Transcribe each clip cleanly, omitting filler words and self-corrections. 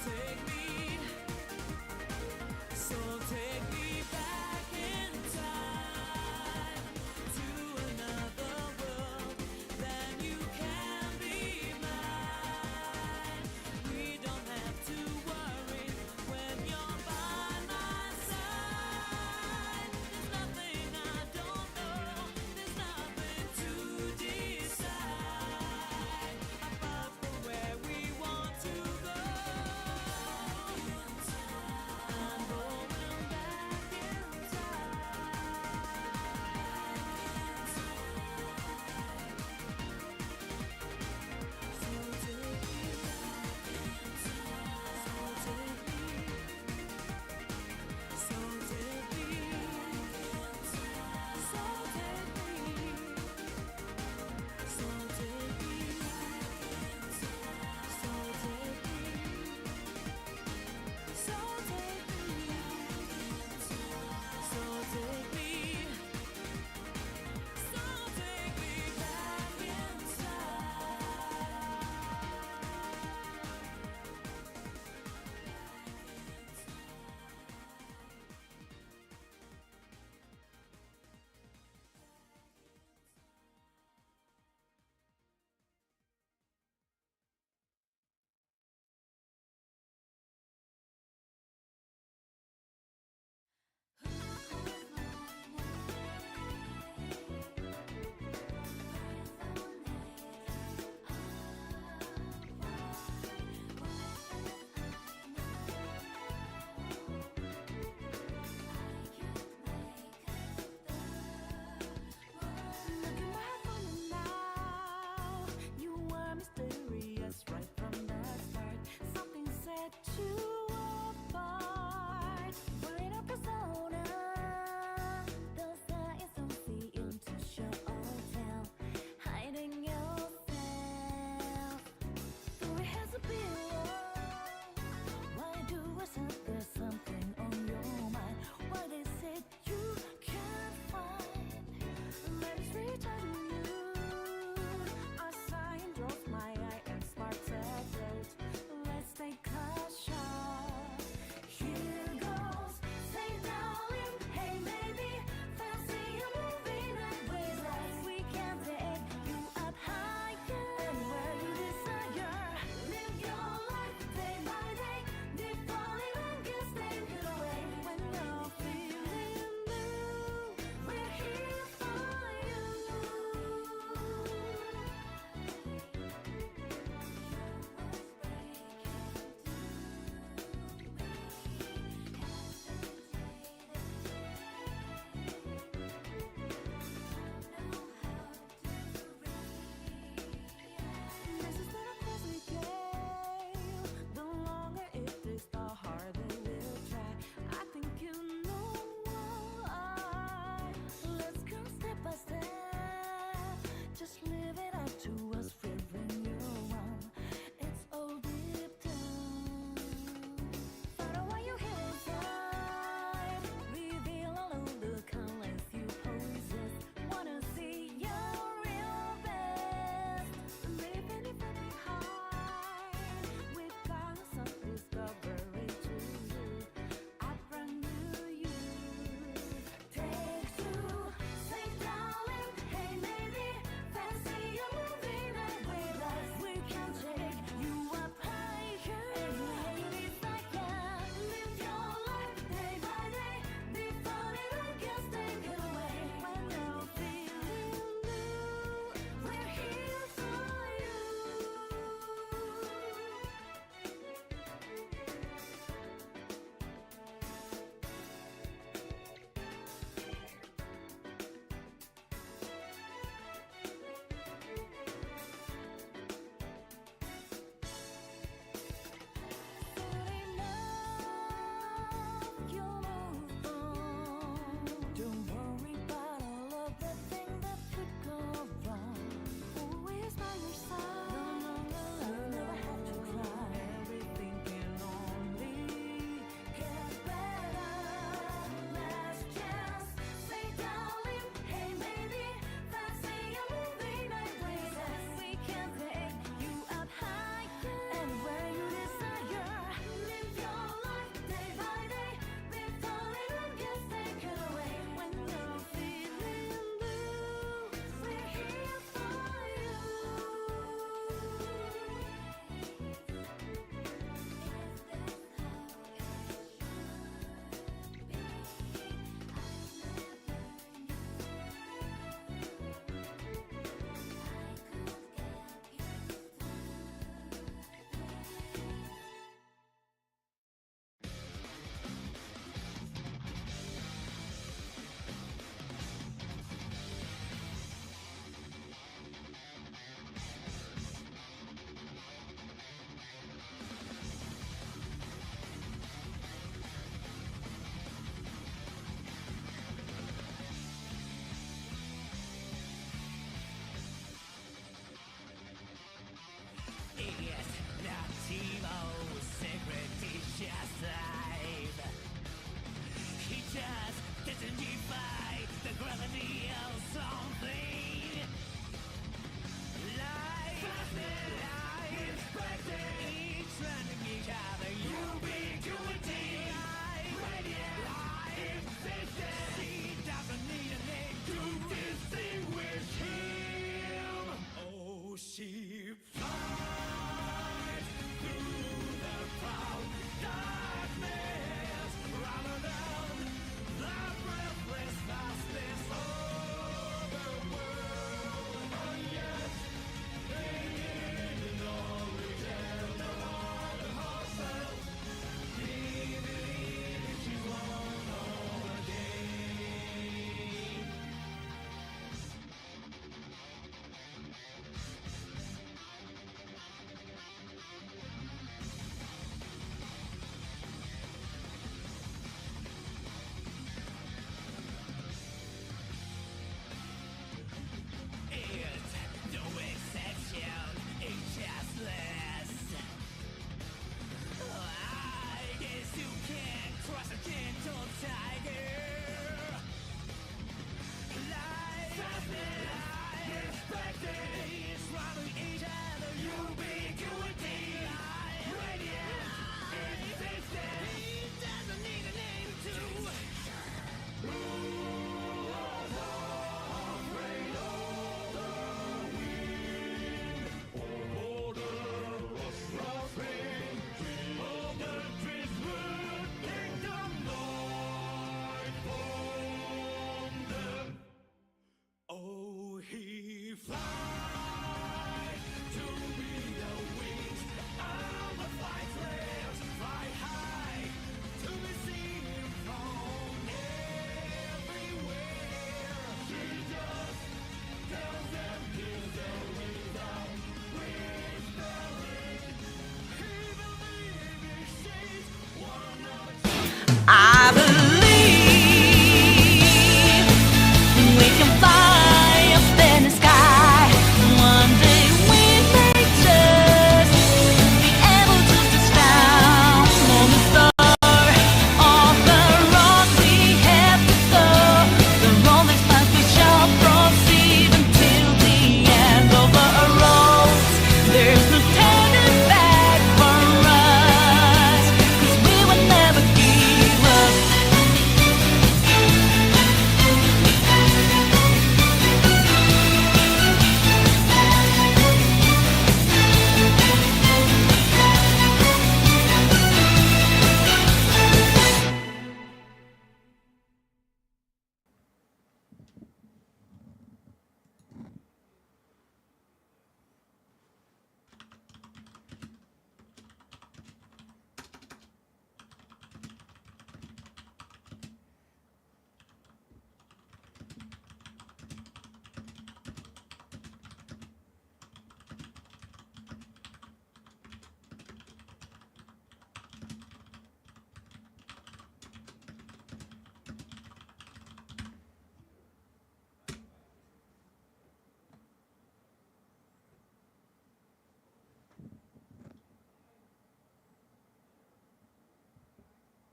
take me, so take me back in time to another world. Then you can be mine. We don't have to worry when you're by my side. There's nothing I don't know. There's nothing to decide apart from where we want to go.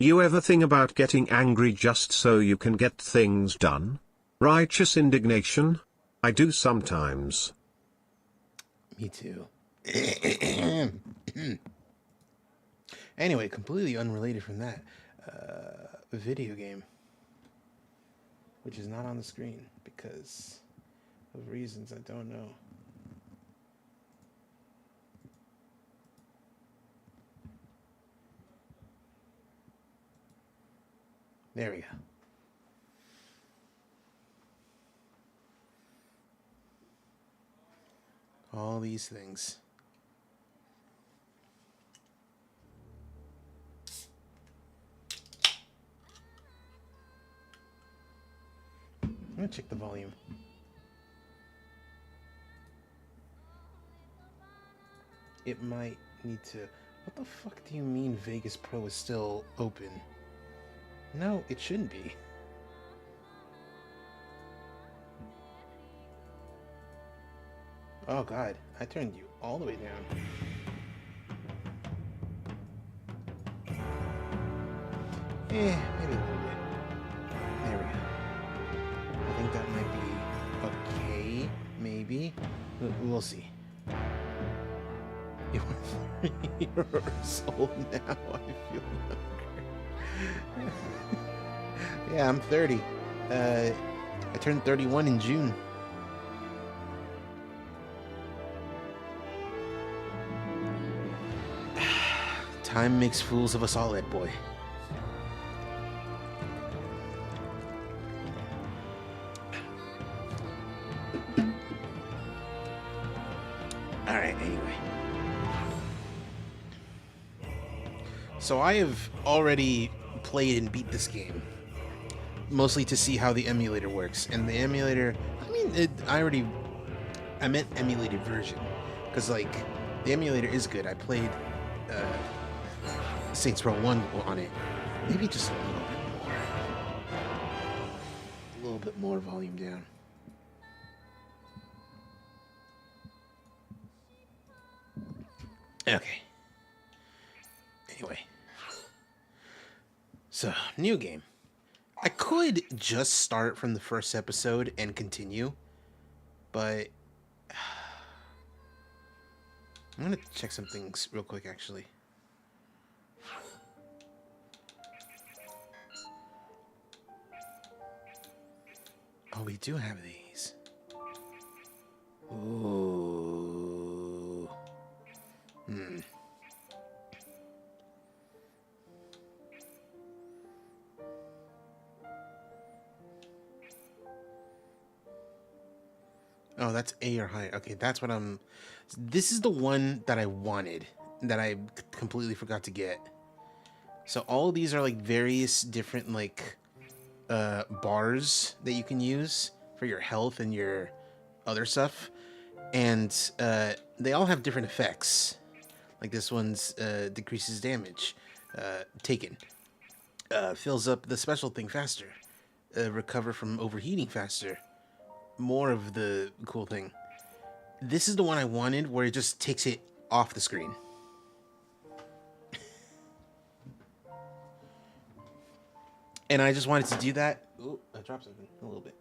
You ever think about getting angry just so you can get things done? Righteous indignation? I do sometimes. Me too. Anyway, completely unrelated from that. A video game. Which is not on the screen because of reasons I don't know. There we go. All these things. I'm gonna check the volume. It might need to... What the fuck do you mean Vegas Pro is still open? No, it shouldn't be. Oh god, I turned you all the way down. Maybe a little bit. There we go. I think that might be okay, maybe. We'll see. You're 3 years old now, I feel younger. Yeah, I'm 30. I turned 31 in June. Time makes fools of us all, Ed boy. Alright, anyway. So I have already played and beat this game. Mostly to see how the emulator works. And the emulator, I meant emulated version. Because, like, the emulator is good. I played Saints Row 1 on it. Maybe just a little bit more. A little bit more volume down. Okay. Anyway. So, new game. I could just start from the first episode and continue, but I'm gonna check some things real quick, actually. Oh, we do have these. Ooh. Oh, that's A or higher. Okay, that's what I'm... This is the one that I wanted, that I completely forgot to get. So all of these are like various different like bars that you can use for your health and your other stuff. And they all have different effects. Like this one's decreases damage taken. Fills up the special thing faster. Recover from overheating faster. More of the cool thing. This is the one I wanted where it just takes it off the screen. And I just wanted to do that. Ooh, I dropped something a little bit.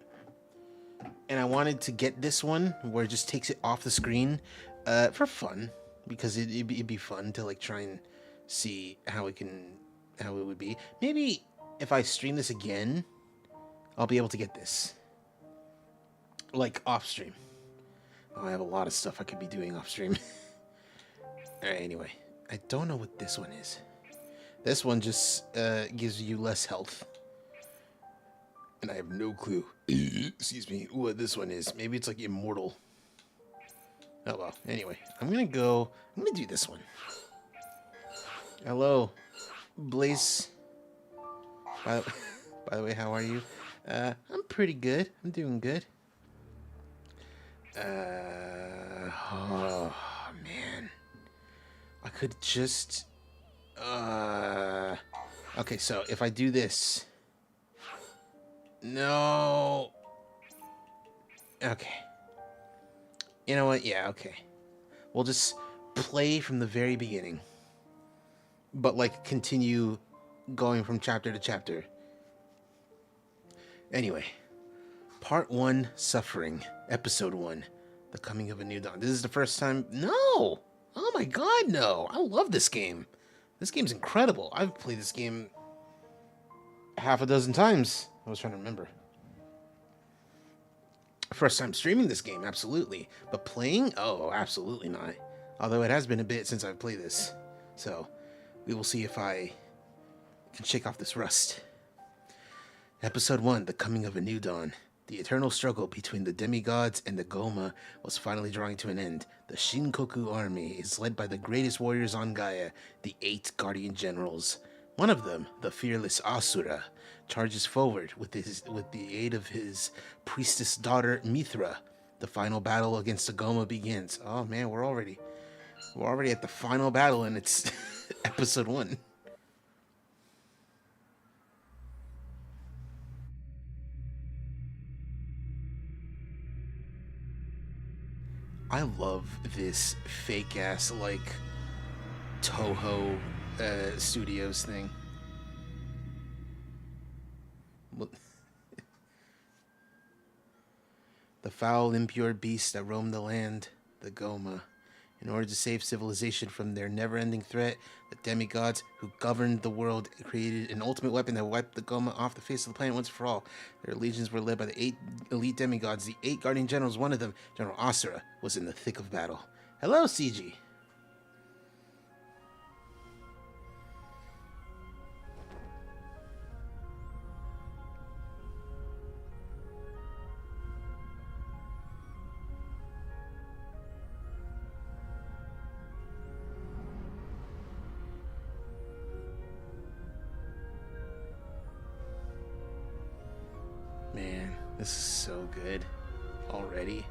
And I wanted to get this one where it just takes it off the screen for fun, because it'd be fun to like try and see how it would be. Maybe if I stream this again, I'll be able to get this. Like off stream. Oh, I have a lot of stuff I could be doing off stream. Alright, anyway. I don't know what this one is. This one just gives you less health. And I have no clue. Excuse me. What this one is. Maybe it's like immortal. Oh well. Anyway, I'm gonna do this one. Hello, Blaze. By the way, how are you? I'm pretty good. I'm doing good. Oh man, I could just okay, so if I do this, no, okay, you know what, yeah, okay, we'll just play from the very beginning, but like continue going from chapter to chapter. Anyway, Part 1, Suffering, Episode 1, The Coming of a New Dawn. This is the first time... No! Oh my god, no! I love this game. This game's incredible. I've played this game half a dozen times. I was trying to remember. First time streaming this game, absolutely. But playing? Oh, absolutely not. Although it has been a bit since I've played this. So, we will see if I can shake off this rust. Episode 1, The Coming of a New Dawn. The eternal struggle between the demigods and the Goma was finally drawing to an end. The Shinkoku army is led by the greatest warriors on Gaia, the 8 Guardian Generals. One of them, the fearless Asura, charges forward with the aid of his priestess daughter Mithra. The final battle against the Goma begins. Oh man, we're already at the final battle, and it's episode 1. I love this fake ass like Toho Studios thing. The foul, impure beasts that roam the land, the Goma. In order to save civilization from their never-ending threat, the demigods who governed the world created an ultimate weapon that wiped the Goma off the face of the planet once for all. Their legions were led by the 8 elite demigods. The 8 guardian generals, one of them, General Asura, was in the thick of battle. Hello, CG. Man, this is so good already.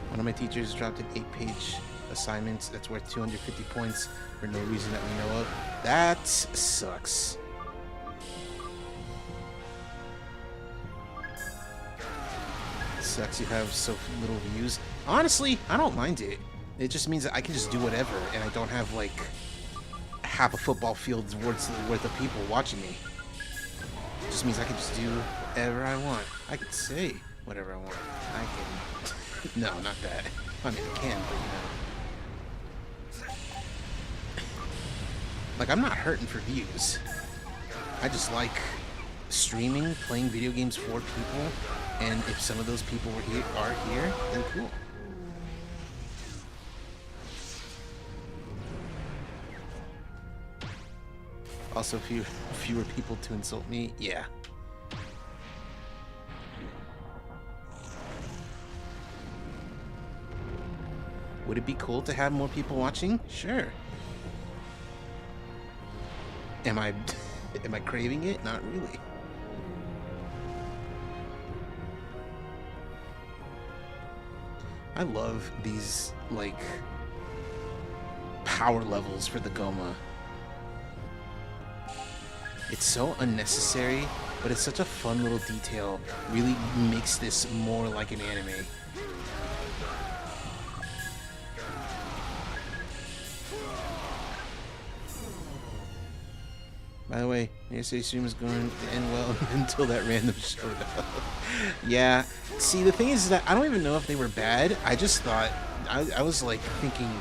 One of my teachers dropped an 8-page assignment that's worth 250 points for no reason that we know of. That sucks. Sucks you have so little views. Honestly, I don't mind it. It just means that I can just do whatever, and I don't have like half a football field's worth of people watching me. It just means I can just do whatever I want. I can say whatever I want. I can... No, not that. I mean, I can, but you know. Like, I'm not hurting for views. I just like streaming, playing video games for people, and if some of those people are here, then cool. Also, fewer people to insult me, yeah. Would it be cool to have more people watching? Sure. Am I craving it? Not really. I love these, like, power levels for the Goma. It's so unnecessary, but it's such a fun little detail. Really makes this more like an anime. By the way, yesterday's stream was going to end well until that random showed up. Yeah, see, the thing is that I don't even know if they were bad. I just thought, I was like thinking,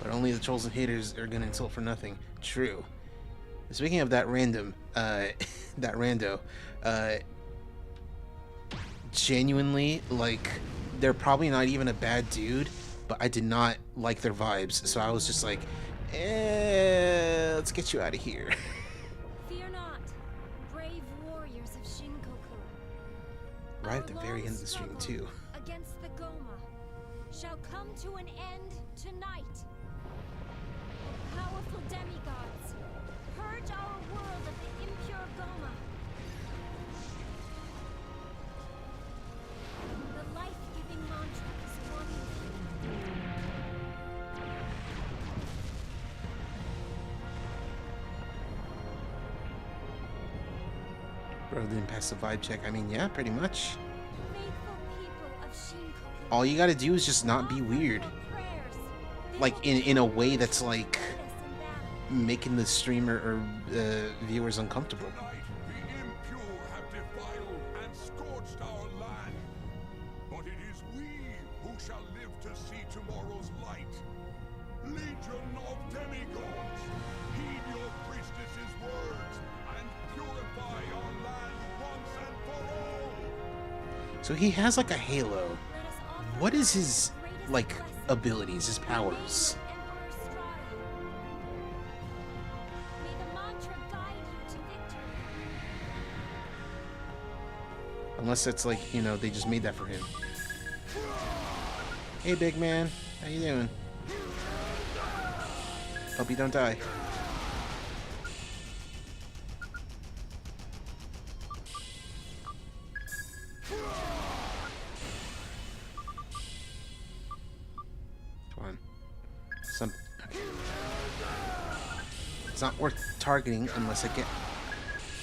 but only the trolls and haters are gonna insult for nothing. True. Speaking of that random, that rando, genuinely, like, they're probably not even a bad dude, but I did not like their vibes, so I was just like, let's get you out of here. Fear not, brave warriors of Shinkoku. Right at the very end of the stream, too. Against the Goma shall come to an end tonight. Powerful demigods, purge our world of the impure Goma. The life-giving mantra is one with you. Bro didn't pass the vibe check. I mean, yeah, pretty much. Faithful people of Shinkoku, All you gotta do is just not be weird. offer prayers. They Like, will in a way that's defend like us in battle. making the streamer or viewers uncomfortable. Tonight, the impure have defiled and scorched our land. But it is we who shall live to see tomorrow's light. Legion of demigods, heed your priestess's words and purify our land once and for all. So he has like a halo. Let us offer What is his greatest like blessing. abilities, his powers? Emperor Strahd. May the mantra guide you to victory. Unless it's like, you know, they just made that for him. Hey, big man. How you doing? Hope you don't die. Come on. Okay. It's not worth targeting unless I get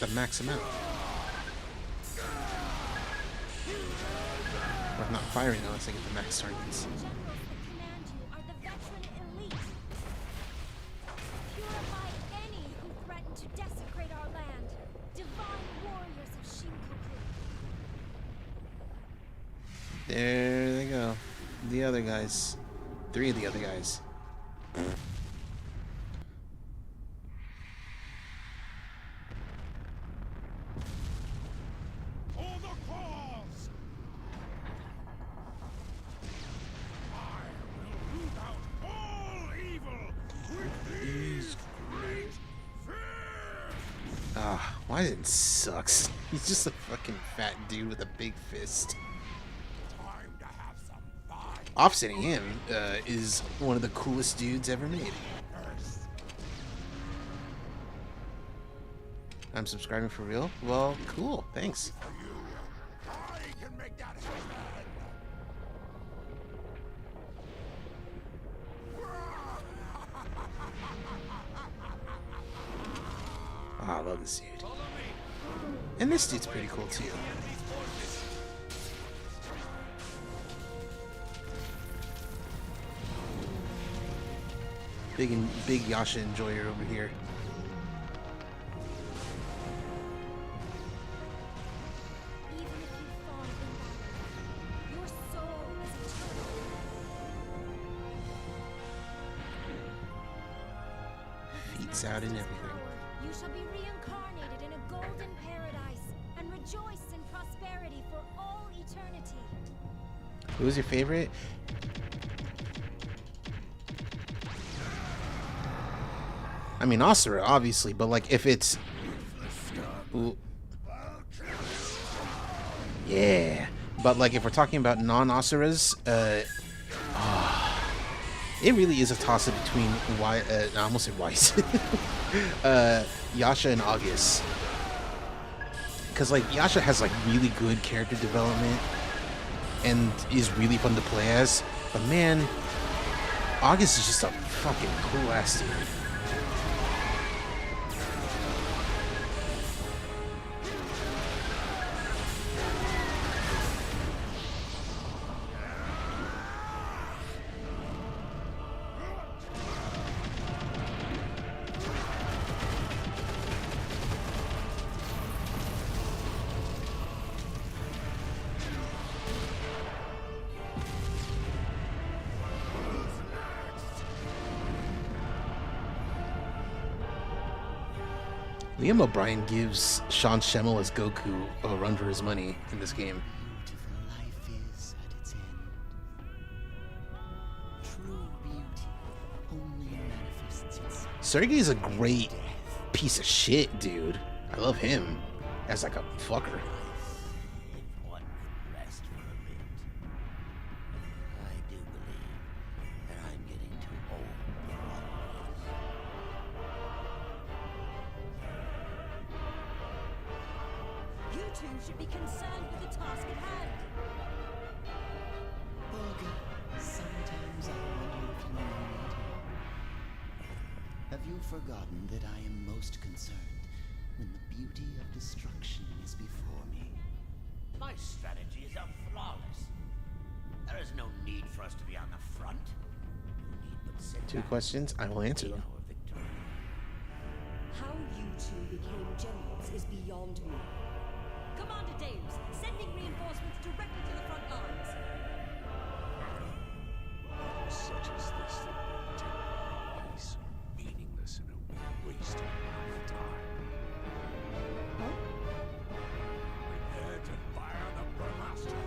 the max amount. Or not firing unless I get the max targets. The generals that command you are the veteran elite. Purify any who threaten to desecrate our land. Divine warriors of Shinkoku. There they go. The other guys. 3 of the other guys. For the cause! I will root out all evil with these great fists! Ah, Wyden sucks. He's just a fucking fat dude with a big fist. Time to have some fun. Offsetting him is one of the coolest dudes ever made. First, I'm subscribing for real? Well, cool. Thanks. for you, I can make that happen. Ah, I love this dude. And this dude's pretty cool too. Big Yasha enjoyer over here. Even if you fall in battle, your soul is eternal. Feats out in everything. You shall be reincarnated in a golden paradise and rejoice in prosperity for all eternity. Who's your favorite? I mean, Asura, obviously, but like if it's... Ooh. Yeah. But like if we're talking about non-Asuras, it really is a toss-up between I almost said Weiss. Yasha and August. Because like Yasha has like really good character development and is really fun to play as. But man, August is just a fucking cool ass dude. Liam O'Brien gives Sean Schemmel as Goku a run for his money in this game. Beautiful life is at its end. True beauty only manifests itself. Sergey's a great piece of shit, dude. I love him as like a fucker. If one could rest for a bit. I do believe that I'm getting too old for all of this. You two should be concerned with the task at hand. Olga, sometimes I wonder if you know me at all. Have you forgotten that I am most concerned when the beauty of destruction is before me. My strategies are flawless. There is no need for us to be on the front. You need but sit 2 back questions. I will answer and them. wait our victory. How you two became generals is beyond me. Commander Dames, sending reinforcements directly to the front lines. Such as this that bring temporary peace, meaningless and a waste of our time. Prepare to fire the Brahmastra.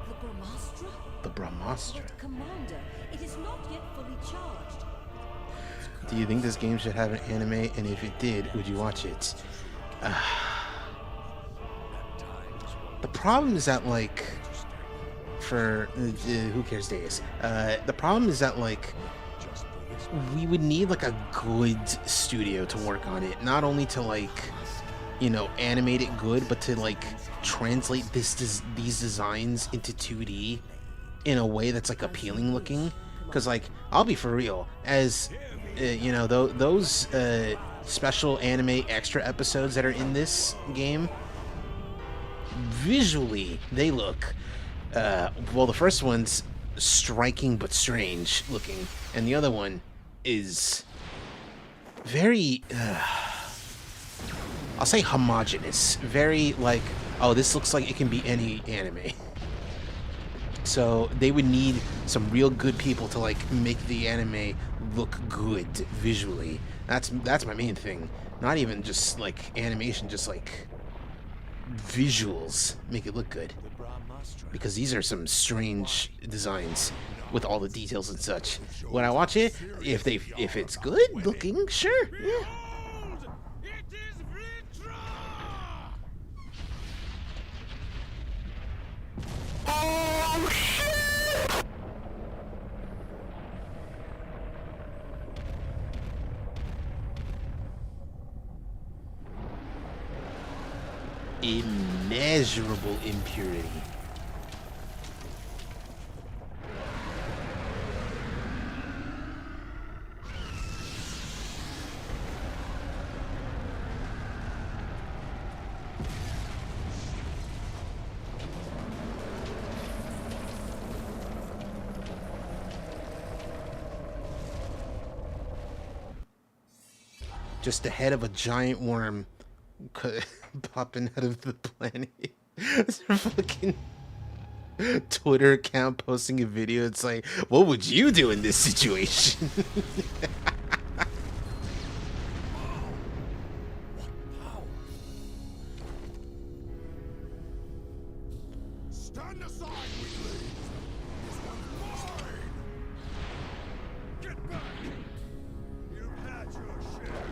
The Brahmastra? The Brahmastra. But Commander, it is not yet fully charged. Do you think this game should have an anime? And if it did, would you watch it? The problem is that, like, for who cares, Deus? The problem is that, like, we would need like a good studio to work on it, not only to, like, you know, animate it good, but to like translate these designs into 2D in a way that's like appealing looking. Because, like, I'll be for real, as you know, those special anime extra episodes that are in this game, visually they look well, the first one's striking but strange looking, and the other one is very I'll say homogenous, very like, oh, this looks like it can be any anime. So they would need some real good people to like make the anime look good visually. That's my main thing. Not even just like animation, just like visuals make it look good. Because these are some strange designs with all the details and such. When I watch it, if it's good looking, sure, yeah. It is Vitra! Oh shit! Immeasurable impurity. Just the head of a giant worm popping out of the planet. It's a fucking Twitter account posting a video. It's like, what would you do in this situation? Stand aside, weakling! This one's mine! Get back! You've had your share.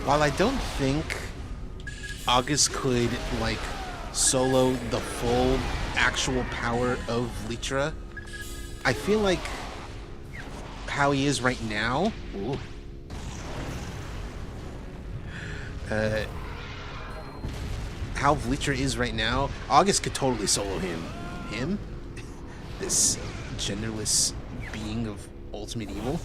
While I don't think August could like solo the full actual power of Vlitra, I feel like how he is right now. Ooh. How Vlitra is right now, August could totally solo him. Him? This genderless being of ultimate evil.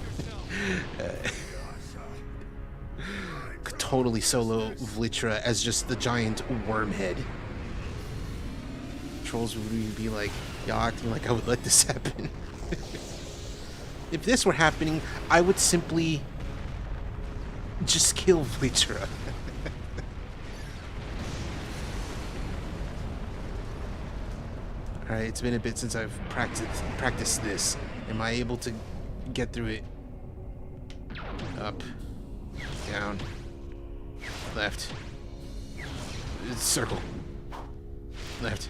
Could totally solo Vlitra as just the giant worm head. Trolls would really be like, y'all acting like I would let this happen. If this were happening, I would simply just kill Vlitra. Alright, it's been a bit since I've practiced this. Am I able to get through it? Up. Down. Left. Circle. Left.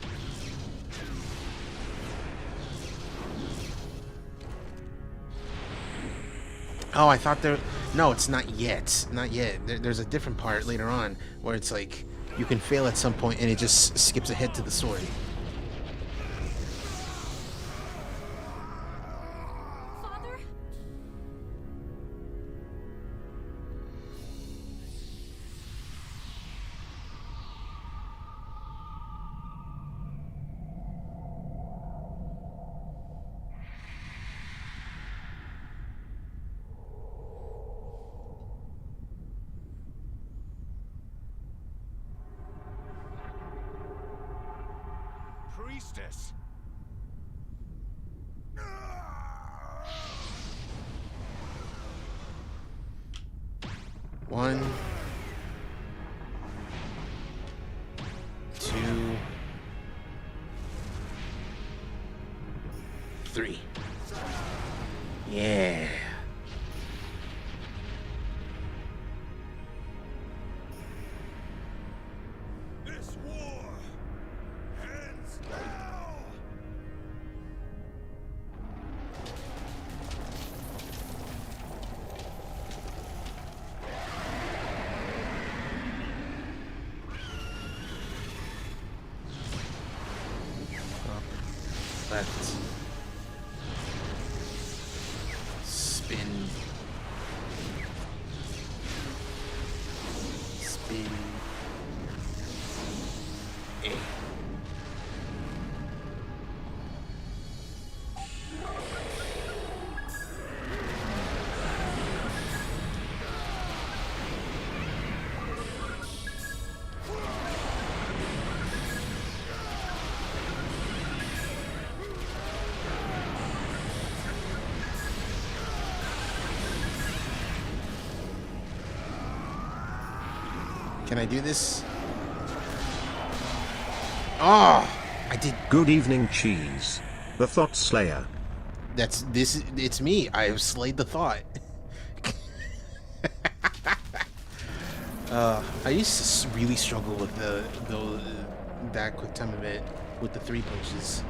Oh, I thought there... No, it's not yet. Not yet. There's a different part later on where it's like you can fail at some point and it just skips ahead to the sword. priestess. 1, 2, 3. Yeah. This war ends now. Left. Spin. Spin. A. Can I do this? Oh, I did. Good evening, Cheese. The Thought Slayer. That's this. It's me. I have slayed the thought. I used to really struggle with that quick time event with the 3 punches.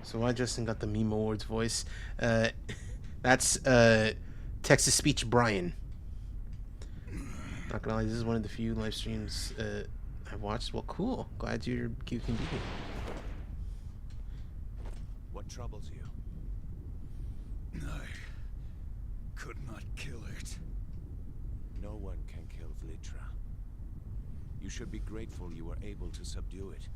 So why Justin got the Meme Awards voice? That's Texas Speech Brian. Not gonna lie, this is one of the few live streams I've watched. Well, cool. Glad you can be here. What troubles you? I could not kill it. No one can kill Vlitra. You should be grateful you were able to subdue it.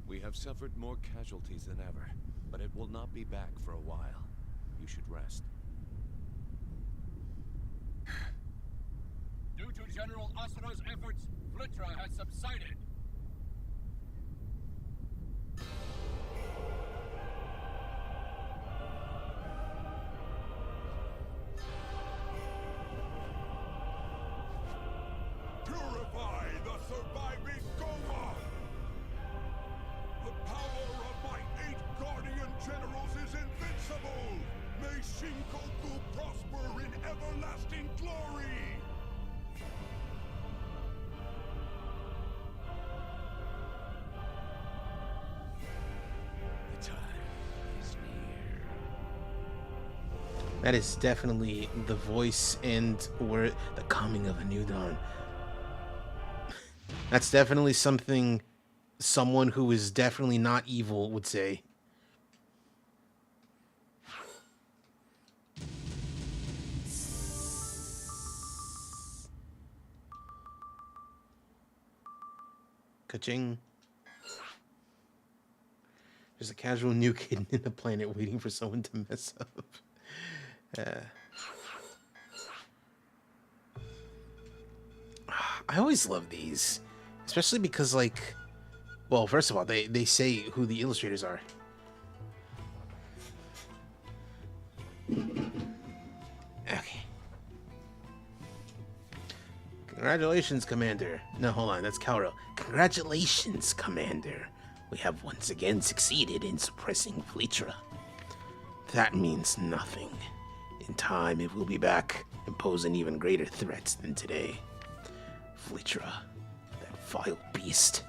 We have suffered more casualties than ever, but it will not be back for a while. You should rest. Due to General Asura's efforts, Vlitra has subsided. Purify the surviving Goma! The power of my 8 Guardian Generals is invincible! May Shinkoku prosper in everlasting glory! The time is near. That is definitely the voice and word, the coming of a new dawn. That's definitely something someone who is definitely not evil would say. Ka-ching. There's a casual nuke hidden in the planet waiting for someone to mess up. I always love these. Especially because, like, well, first of all, they say who the illustrators are. Okay. Congratulations, Commander. No, hold on, that's Calro. Congratulations, Commander. We have once again succeeded in suppressing Vlitra. That means nothing. In time, it will be back and pose an even greater threat than today. Vlitra, that vile beast.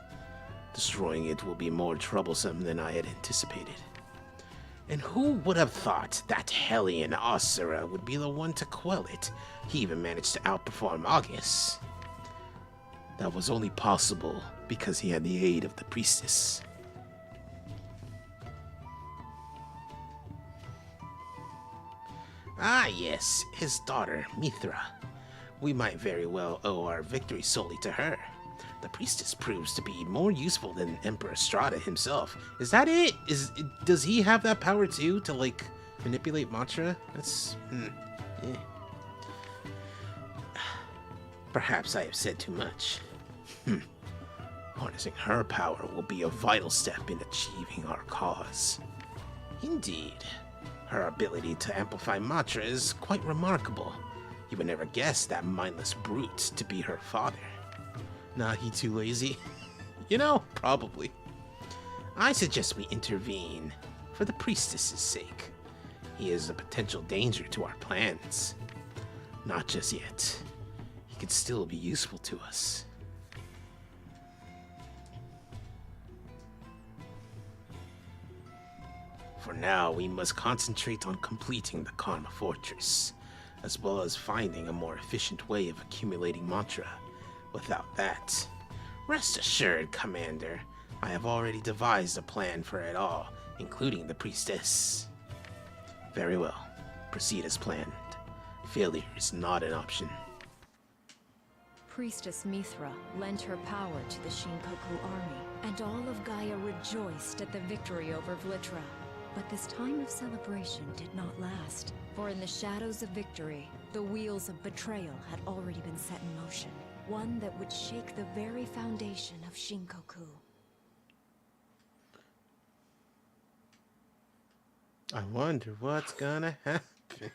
Destroying it will be more troublesome than I had anticipated. And who would have thought that hellion Asura would be the one to quell it? He even managed to outperform August. That was only possible because he had the aid of the priestess. Ah yes, his daughter, Mithra. We might very well owe our victory solely to her. The priestess proves to be more useful than Emperor Strata himself. Is that it? Does he have that power too, to like manipulate mantra? That's eh. Perhaps I have said too much. Harnessing her power will be a vital step in achieving our cause. Indeed, her ability to amplify mantra is quite remarkable. You would never guess that mindless brute to be her father. Nah, he too lazy. You know, probably. I suggest we intervene, for the priestess's sake. He is a potential danger to our plans. Not just yet. He could still be useful to us. For now, we must concentrate on completing the Karma Fortress, as well as finding a more efficient way of accumulating mantra. Without that, rest assured, Commander, I have already devised a plan for it all, including the priestess. Very well. Proceed as planned. Failure is not an option. Priestess Mithra lent her power to the Shinkoku army, and all of Gaia rejoiced at the victory over Vlitra. But this time of celebration did not last, for in the shadows of victory, the wheels of betrayal had already been set in motion, one that would shake the very foundation of Shinkoku. I wonder what's gonna happen.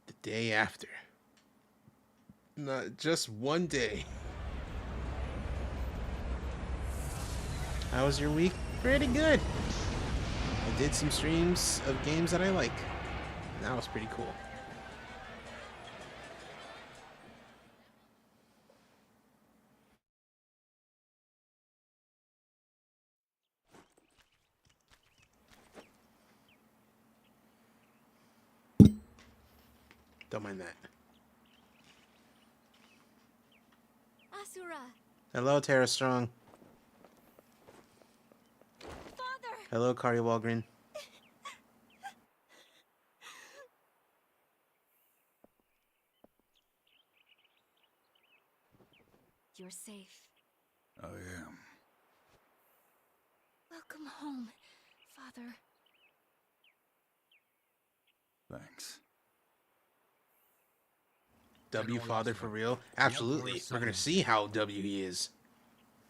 The day after. Not just one day. How was your week? Pretty good. I did some streams of games that I like. That was pretty cool. Don't mind that. Asura! Hello, Tara Strong. Father! Hello, Kari Walgren. You're safe. I am. Welcome home, Father. Thanks. W Father for real? Absolutely. We're gonna see how W he is.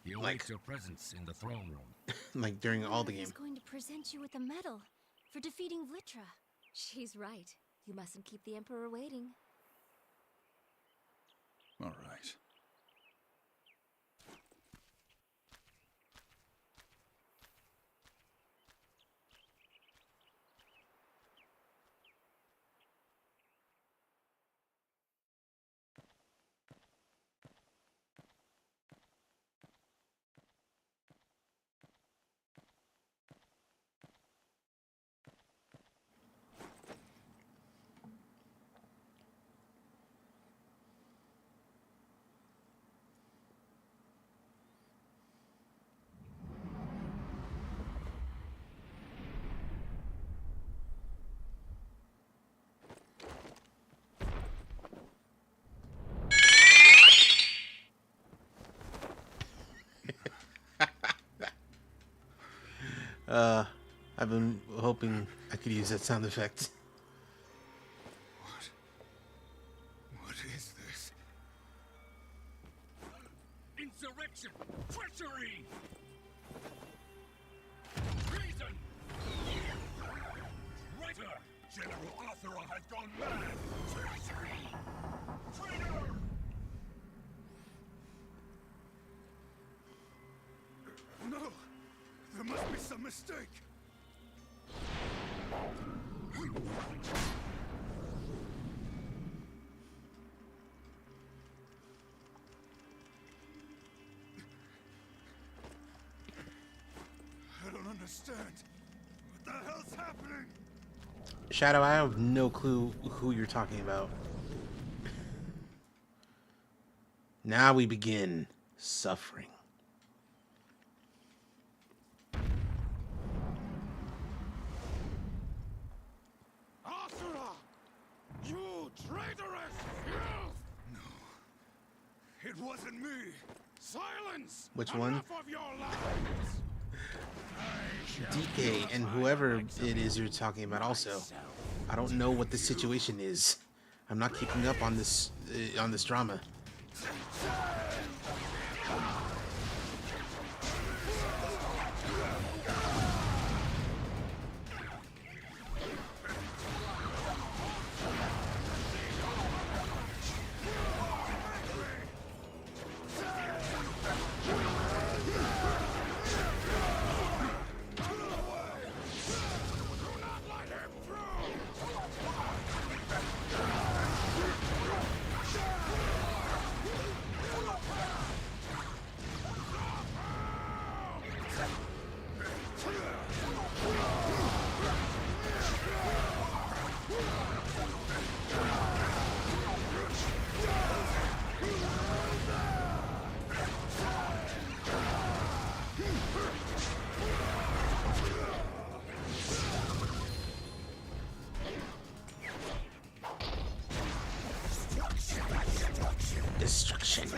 You Like- await your presence in the throne room. Like during all the He's game. going to present you with a medal for defeating Vlitra. She's right. You mustn't keep the Emperor waiting. All right. I've been hoping I could use that sound effect. What is this? Insurrection! Treachery! Treason! Traitor! General Asura has gone mad! Treachery! Traitor! No! There must be some mistake! understand. What the hell's happening? Shadow, I have no clue who you're talking about. Now we begin suffering. Asura! You traitorous! No. It wasn't me. Silence! Which one? Enough of your lies! DK and whoever it is you're talking about also. I don't know what the situation is. I'm not keeping up on this drama. Destruction.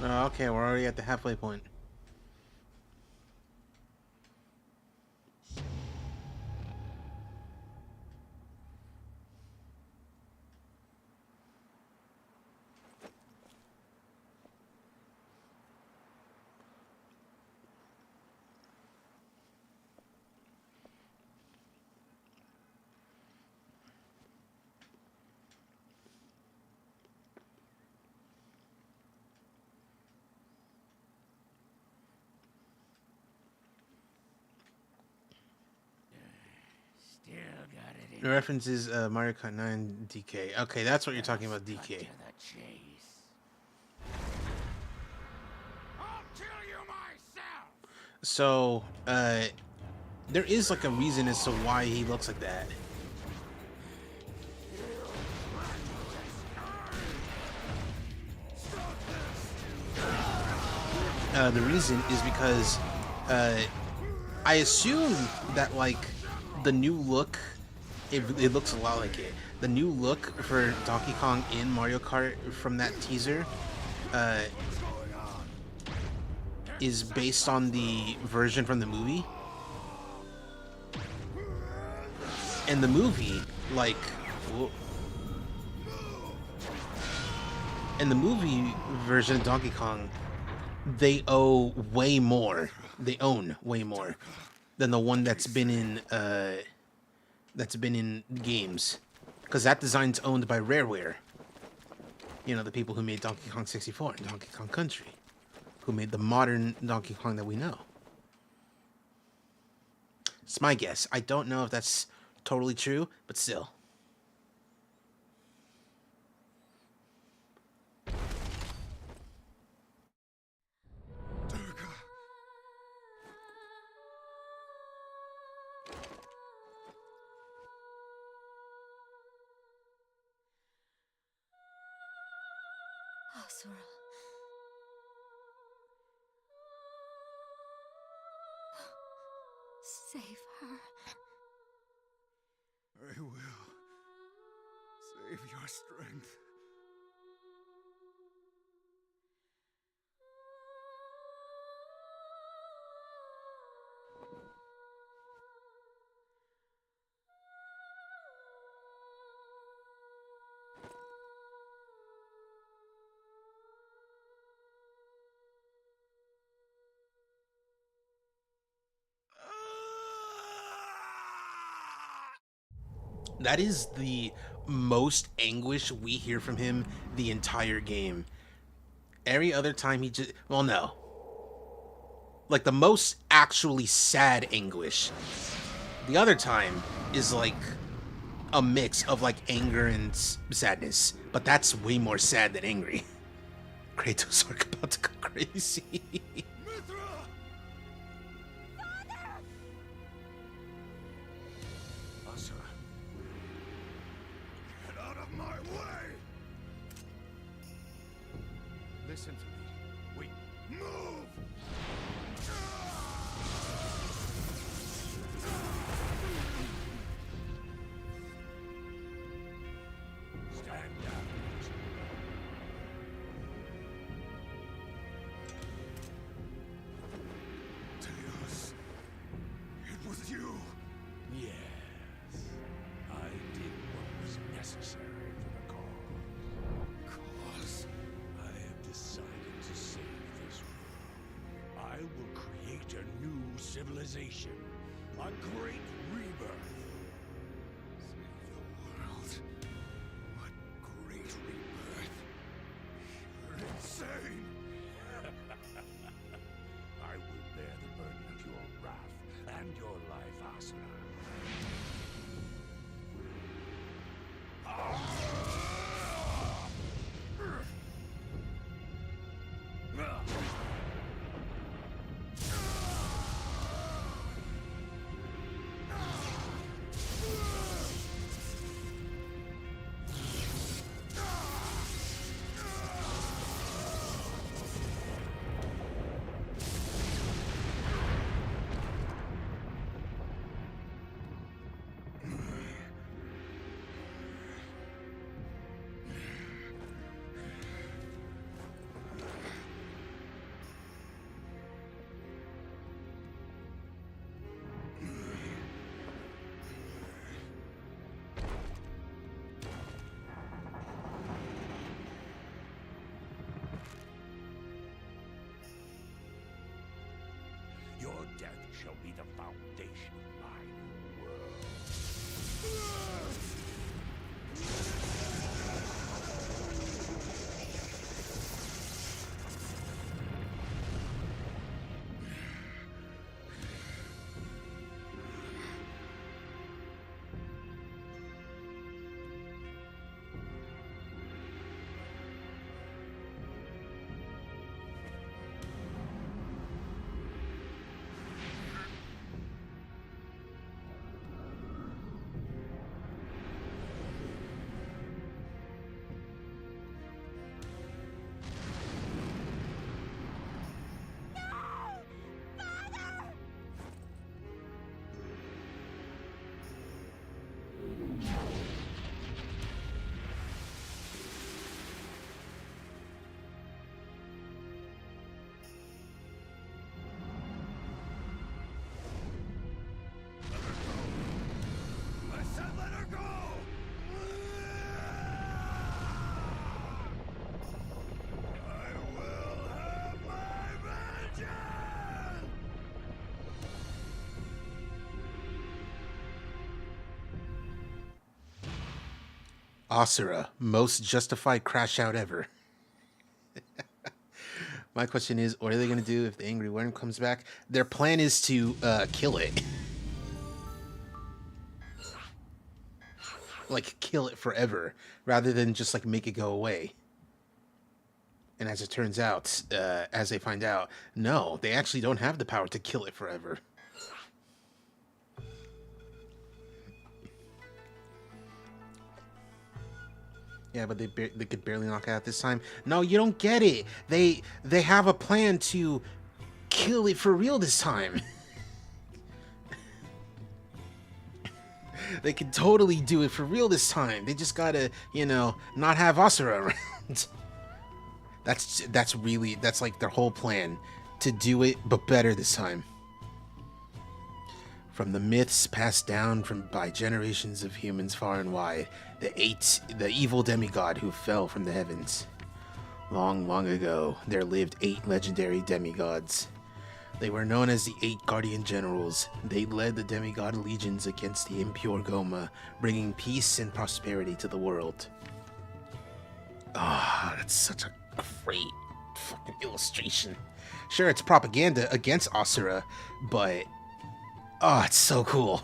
Oh, okay, we're already at the halfway point. Still got it in The reference is Mario Kart 9 DK. Okay, that's what you're talking about, DK. to the chase. I'll kill you myself! So, there is like a reason as to why he looks like that. The reason is because I assume that like the new look, it looks a lot like it. The new look for Donkey Kong in Mario Kart from that teaser is based on the version from the movie. And the movie, like, in the movie version of Donkey Kong, they owe way more. They own way more than the one that's been in games, because that design's owned by Rareware. You know, the people who made Donkey Kong 64 and Donkey Kong Country, who made the modern Donkey Kong that we know. It's my guess. I don't know if that's totally true, but still. Asura. Save her. I will. Save your strength. That is the most anguish we hear from him the entire game. Every other time he just... Well, no. Like, the most actually sad anguish. The other time is like a mix of like anger and sadness, but that's way more sad than angry. Kratos are about to go crazy. Asura. Get out of my way! Listen to me. We Move! stand down. Tails, it was you. Yes. I did what was necessary for the cause. Cause? I have decided to save this world. I will create a new civilization. A great rebirth. Save the world. What great rebirth. You're insane. I will bear the burden of your wrath and your life, Asura. Your death shall be the foundation of my new world. I said let her go! I will have my vengeance! Asura, most justified crash out ever. My question is, what are they going to do if the angry worm comes back? Their plan is to kill it. Like, kill it forever, rather than just, like, make it go away. And as it turns out, as they find out, no, they actually don't have the power to kill it forever. Yeah, but they could barely knock it out this time. No, you don't get it. They have a plan to kill it for real this time. They could totally do it for real this time. They just gotta, you know, not have Asura around. That's like their whole plan, to do it but better this time. From the myths passed down by generations of humans far and wide, the evil demigod who fell from the heavens. Long, long ago, there lived 8 legendary demigods. They were known as the 8 Guardian Generals. They led the demigod legions against the impure Goma, bringing peace and prosperity to the world. Ah, that's such a great fucking illustration. Sure, it's propaganda against Asura, but oh, it's so cool.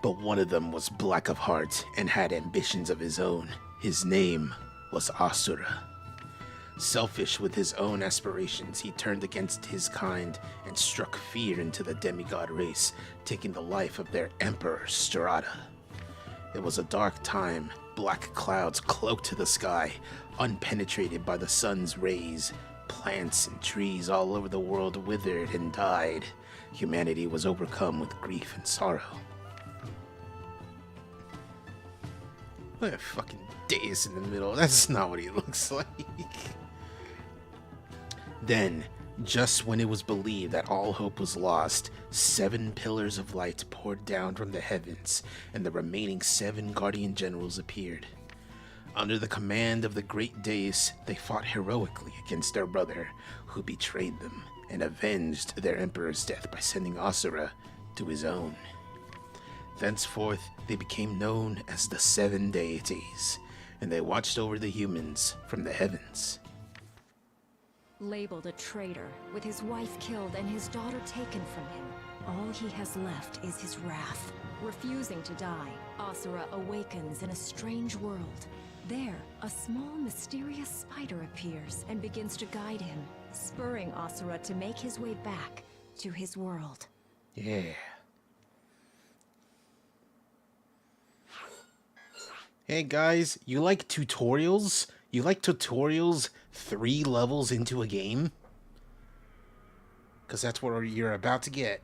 But one of them was black of heart and had ambitions of his own. His name was Asura. Selfish with his own aspirations, he turned against his kind and struck fear into the demigod race, taking the life of their emperor, Strata. It was a dark time. Black clouds cloaked the sky, unpenetrated by the sun's rays. Plants and trees all over the world withered and died. Humanity was overcome with grief and sorrow. Look at a fucking dais in the middle. That's not what he looks like. Then, just when it was believed that all hope was lost, 7 pillars of light poured down from the heavens, and the remaining 7 guardian generals appeared. Under the command of the great dais, they fought heroically against their brother, who betrayed them, and avenged their emperor's death by sending Asura to his own. Thenceforth, they became known as the 7 deities, and they watched over the humans from the heavens. Labeled a traitor, with his wife killed and his daughter taken from him, all he has left is his wrath. Refusing to die, Asura awakens in a strange world. There, a small, mysterious spider appears and begins to guide him, spurring Asura to make his way back to his world. Yeah. Hey guys, you like tutorials? You like tutorials 3 levels into a game? Because that's what you're about to get.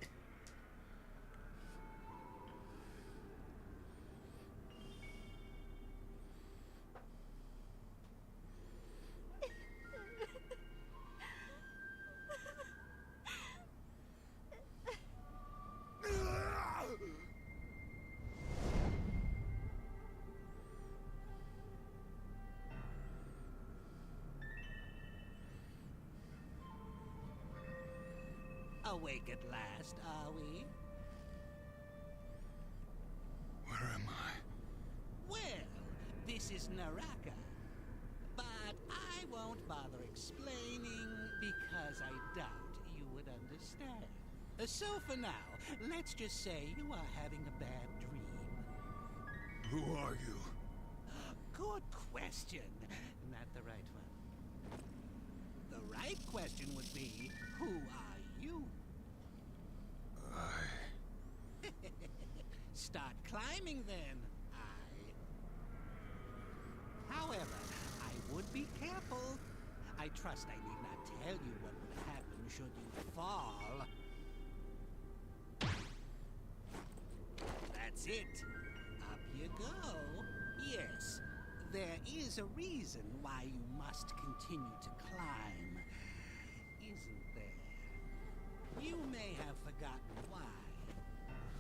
Awake at last, are we? Where am I? Well, this is Naraka. But I won't bother explaining because I doubt you would understand. So for now, let's just say you are having a bad dream. Who are you? Good question. Not the right one. The right question would be, who are you? Start climbing then, However, I would be careful. I trust I need not tell you what would happen should you fall. That's it. Up you go. Yes, there is a reason why you must continue to climb, isn't there? You may have forgotten why,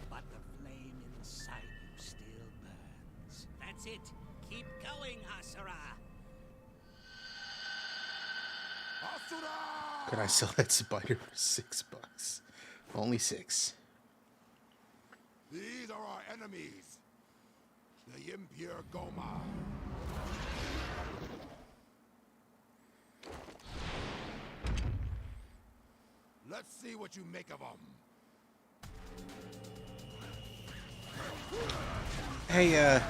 but the flame inside you still burns. That's it. Keep going, Asura. Asura! Could I sell that spider for $6? Only 6. These are our enemies. The impure Goma. Let's see what you make of them. Hey,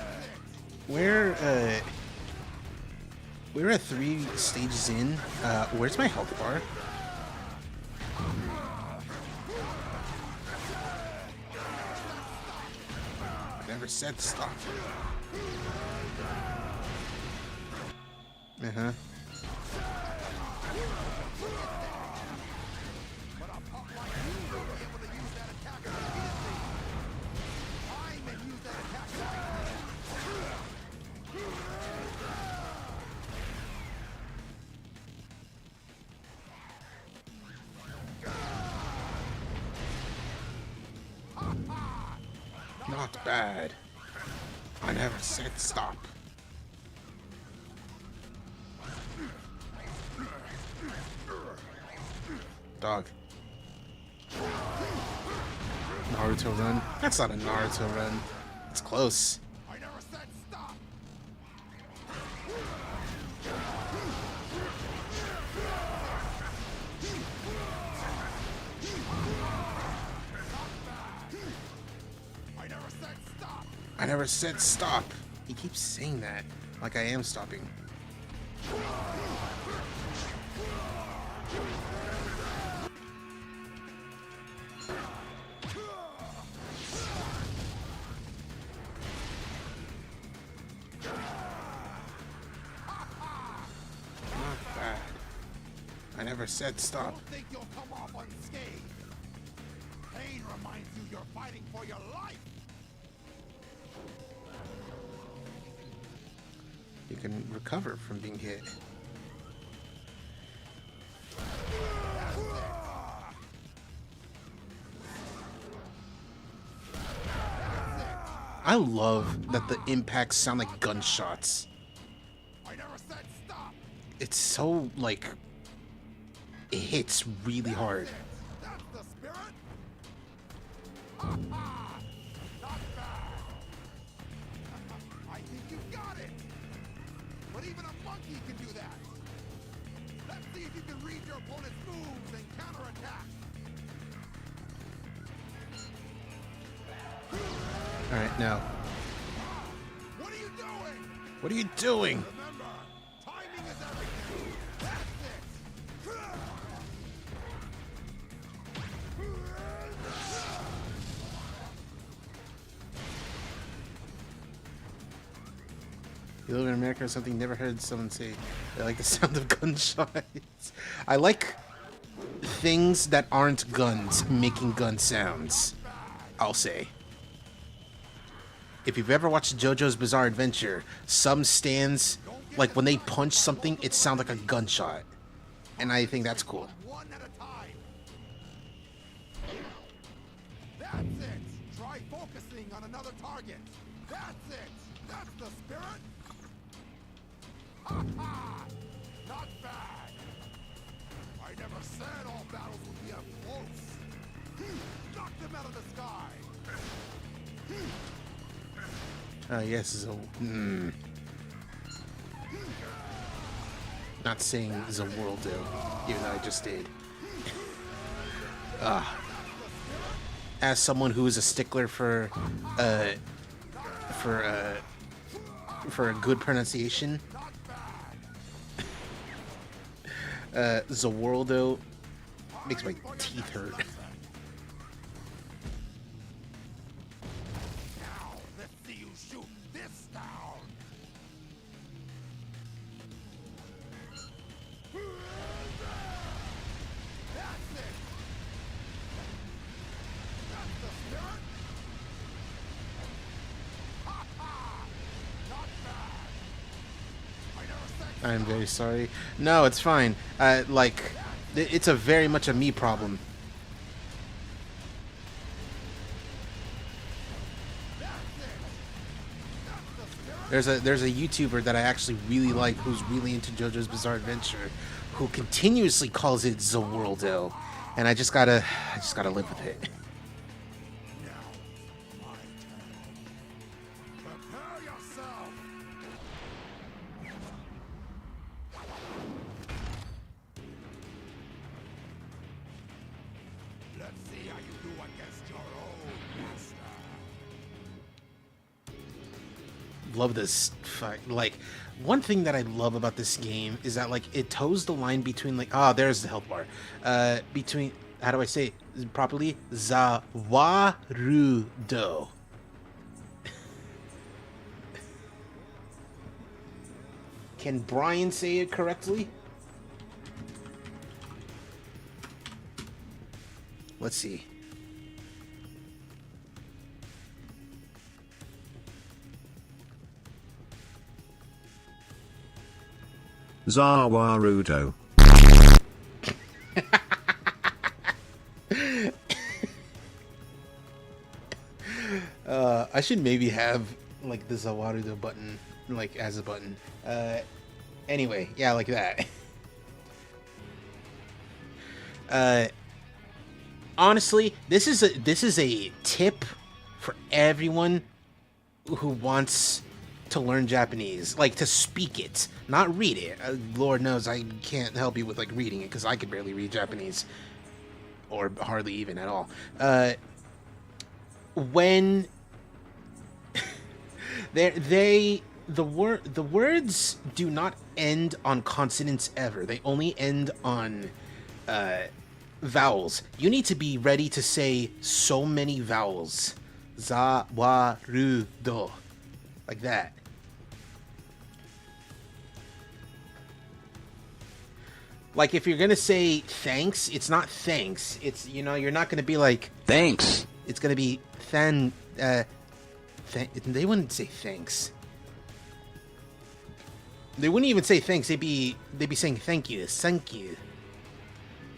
we're at 3 stages in. Where's my health bar? I never said stop. Uh-huh. Not bad. I never said stop. Dog. Naruto run? That's not a Naruto run. It's close. I never said stop. I never said stop. I never said stop. He keeps saying that, like I am stopping. Not bad. I never said stop. Don't think you'll come off unscathed. Pain reminds you you're fighting for your life. You can recover from being hit. I love that the impacts sound like gunshots. I never said stop. It's so, like, it hits really hard. That's the spirit. Ha! Not bad. I think you got it. But even a monkey can do that. Let's see if you can read your opponent's moves and counterattack. Alright, now. What are you doing? What are you doing? Remember, timing is everything. That's it. You live in America or something, never heard someone say they like the sound of gunshots. I like things that aren't guns making gun sounds, I'll say. If you've ever watched JoJo's Bizarre Adventure, some stands, like when they punch something, it sounds like a gunshot. And I think that's cool. One at a time. That's it. Try focusing on another target. That's it. That's the spirit. Ha ha! Not bad. I never said all battles would be up close. Knock them out of the sky. Yes, so. Not saying Zawoldo, even though I just did. As someone who is a stickler for a good pronunciation, Zawoldo makes my teeth hurt. Now, let's see you shoot this down. That's it. That's the spirit. Ha ha! Not bad. I never said I'm very sorry. No, it's fine. Like, it's a very much a me problem. There's a YouTuber that I actually really like who's really into JoJo's Bizarre Adventure, who continuously calls it Zawoldo, and I just gotta live with it. prepare yourself. Let's see how you do against your own master. Love this fight. Like, one thing that I love about this game is that, like, it toes the line between, like, there's the health bar. Between, how do I say it properly? Zawarudo. Can Brian say it correctly? Let's see. Zawarudo. I should maybe have like the Zawarudo button like as a button. Anyway, yeah, like that. Honestly, this is a tip for everyone who wants to learn Japanese, like to speak it, not read it. Lord knows I can't help you with like reading it because I could barely read Japanese, or hardly even at all. When The words do not end on consonants ever. They only end on vowels. You need to be ready to say so many vowels. Za, wa, ru, do. Like that. Like if you're gonna say thanks, it's not thanks. It's, you know, you're not gonna be like Thanks. it's gonna be they wouldn't say thanks. They wouldn't even say thanks. They'd be saying thank you. Thank you.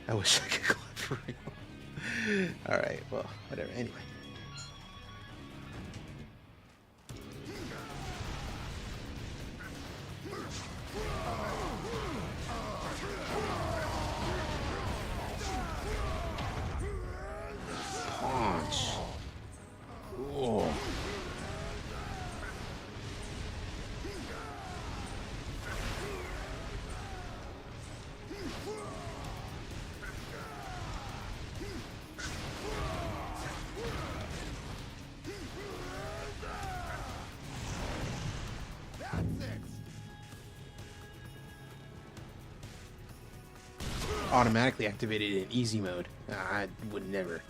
I wish I could go for real. All right. Well, whatever. Anyway. Punch. Oh. Automatically activated in easy mode. I would never.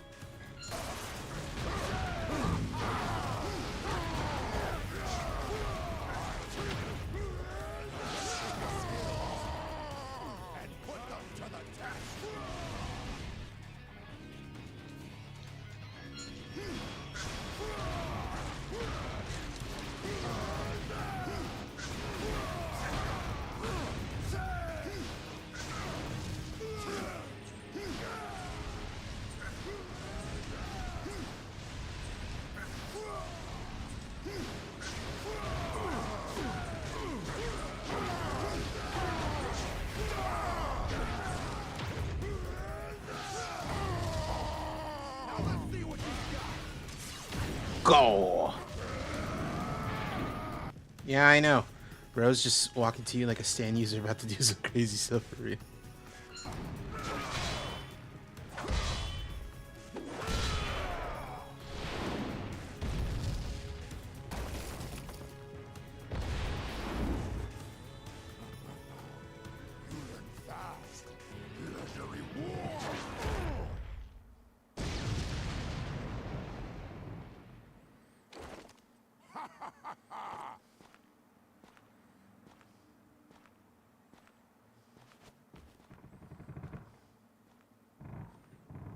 Go. Yeah, I know. Bro's just walking to you like a stand user about to do some crazy stuff for you.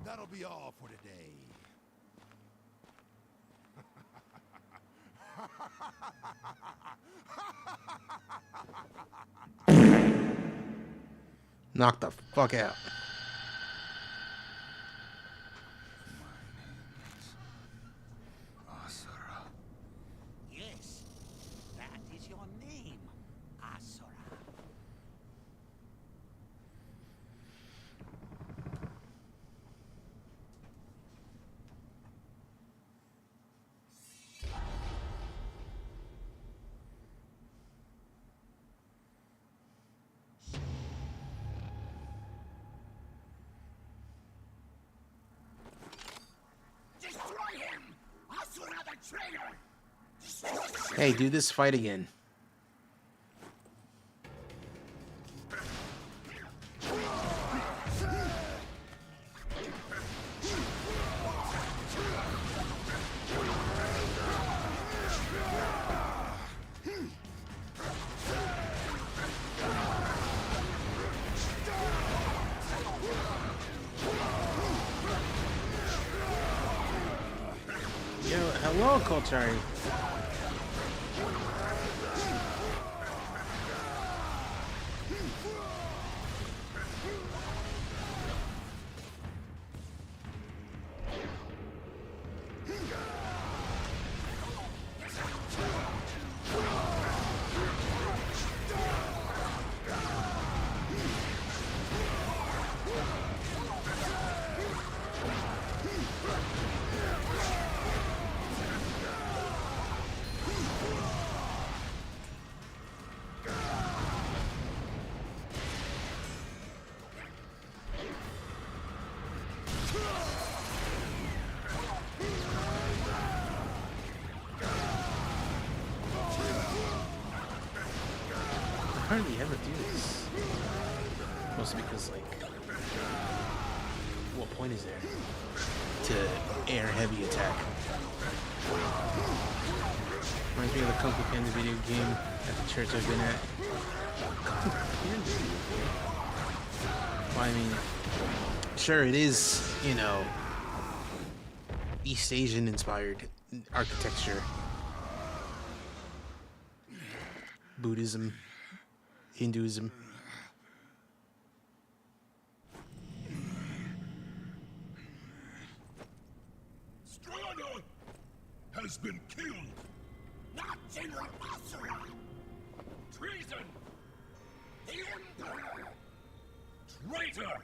That'll be all for today. Knock the fuck out. Asura. Yes, that is your name, Asura. Destroy him! Asura the traitor! Hey, do this fight again. Yo, hello, Kolchari. hardly ever do this. Mostly because, like, what point is there to air heavy attack? Reminds me of the Kung Fu Panda video game at the church I've been at. Kung Fu Panda video game? Well, I mean, sure, it is, you know, East Asian inspired architecture. Buddhism, Hinduism. Strada has been killed. Not General Asura! Treason! The Emperor! Traitor!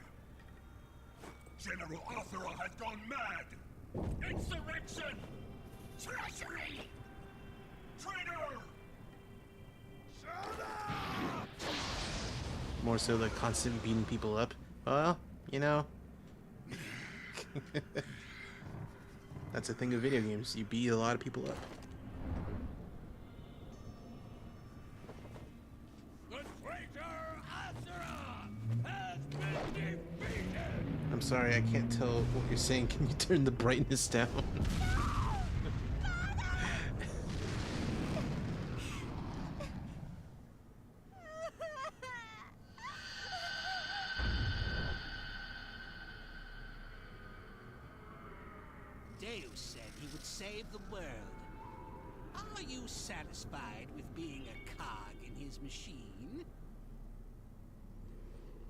General Asura has gone mad! Insurrection! Treachery! Traitor! More so the constant beating people up. Well, you know. That's a thing of video games. You beat a lot of people up. The traitor Asura has been defeated! I'm sorry, I can't tell what you're saying. Can you turn the brightness down? Deus said he would save the world. Are you satisfied with being a cog in his machine?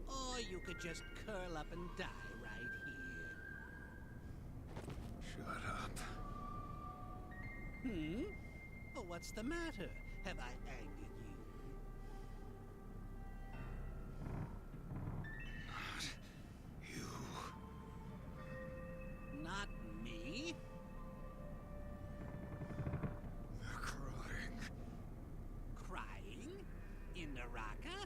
Or you could just curl up and die right here. Shut up. Oh, what's the matter? Have I angered you? Not me? They're crying. Crying? In Naraka?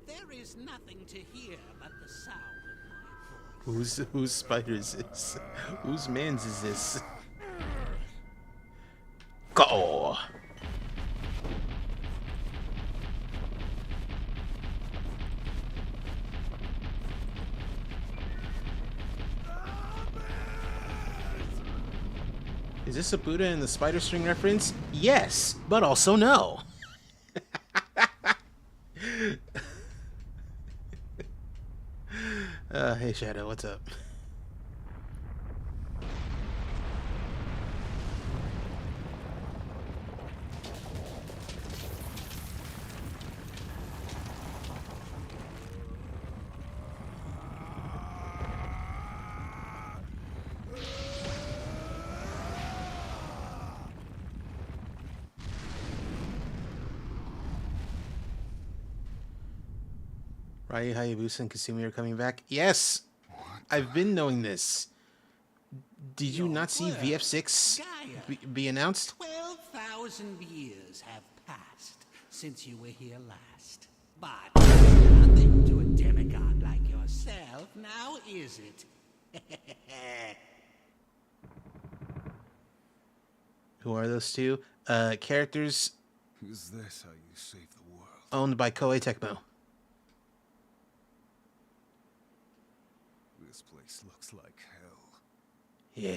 There is nothing to hear but the sound of my voice. Whose spider is this? Whose man's is this? Go! Is this a Buddha and the spider string reference? Yes, but also no. Hey Shadow, what's up? Ryu Hayabusa and Kasumi are coming back. Yes, I've been knowing this. Did you not see VF6 be announced? 12,000 years have passed since you were here last. But it's nothing to a demigod like yourself, now is it? Who are those two? Characters Is this how you save the world? owned by Koei Tecmo. This place looks like hell. Yeah.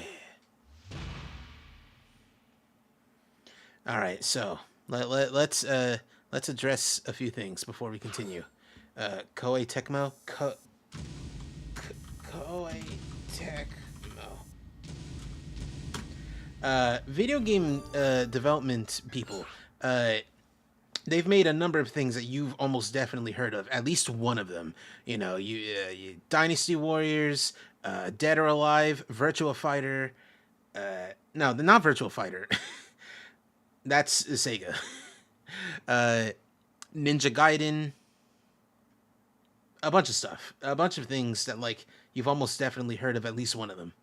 All right, so let's address a few things before we continue. Koei Tecmo, Koei Tecmo. Video game development people. They've made a number of things that you've almost definitely heard of. At least one of them. You know, you Dynasty Warriors, Dead or Alive, Virtua Fighter. No, the not Virtua Fighter. That's Sega. Ninja Gaiden. A bunch of stuff. A bunch of things that, like, you've almost definitely heard of at least one of them.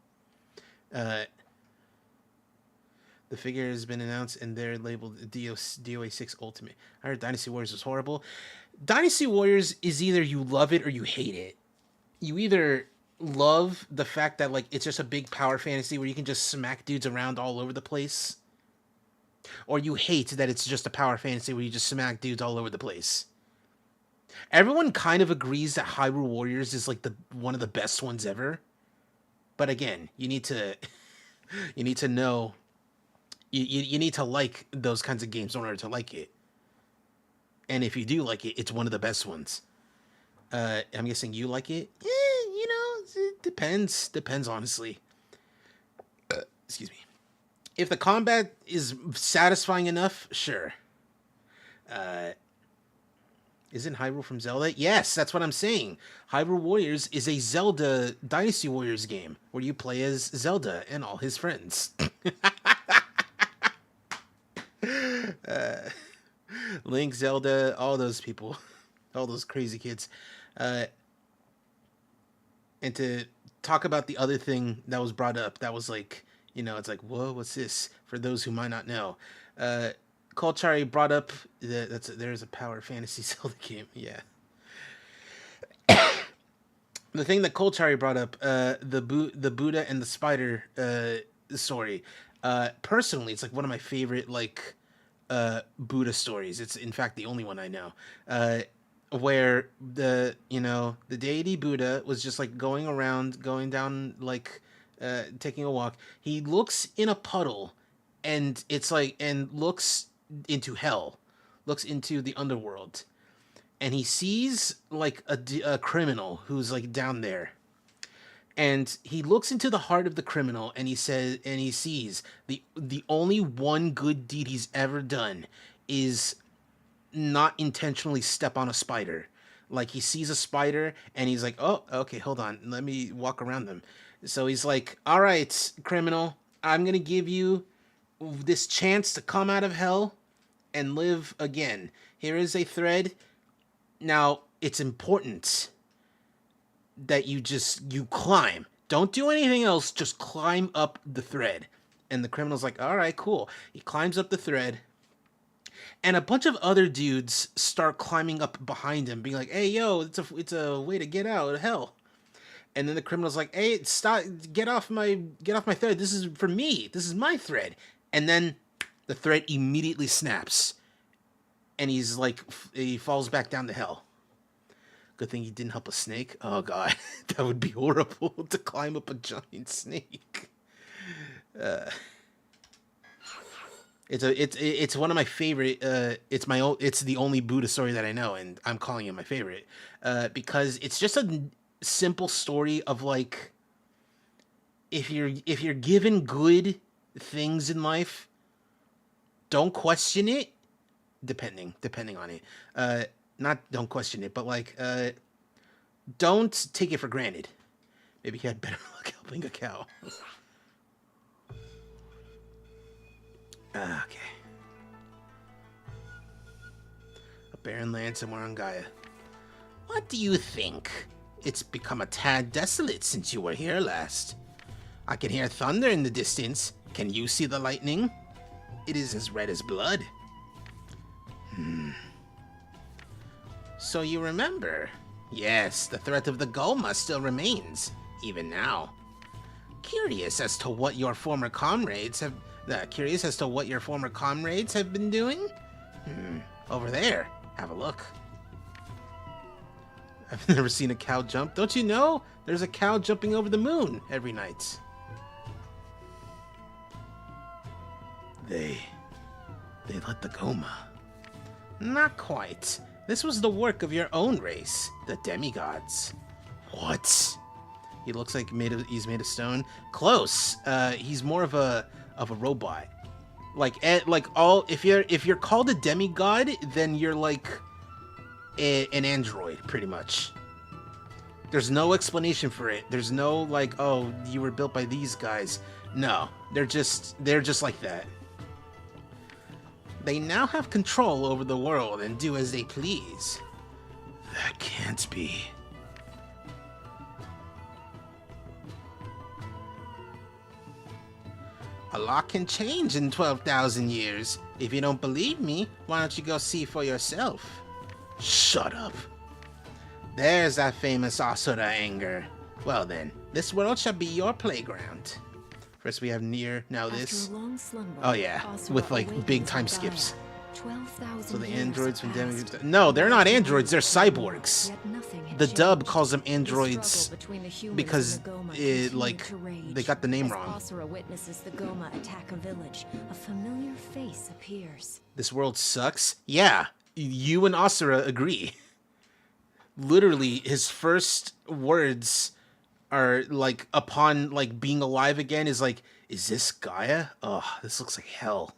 The figure has been announced and they're labeled DOA 6 Ultimate. I heard Dynasty Warriors was horrible. Dynasty Warriors is either you love it or you hate it. You either love the fact that, like, it's just a big power fantasy where you can just smack dudes around all over the place, or you hate that it's just a power fantasy where you just smack dudes all over the place. Everyone kind of agrees that Hyrule Warriors is like the one of the best ones ever. But again, you need to you need to know you need to like those kinds of games in order to like it. And if you do like it, it's one of the best ones. I'm guessing you like it? Yeah, you know, it depends. Depends, honestly. Excuse me. If the combat is satisfying enough, sure. Isn't Hyrule from Zelda? Yes, that's what I'm saying. Hyrule Warriors is a Zelda Dynasty Warriors game where you play as Zelda and all his friends. Link, Zelda, all those people. All those crazy kids. And to talk about the other thing that was brought up, that was like, you know, it's like, whoa, what's this? For those who might not know. Kolchari brought up there's a power fantasy Zelda game. Yeah. The thing that Kolchari brought up, the Buddha and the spider story. Personally, it's like one of my favorite like Buddha stories. It's in fact the only one I know. Where the deity Buddha was just like going down like taking a walk. He looks in a puddle and it's like looks into hell, looks into the underworld, and he sees like a criminal who's like down there, and he looks into the heart of the criminal and he sees the only one good deed he's ever done is not intentionally step on a spider. Like he sees a spider and he's like, oh, okay, hold on, let me walk around them. So he's like, all right, criminal, I'm gonna give you this chance to come out of hell and live again. Here is a thread. Now, it's important that you climb. Don't do anything else, just climb up the thread. And the criminal's like, all right, cool. He climbs up the thread, and a bunch of other dudes start climbing up behind him, being like, hey, yo, it's a way to get out of hell. And then the criminal's like, hey, stop, get off my thread. This is for me. This is my thread. And then the thread immediately snaps, and he's like, he falls back down to hell. Good thing he didn't help a snake. Oh god, that would be horrible to climb up a giant snake. It's one of my favorite. It's the only Buddha story that I know, and I'm calling it my favorite because it's just a simple story of like, if you're given good things in life, don't question it. Depending on it, not don't question it, but like, don't take it for granted. Maybe he had better luck helping a cow. Okay. A barren land somewhere on Gaia. What do you think? It's become a tad desolate since you were here last. I can hear thunder in the distance. Can you see the lightning? It is as red as blood. So you remember? Yes, the threat of the Goma still remains, even now. Curious as to what your former comrades have been doing? Over there. Have a look. I've never seen a cow jump. Don't you know? There's a cow jumping over the moon every night. They let the Goma. Not quite. This was the work of your own race, the demigods. What? He looks like he's made of stone. Close. He's more of a robot. If you're called a demigod, then you're like an android, pretty much. There's no explanation for it. There's no like, oh, you were built by these guys. No, they're just like that. They now have control over the world and do as they please. That can't be. A lot can change in 12,000 years. If you don't believe me, why don't you go see for yourself? Shut up. There's that famous Asura anger. Well then, this world shall be your playground. First we have Nier, now After this. a long slumber, Oh yeah, Asura with like awakens big in time Gaia. skips. 12,000 So the years androids have from passed. Demi. No, they're not androids. They're cyborgs. Yet nothing had The dub changed. calls them The androids struggle between the humans because and the Goma it continued like to rage. they got the name As wrong. Asura witnesses the Goma attack a village, a familiar face appears. This world sucks. Yeah, you and Asura agree. Literally, his first words are like upon like being alive again is like, "Is this Gaia? Oh, this looks like hell."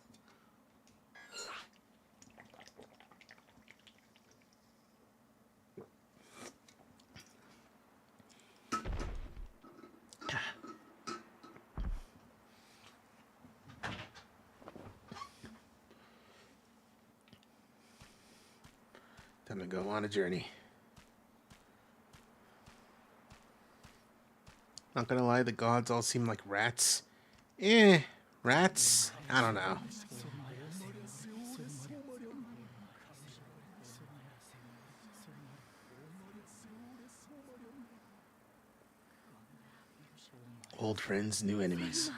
Time to go on a journey. Not gonna lie, the gods all seem like rats. Rats? I don't know. Old friends, new enemies.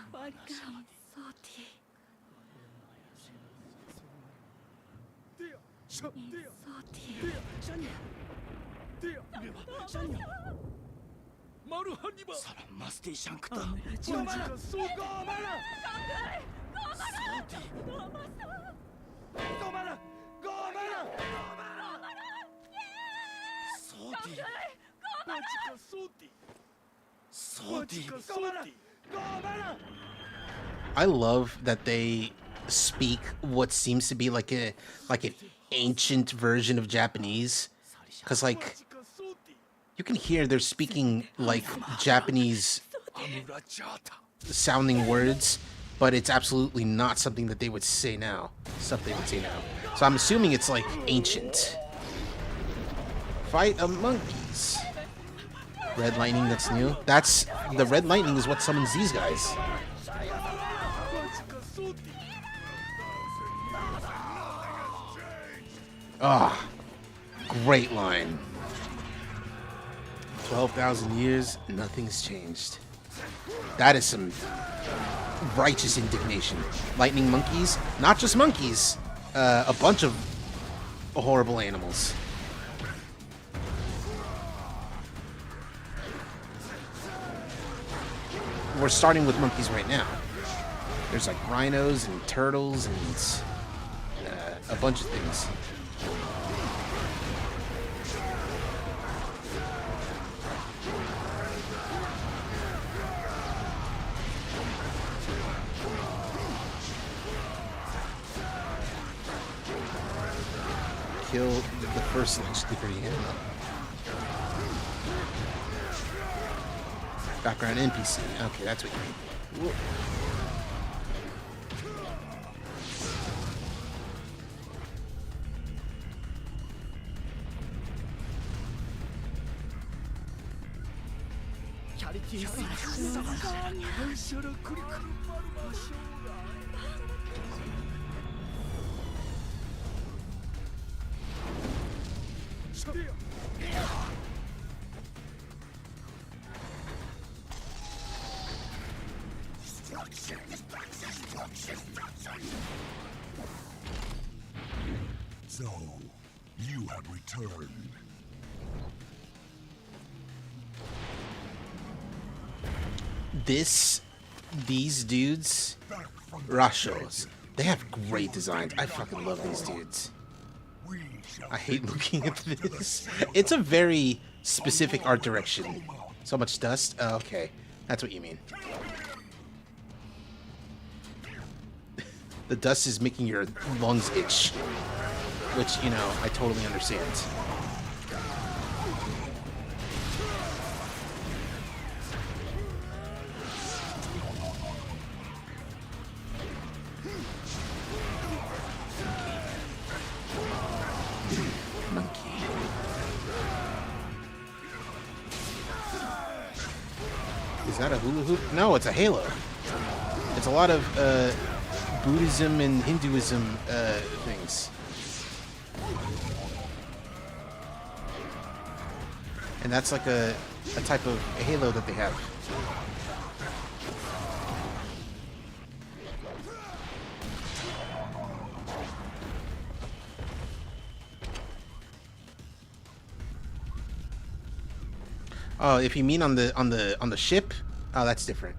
I love that they speak what seems to be like an ancient version of Japanese, because like you can hear they're speaking like Japanese sounding words, but it's absolutely not something that they would say now. Stuff they would say now. So I'm assuming it's like ancient. Fight of monkeys. Red lightning, that's new. That's the red lightning is what summons these guys. Ah, great line. 12,000 years, nothing's changed. That is some righteous indignation. Lightning monkeys, not just monkeys, a bunch of horrible animals. We're starting with monkeys right now. There's like rhinos and turtles and a bunch of things. Kill the first sleeper you hit. Background NPC. Okay, that's what you mean. Whoa. So, you have returned. These dudes, Rashos, they have great designs. I fucking love these dudes. I hate looking at this. It's a very specific art direction. So much dust? Oh, okay, that's what you mean. The dust is making your lungs itch. Which, you know, I totally understand. Monkey. Is that a hula hoop? No, it's a halo. It's a lot of Buddhism and Hinduism things. And that's like a type of halo that they have. Oh, if you mean on the ship, oh, that's different.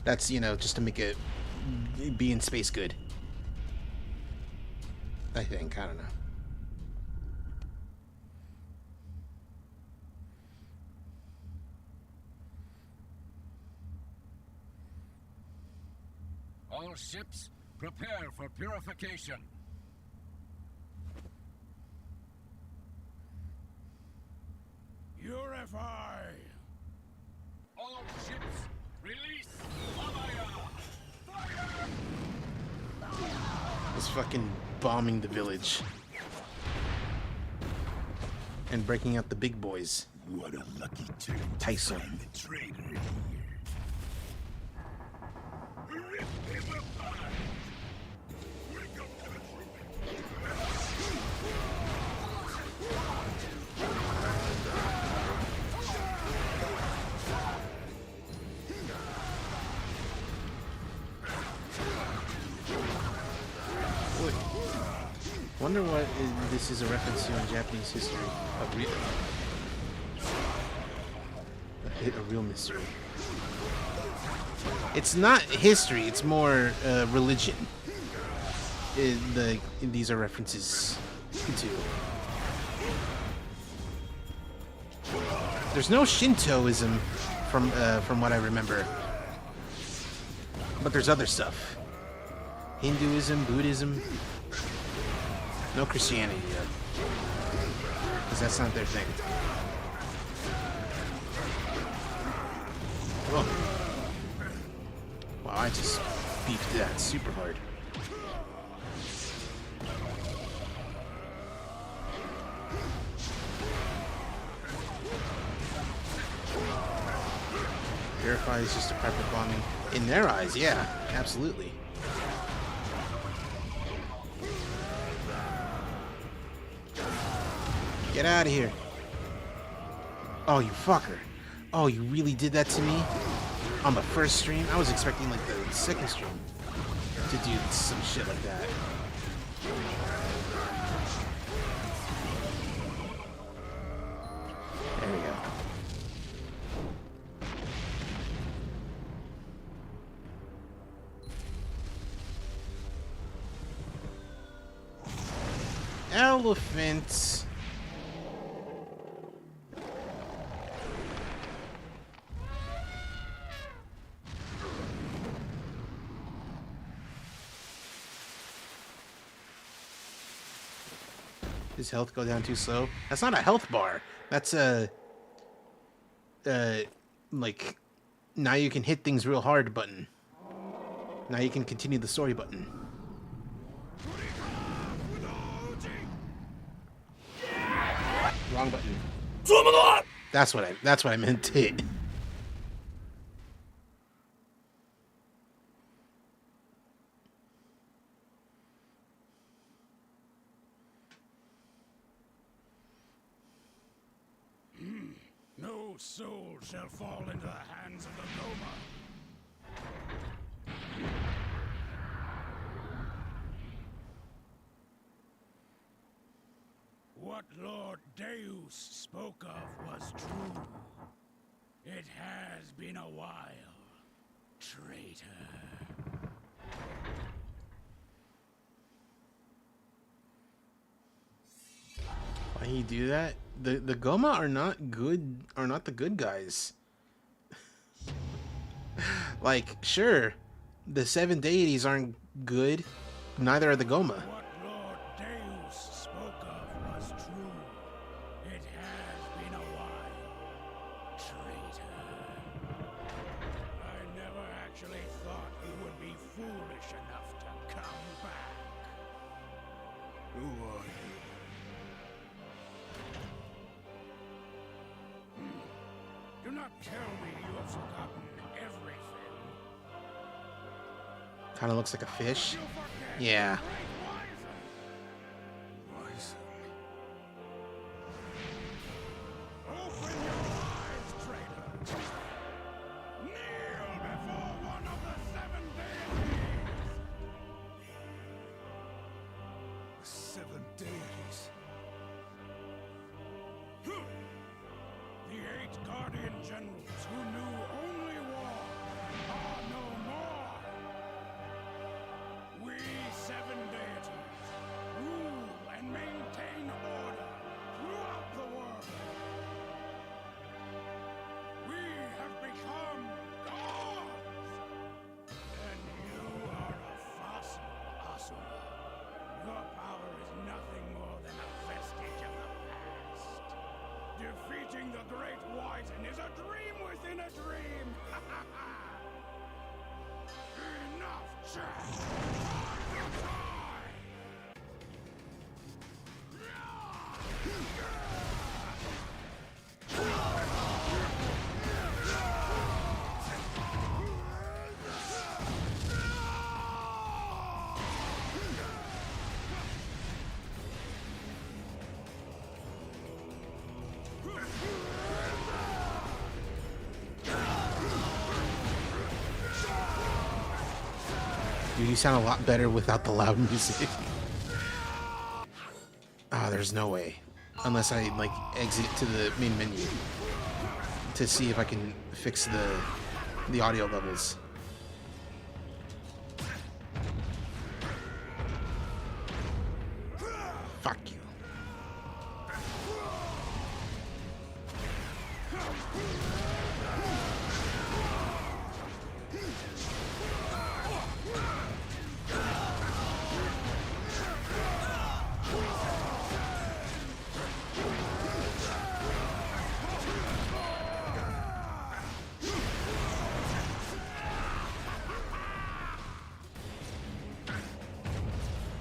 That's, you know, just to make it be in space good. I think. I don't know. All ships, prepare for purification. Purify! All ships, release fire! It's fucking bombing the village. And breaking out the big boys. What a lucky turn to Tyson. find the traitor here. Rip him apart! Wake up to the truth! Wonder what this is a reference to in Japanese history. A real mystery. It's not history. It's more religion. These are references to. There's no Shintoism from what I remember, but there's other stuff. Hinduism, Buddhism. No Christianity yet, because that's not their thing. Whoa. Wow, I just beefed that super hard. Purify is just a carpet bombing. In their eyes, yeah, absolutely. Get out of here. Oh, you fucker. Oh, you really did that to me? On the first stream? I was expecting, like, the second stream to do some shit like that. There we go. Elephants. His health go down too slow? That's not a health bar. That's a like, now you can hit things real hard button. Now you can continue the story button. Wrong button. That's what I meant to hit. No soul shall fall into the hands of the Goma. What Lord Deus spoke of was true. It has been a while, traitor. Why he do that? The Goma are not the good guys. Like, sure, the 7 deities aren't good, neither are the Goma. What Lord Deus spoke of was true. It has been a while, traitor. I never actually thought you would be foolish enough to come back. Who are you? Do not tell me you have forgotten everything. Kind of looks like a fish. Yeah. Wise. Open your eyes, traitor. Kneel before one of the 7 deities. The 7 deities. The the Great Wizen is a dream within a dream! Enough chat! Time to die! Dude, you sound a lot better without the loud music. Ah, there's no way. Unless I, like, exit to the main menu to see if I can fix the audio levels. Fuck you.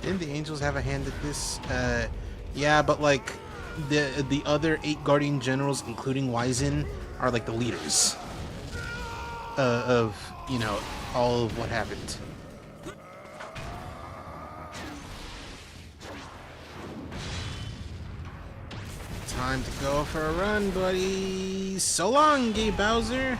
Didn't the Angels have a hand at this? Yeah, but like the other 8 Guardian Generals, including Wizen, are like the leaders of, you know, all of what happened. Time to go for a run, buddy. So long, Gay Bowser.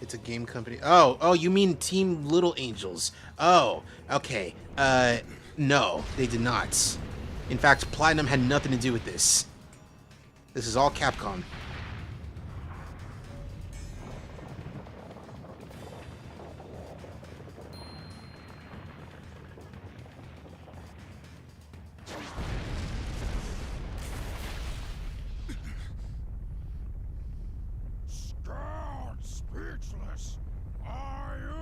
It's a game company. Oh, you mean Team Little Angels. Oh, okay. No, they did not. In fact, Platinum had nothing to do with this. This is all Capcom. Scared speechless, are you?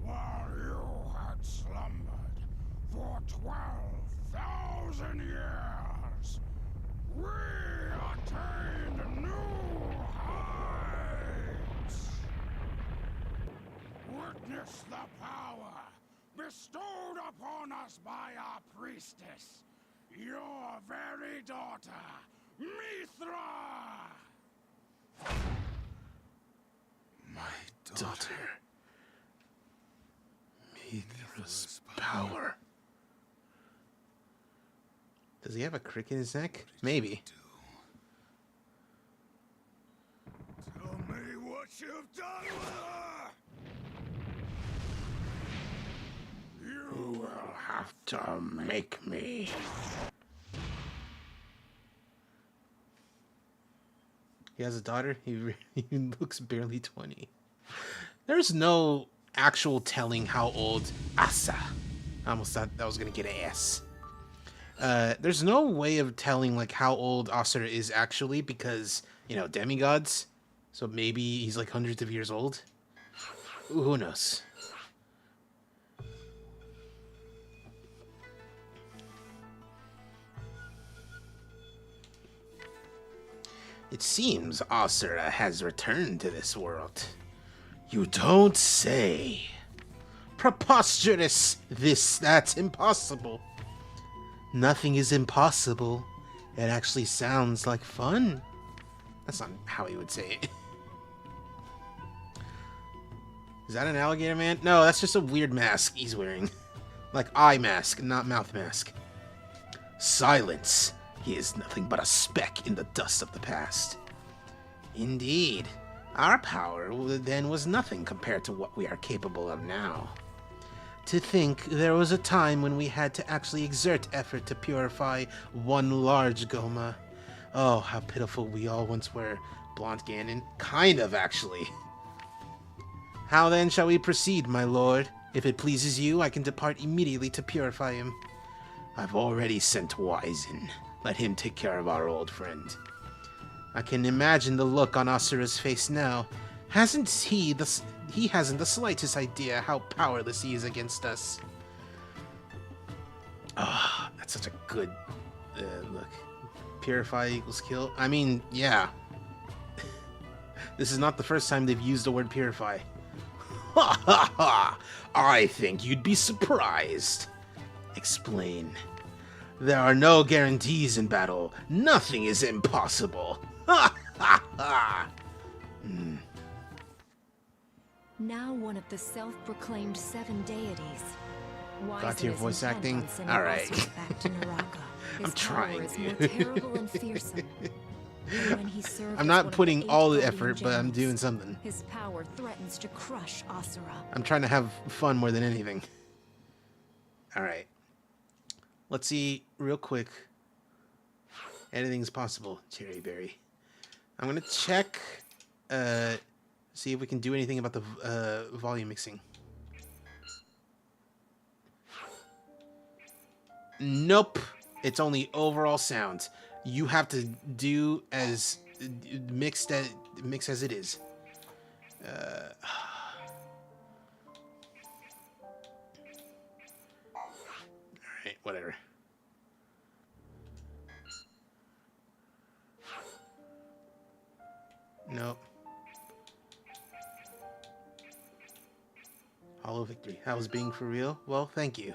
While you had slumbered for 12,000 years, we attained new heights. Witness the power bestowed upon us by our priestess, your very daughter, Mithra! My daughter. Mithra's power. Does he have a crick in his neck? Maybe. Tell me what you've done with her! You will have to make me. He has a daughter? He looks barely 20. There's no actual telling how old Asa. I almost thought that was gonna get an S. There's no way of telling like how old Asura is actually because, you know, demigods. So maybe he's like hundreds of years old. Who knows? It seems Asura has returned to this world. You don't say. Preposterous! That's impossible. Nothing is impossible. It actually sounds like fun. That's not how he would say it. Is that an alligator man? No, that's just a weird mask he's wearing. Like eye mask, not mouth mask. Silence. He is nothing but a speck in the dust of the past. Indeed. Our power then was nothing compared to what we are capable of now. To think there was a time when we had to actually exert effort to purify one large Goma. Oh, how pitiful we all once were, Blonde Ganon. Kind of, actually. How then shall we proceed, my lord? If it pleases you, I can depart immediately to purify him. I've already sent Wizen. Let him take care of our old friend. I can imagine the look on Asura's face now. He hasn't the slightest idea how powerless he is against us. Ah, that's such a good look. Purify equals kill. I mean, yeah. This is not the first time they've used the word purify. Ha ha ha! I think you'd be surprised. Explain. There are no guarantees in battle. Nothing is impossible. Ha ha ha! Now one of the self-proclaimed 7 deities. God tier voice acting? Alright. I'm trying, Is more dude. terrible and fearsome. And when he served I'm as not one of putting 8 all the guardian effort, but I'm generals, doing something. His power threatens to crush Asura. I'm trying to have fun more than anything. Alright. Let's see real quick. Anything's possible, Cherry Berry. I'm gonna check, see if we can do anything about the volume mixing. Nope. It's only overall sound. You have to do as mix as it is. Alright, whatever. Nope. Hollow victory. That was being for real? Well, thank you.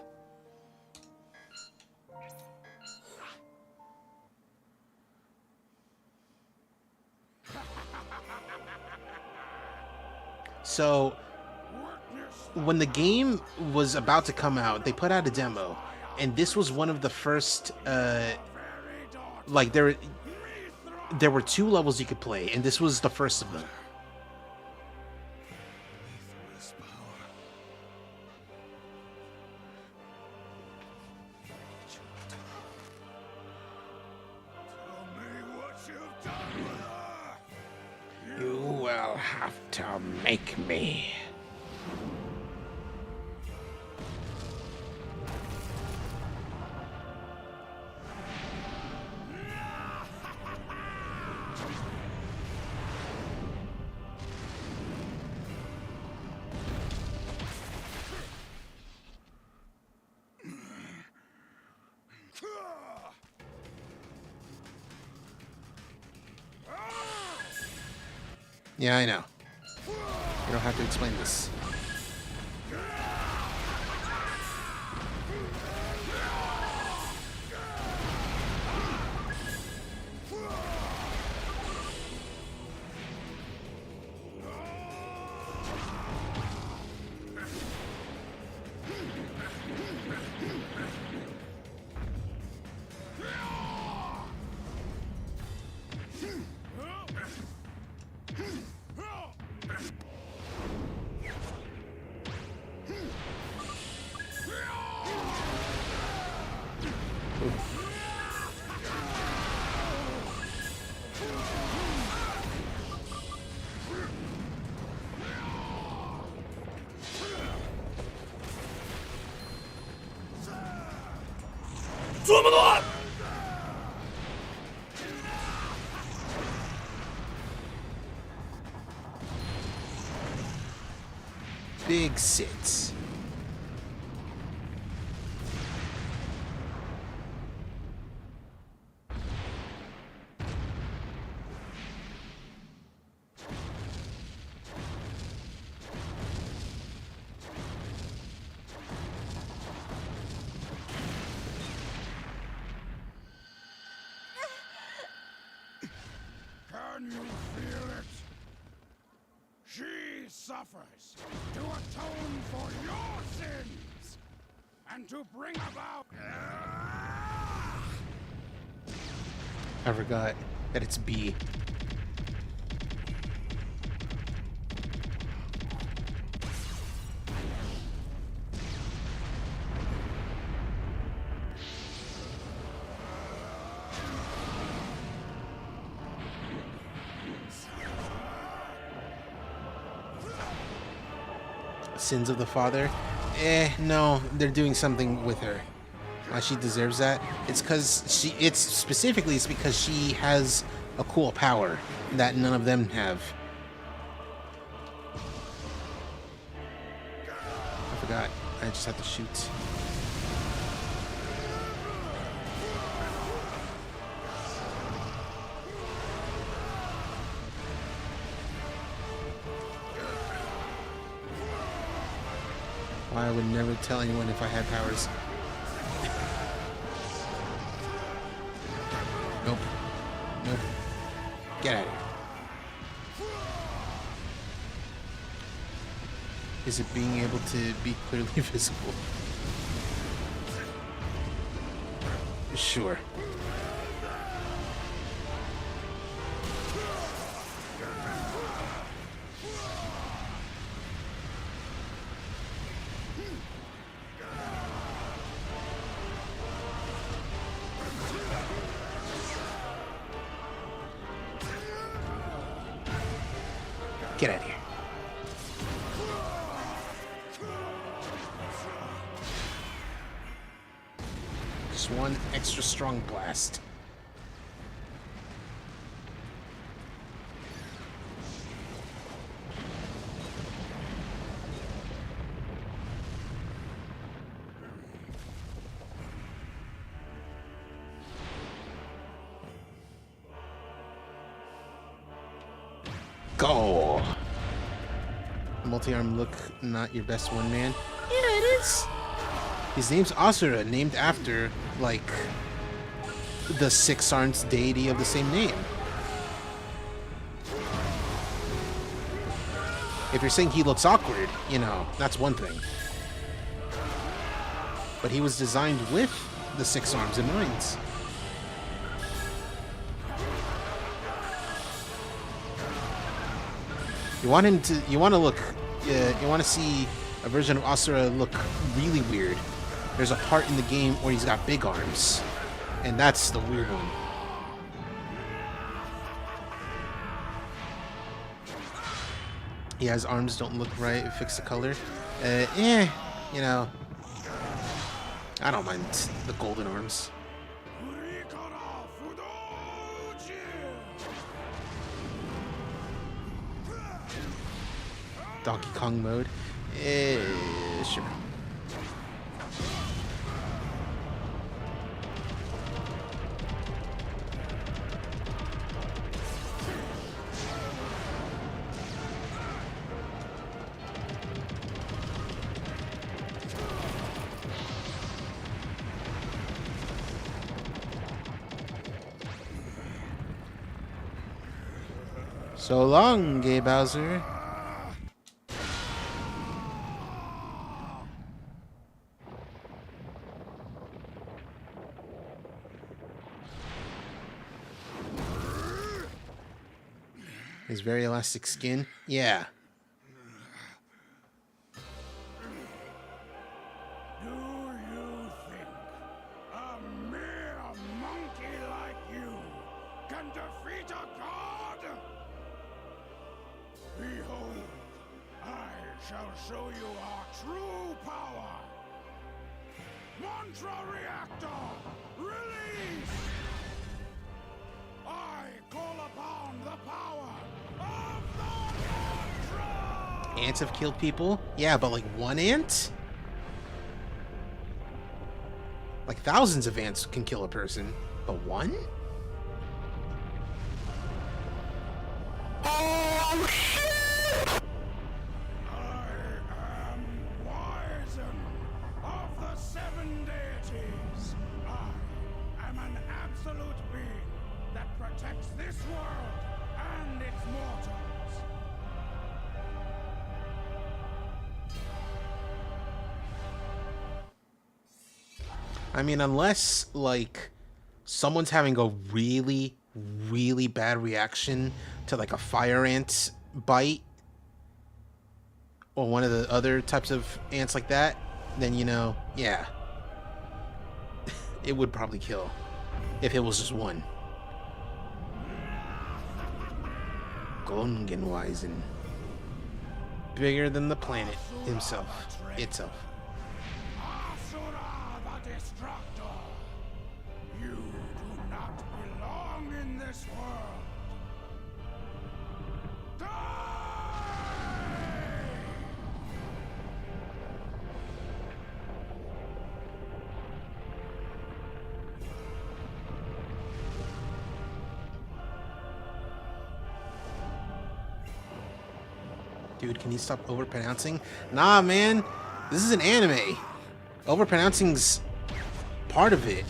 So, when the game was about to come out, they put out a demo, and this was one of the first, like, there were 2 levels you could play, and this was the first of them. You will have to make me. Yeah, I know. You don't have to explain this. Big sits. Can you feel it? She suffers to atone for your sins and to bring about. I forgot that it's B. Sins of the father? No, they're doing something with her. Why she deserves that? It's because she has a cool power that none of them have. I forgot. I just have to shoot. why I would never tell anyone if I had powers. Nope. Nope. Get out of here. Is it being able to be clearly visible? Sure. Get out of here. Just one extra strong blast. Go! Multi-arm look, not your best one, man. Yeah, it is. His name's Asura, named after, like, the six-armed deity of the same name. If you're saying he looks awkward, you know, that's one thing. But he was designed with the six arms in mind. You want him to, you want to see a version of Asura look really weird. There's a part in the game where he's got big arms, and that's the weird one. Yeah, his arms don't look right. Fix the color. You know, I don't mind the golden arms. Donkey Kong mode. Sure. So long, Gay Bowser. His very elastic skin? Yeah. Do you think a mere monkey like you can defeat a god? Behold, I shall show you our true power. Mantra reactor, release! I call upon the power of the mantra! Ants have killed people? Yeah, but like one ant? Like thousands of ants can kill a person, but one? Oh shit! I am Wisen of the Seven Deities. I am an absolute being that protects this world and its mortals. I mean, unless, like, someone's having a really, really bad reaction to, like, a fire ant bite, or one of the other types of ants like that, then, you know, yeah. It would probably kill, if it was just one. Gongenweisen. Bigger than the planet himself, itself. Asura the Destructor! You do not belong in this world! Die! Dude, can you stop overpronouncing? Nah, man. This is an anime. Overpronouncing's part of it.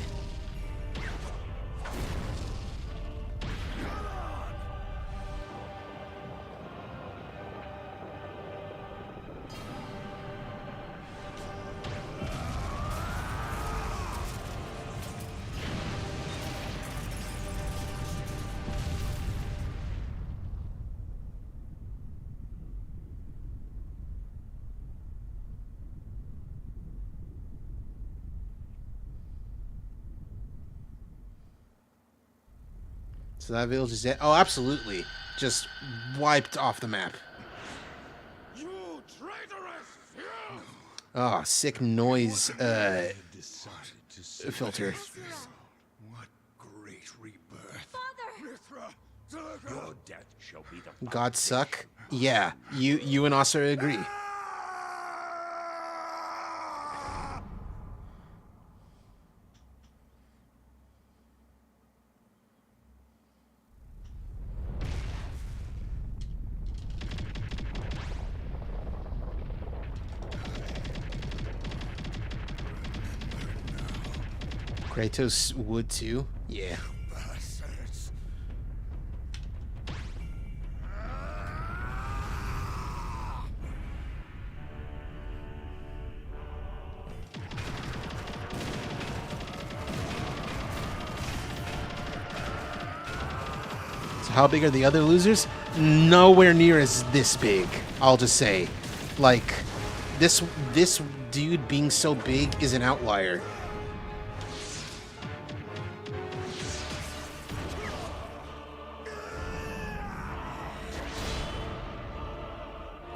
So that village is dead. Oh, absolutely. Just wiped off the map. You traitorous! Oh, sick noise filter. What great rebirth. Father! Your death shall be the God suck. Yeah, you and Asura agree. Kratos would too. Yeah. Bastards. So how big are the other losers? Nowhere near as this big. I'll just say, like, this dude being so big is an outlier.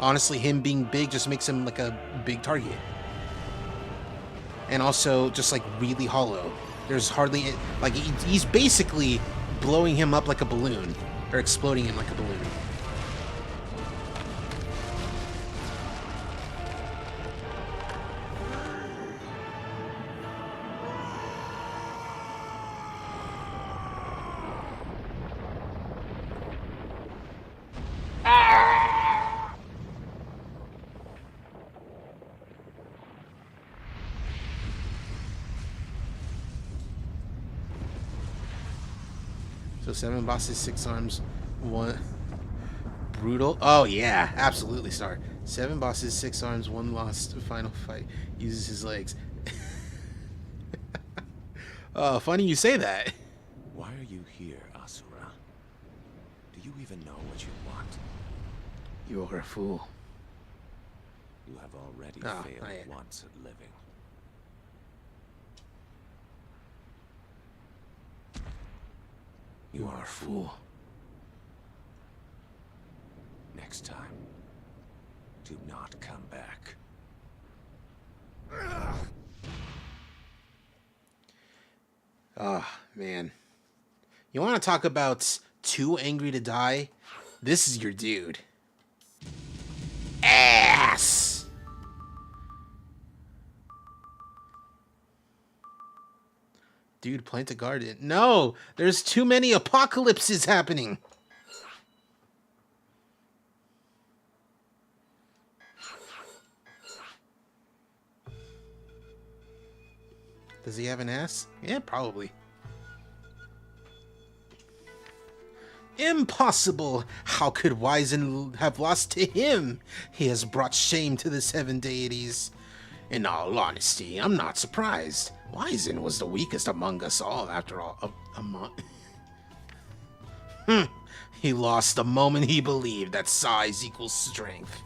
Honestly, him being big just makes him like a big target. And also just like really hollow. There's hardly, like, he's basically blowing him up like a balloon, or exploding him like a balloon. So 7 bosses, 6 arms, 1 brutal. Oh yeah, absolutely, Star. 7 bosses, 6 arms, 1 lost final fight. Uses his legs. Oh, funny you say that. Why are you here, Asura? Do you even know what you want? You are a fool. You have already Oh, failed not yet. once at living. You are a fool. Next time, do not come back. Oh, man. You want to talk about too angry to die? This is your dude. Ass! Dude, plant a garden. No! There's too many apocalypses happening! Does he have an ass? Yeah, probably. Impossible! How could Wizen have lost to him? He has brought shame to the 7 deities. In all honesty, I'm not surprised. Wizen was the weakest among us all, after all. He lost the moment he believed that size equals strength.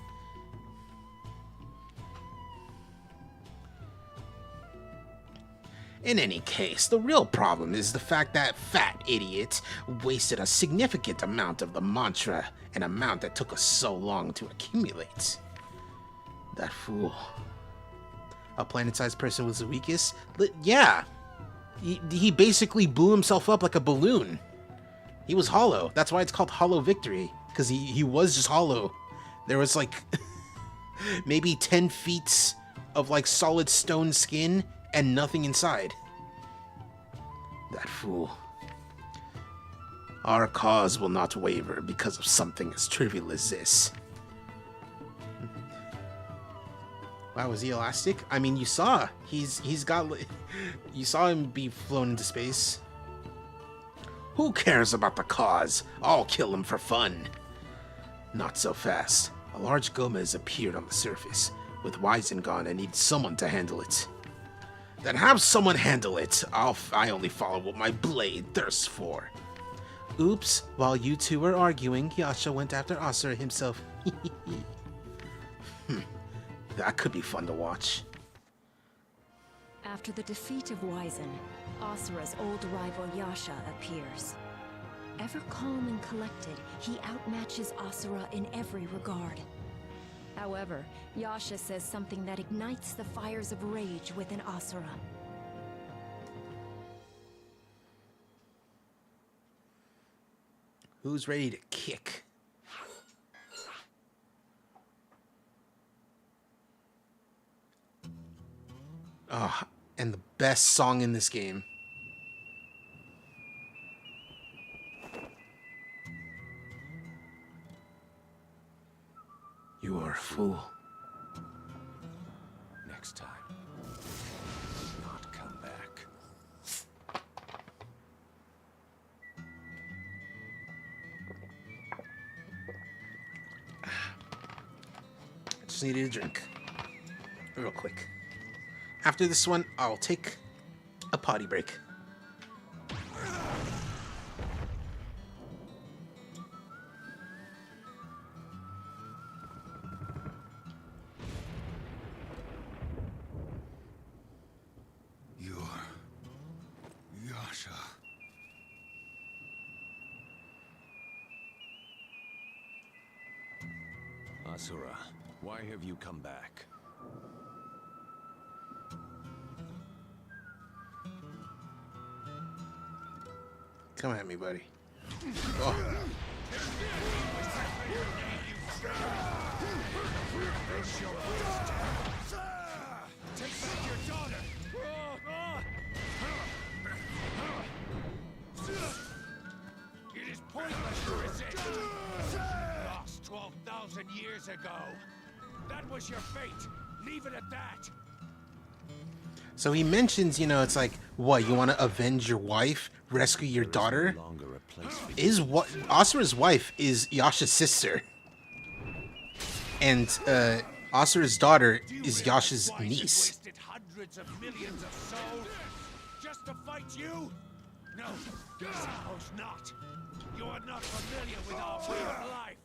In any case, the real problem is the fact that fat idiot wasted a significant amount of the mantra, an amount that took us so long to accumulate. That fool. A planet-sized person was the weakest? Yeah. He basically blew himself up like a balloon. He was hollow. That's why it's called Hollow Victory, because he was just hollow. There was like maybe 10 feet of like solid stone skin and nothing inside. That fool. Our cause will not waver because of something as trivial as this. Wow, was he elastic? I mean, you saw he's got you saw him be flown into space. Who cares about the cause? I'll kill him for fun. Not so fast. A large Goma has appeared on the surface. With Wizen gone, I need someone to handle it. Then have someone handle it. I only follow what my blade thirsts for. Oops, while you two were arguing, Yasha went after Asura himself. That could be fun to watch. After the defeat of Wizen, Asura's old rival Yasha appears. Ever calm and collected, he outmatches Asura in every regard. However, Yasha says something that ignites the fires of rage within Asura. Who's ready to kick? Ah, and the best song in this game. You are a fool. Next time. Not come back. I just needed a drink. Real quick. After this one, I'll take a potty break. You're... Yasha. Asura, why have you come back? Come at me, buddy. Oh. Take back your daughter! It is pointless to resist! Lost 12,000 years ago! That was your fate! Leave it at that! So he mentions, you know, it's like, what, you want to avenge your wife, rescue your daughter? No longer a place for Is what Asura's wife is Yasha's sister, and Asura's daughter is Yasha's niece. Wasted hundreds of millions of souls just to fight you? No, I suppose not. You are not familiar with our way of life.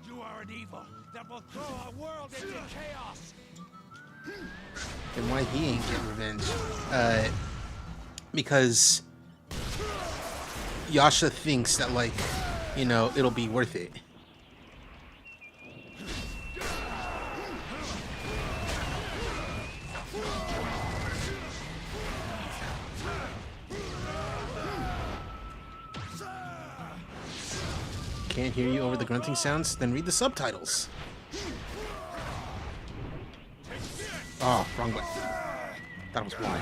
You are an evil that will throw our world into chaos. And why he ain't getting revenge? Because Yasha thinks that, like, you know, it'll be worth it. Can't hear you over the grunting sounds? Then read the subtitles. Oh, wrong button. That was why.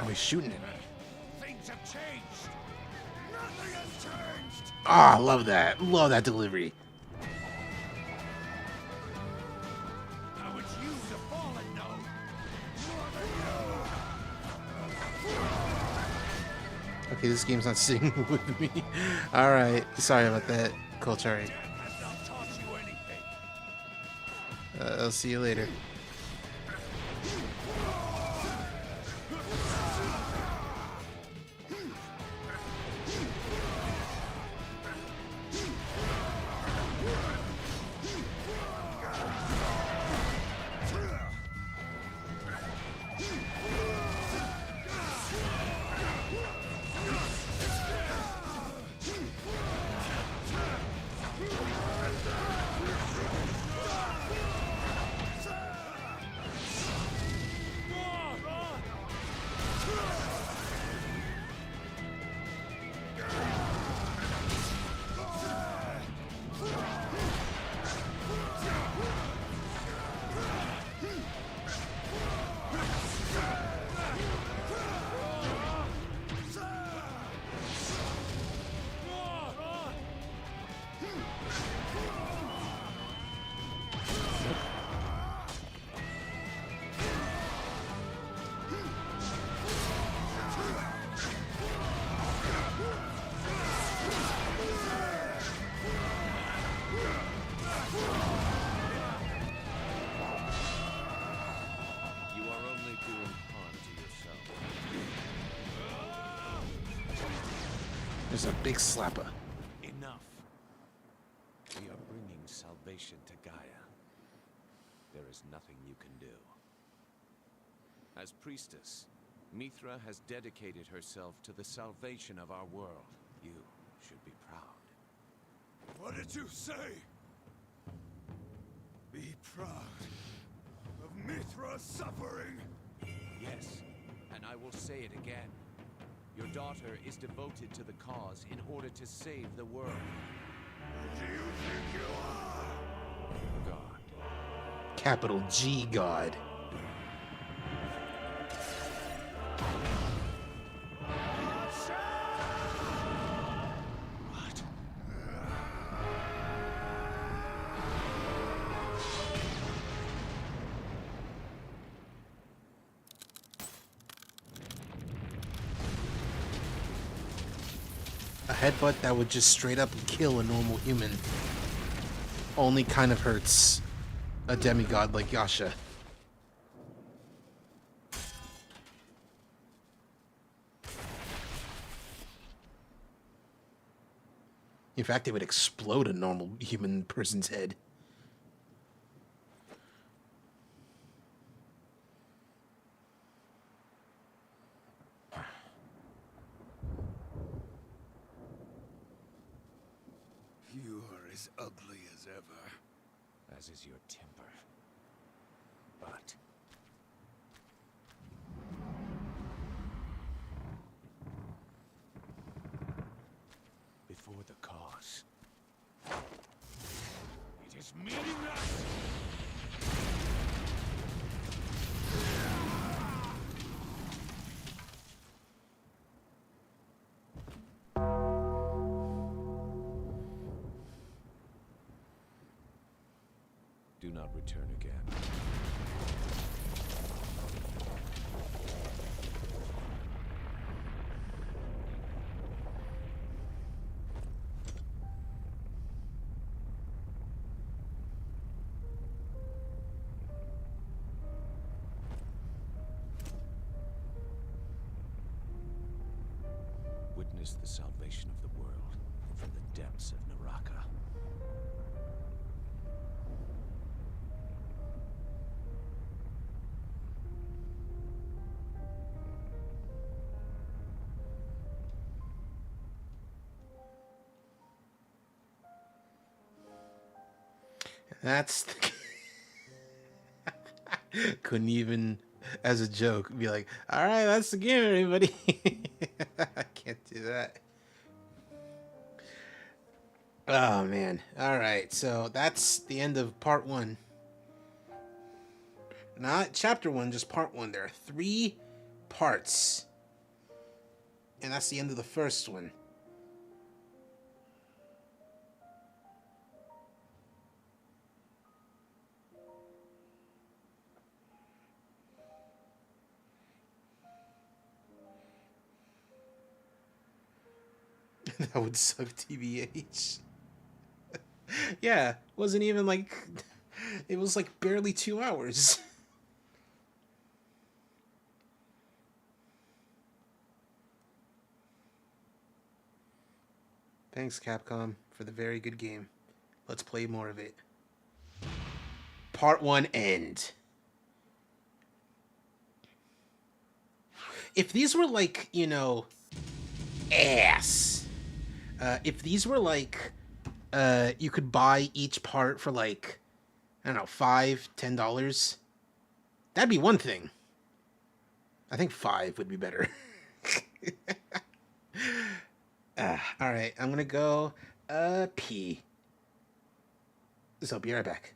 Oh, he's shooting at me. Things have changed. Nothing has changed. Ah, I love that. Love that delivery. Now it's you, the fallen, know. More than you. Okay, this game's not sitting with me. Alright, sorry about that, Colchari. Death has not taught you anything. I'll see you later. You are only doing harm to yourself. There's a big slapper. Enough. We are bringing salvation to Gaia. There is nothing you can do. As priestess, Mithra has dedicated herself to the salvation of our world. You should be proud. What did you say? Be proud of Mithra's suffering. Yes, and I will say it again. Your daughter is devoted to the cause in order to save the world. Who do you think you are? God. Capital G God. What? A headbutt that would just straight up kill a normal human only kind of hurts a demigod like Yasha. In fact, it would explode a normal human person's head. You are as ugly as ever. As is your temper. But before the cause. It is meaningless. Do not return again. Witness the salvation of the world from the depths of Naraka. That's the... Couldn't even, as a joke, be like, all right, that's the game, everybody. I can't do that. Oh, man. All right, so that's the end of part 1. Not chapter 1, just part 1. There are 3 parts And that's the end of the first one. That would suck, TBH. Yeah, wasn't even like... It was like barely 2 hours. Thanks, Capcom, for the very good game. Let's play more of it. Part 1 end. If these were like, you know, ass. If these were like, you could buy each part for like, I don't know, $5, $10. That'd be one thing. I think 5 would be better. All right, I'm gonna go pee. So I'll be right back.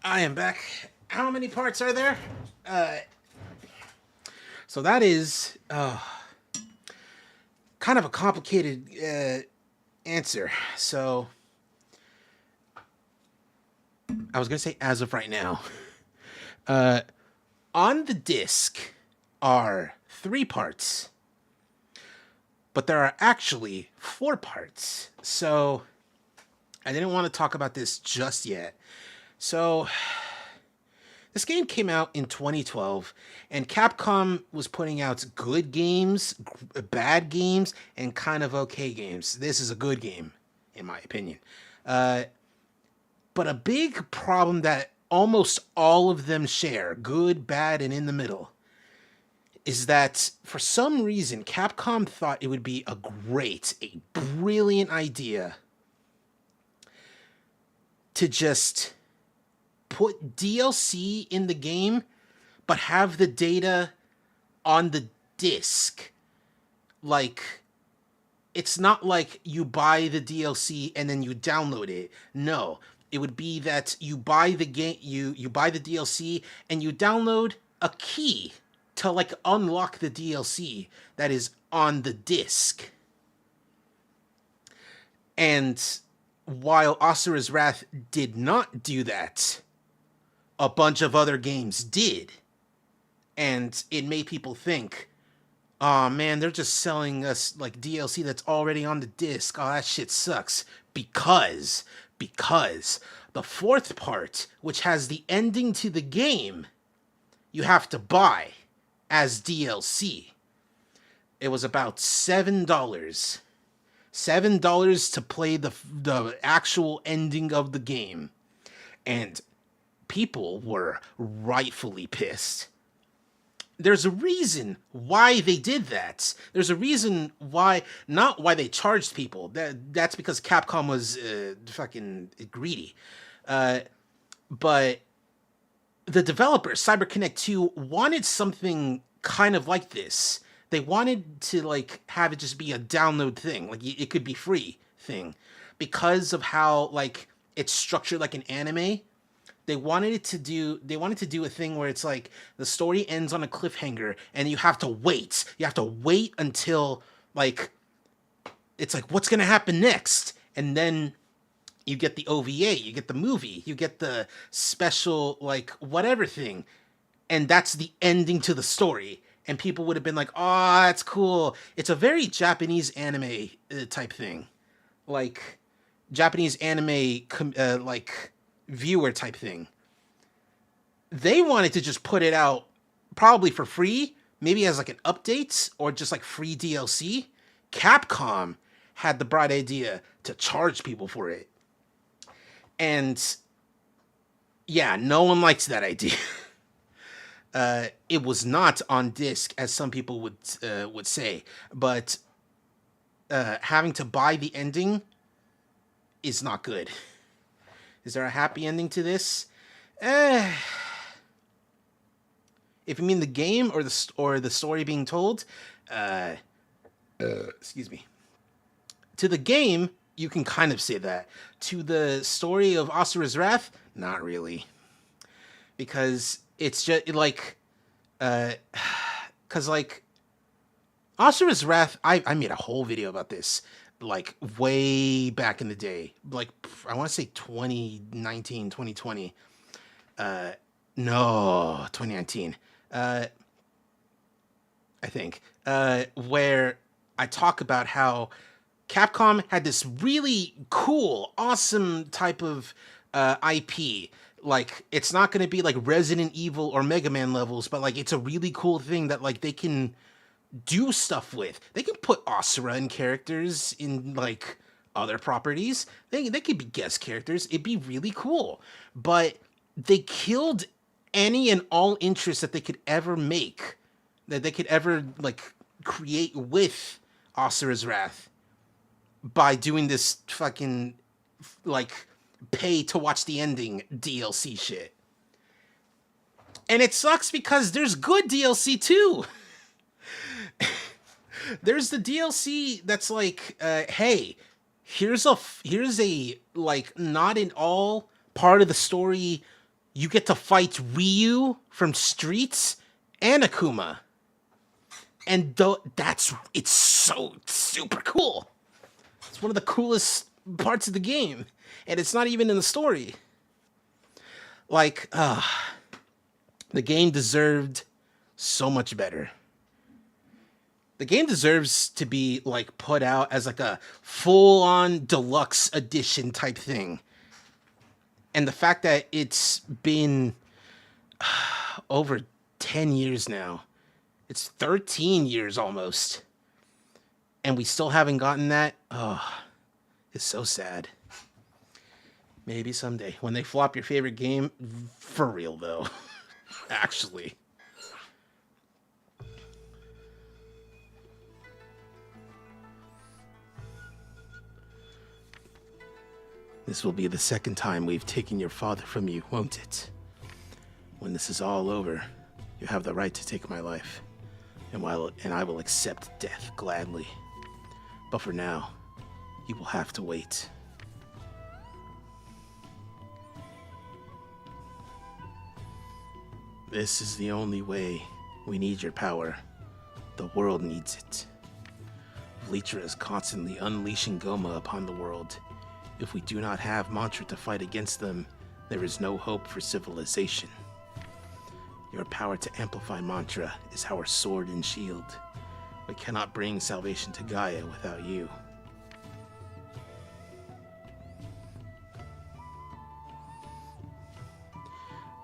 I am back. How many parts are there? So that is kind of a complicated answer. So I was gonna say as of right now, on the disc are 3 parts, but there are actually 4 parts. So I didn't want to talk about this just yet. So this game came out in 2012, and Capcom was putting out good games, bad games, and kind of okay games. This is a good game, in my opinion. But a big problem that almost all of them share, good, bad, and in the middle, is that for some reason, Capcom thought it would be a brilliant idea to just put DLC in the game, but have the data on the disc. Like, it's not like you buy the DLC and then you download it. No, it would be that you buy the game, you buy the DLC and you download a key to like unlock the DLC that is on the disc. And while Asura's Wrath did not do that, a bunch of other games did. And it made people think, oh man, they're just selling us like DLC that's already on the disc. Oh, that shit sucks. Because the 4th part, which has the ending to the game, you have to buy as DLC. It was about $7. $7 to play the actual ending of the game. And people were rightfully pissed. There's a reason why they did that. There's a reason why, not why they charged people. That's because Capcom was fucking greedy. But the developers, CyberConnect 2, wanted something kind of like this. They wanted to like have it just be a download thing, like it could be free thing, because of how like it's structured like an anime. They wanted to do a thing where it's like the story ends on a cliffhanger and you have to wait. You have to wait until like it's like what's going to happen next? And then you get the OVA, you get the movie, you get the special like whatever thing. And that's the ending to the story. And people would have been like, "Oh, that's cool." It's a very Japanese anime type thing. Like Japanese anime like viewer type thing. They wanted to just put it out probably for free, maybe as like an update or just like free DLC. Capcom had the bright idea to charge people for it. And yeah, no one likes that idea. It was not on disc, as some people would say, but having to buy the ending is not good. Is there a happy ending to this? If you mean the game or the story being told, excuse me. To the game, you can kind of say that. To the story of Asura's Wrath, not really, because it's just like, because like Asura's Wrath, I made a whole video about this, like way back in the day, like I want to say 2019, 2020. No, 2019. I think, where I talk about how Capcom had this really cool, awesome type of IP. Like, it's not going to be like Resident Evil or Mega Man levels, but like, it's a really cool thing that like they can do stuff with. They can put Asura in characters in like other properties. They could be guest characters. It'd be really cool. But they killed any and all interest that they could ever make, that they could ever like create with Asura's Wrath by doing this fucking like pay to watch the ending DLC shit. And it sucks because there's good DLC too. There's the DLC that's like, hey, here's a like not in all part of the story. You get to fight Ryu from Streets and Akuma. And it's so super cool. It's one of the coolest parts of the game. And it's not even in the story. Like, the game deserved so much better. The game deserves to be like put out as like a full-on deluxe edition type thing. And the fact that it's been over 10 years now. It's 13 years almost. And we still haven't gotten that. Oh, it's so sad. Maybe someday when they flop your favorite game, for real though. Actually. This will be the second time we've taken your father from you, won't it? When this is all over, you have the right to take my life, and I will accept death gladly. But for now, you will have to wait. This is the only way. We need your power. The world needs it. Vlitra is constantly unleashing Goma upon the world. If we do not have Mantra to fight against them, there is no hope for civilization. Your power to amplify Mantra is our sword and shield. We cannot bring salvation to Gaia without you.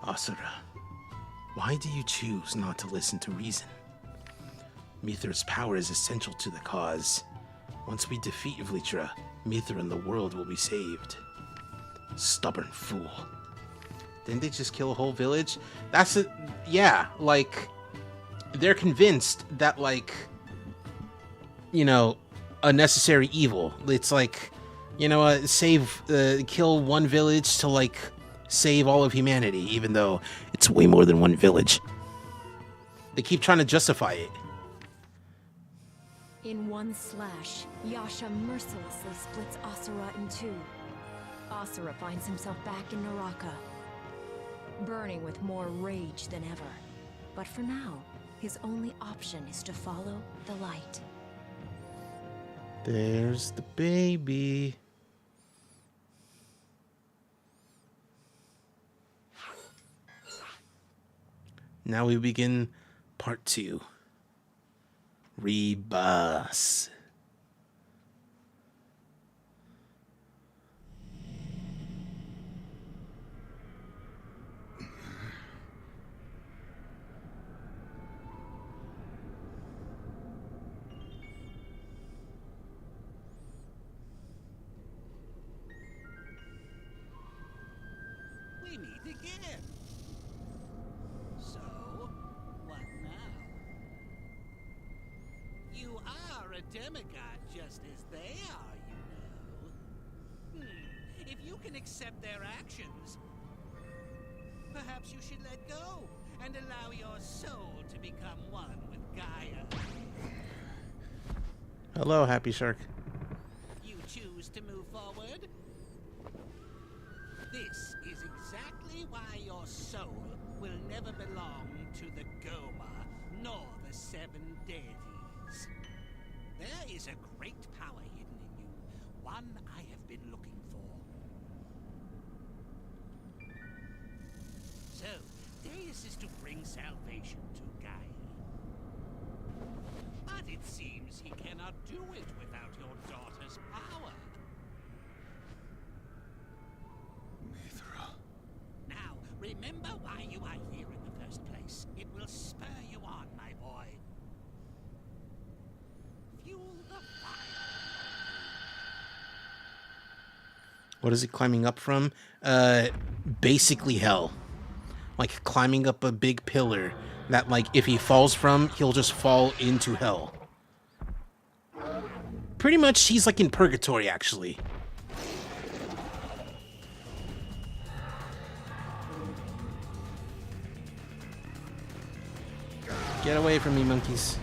Asura, why do you choose not to listen to reason? Mithra's power is essential to the cause. Once we defeat Vlitra, Mithra and the world will be saved. Stubborn fool. Didn't they just kill a whole village? That's it. Yeah, like, they're convinced that, like, you know, a necessary evil. It's like, you know, kill one village to, like, save all of humanity, even though it's way more than one village. They keep trying to justify it. In one slash, Yasha mercilessly splits Asura in two. Asura finds himself back in Naraka. burning with more rage than ever. But for now, his only option is to follow the light. There's the baby. Now we begin part 2. Rebus. We meet again. So, what now? You are a demigod just as they are, you know. If you can accept their actions, perhaps you should let go and allow your soul to become one with Gaia. Hello, Happy Shark. You choose to move forward? This is exactly why your soul will never belong to the Goma, nor the 7 deities. There is a great power hidden in you, one I have been looking for. So, Deus is to bring salvation to Gaia. But it seems he cannot do it without your daughter's power. Now, remember why you are here in the first place. It will spur you on, my boy. Fuel the fire. What is he climbing up from? Basically hell. Like climbing up a big pillar that, like, if he falls from, he'll just fall into hell. Pretty much, he's like in purgatory, actually. Get away from me, monkeys.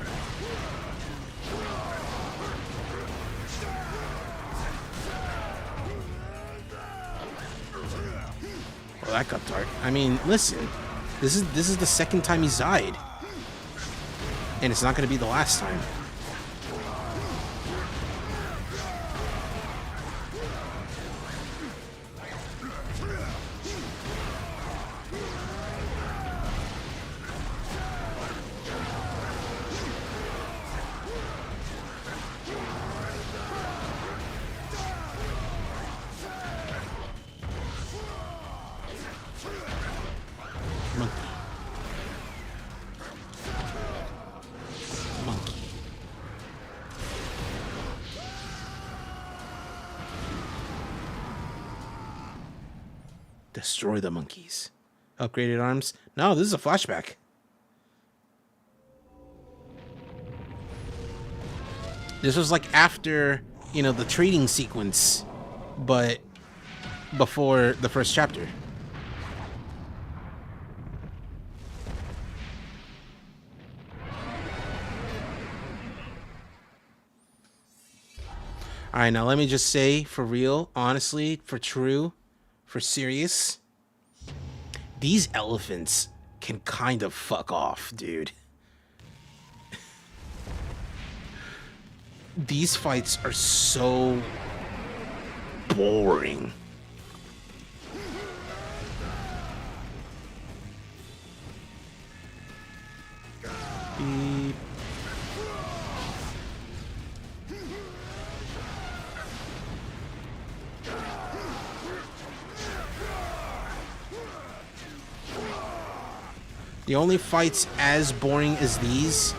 Well, that got dark. I mean, listen. This is the second time he's died. And it's not going to be the last time. Destroy the monkeys. Upgraded arms? No, this is a flashback. This was like after, you know, the trading sequence, but before the first chapter. Alright, now let me just say, for real, honestly, for true, for serious, these elephants can kind of fuck off, dude. These fights are so boring. Beep. The only fights as boring as these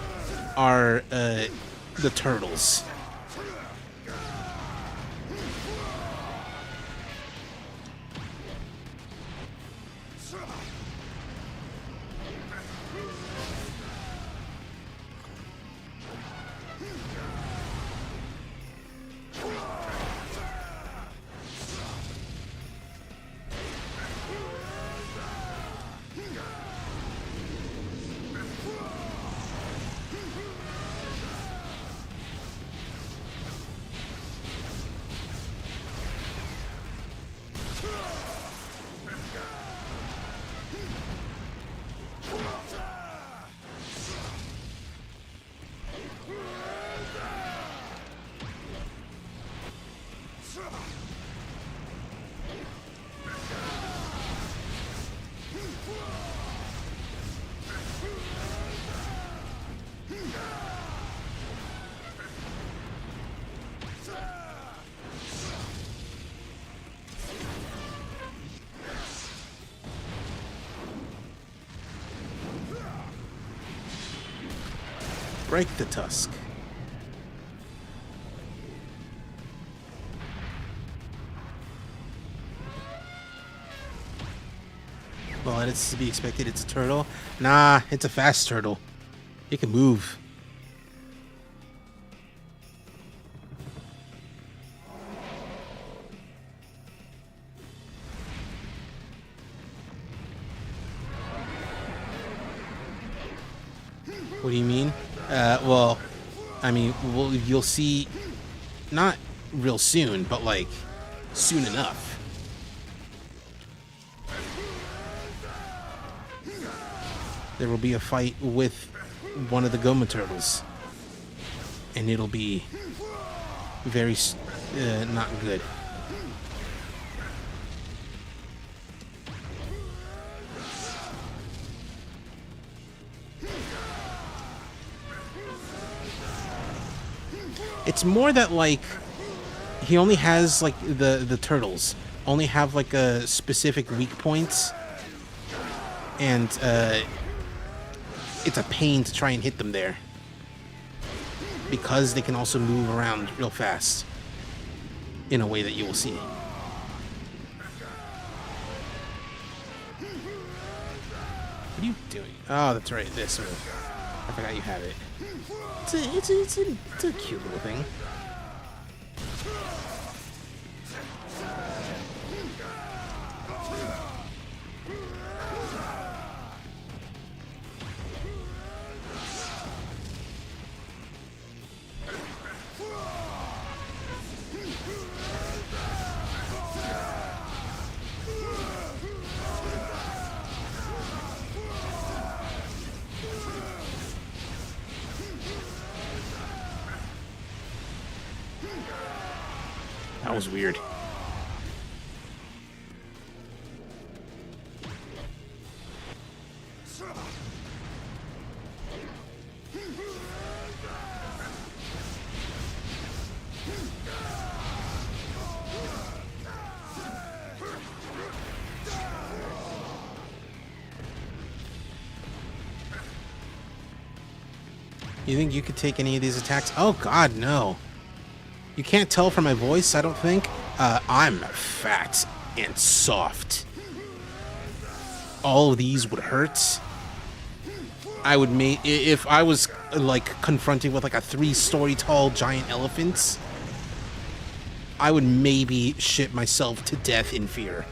are the turtles. Break the tusk. Well, it's to be expected. It's a turtle. Nah, it's a fast turtle. It can move. What do you mean? Well, I mean, well, you'll see, not real soon, but like soon enough. There will be a fight with one of the Goma turtles, and it'll be very not good. It's more that like he only has like the turtles only have like a specific weak points, and it's a pain to try and hit them there because they can also move around real fast in a way that you will see. What are you doing? Oh, that's right. This. I forgot you have it. It's a cute little thing. That was weird. You think you could take any of these attacks? Oh god, no. You can't tell from my voice, I don't think. I'm fat and soft. All of these would hurt. I would make if I was like confronting with like a 3-story tall giant elephant. I would maybe shit myself to death in fear.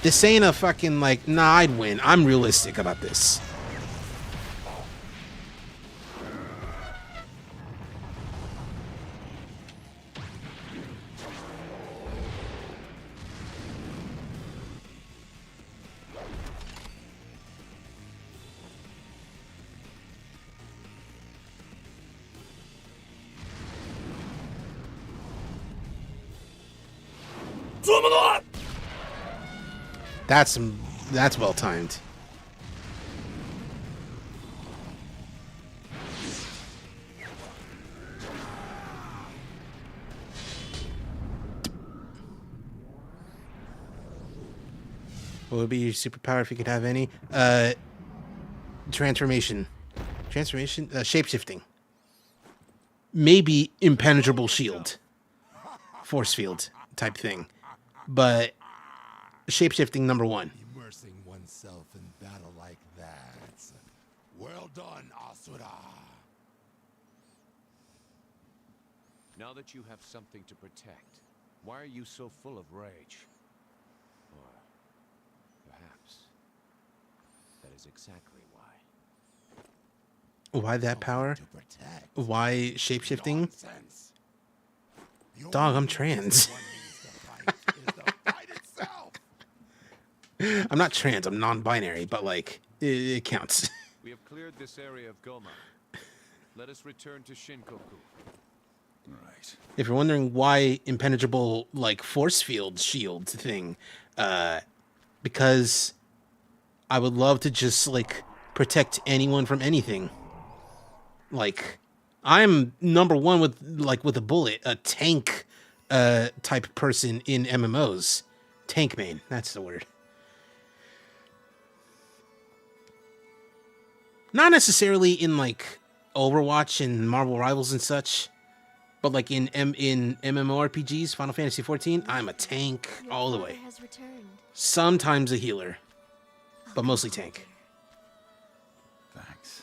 This ain't a fucking like, nah, I'd win. I'm realistic about this. That's well timed. What would be your superpower if you could have any? Transformation. Shapeshifting. Maybe impenetrable shield. Force field type thing. But shapeshifting #1. Immersing oneself in battle like that. Well done, Asura. Now that you have something to protect, why are you so full of rage? Or perhaps that is exactly why. Why that power? Why shapeshifting? Nonsense. The Dog, only I'm trans. one needs to fight is the fight itself. I'm not trans, I'm non-binary, but like, it counts. We have cleared this area of Goma. Let us return to Shinkoku. Right. If you're wondering why impenetrable, like, force field shield thing, because I would love to just, like, protect anyone from anything. Like, I'm number one with, like, with a bullet, a tank type person in MMOs. Tank main, that's the word. Not necessarily in, like, Overwatch and Marvel Rivals and such, but, like, in MMORPGs, Final Fantasy XIV, I'm a tank Your all the father way. has returned. Sometimes a healer, but mostly tank. Thanks.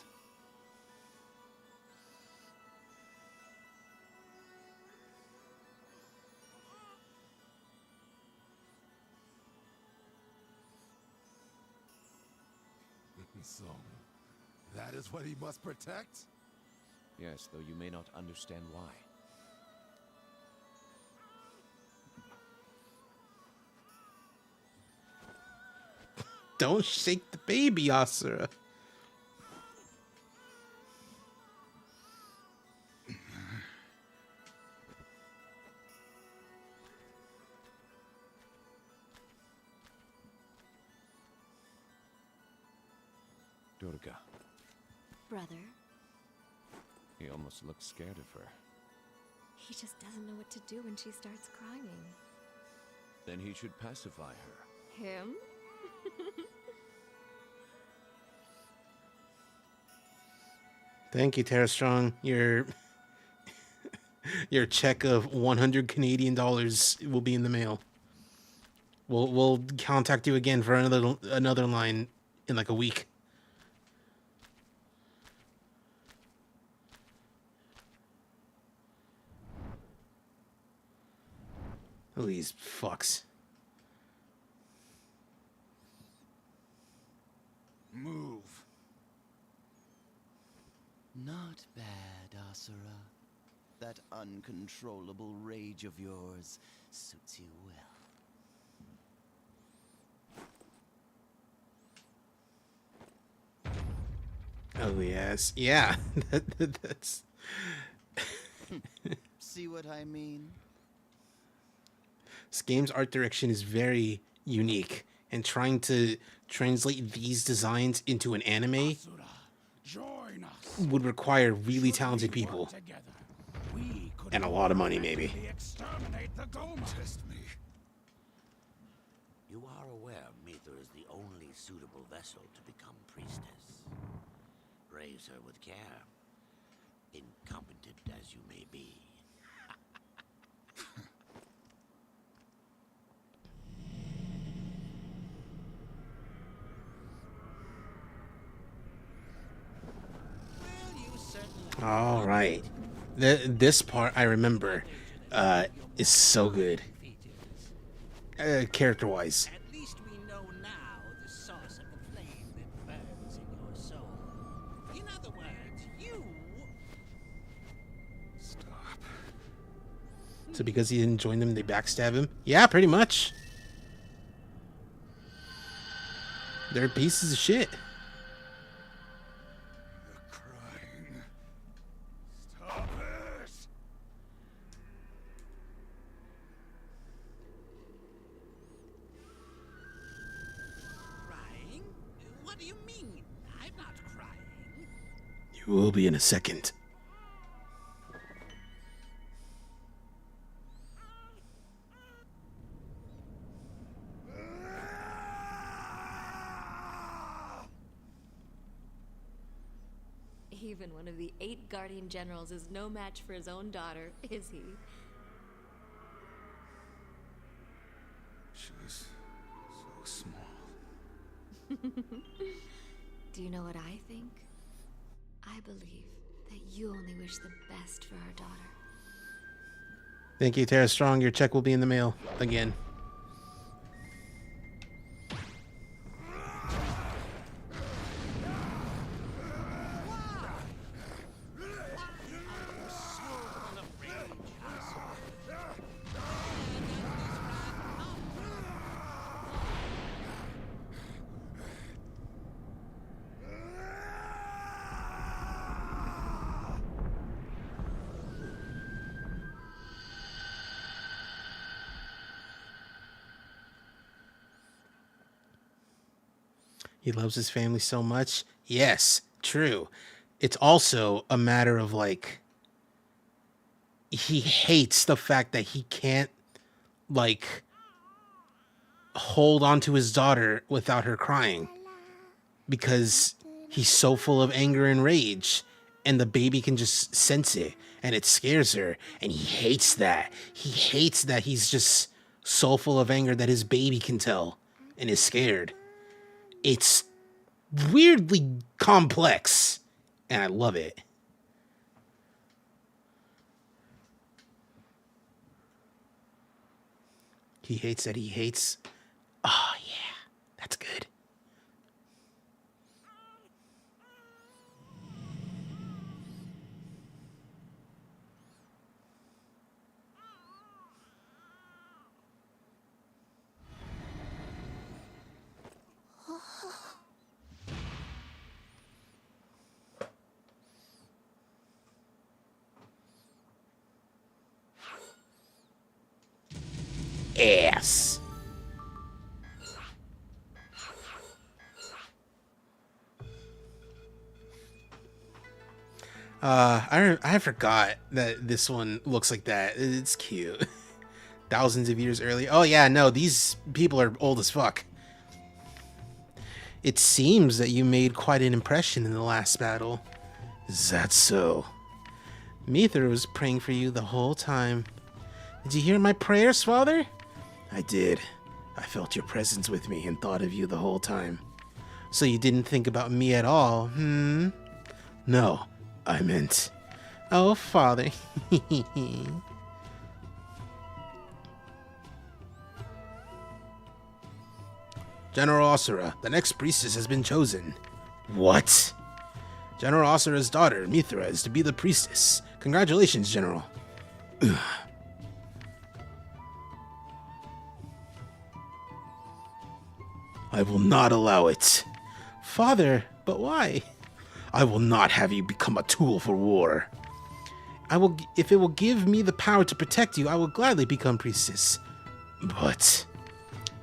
So, that is what he must protect? Yes, though you may not understand why. Don't shake the baby, Asura. Durga. Brother, He almost looks scared of her. he just doesn't know what to do when she starts crying. Then he should pacify her. Him? Thank you, Tara Strong. Your check of 100 Canadian dollars will be in the mail. We'll contact you again for another line in like a week. Oh, these fucks. Move. Not bad, Asura. That uncontrollable rage of yours suits you well. Oh yes, yeah. That's. See what I mean? This game's art direction is very unique, and trying to translate these designs into an anime Asura, join us. would require really Should talented we work people together, we could and a lot of money, maybe. effectively exterminate the Goma. Test me. You are aware Mithra is the only suitable vessel to become priestess. Raise her with care, incompetent as you may be. Well, you certainly All right, this part I remember is so good, character-wise. At least we know now the source of the flame that burns in your soul. In other words, you... Stop. So because he didn't join them, they backstab him? Yeah, pretty much. They're pieces of shit. You're crying. Stop it! Crying? What do you mean? I'm not crying. You will be in a second. Even one of the 8 Guardian Generals is no match for his own daughter, is he? She's so small. Do you know what I think? I believe that you only wish the best for our daughter. Thank you, Tara Strong. Your check will be in the mail again. He loves his family so much. Yes, true. It's also a matter of like he hates the fact that he can't like hold on to his daughter without her crying because he's so full of anger and rage, and the baby can just sense it and it scares her, and he hates that. He hates that he's just so full of anger that his baby can tell and is scared. It's weirdly complex, and I love it. He hates that he hates. Oh, yeah. That's good. Ass. I forgot that this one looks like that. It's cute. Thousands of years early. Oh yeah, no, these people are old as fuck. It seems that you made quite an impression in the last battle. Is that so? Mithra was praying for you the whole time. Did you hear my prayers, Father? I did. I felt your presence with me and thought of you the whole time. So you didn't think about me at all, hmm? No, I meant... Oh, Father. General Asura, the next priestess has been chosen. What? General Asura's daughter, Mithra, is to be the priestess. Congratulations, General. Ugh. I will not allow it. Father, but why? I will not have you become a tool for war. If it will give me the power to protect you, I will gladly become priestess. But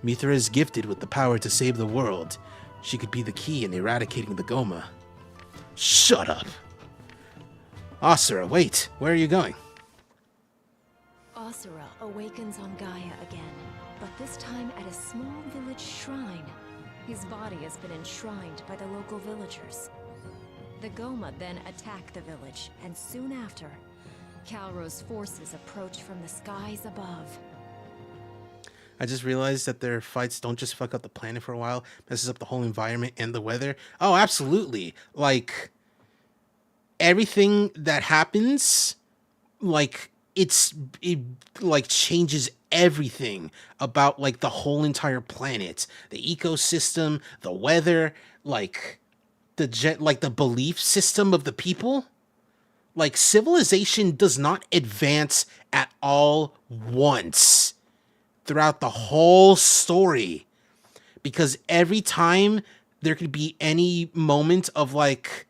Mithra is gifted with the power to save the world. She could be the key in eradicating the Goma. Shut up. Asura, wait. Where are you going? Asura awakens on Gaia again, but this time at a small village shrine. His body has been enshrined by the local villagers. The Goma then attack the village, and soon after, Calro's forces approach from the skies above. I just realized that their fights don't just fuck up the planet for a while, messes up the whole environment and the weather. Oh, absolutely. Like, everything that happens, like, it like changes everything about like the whole entire planet, the ecosystem, the weather, like the belief system of the people. Like, civilization does not advance at all once throughout the whole story, because every time there could be any moment of like,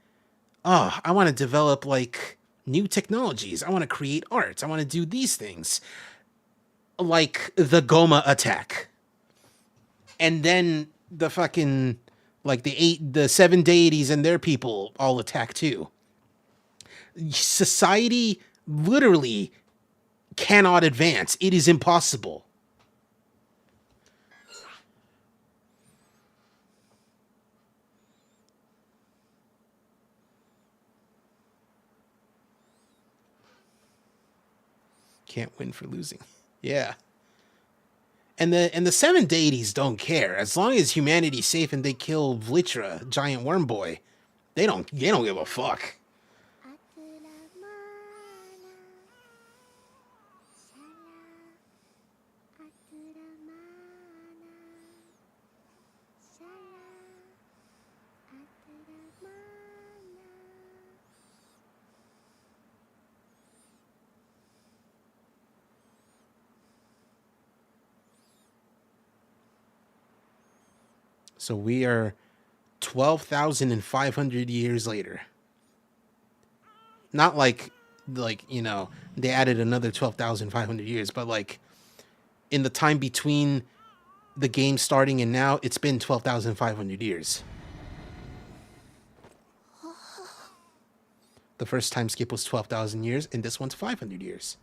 oh, I want to develop like new technologies, I want to create art, I want to do these things, like the Goma attack, and then the fucking like the seven deities and their people all attack too. Society literally cannot advance. It is impossible. Can't win for losing. Yeah. And the seven deities don't care. As long as humanity's safe and they kill Vlitra, giant worm boy, they don't give a fuck. So we are 12,500 years later. Not like, you know, they added another 12,500 years, but like in the time between the game starting and now, it's been 12,500 years. The first time skip was 12,000 years, and this one's 500 years.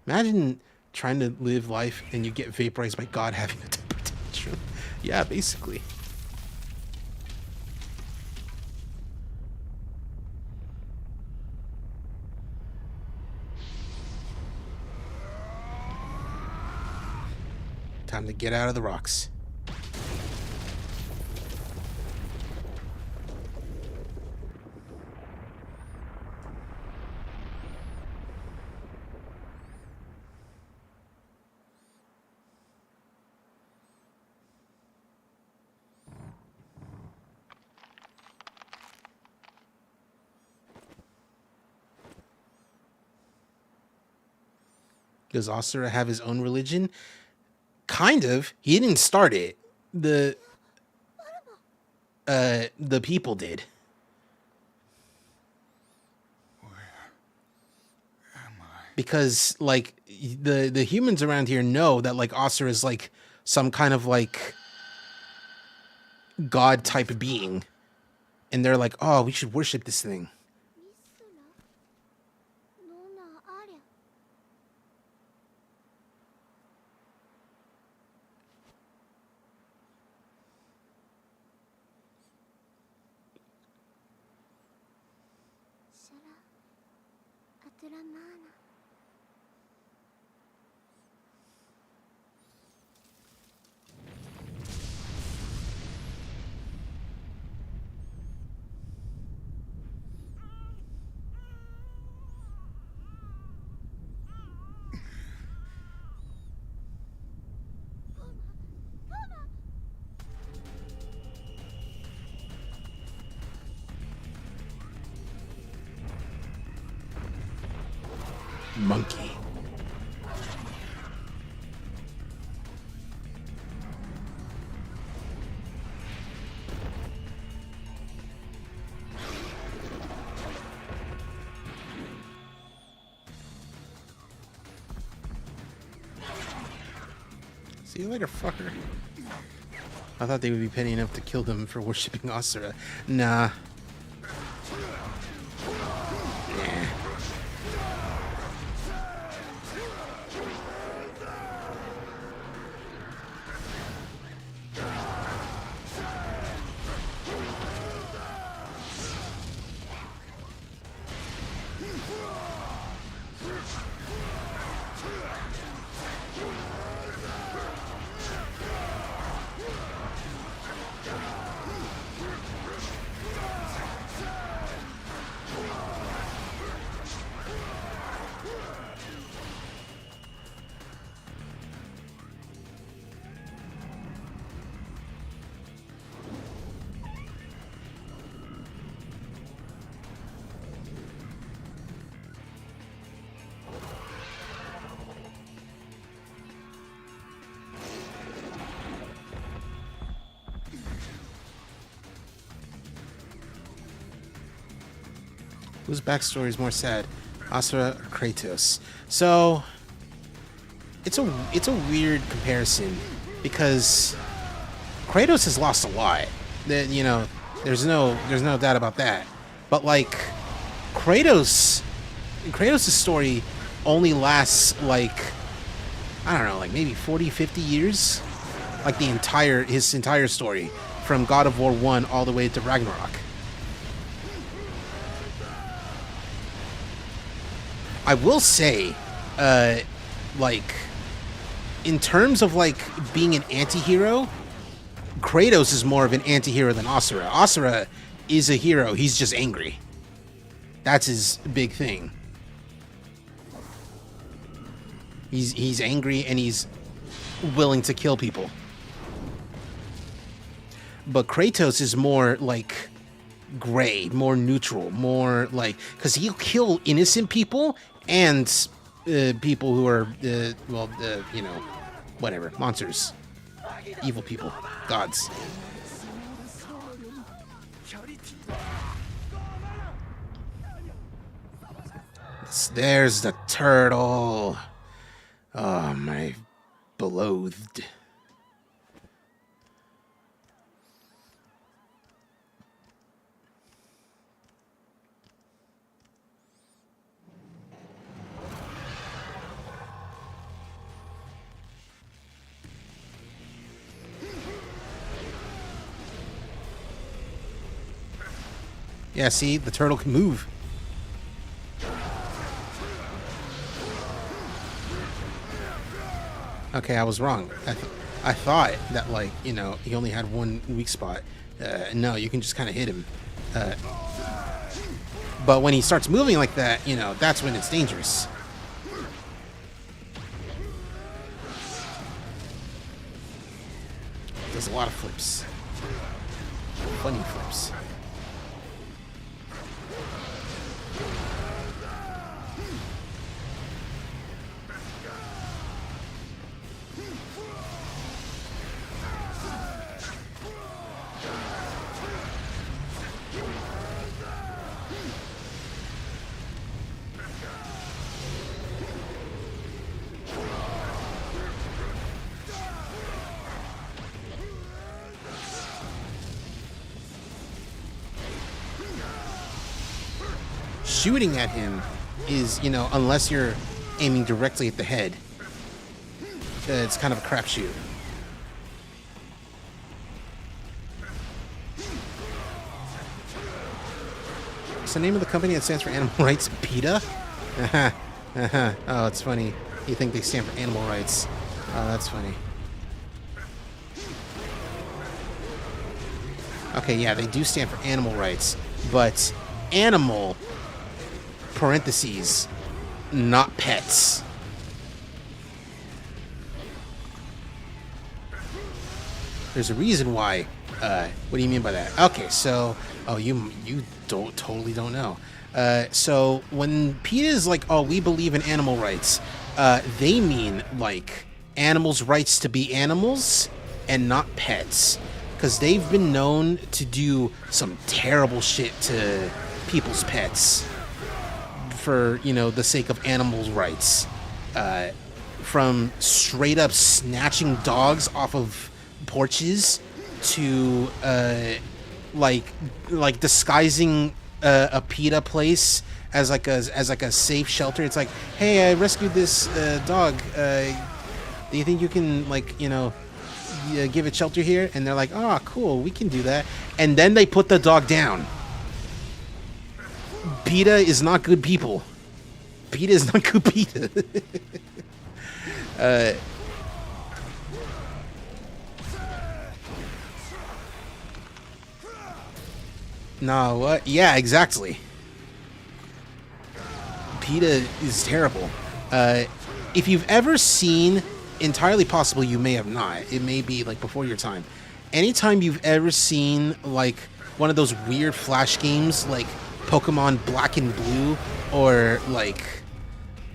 Imagine trying to live life and you get vaporized by God having a temper tantrum. Yeah, basically. Time to get out of the rocks. Does Asura have his own religion? Kind of. He didn't start it. The people did. Because like the humans around here know that like Asura is like some kind of like god type being, and they're like, oh, we should worship this thing. Monkey. See you later, fucker. I thought they would be petty enough to kill them for worshipping Asura. Nah. Whose backstory is more sad, Asura or Kratos? So it's a weird comparison because Kratos has lost a lot. That, you know, there's no doubt about that. But like Kratos' story only lasts like, I don't know, like maybe 40, 50 years, like his entire story from God of War 1 all the way to Ragnarok. I will say, like, in terms of, like, being an anti-hero, Kratos is more of an anti-hero than Asura. Asura is a hero, he's just angry. That's his big thing. He's angry and he's willing to kill people. But Kratos is more, like, gray, more neutral, more, like, because he'll kill innocent people and people who are, you know, whatever, monsters, evil people, gods. There's the turtle. Oh, my beloved. Yeah, see, the turtle can move. Okay, I was wrong. I thought that, like, you know, he only had one weak spot. No, you can just kind of hit him. But when he starts moving like that, you know, that's when it's dangerous. Does a lot of flips. Funny flips. Shooting at him is, you know, unless you're aiming directly at the head, it's kind of a crapshoot. What's the name of the company that stands for animal rights? PETA? Oh, it's funny. You think they stand for animal rights. Oh, that's funny. Okay, yeah, they do stand for animal rights, but animal, parentheses, not pets. There's a reason why. What do you mean by that? Okay, so, oh, you totally don't know. So when PETA is like, oh, we believe in animal rights, they mean like animals' rights to be animals and not pets, because they've been known to do some terrible shit to people's pets for, you know, the sake of animals' rights. From straight up snatching dogs off of porches to like disguising a PETA place as like a safe shelter. It's like, hey, I rescued this dog. Do you think you can, like, you know, give it shelter here? And they're like, oh, cool, we can do that. And then they put the dog down. PETA is not good people. PETA is not good PETA. No, what? Yeah, exactly. PETA is terrible. If you've ever seen, entirely possible you may have not, it may be like before your time. Anytime you've ever seen like one of those weird flash games like Pokemon Black and Blue, or like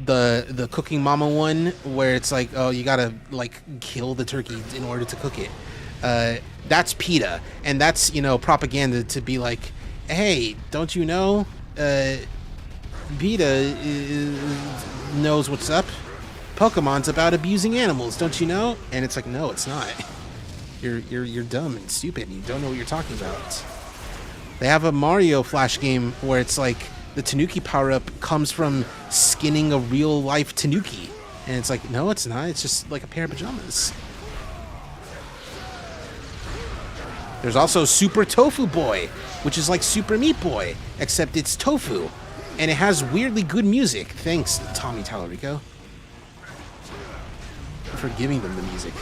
the Cooking Mama one where it's like, oh, you gotta like kill the turkey in order to cook it. That's PETA, and that's, you know, propaganda to be like, hey, don't you know, PETA knows what's up. Pokemon's about abusing animals, don't you know? And it's like, no, it's not. You're dumb and stupid, and you don't know what you're talking about. They have a Mario Flash game where it's like the Tanuki power-up comes from skinning a real-life Tanuki. And it's like, no, it's not. It's just like a pair of pajamas. There's also Super Tofu Boy, which is like Super Meat Boy, except it's tofu. And it has weirdly good music. Thanks, Tommy Tallarico, for giving them the music.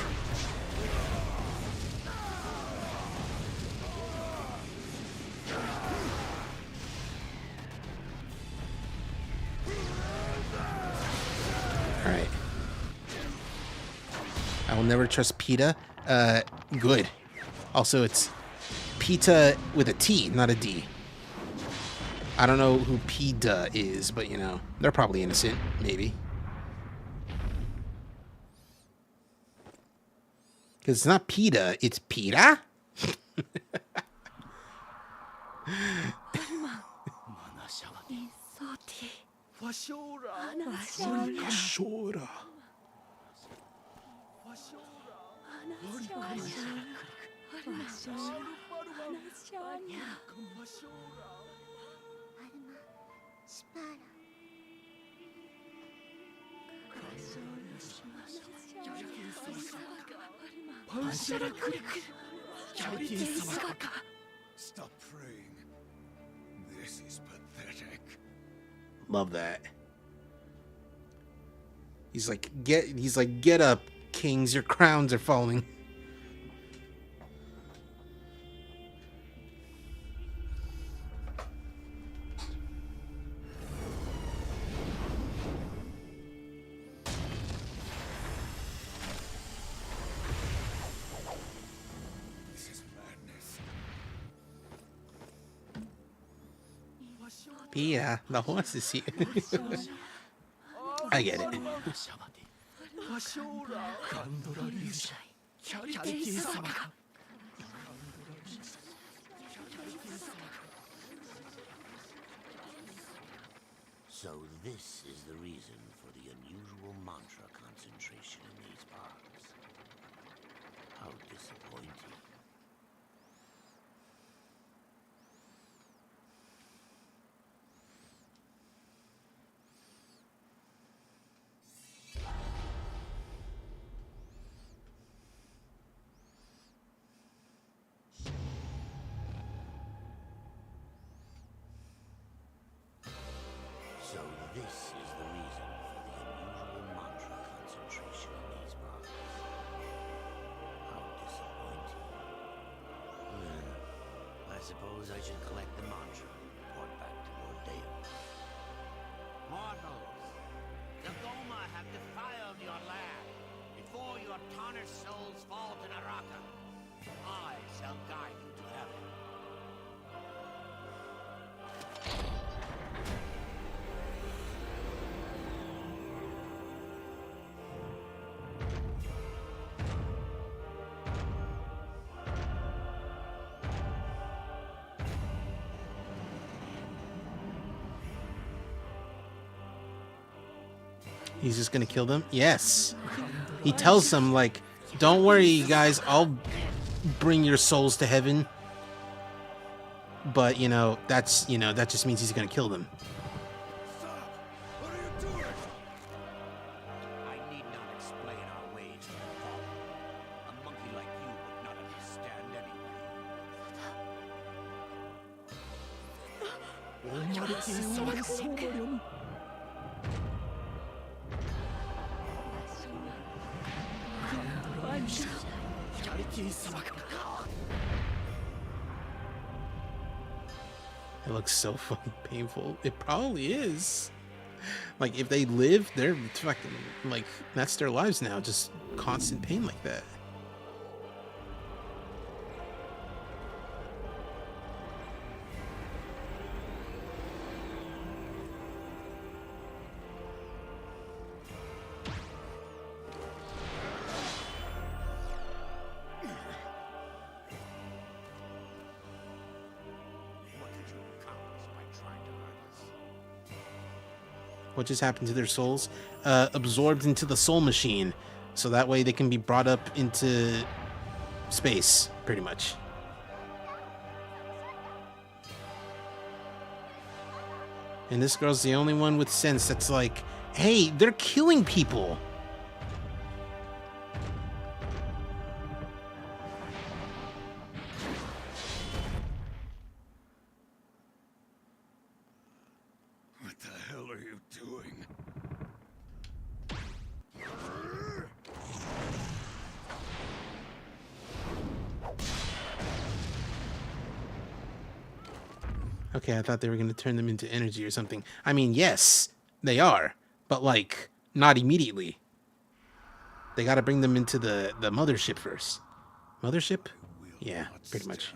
Alright. I will never trust PETA. Good. Also, it's PETA with a T, not a D. I don't know who PETA is, but, you know, they're probably innocent, maybe. Because it's not PETA, it's PETA? Asura. Stop praying. Love that. He's like, get up, kings, your crowns are falling. This is madness. Yeah, the horse is here. I get it. So this is the reason for the unusual mantra concentration in these parks. How disappointing. So this is the reason for the unusual mantra concentration in these parks. How disappointing. Well, I suppose I should collect the mantra and report back to Lord Deus. Mortals, the Goma have defiled your land. Before your tarnished souls fall to Naraka, I shall guide you to heaven. He's just gonna kill them? Yes. He tells them, like, don't worry, you guys, I'll bring your souls to heaven. But, that just means he's gonna kill them. Stop! What are you doing? I need not explain our ways to the fallen. A monkey like you would not understand anyway. It looks so fucking painful. It probably is. Like, if they live, they're fucking, like, that's their lives now. Just constant pain like that. What did you accomplish by trying to hurt us? What just happened to their souls? Absorbed into the soul machine. So that way they can be brought up into space, pretty much. And this girl's the only one with sense that's like, hey, they're killing people. What the hell are you doing? Okay, I thought they were going to turn them into energy or something. I mean, yes, they are. But, like, not immediately. They got to bring them into the mothership first. Mothership? Yeah, pretty much.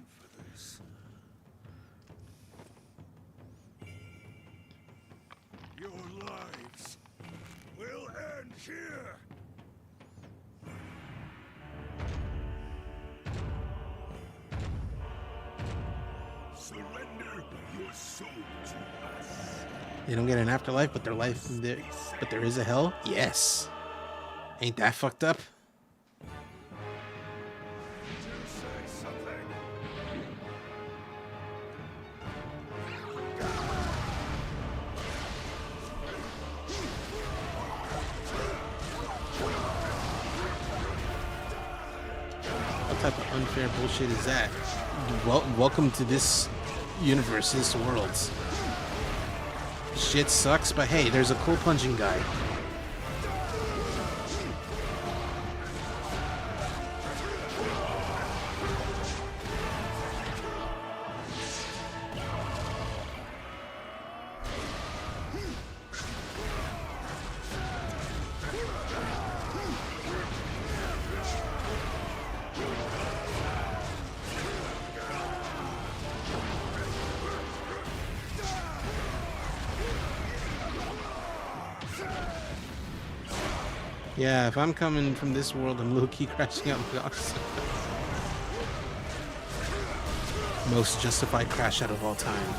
Your lives will end here. Surrender your soul to us. They don't get an afterlife, but but there is a hell? Yes. Ain't that fucked up? Did you say something? What type of unfair bullshit is that? Welcome to this universe, this world. Shit sucks, but hey, there's a cool punching guy. Yeah, if I'm coming from this world, I'm low-key crashing out the Asura. Most justified crash out of all time.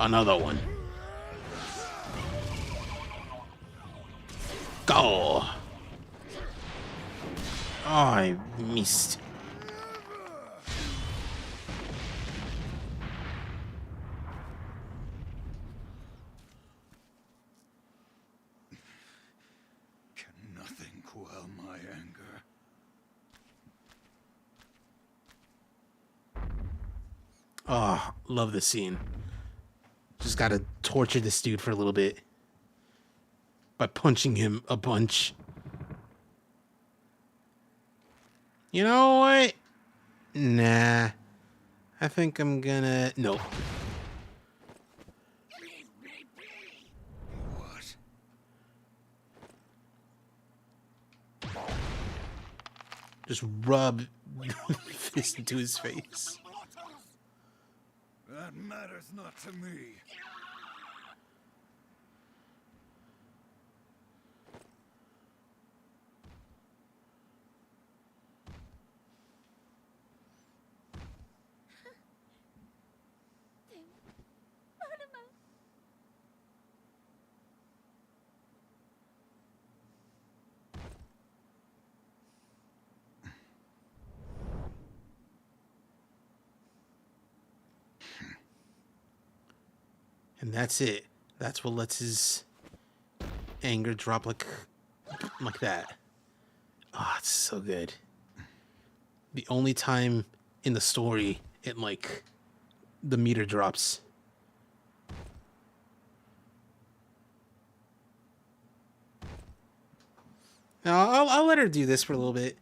Another one. Go! Oh, I missed. Can nothing quell my anger? Oh, love this scene. Just gotta torture this dude for a little bit by punching him a bunch. You know what? Nah. I think I'm gonna... Nope. What? Just rub fist into his face. That matters not to me. And that's it. That's what lets his anger drop like that. Oh, it's so good. The only time in the story it like the meter drops. Now I'll let her do this for a little bit.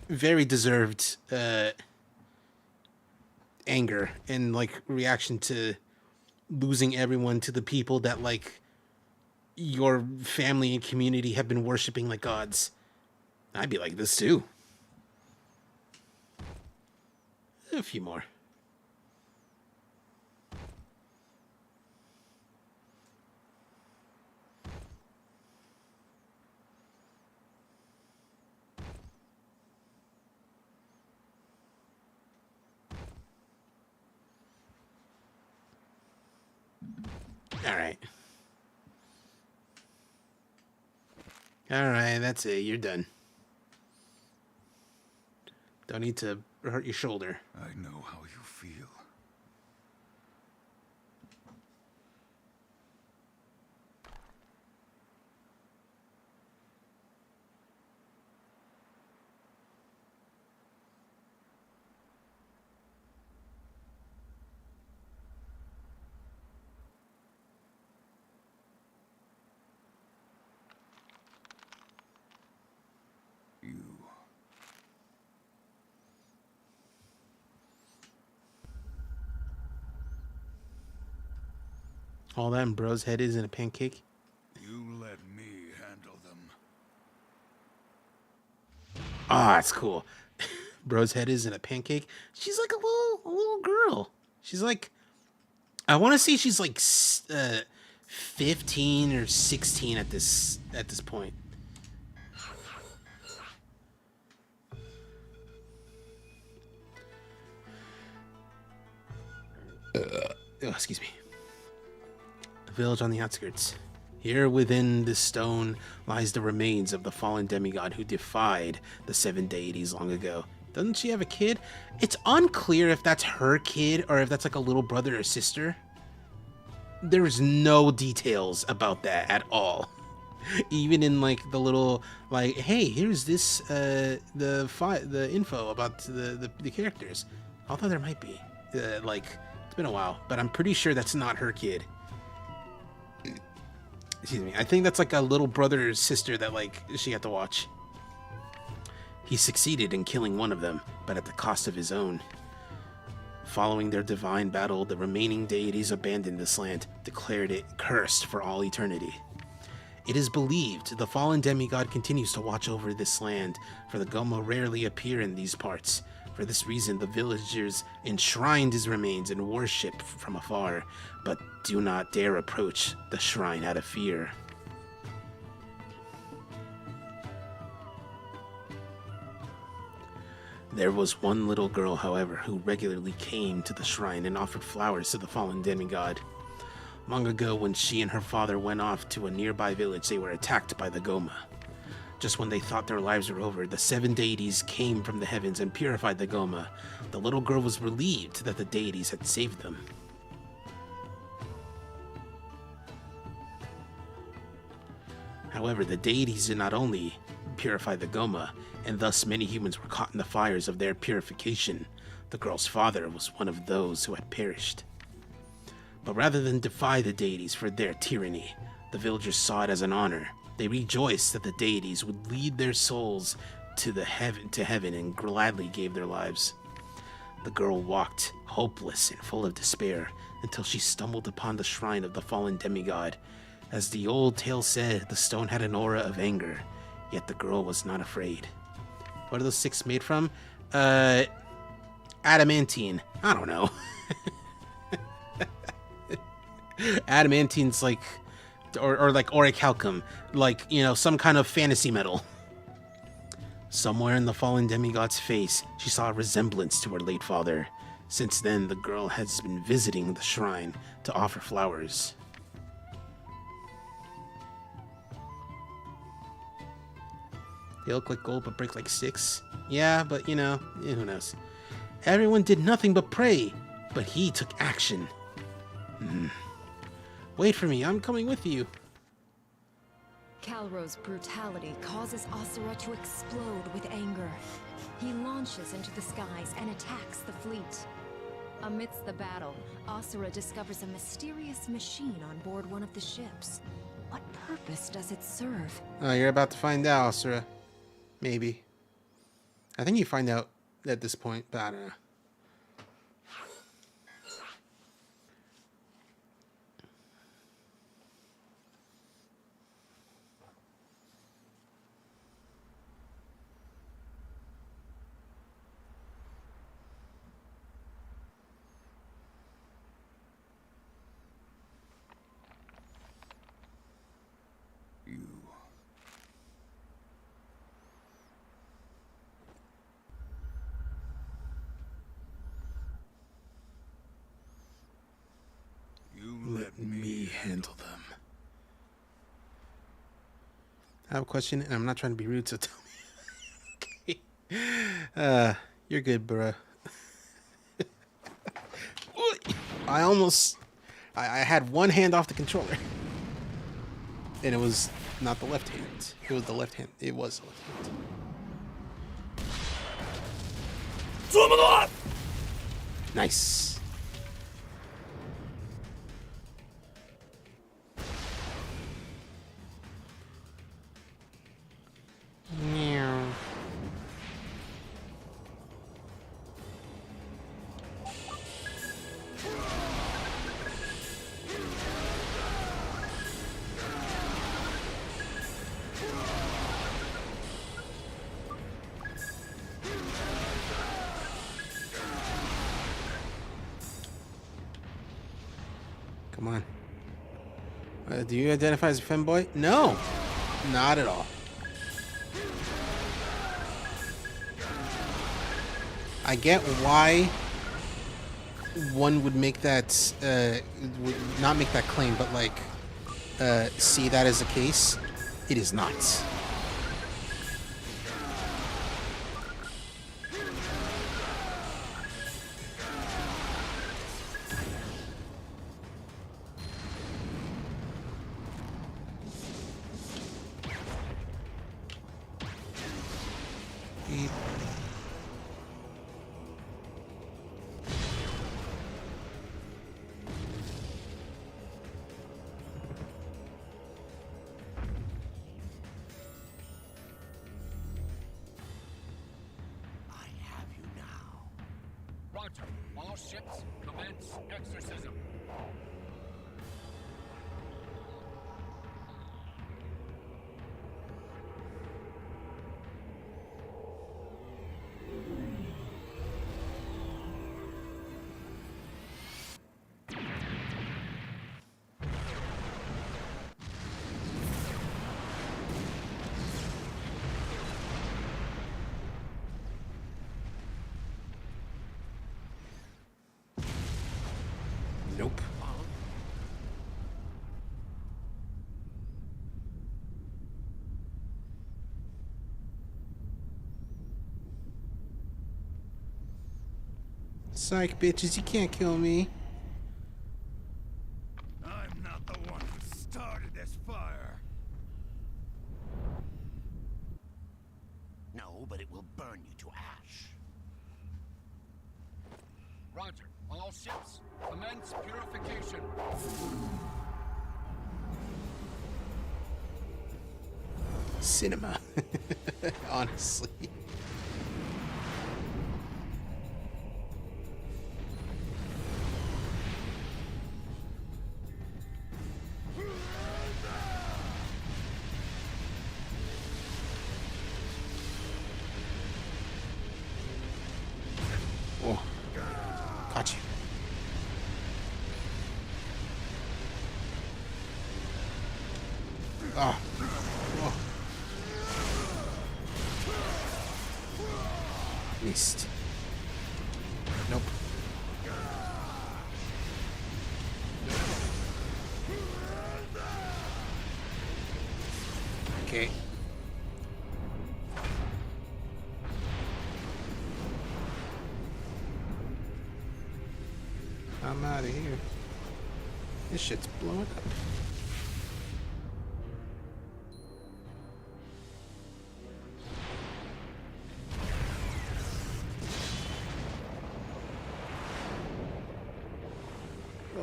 Very deserved anger and like reaction to losing everyone to the people that like your family and community have been worshiping like gods. I'd be like this too. A few more. All right. All right, that's it. You're done. Don't need to hurt your shoulder. I know how you feel. All that in bro's head is in a pancake. You let me handle them. Ah, that's cool. Bro's head is in a pancake. She's like a little girl. She's like, I want to say she's like 15 or 16 at this point. Oh, excuse me. A village on the outskirts. Here within this stone lies the remains of the fallen demigod who defied the seven deities long ago. Doesn't she have a kid? It's unclear if that's her kid or if that's like a little brother or sister. there's no details about that at all. Even in like the little like, hey, here's this the info about the characters. Although there might be like, it's been a while, but I'm pretty sure that's not her kid. Excuse me. I think that's like a little brother or sister that like she had to watch. He succeeded in killing one of them, but at the cost of his own. Following their divine battle, the remaining deities abandoned this land, declared it cursed for all eternity. It is believed the fallen demigod continues to watch over this land, for the Goma rarely appear in these parts. For this reason, the villagers enshrined his remains and worship from afar, but do not dare approach the shrine out of fear. There was one little girl, however, who regularly came to the shrine and offered flowers to the fallen demigod. Long ago, when she and her father went off to a nearby village, they were attacked by the Goma. Just when they thought their lives were over, the 7 deities came from the heavens and purified the Goma. The little girl was relieved that the deities had saved them. However, the deities did not only purify the Goma, and thus many humans were caught in the fires of their purification. The girl's father was one of those who had perished. But rather than defy the deities for their tyranny, the villagers saw it as an honor. They rejoiced that the deities would lead their souls to heaven and gladly gave their lives. The girl walked, hopeless and full of despair, until she stumbled upon the shrine of the fallen demigod. As the old tale said, the stone had an aura of anger, yet the girl was not afraid. What are those 6 made from? Adamantine. I don't know. Adamantine's like, or like orichalcum, like, you know, some kind of fantasy metal. Somewhere in the fallen demigod's face, she saw a resemblance to her late father. Since then, the girl has been visiting the shrine to offer flowers. They look like gold but break like sticks. Yeah, but you know, who knows. Everyone did nothing but pray, but he took action. Wait for me, I'm coming with you. Calro's brutality causes Asura to explode with anger. He launches into the skies and attacks the fleet. Amidst the battle, Asura discovers a mysterious machine on board one of the ships. What purpose does it serve? Oh, you're about to find out, Asura. Maybe. I think you find out at this point, but I don't know. Let me handle them. I have a question, and I'm not trying to be rude, so tell me. Okay. You're good, bro. I had one hand off the controller. And it was not the left hand. It was the left hand. It was the left hand. Nice. Meow. Come on. Do you identify as a femboy? No, not at all. I get why one would make that, would not make that claim, but like, see that as a case. It is not. Beep. I have you now. Roger. All ships, commence exorcism. Nope. Psych, bitches, you can't kill me. I'm not the one who started this fire. No, but it will burn you to ash. Roger. All ships, commence purification. Cinema. Honestly. Oh. Got you. Ah. Oh. Missed. Nope. Okay. I'm out of here. This shit's blowing up.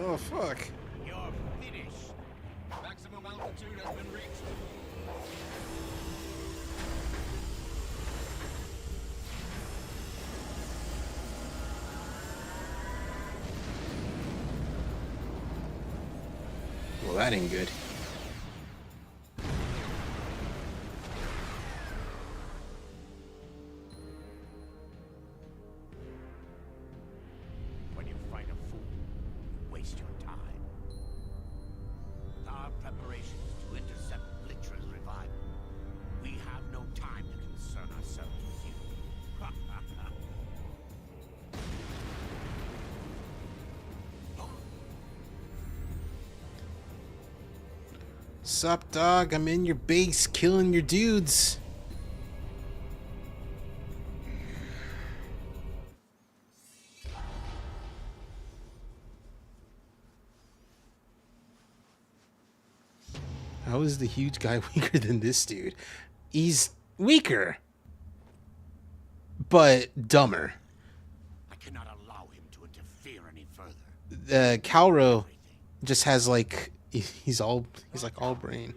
Oh, fuck. You're finished. Maximum altitude has been reached. Well, that ain't good. When you fight a fool, you waste your time. With our preparations to intercept Blitra's revival, we have no time to concern ourselves with you. Sup, dog? I'm in your base killing your dudes. How is the huge guy weaker than this dude? He's weaker, but dumber. I cannot allow him to interfere any further. Calro just has like he's like all brain.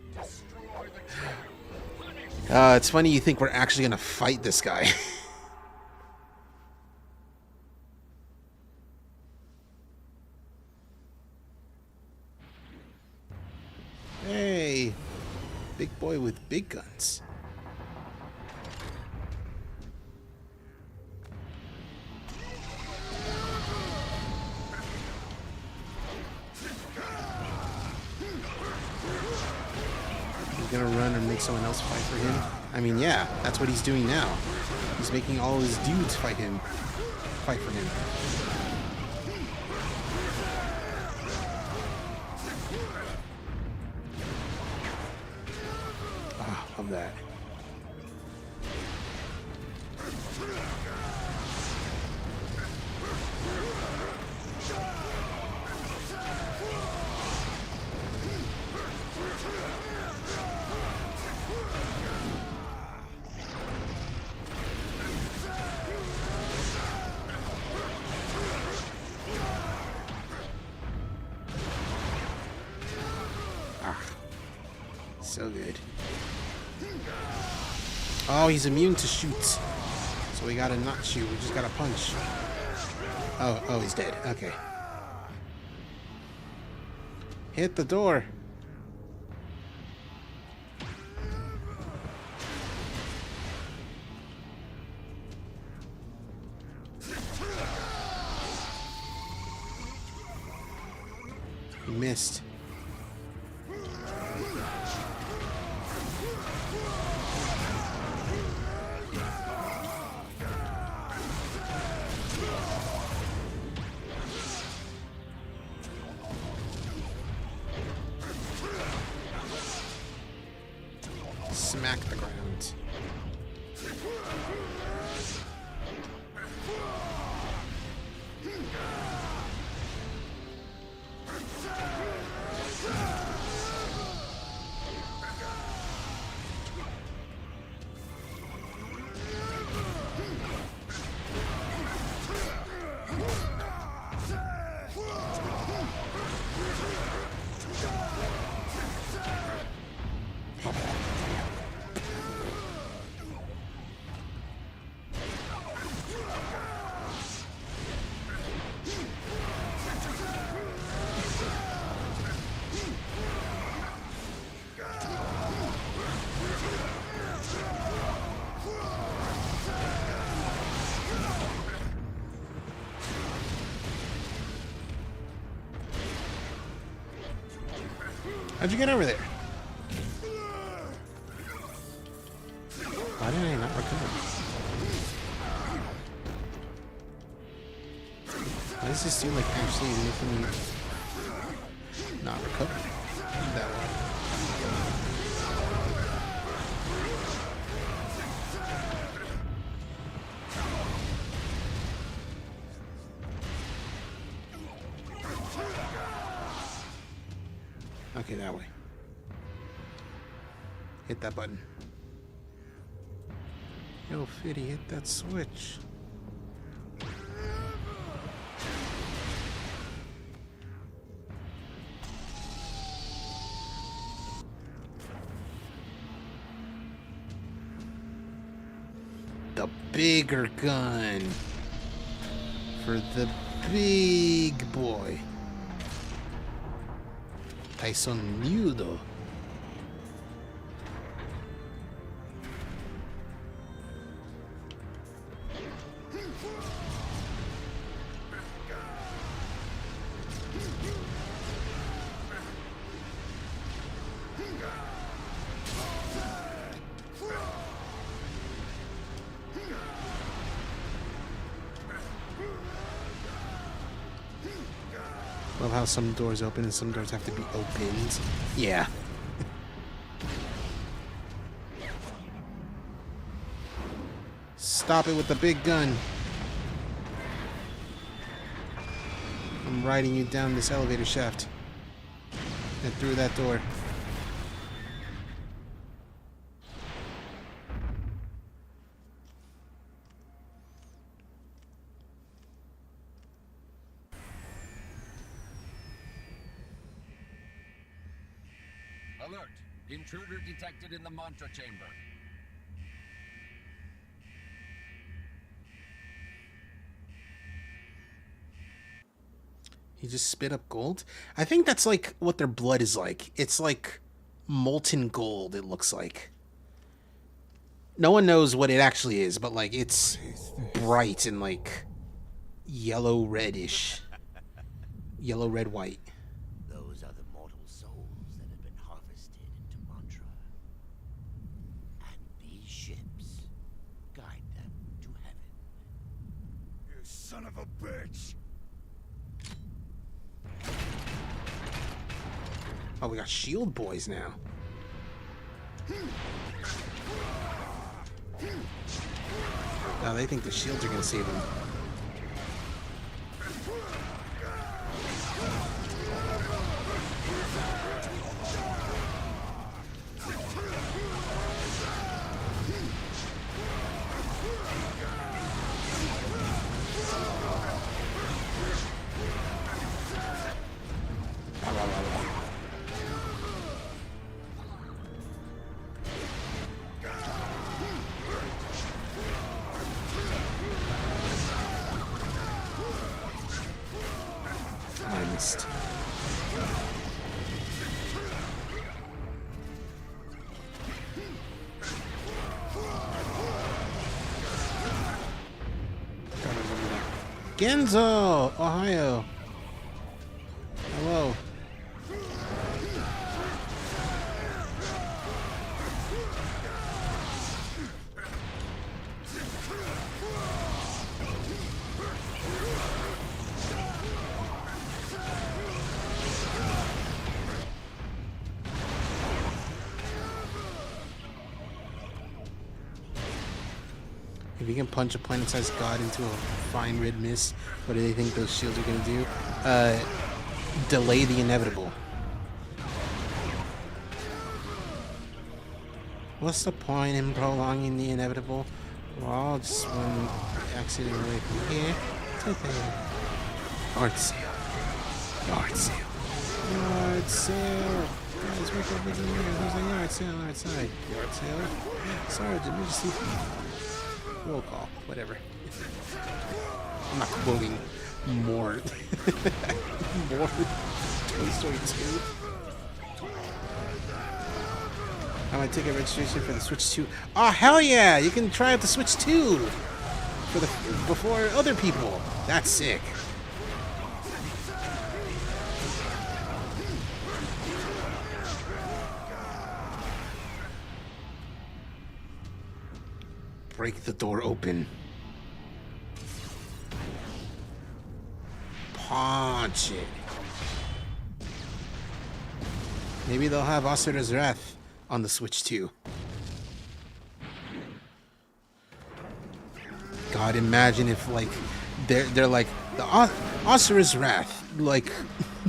It's funny you think we're actually gonna fight this guy. Hey, big boy with big guns. He's gonna run and make someone else fight for him. I mean, yeah, that's what he's doing now. He's making all his dudes fight for him. Ah, love that. So good. Oh, he's immune to shoots. So we gotta not shoot, we just gotta punch. Oh, he's dead. Okay. Hit the door. He missed. Smack the ground. How'd you get over there? Why did I not recover? Why does this dude like actually making me not recover that way? Okay, that way. Hit that button. Yo, Fitty, hit that switch. The bigger gun. For the big boy. Tyson Nudo. Love how some doors open and some doors have to be opened. Yeah. Stop it with the big gun. I'm riding you down this elevator shaft and through that door. Alert! Intruder detected in the mantra chamber. He just spit up gold? I think that's like what their blood is like. It's like molten gold, it looks like. No one knows what it actually is, but like it's bright and like yellow reddish. Yellow, red, white. Those are the mortal souls that have been harvested into mantra. And these ships guide them to heaven. You son of a bitch! Oh, we got shield boys now. Oh, they think the shields are gonna save them. fast. Genzo, Ohio. Hello. If you can punch a planet-sized god into a fine red mist, what do they think those shields are going to do? Delay the inevitable. What's the point in prolonging the inevitable? Well, just one accident away from here to there. Yard sale. Yard sale. Yard sale. Guys, wake up with the mirror. There's a yard sale outside. Yard sale. Sorry, did you see? Roll call, whatever. I'm not quoting more. More Toy Story 2. I'm gonna take a registration for the Switch 2. Oh hell yeah! You can try out the Switch 2 for the before other people. That's sick. Break the door open. Punch it. Maybe they'll have Asura's Wrath on the Switch too. God, imagine if like they're like the Asura's Wrath, like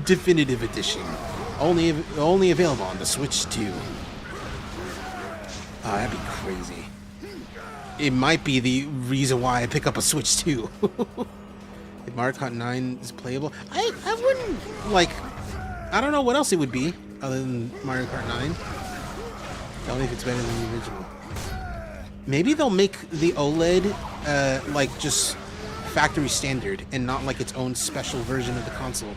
definitive edition, only available on the Switch 2. Oh, that'd be crazy. It might be the reason why I pick up a Switch 2. If Mario Kart 9 is playable, I wouldn't like. I don't know what else it would be other than Mario Kart 9. Tell me if it's better than the original. Maybe they'll make the OLED like just factory standard and not like its own special version of the console.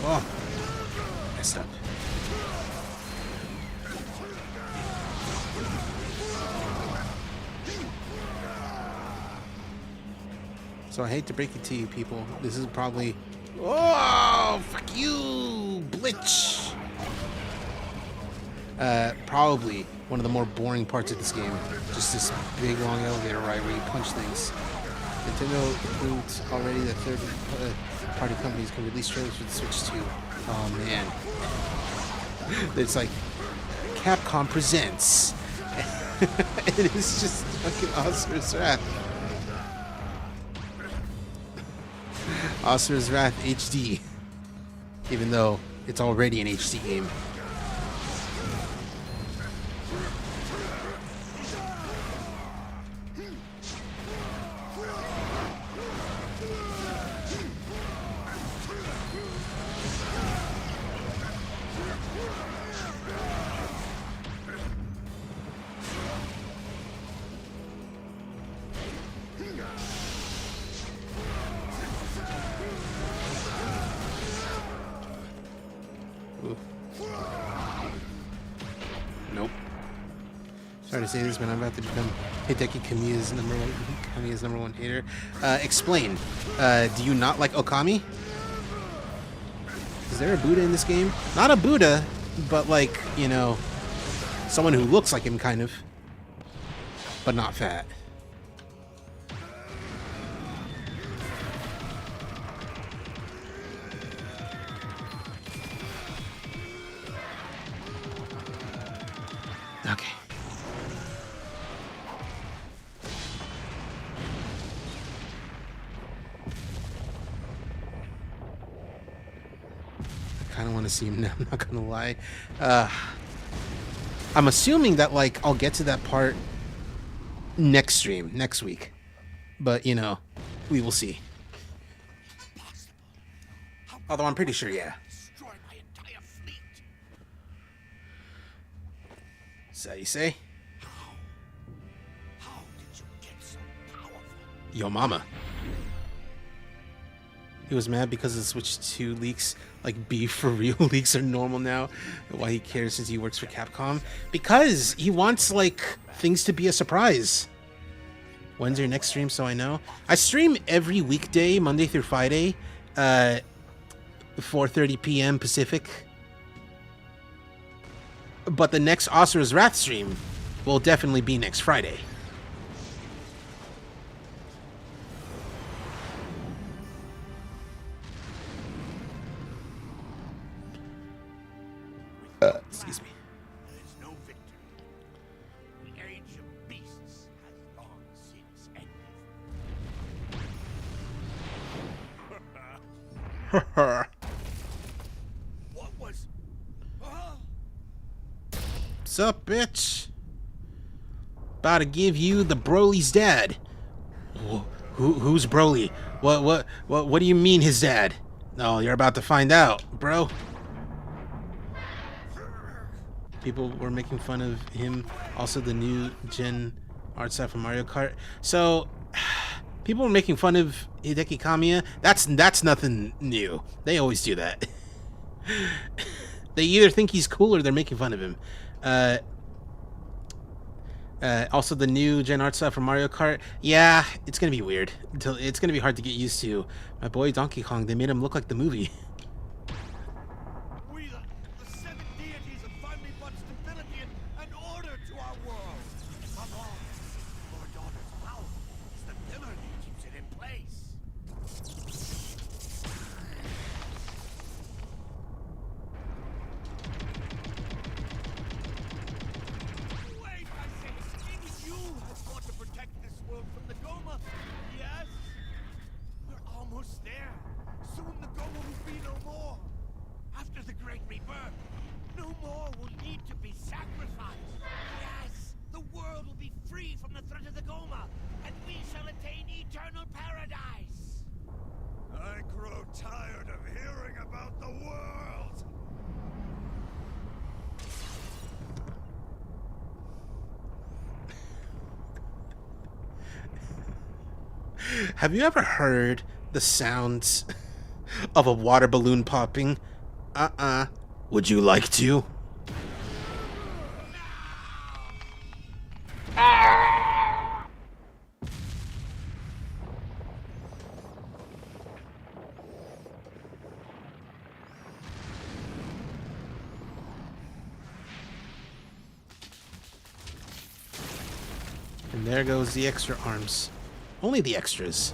Oh, messed up. So I hate to break it to you people. This is probably... Oh, fuck you, Blitch. Probably one of the more boring parts of this game. Just this big long elevator ride where you punch things. Nintendo includes already that third-party companies can release trailers for the Switch 2. Oh man, it's like Capcom presents, and it's just fucking Asura's Wrath. Asura's Wrath HD, even though it's already an HD game. Nope. Sorry to say this, but I'm about to become Hideki Kamiya's number one hater. Explain. Do you not like Okami? Is there a Buddha in this game? Not a Buddha, but like, you know, someone who looks like him, kind of, but not fat. Okay. I kind of want to see him now, I'm not gonna lie. I'm assuming that like I'll get to that part next stream, next week. But you know, we will see. Although I'm pretty sure, yeah. Destroy my entire fleet. So you say? How did you get so powerful? Yo mama. He was mad because of the Switch 2 leaks. Like, beef for real leaks are normal now. Why he cares since he works for Capcom? Because he wants, like, things to be a surprise. When's your next stream so I know? I stream every weekday, Monday through Friday, 4:30 p.m. Pacific. But the next Asura's Wrath stream will definitely be next Friday. Excuse me. There is no victory. The age of beasts has long since ended. What was? Sup, bitch? About to give you the Broly's dad. Who's Broly? What do you mean his dad? No, you're about to find out, bro. People were making fun of him. Also, the new gen art style from Mario Kart. So, people were making fun of Hideki Kamiya. That's nothing new. They always do that. They either think he's cool or they're making fun of him. Also, the new gen art style from Mario Kart. Yeah, it's gonna be weird. It's gonna be hard to get used to. My boy Donkey Kong. They made him look like the movie. We, the seven deities, have finally brought stability and order to our world. Above all, Lord Daughter's power is the pillar that keeps it in place. Wait, I say, even you have fought to protect this world from the Goma. Yes? We're almost there. Soon the Goma will be no more. After the Great Rebirth, no more will need to be sacrificed. Yes, the world will be free from the threat of the Goma, and we shall attain eternal paradise. I grow tired of hearing about the world. Have you ever heard the sounds of a water balloon popping? Would you like to? And there goes the extra arms. Only the extras.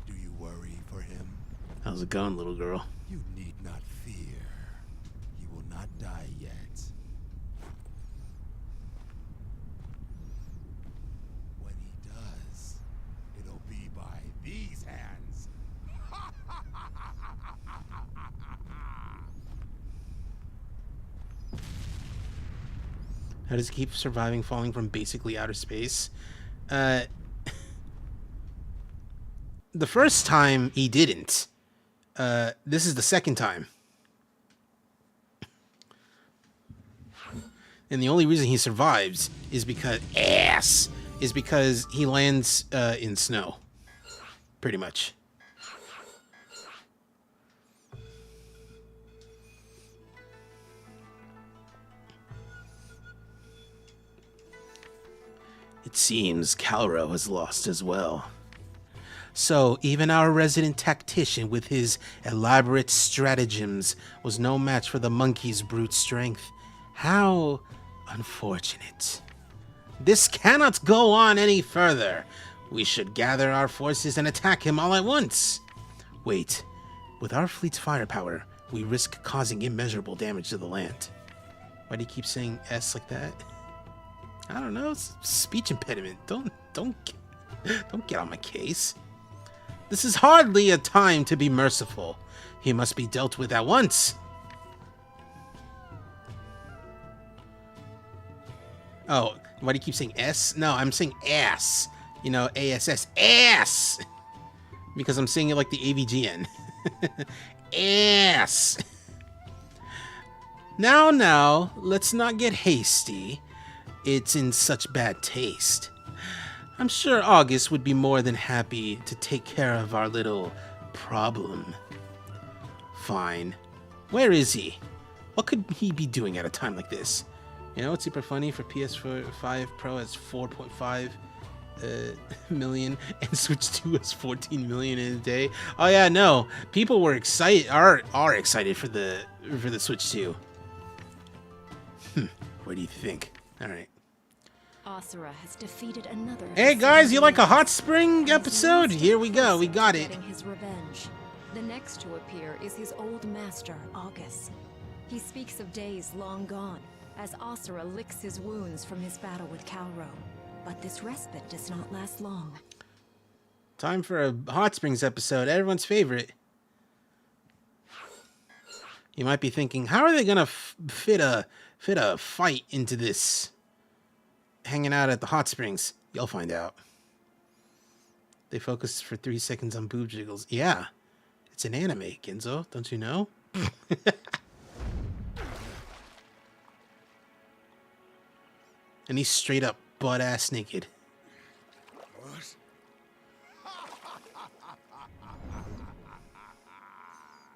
Do you worry for him? How's it going, little girl? You need not fear. He will not die yet. When he does, it'll be by these hands. How does he keep surviving falling from basically outer space? The first time he didn't. This is the second time. And the only reason he survives is because he lands in snow. Pretty much. It seems Calro has lost as well. So even our resident tactician with his elaborate stratagems was no match for the monkey's brute strength. How unfortunate. This cannot go on any further. We should gather our forces and attack him all at once. Wait, with our fleet's firepower, we risk causing immeasurable damage to the land. Why do you keep saying S like that? I don't know. It's speech impediment. Don't get on my case. This is hardly a time to be merciful. He must be dealt with at once. Oh, why do you keep saying S? No, I'm saying ass. You know, ASS. Ass! Because I'm saying it like the AVGN. Ass! Now, let's not get hasty. It's in such bad taste. I'm sure August would be more than happy to take care of our little problem. Fine. Where is he? What could he be doing at a time like this? You know what's super funny? For PS5 Pro has 4.5 million and Switch 2 has 14 million in a day. Oh yeah, no. People were excited, are excited for the Switch 2. What do you think? All right. Asura has defeated another. Hey guys, you like a hot spring episode? Here we go. We got it. His revenge. The next to appear is his old master, August. He speaks of days long gone, as Asura licks his wounds from his battle with Calro. But this respite does not last long. Time for a hot springs episode, everyone's favorite. You might be thinking, how are they gonna fit a fight into this? Hanging out at the hot springs. You'll find out. They focus for 3 seconds on boob jiggles. Yeah, it's an anime, Ginzo. Don't you know? And he's straight up butt-ass naked. What?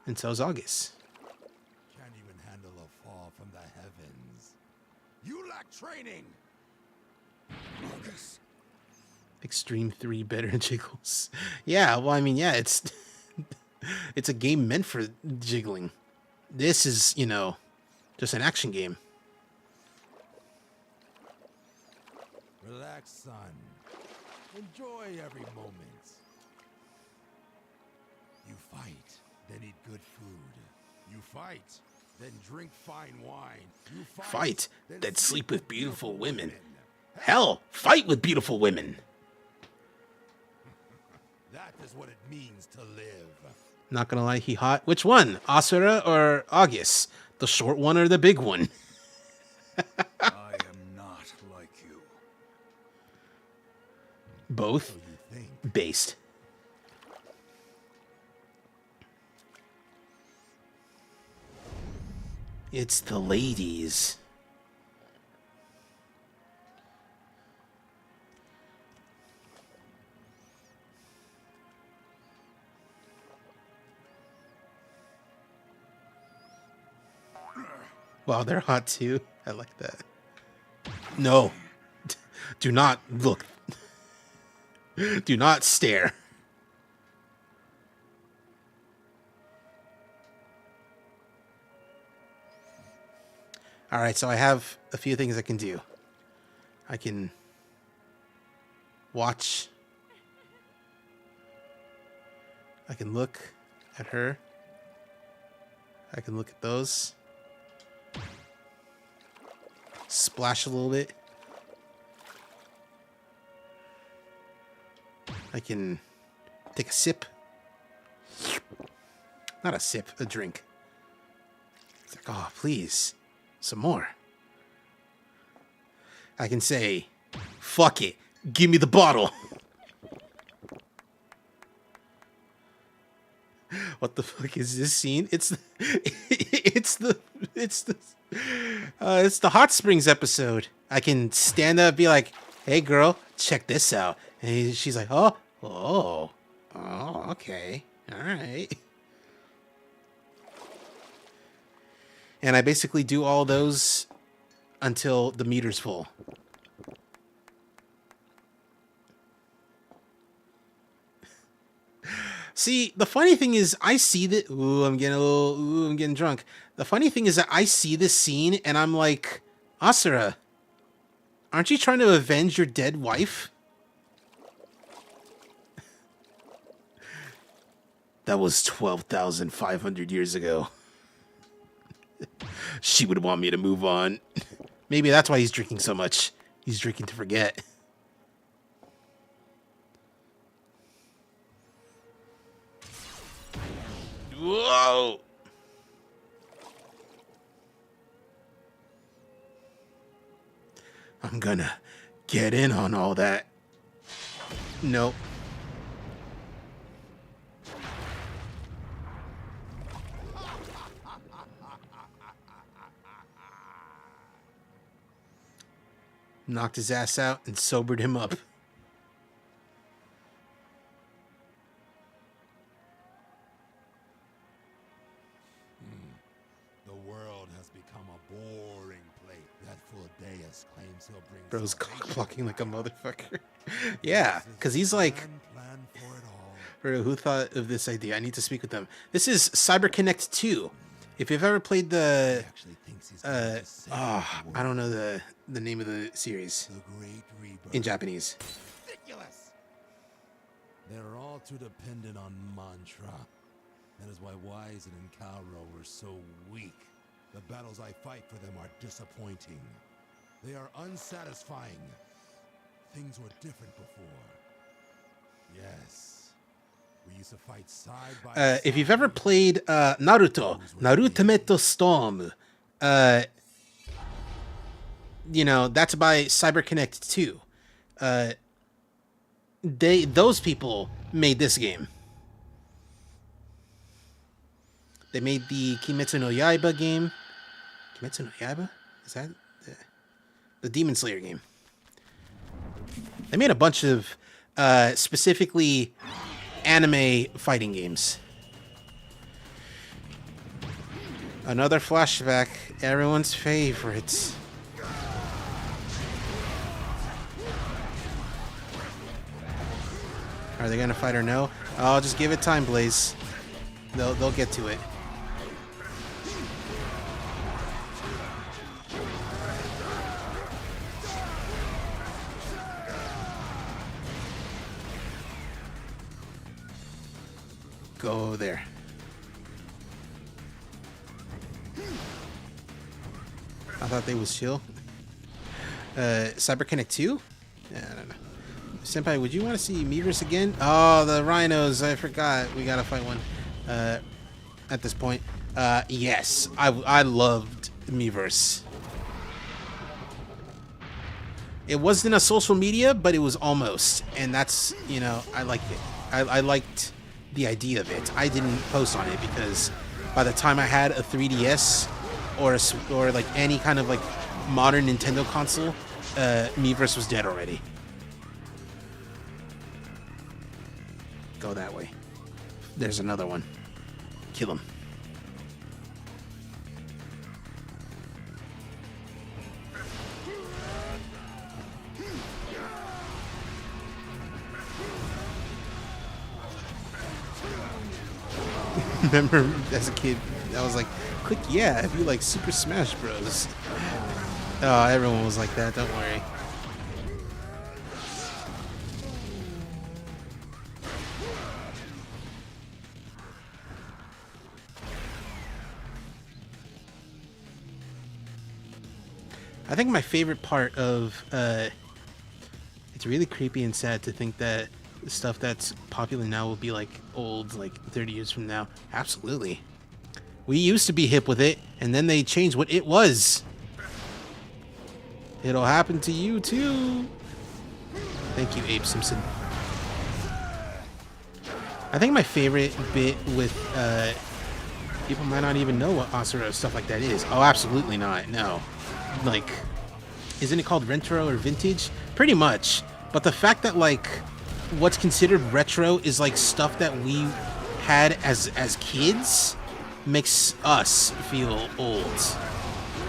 And so's August. Can't even handle a fall from the heavens. You lack training. August. Extreme 3 better jiggles. Yeah, well, I mean, yeah, it's it's a game meant for jiggling. This is, you know, just an action game. Relax, son. Enjoy every moment. You fight, then eat good food. You fight, then drink fine wine. You Fight, then sleep with beautiful women. Hell, fight with beautiful women. That is what it means to live. Not gonna lie, he hot. Which one? Asura or August? The short one or the big one? I am not like you. Both? Based. It's the ladies. Wow, they're hot too. I like that. No. Do not look. Do not stare. Alright, so I have a few things I can do. I can watch. I can look at her. I can look at those. Splash a little bit. I can take a sip. Not a sip, a drink. It's like, oh, please, some more. I can say, fuck it, give me the bottle. What the fuck is this scene? It's the hot springs episode. I can stand up and be like, hey girl, check this out. And she's like, oh, okay, all right. And I basically do all those until the meter's full. See, the funny thing is, I see that. I'm getting drunk. The funny thing is that I see this scene and I'm like, Asura, aren't you trying to avenge your dead wife? That was 12,500 years ago. She would want me to move on. Maybe that's why he's drinking so much. He's drinking to forget. Whoa! I'm gonna get in on all that. Nope. Knocked his ass out and sobered him up. The world has become a boring place. That Deus claims he'll bring. Bro's cock-blocking like a motherfucker. Yeah, because he's like, bro, who thought of this idea? I need to speak with them. This is CyberConnect 2. If you've ever played the, I don't know the name of the series in Japanese. Ridiculous. They're all too dependent on mantra. That is why Wizen and Calro were so weak. The battles I fight for them are disappointing. They are unsatisfying. Things were different before. Yes. We used to fight side by side. If you've ever played Naruto Meto Storm, you know, that's by CyberConnect 2. Those people made this game. They made the Kimetsu no Yaiba game. Kimetsu no Yaiba? Is that the Demon Slayer game? They made a bunch of specifically anime fighting games. Another flashback, everyone's favorites. Are they gonna fight or no? Oh, just give it time, Blaze. They'll get to it. Go there. I thought they was chill. CyberConnect 2? Yeah, I don't know. Senpai, would you want to see Miiverse again? Oh, the rhinos. I forgot. We gotta fight one at this point. Yes. I loved Miiverse. It wasn't a social media, but it was almost. And that's, you know, I liked it. I liked the idea of it. I didn't post on it because by the time I had a 3DS or like any kind of like modern Nintendo console, Miiverse was dead already. Go that way. There's another one. Kill him. Remember as a kid, I was like, click yeah if you like Super Smash Bros. Oh, everyone was like that, don't worry. I think my favorite part of it's really creepy and sad to think that the stuff that's popular now will be like old like 30 years from now. Absolutely. We used to be hip with it and then they changed what it was. It'll happen to you too. Thank you, Abe Simpson. I think my favorite bit with people might not even know what Asura stuff like that is. Oh, absolutely not. No. Like, isn't it called retro or vintage? Pretty much. But the fact that like what's considered retro is like stuff that we had as kids makes us feel old.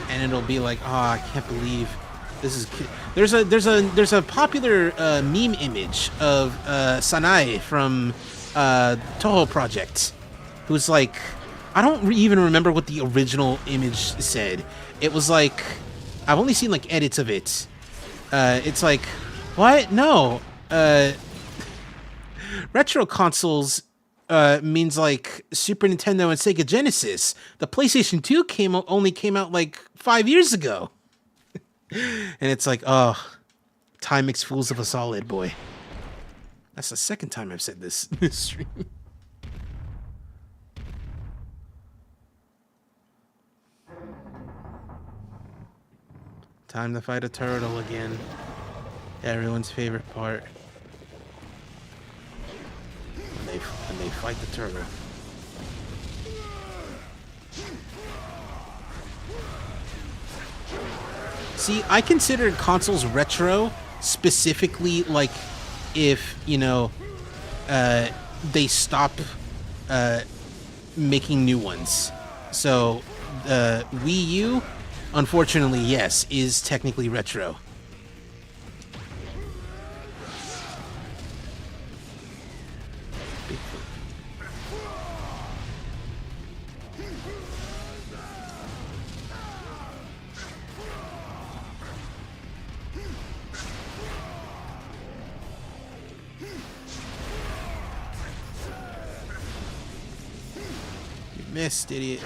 And it'll be like, oh, I can't believe this is. There's a popular meme image of Sanae from Toho Project, who's like, I don't even remember what the original image said. It was like, I've only seen like edits of it. It's like, what? No. Retro consoles means like Super Nintendo and Sega Genesis. The PlayStation 2 only came out like 5 years ago. And it's like, oh, time makes fools of us all, Ed boy. That's the second time I've said this in this stream. Time to fight a turtle again. Everyone's favorite part. When they fight the turtle. See, I consider consoles retro specifically like if, you know, they stop making new ones. So, Wii U, unfortunately, yes, is technically retro. Missed, idiot.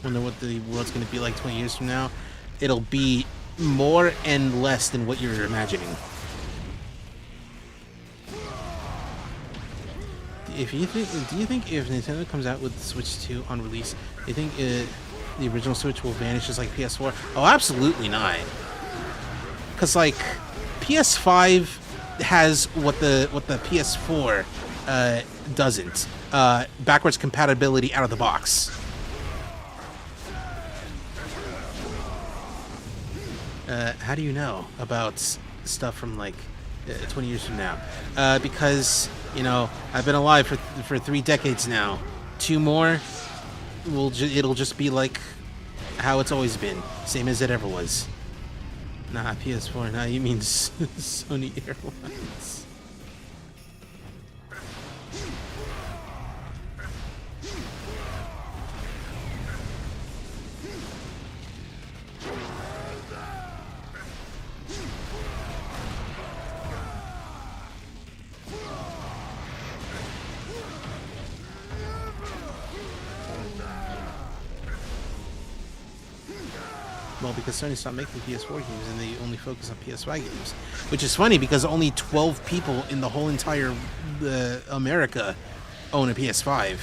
Wonder what the world's gonna be like 20 years from now. It'll be more and less than what you're imagining. Do you think if Nintendo comes out with the Switch 2 on release, do you think the original Switch will vanish just like PS4? Oh, absolutely not. Cause like PS5 has what the PS4 doesn't. Backwards compatibility out of the box. How do you know about stuff from like 20 years from now? Because, you know, I've been alive for 3 decades now. 2 more, it'll just be like how it's always been, same as it ever was. Nah, PS4. Nah, you mean Sony Airlines. Well, because Sony stopped making PS4 games and they only focus on PS5 games. Which is funny because only 12 people in the whole entire America own a PS5.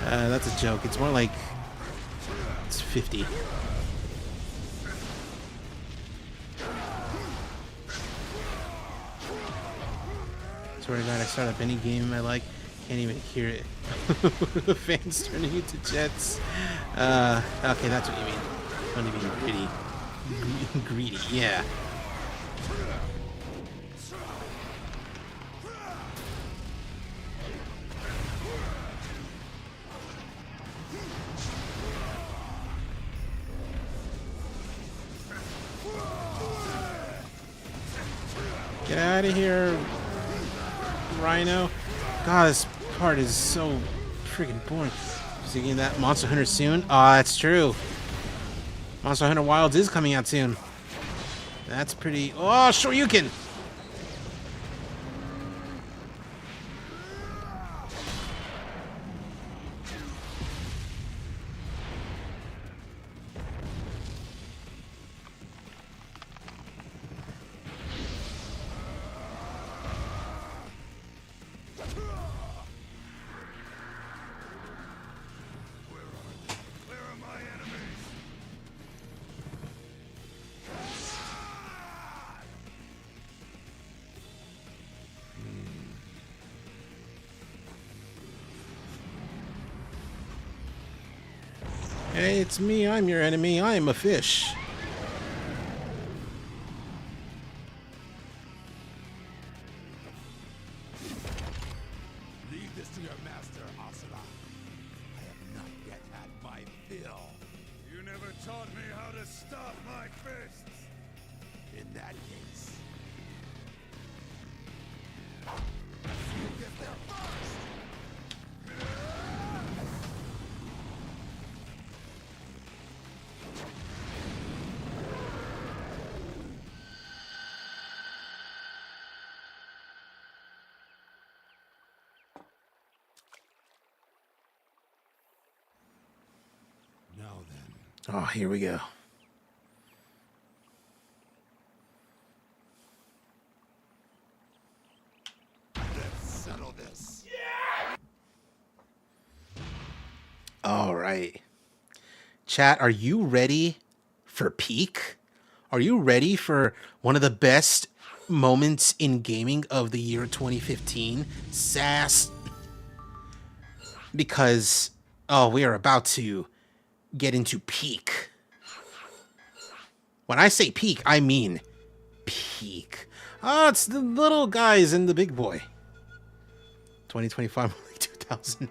That's a joke. It's more like it's 50. Swear to God, I start up any game I like, can't even hear it. The fans turning into jets. Okay, that's what you mean. Only being pretty greedy, yeah. Get out of here, Rhino. God, this part is so freaking boring. Is he getting that Monster Hunter soon? Ah, that's true. Monster Hunter Wilds is coming out soon. That's pretty... Oh, Shoryuken! Hey, it's me. I'm your enemy. I am a fish. Leave this to your master, Asura. I have not yet had my fill. You never taught me how to stop my fists. In that case, you get them. Oh, here we go. Let's settle this. All right. Chat, are you ready for peak? Are you ready for one of the best moments in gaming of the year 2015? Sass. Because, oh, we are about to get into peak. When I say peak, I mean peak. Oh, it's the little guys and the big boy. 2025, 2000.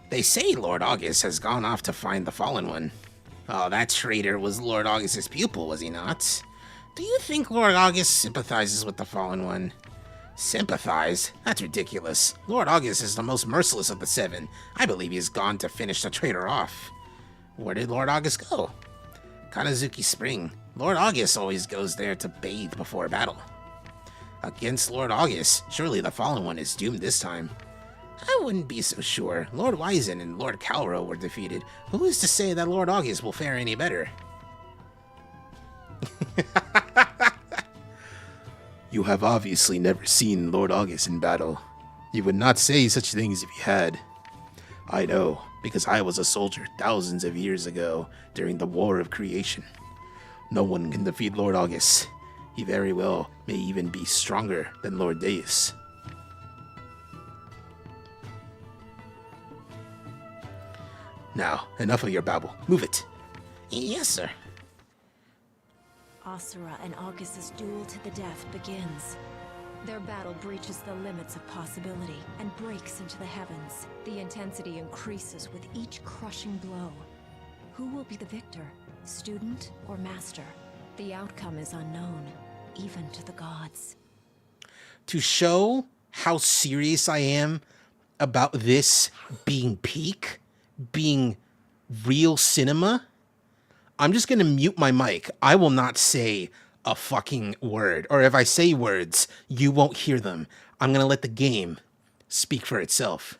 They say Lord August has gone off to find the Fallen One. Oh, that traitor was Lord August's pupil, was he not? Do you think Lord August sympathizes with the Fallen One? Sympathize? That's ridiculous. Lord August is the most merciless of the seven. I believe he has gone to finish the traitor off. Where did Lord August go? Kanazuki Spring. Lord August always goes there to bathe before battle. Against Lord August, surely the Fallen One is doomed this time. I wouldn't be so sure. Lord Wizen and Lord Calro were defeated. Who is to say that Lord August will fare any better? You have obviously never seen Lord August in battle. You would not say such things if you had. I know, because I was a soldier thousands of years ago during the War of Creation. No one can defeat Lord August. He very well may even be stronger than Lord Deus. Now, enough of your babble. Move it. Yes, sir. Asura and Augustus' duel to the death begins. Their battle breaches the limits of possibility and breaks into the heavens. The intensity increases with each crushing blow. Who will be the victor, student or master? The outcome is unknown, even to the gods. To show how serious I am about this being peak, being real cinema, I'm just going to mute my mic. I will not say a fucking word. Or if I say words, you won't hear them. I'm going to let the game speak for itself.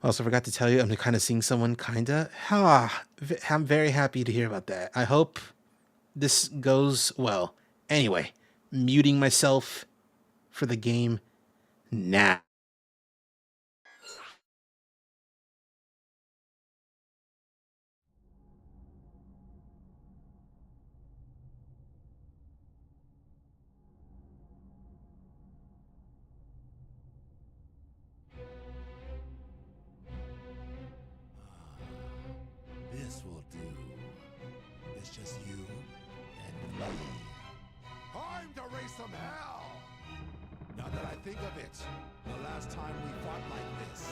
Also, forgot to tell you, I'm kind of seeing someone, kinda. I'm very happy to hear about that. I hope this goes well. Anyway, muting myself for the game now. This will do. It's just you and me. Time to raise some hell! Now that I think of it, the last time we fought like this,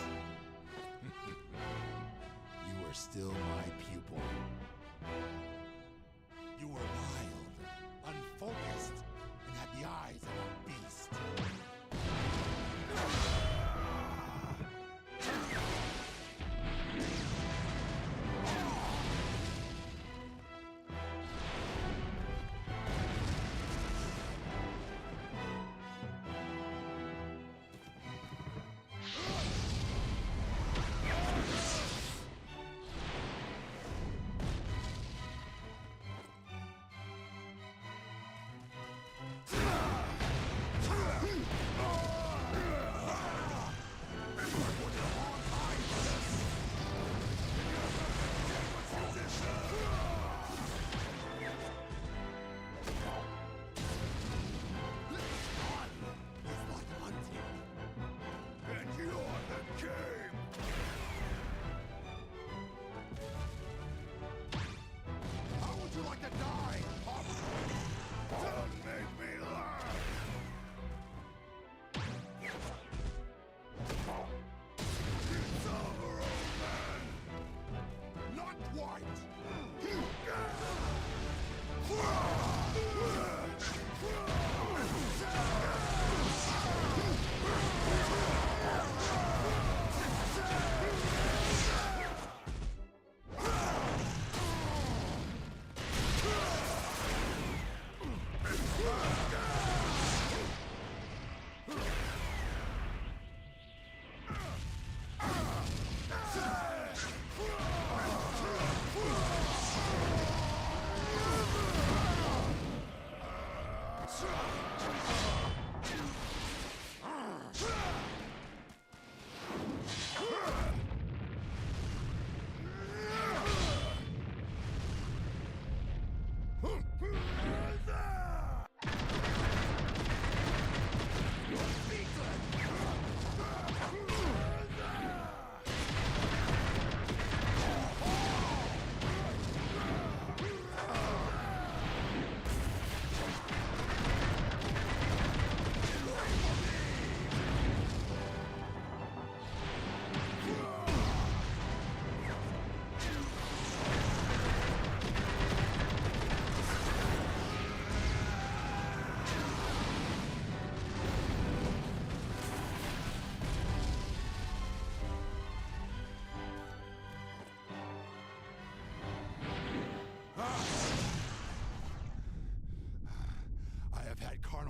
you were still my pupil. You were wild, unfocused, and had the eyes of a beast.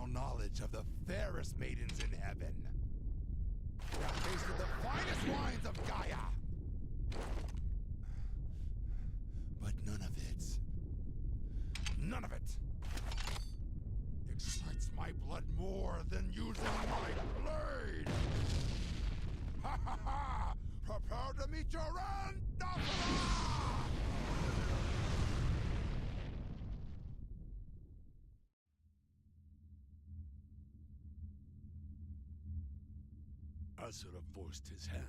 found knowledge of the fairest maidens in heaven. I've tasted the finest wines of Gaia. But none of it excites my blood more than using my blade. Ha ha ha! Prepare to meet your end, Asura! Asura forced his hand.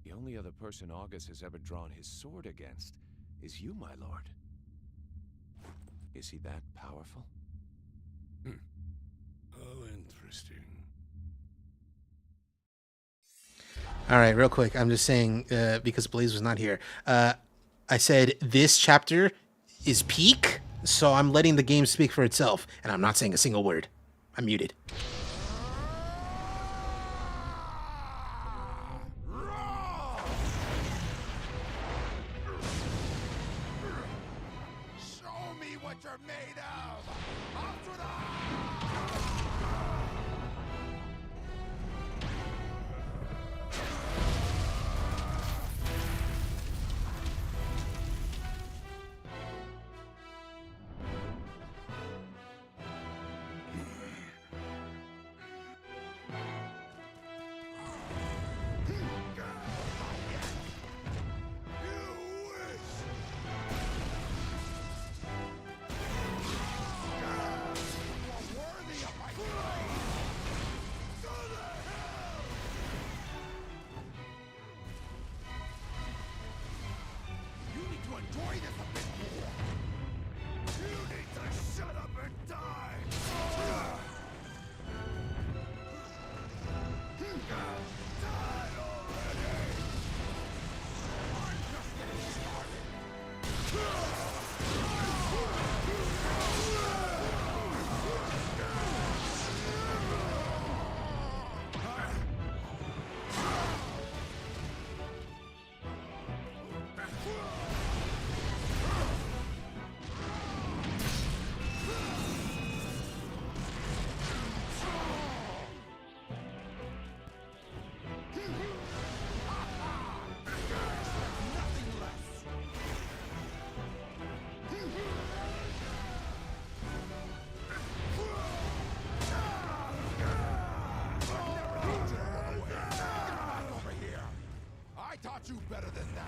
The only other person August has ever drawn his sword against is you, my lord. Is he that powerful? Oh, interesting. All right, real quick. I'm just saying because Blaze was not here. I said this chapter is peak, so I'm letting the game speak for itself, and I'm not saying a single word. I'm muted. Show me what you're made of! Asura! You better than that.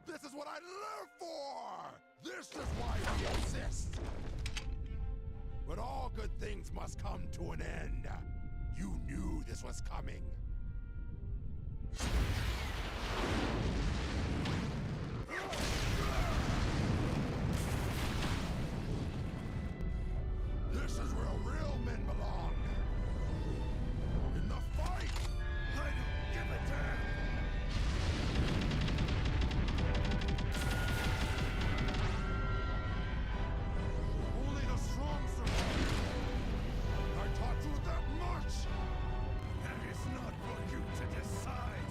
This is what I live for! This is why we exist! But all good things must come to an end. You knew this was coming. This is where real men belong. In the fight! I don't give a damn! Only the strong survive. I taught you that much! That is not for you to decide!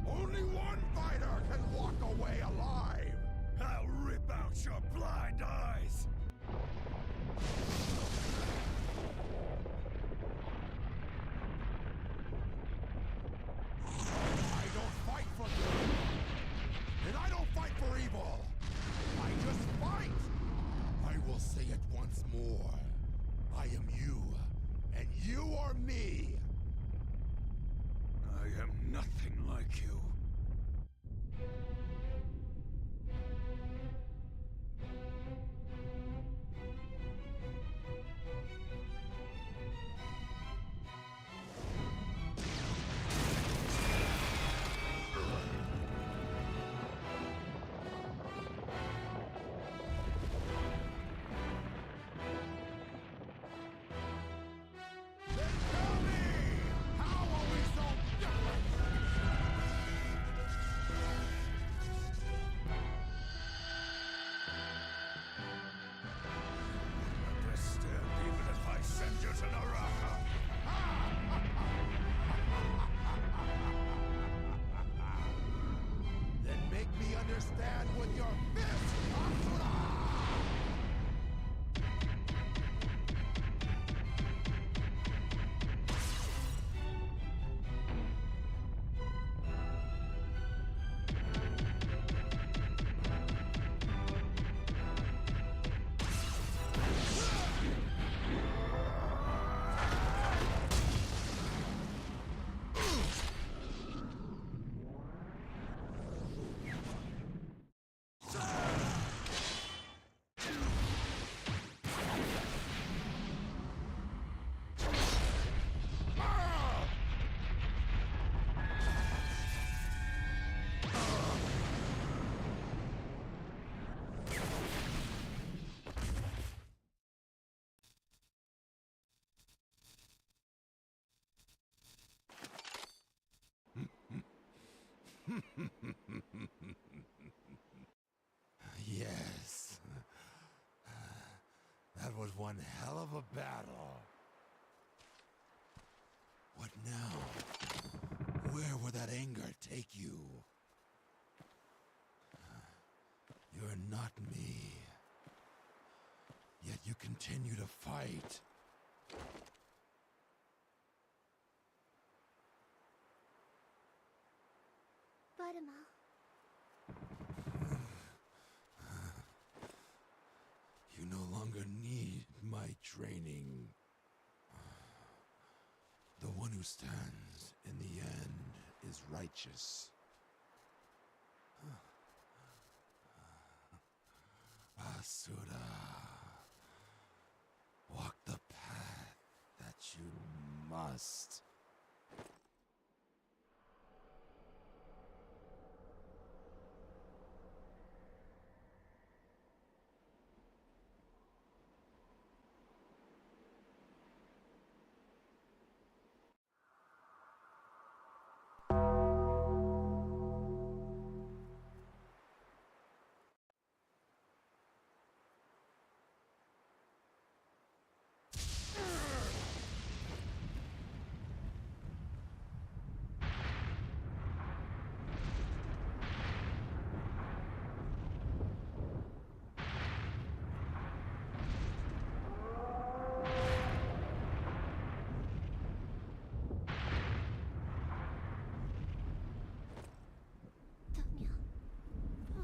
Only one fighter can walk away alive! I'll rip out your blind eyes! I don't fight for good! And I don't fight for evil! I just fight! I will say it once more. I am you, and you are me! I am nothing like you. understand with your fist, Asura! Yes. That was one hell of a battle. What now? Where will that anger take you? You're not me. Yet you continue to fight. Buttermilk. You no longer need my training. The one who stands in the end is righteous. Asura, walk the path that you must.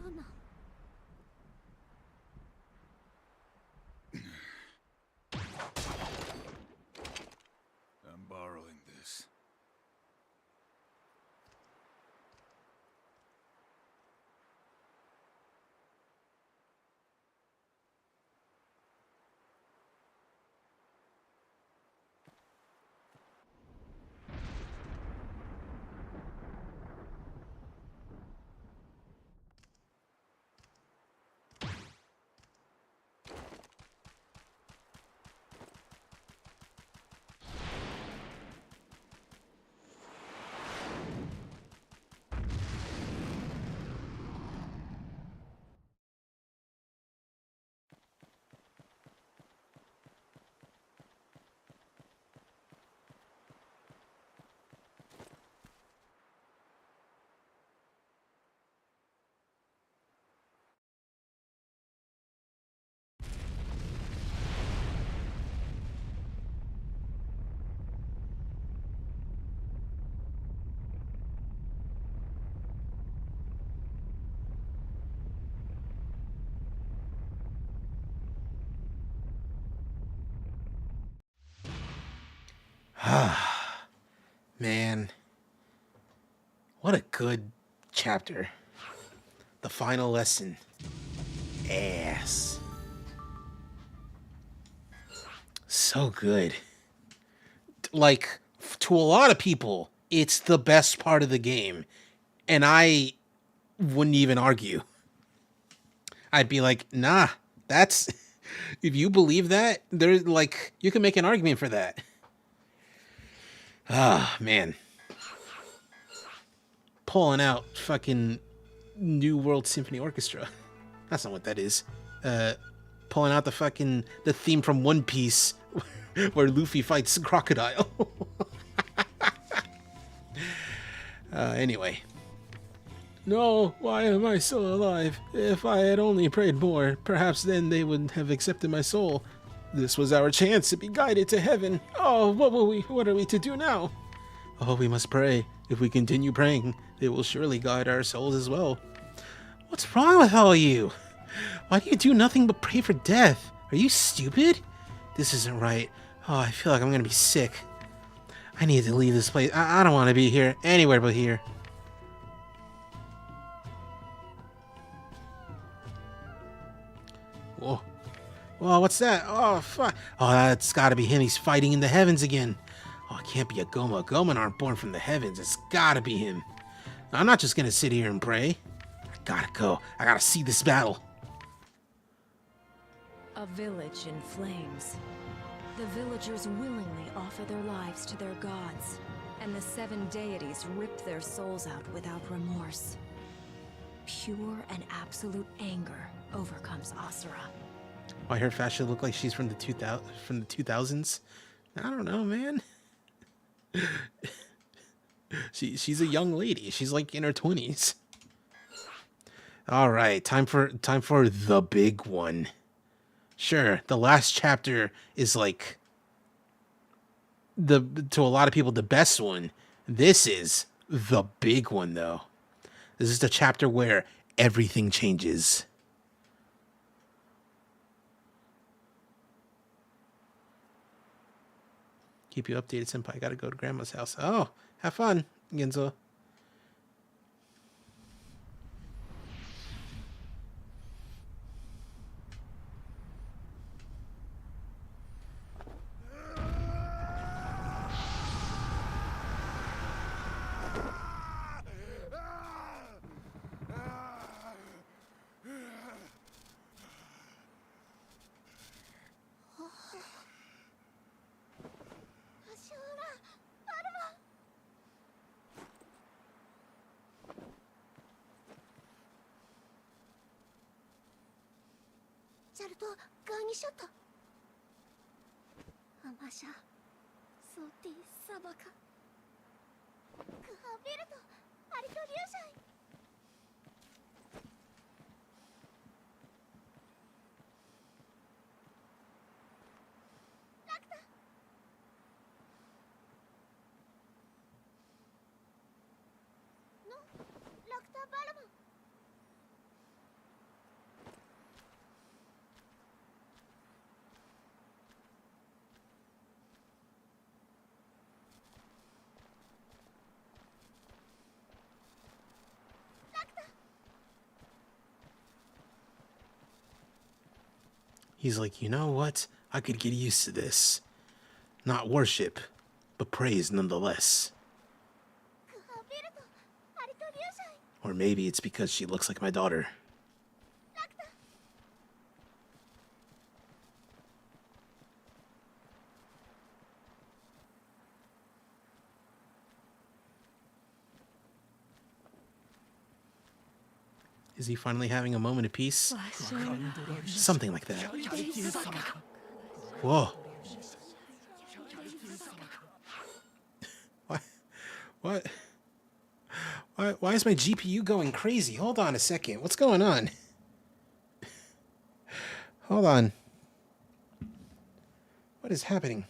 Oh no. I'm borrowing this. Man, what a good chapter. The final lesson. Ass. So good. Like, to a lot of people, it's the best part of the game. And I wouldn't even argue. I'd be like, nah, that's... If you believe that, there's like, you can make an argument for that. Ah, man. Pulling out fucking New World Symphony Orchestra. That's not what that is. Pulling out the theme from One Piece where Luffy fights Crocodile. Anyway. No, why am I still alive? If I had only prayed more, perhaps then they would have accepted my soul. This was our chance to be guided to heaven. Oh, what are we to do now? Oh, we must pray. If we continue praying, they will surely guide our souls as well. What's wrong with all of you? Why do you do nothing but pray for death? Are you stupid? This isn't right. Oh, I feel like I'm gonna be sick. I need to leave this place. I don't want to be here. Anywhere but here. Whoa. Whoa, what's that? Oh, fuck. Oh, that's gotta be him. He's fighting in the heavens again. Oh, it can't be a Goma. Gomen aren't born from the heavens. It's gotta be him. I'm not just gonna sit here and pray. I gotta go. I gotta see this battle. A village in flames. The villagers willingly offer their lives to their gods, and the 7 deities rip their souls out without remorse. Pure and absolute anger overcomes Asura. Why her fashion look like she's from the 2000s? I don't know, man. She's a young lady. She's like in her 20s. All right, time for the big one. Sure, the last chapter is like to a lot of people the best one. This is the big one though. This is the chapter where everything changes. Keep you updated, senpai. Gotta go to grandma's house. Oh, have fun, Genzo. He's like, you know what? I could get used to this. Not worship, but praise nonetheless. Or maybe it's because she looks like my daughter. Is he finally having a moment of peace? Something like that. Whoa. What? Why is my GPU going crazy? Hold on a second. What's going on? Hold on. What is happening?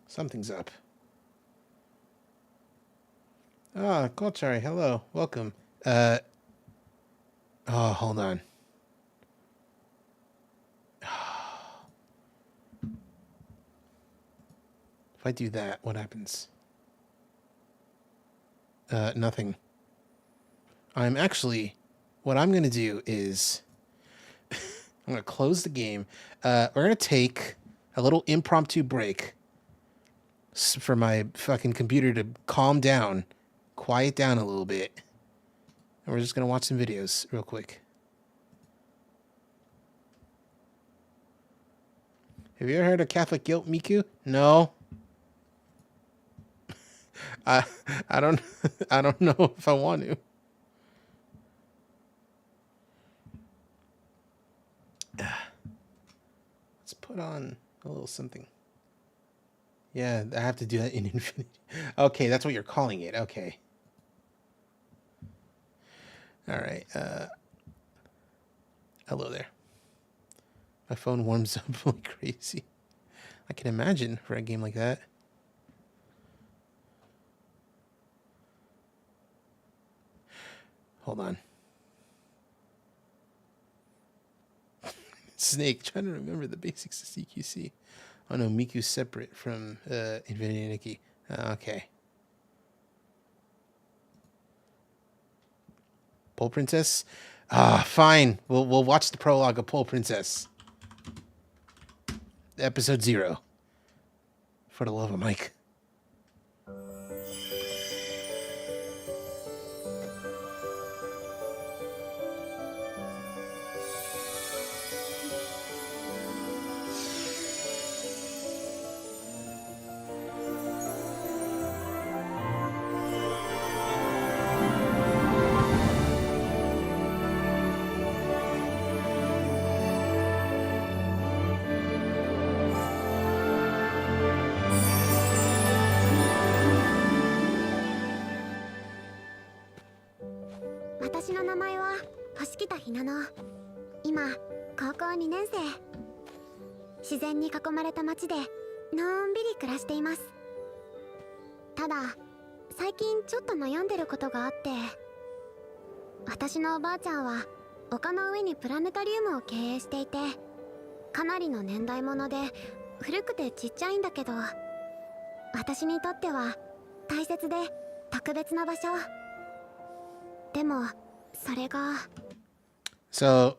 Something's up. Ah, Kolchari, hello. Welcome. Oh, hold on. If I do that, what happens? Nothing. What I'm going to do is I'm going to close the game. We're going to take a little impromptu break for my fucking computer to calm down, quiet down a little bit. And we're just going to watch some videos real quick. Have you ever heard of Catholic guilt, Miku? No. I don't I don't know if I want to. Let's put on a little something. Yeah, I have to do that in Infinity. Okay, that's what you're calling it. Okay. All right. Hello there. My phone warms up like crazy. I can imagine for a game like that. Hold on. Snake, trying to remember the basics of CQC. Oh no, Miku's separate from Infinity Nikki. Okay. Pole Princess? Fine. We'll watch the prologue of Pole Princess. Episode 0. For the love of Mike. 私の名前は星北ひなの。今高校2年生。自然に囲まれた町でのんびり暮らしています。ただ最近ちょっと悩んでることがあって、私のおばあちゃんは丘の上にプラネタリウムを経営していて、かなりの年代物で古くてちっちゃいんだけど、私にとっては大切で特別な場所。でもそれが So,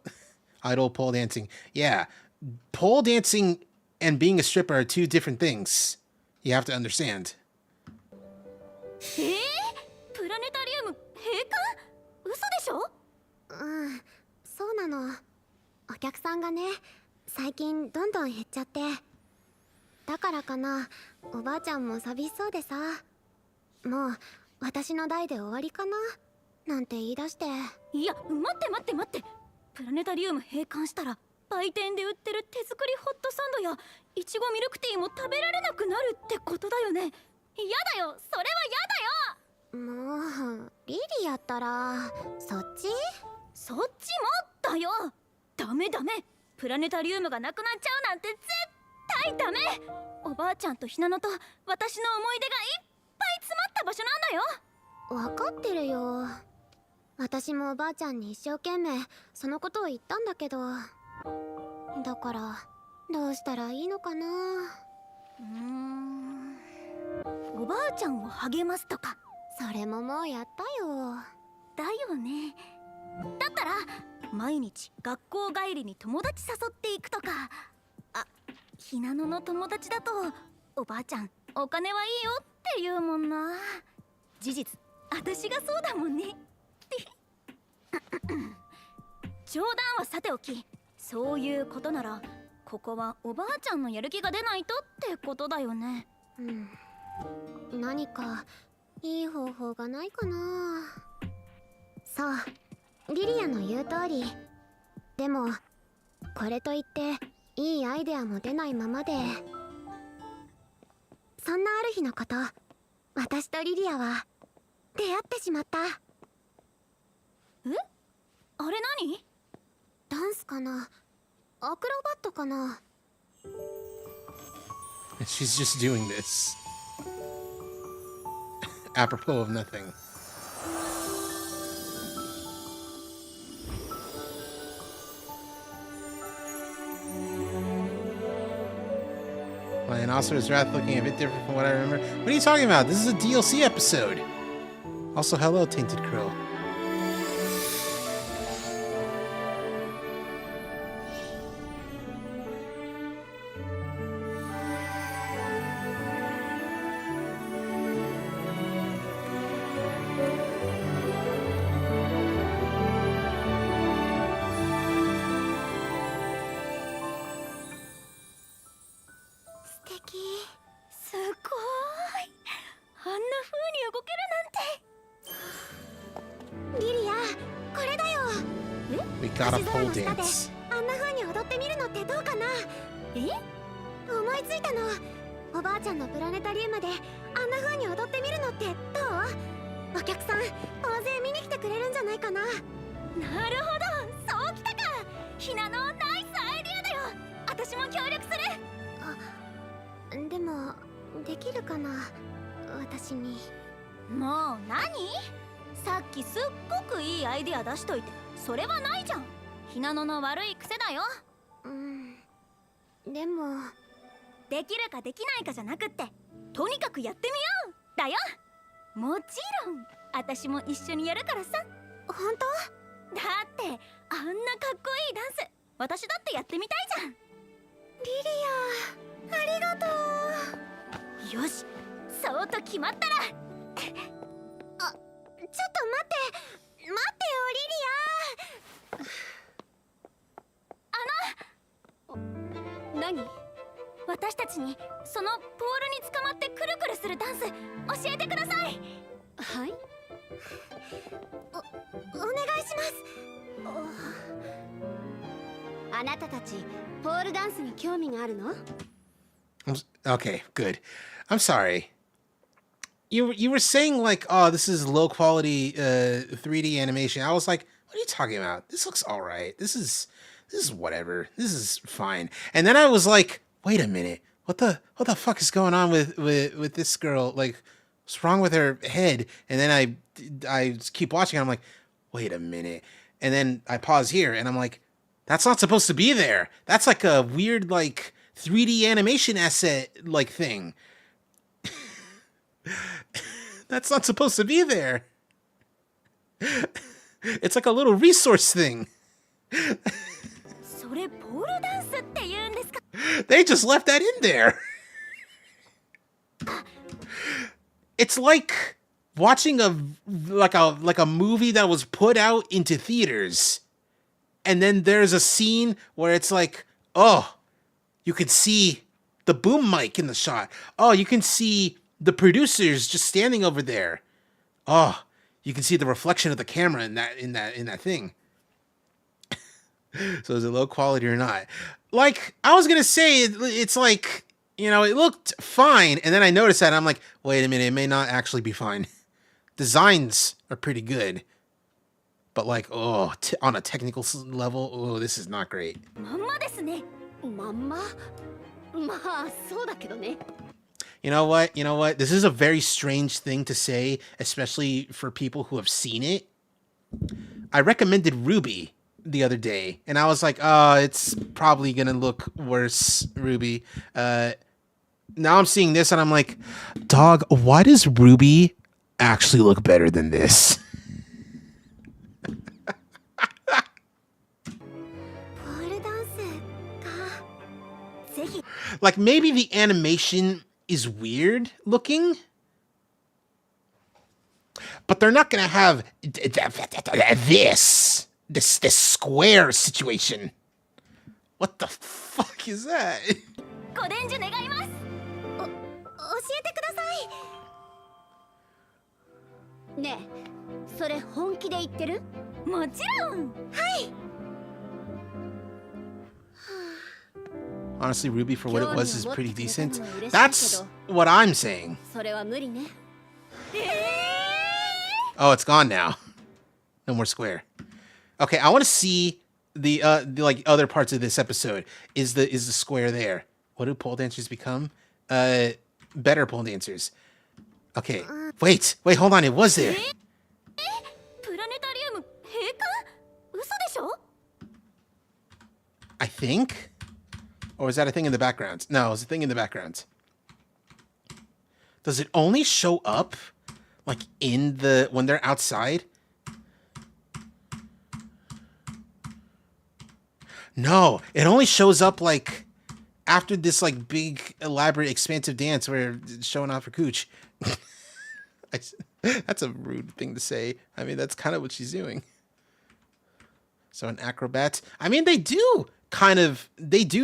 idol pole dancing. Yeah, pole dancing and being a stripper are two different things. You have to understand. プラネタリウム閉館？嘘でしょ？そうなの。お客さんがね、最近どんどん減っちゃって。だからかな、おばあちゃんも寂しそうでさ、もう私の代で終わりかななんて言い出して。いや、待って。プラネタリウム閉館したら売店で売ってる手作りホットサンドやいちごミルクティーも食べられなくなるってことだよね。やだよ、それはやだよ。もうリリやったらそっちもだよ。ダメ。プラネタリウムがなくなっちゃうなんて絶対ダメ。おばあちゃんとひなのと私の思い出がいっぱい詰まった場所なんだよ。わかってるよ。私もおばあちゃんに一生懸命そのことを言ったんだけど、だからどうしたらいいのかな。おばあちゃんを励ますとか、それももうやったよ。だよね。だったら毎日学校帰りに友達誘っていくとか。あ、ひなのの友達だとおばあちゃんお金はいいよって言うもんな。事実私がそうだもんね。冗談はさておき、そういうことならここはおばあちゃんのやる気が出ないとってことだよね。何かいい方法がないかな。そう、リリアの言う通り。でもこれといっていいアイデアも出ないままで、そんなある日のこと、私とリリアは出会ってしまった。あれ何？ダンスかな？アクロバットかな？ She's just doing this. Apropos of nothing. Well, and Asura's Wrath looking a bit different from what I remember. What are you talking about? This is a DLC episode. Also, hello, Tainted Crow. We got a 星空 pole の下で dance. あんな風に踊ってみるのってどうかな。思いついたの。おばあちゃんのプラネタリウムであんな風に踊ってみるのってどう？お客さん大勢見に来てくれるんじゃないかな。なるほど、そうきたか。ひなのナイスアイディアだよ。私も協力する。でもできるかな、私に。もう何？さっきすっごくいいアイディア出しといてそれはないじゃん。ひなのの悪い癖だよ。でもできるかできないかじゃなくってとにかくやってみようだよ。もちろん私も一緒にやるからさ。本当？だってあんなかっこいいダンス私だってやってみたいじゃん。リリアありがとう。よし、そうと決まったらちょっと待ってよリリア。何？私たちにそのポールに捕まってくるくるするダンス教えてください。はい、お願いします。あなたたちポールダンスに興味があるの？ Okay, good. I'm sorry. You were saying like, oh, this is low quality 3D animation. I was like, what are you talking about? This looks all right. This is whatever. This is fine. And then I was like, wait a minute. What the fuck is going on with this girl? Like, what's wrong with her head? And then I keep watching. I'm like, wait a minute. And then I pause here and I'm like, that's not supposed to be there. That's like a weird like 3D animation asset like thing. That's not supposed to be there. It's like a little resource thing. They just left that in there. It's like watching a movie that was put out into theaters, and then there's a scene where it's like, oh, you could see the boom mic in the shot. Oh, you can see the producers just standing over there. Oh, you can see the reflection of the camera in that thing. So is it low quality or not? Like, I was gonna say it's like, you know, it looked fine, and then I noticed that and I'm like, wait a minute, it may not actually be fine. Designs are pretty good, but like, oh, on a technical level, oh, this is not great. You know what? This is a very strange thing to say, especially for people who have seen it. I recommended Ruby the other day, and I was like, oh, it's probably gonna look worse, Ruby. Now I'm seeing this, and I'm like, dog, why does Ruby actually look better than this? Like, maybe the animation is weird looking, but they're not gonna have this square situation. What the fuck is that? Honestly, Ruby, for what it was, is pretty decent. That's what I'm saying. Oh, it's gone now. No more square. Okay, I want to see the like other parts of this episode. Is the square there? What do pole dancers become? Better pole dancers. Okay. Wait, hold on. It was there. I think. Or is that a thing in the background? No, it's a thing in the background. Does it only show up like in the when they're outside? No, it only shows up like after this like big elaborate expansive dance where it's showing off her cooch. That's a rude thing to say. I mean, that's kind of what she's doing. So an acrobat. I mean, they do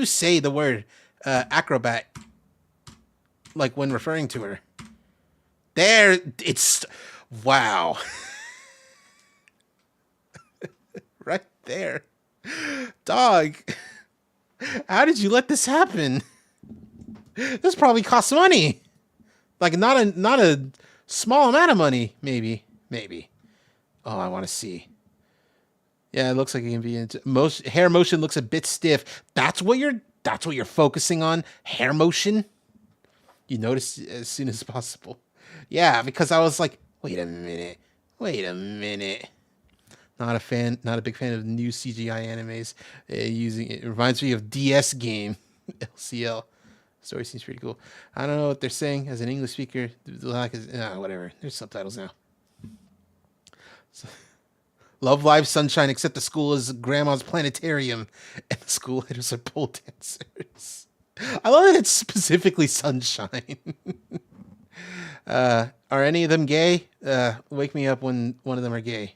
say the word acrobat like when referring to her. There, it's wow. Right there. Dog, how did you let this happen? This probably costs money. Like not a small amount of money, maybe. Oh, I want to see. Yeah, it looks like it can be into hair motion looks a bit stiff. That's what you're focusing on? Hair motion? You notice as soon as possible. Yeah, because I was like, wait a minute. Not a big fan of new CGI animes. It reminds me of DS game, LCL. Story seems pretty cool. I don't know what they're saying as an English speaker. Whatever. There's subtitles now. So, Love Live Sunshine, except the school is grandma's planetarium and the school leaders are pole dancers. I love that it's specifically sunshine. Are any of them gay? Wake me up when one of them are gay.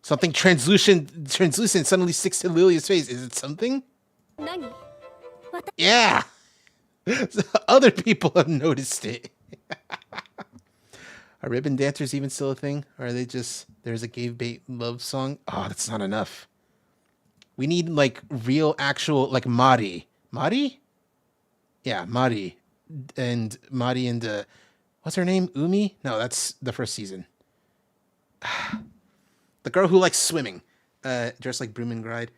Something translucent suddenly sticks to Lilia's face. Is it something? Yeah. Other people have noticed it. Are ribbon dancers even still a thing? Or are they just, there's a gay bait love song? Oh, that's not enough. We need like real actual, like Mari. Mari? Yeah, Mari. And Mari and, what's her name? Umi? No, that's the first season. The girl who likes swimming. Dressed like Groom and Bride.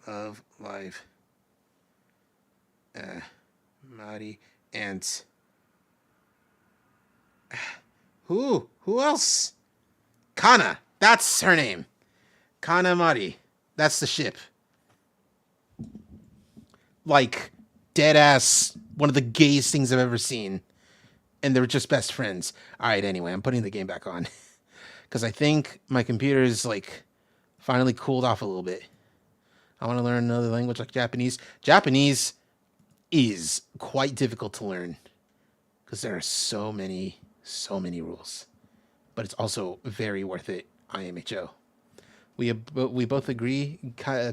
Love Live. Mari and... Who else? Kana. That's her name. Kana Mari. That's the ship. Like, dead ass, one of the gayest things I've ever seen. And they were just best friends. All right, anyway, I'm putting the game back on. Because I think my computer is, like, finally cooled off a little bit. I want to learn another language like Japanese. Japanese is quite difficult to learn. Because there are so many rules. But it's also very worth it, IMHO. We both agree,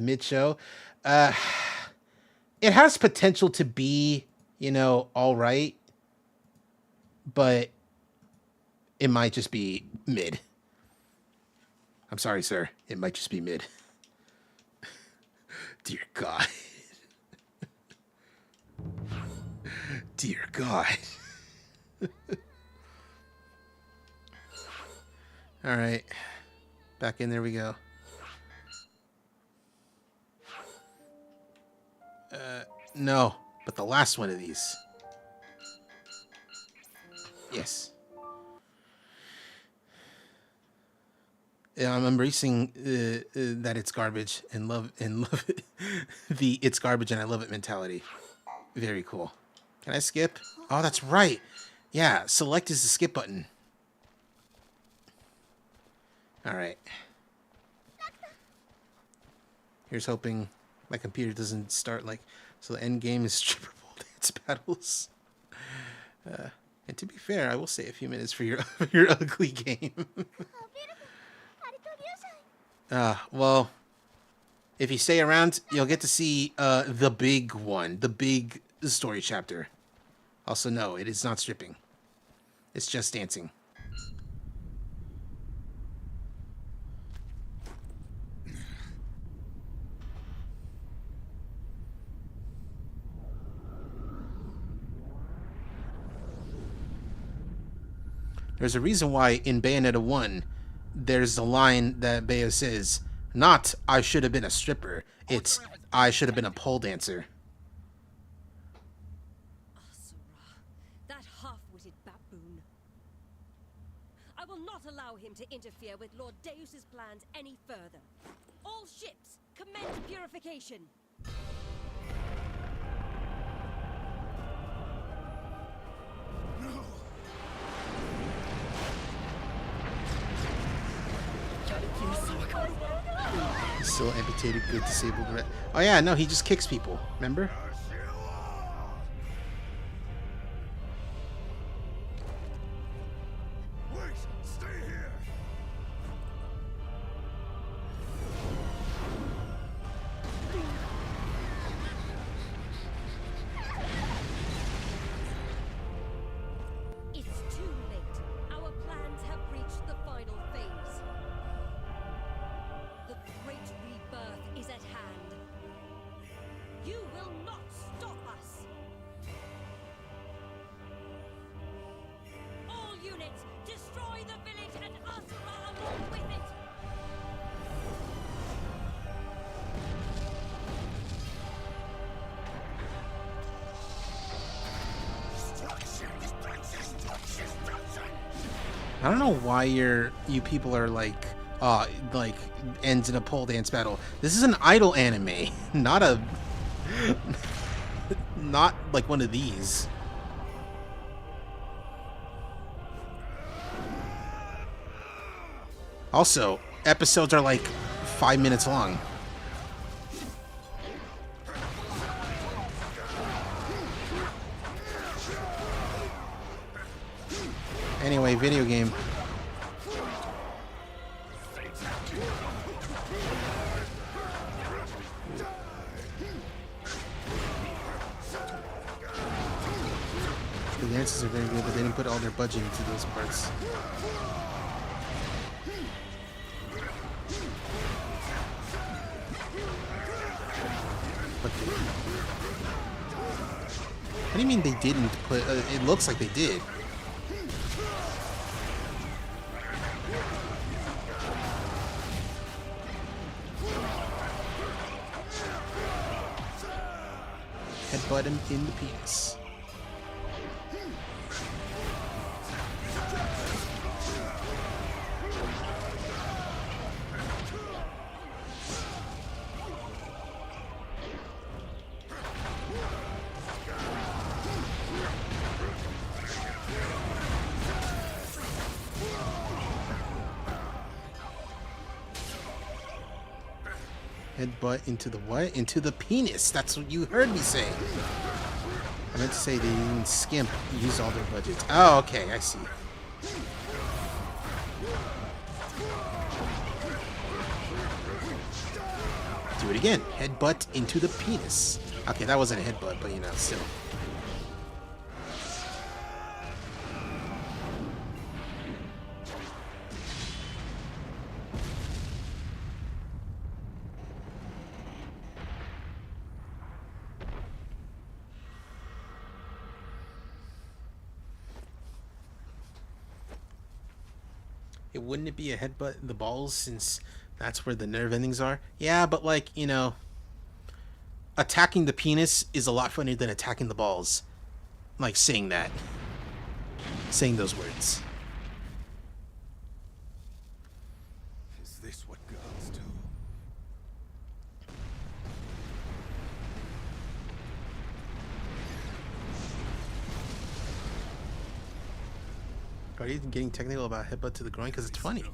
mid-show. It has potential to be, all right. But it might just be mid. I'm sorry, sir. It might just be mid. Dear God. Dear God. All right. Back in there we go. No, but the last one of these. Yes. Yeah, I'm embracing that it's garbage and love it. The it's garbage and I love it mentality. Very cool. Can I skip? Oh, that's right. Yeah, select is the skip button. All right. Here's hoping my computer doesn't start like... So the end game is stripper pole dance battles. And to be fair, I will say a few minutes for your ugly game. Well, if you stay around, you'll get to see the big one, the big story chapter. Also, no, it is not stripping. It's just dancing. There's a reason why in Bayonetta 1, there's a line that Bayo says, not, I should have been a stripper. It's, I should have been a pole dancer. Asura, that half-witted baboon. I will not allow him to interfere with Lord Deus's plans any further. All ships, commence purification. Still amputated, good, disabled. Oh yeah, no, he just kicks people. Remember? Wait, stay here. It's too late. Our plans have reached the final phase. I don't know why you people are like ends in a pole dance battle. This is an idol anime, not a not like one of these. Also, episodes are like 5 minutes long. Anyway, video game. The dances are very good, but they didn't put all their budget into those parts. What do you mean they didn't put... it looks like they did. Headbutt him in the penis. Headbutt into the what? Into the penis. That's what you heard me say. I meant to say they didn't skimp use all their budgets. Oh, okay, I see. Do it again. Headbutt into the penis. Okay, that wasn't a headbutt, but you know, still. Wouldn't it be a headbutt in the balls since that's where the nerve endings are? Yeah, but like, you know, attacking the penis is a lot funnier than attacking the balls. Like saying that. Saying those words. Is this what girls do? Are you getting technical about headbutt to the groin? Because it's funny.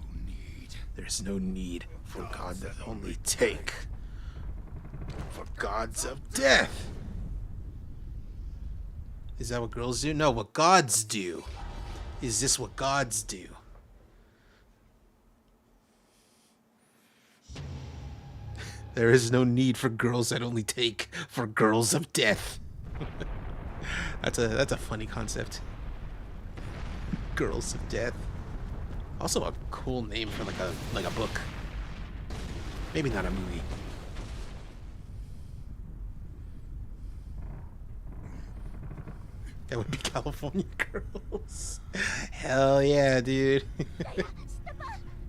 There's no need for God that only take. For gods of death. Is that what girls do? No, what gods do. Is this what gods do? There is no need for girls that only take for girls of death. That's a funny concept. Girls of Death. Also a cool name for like a book. Maybe not a movie. That would be California Girls. Hell yeah, dude.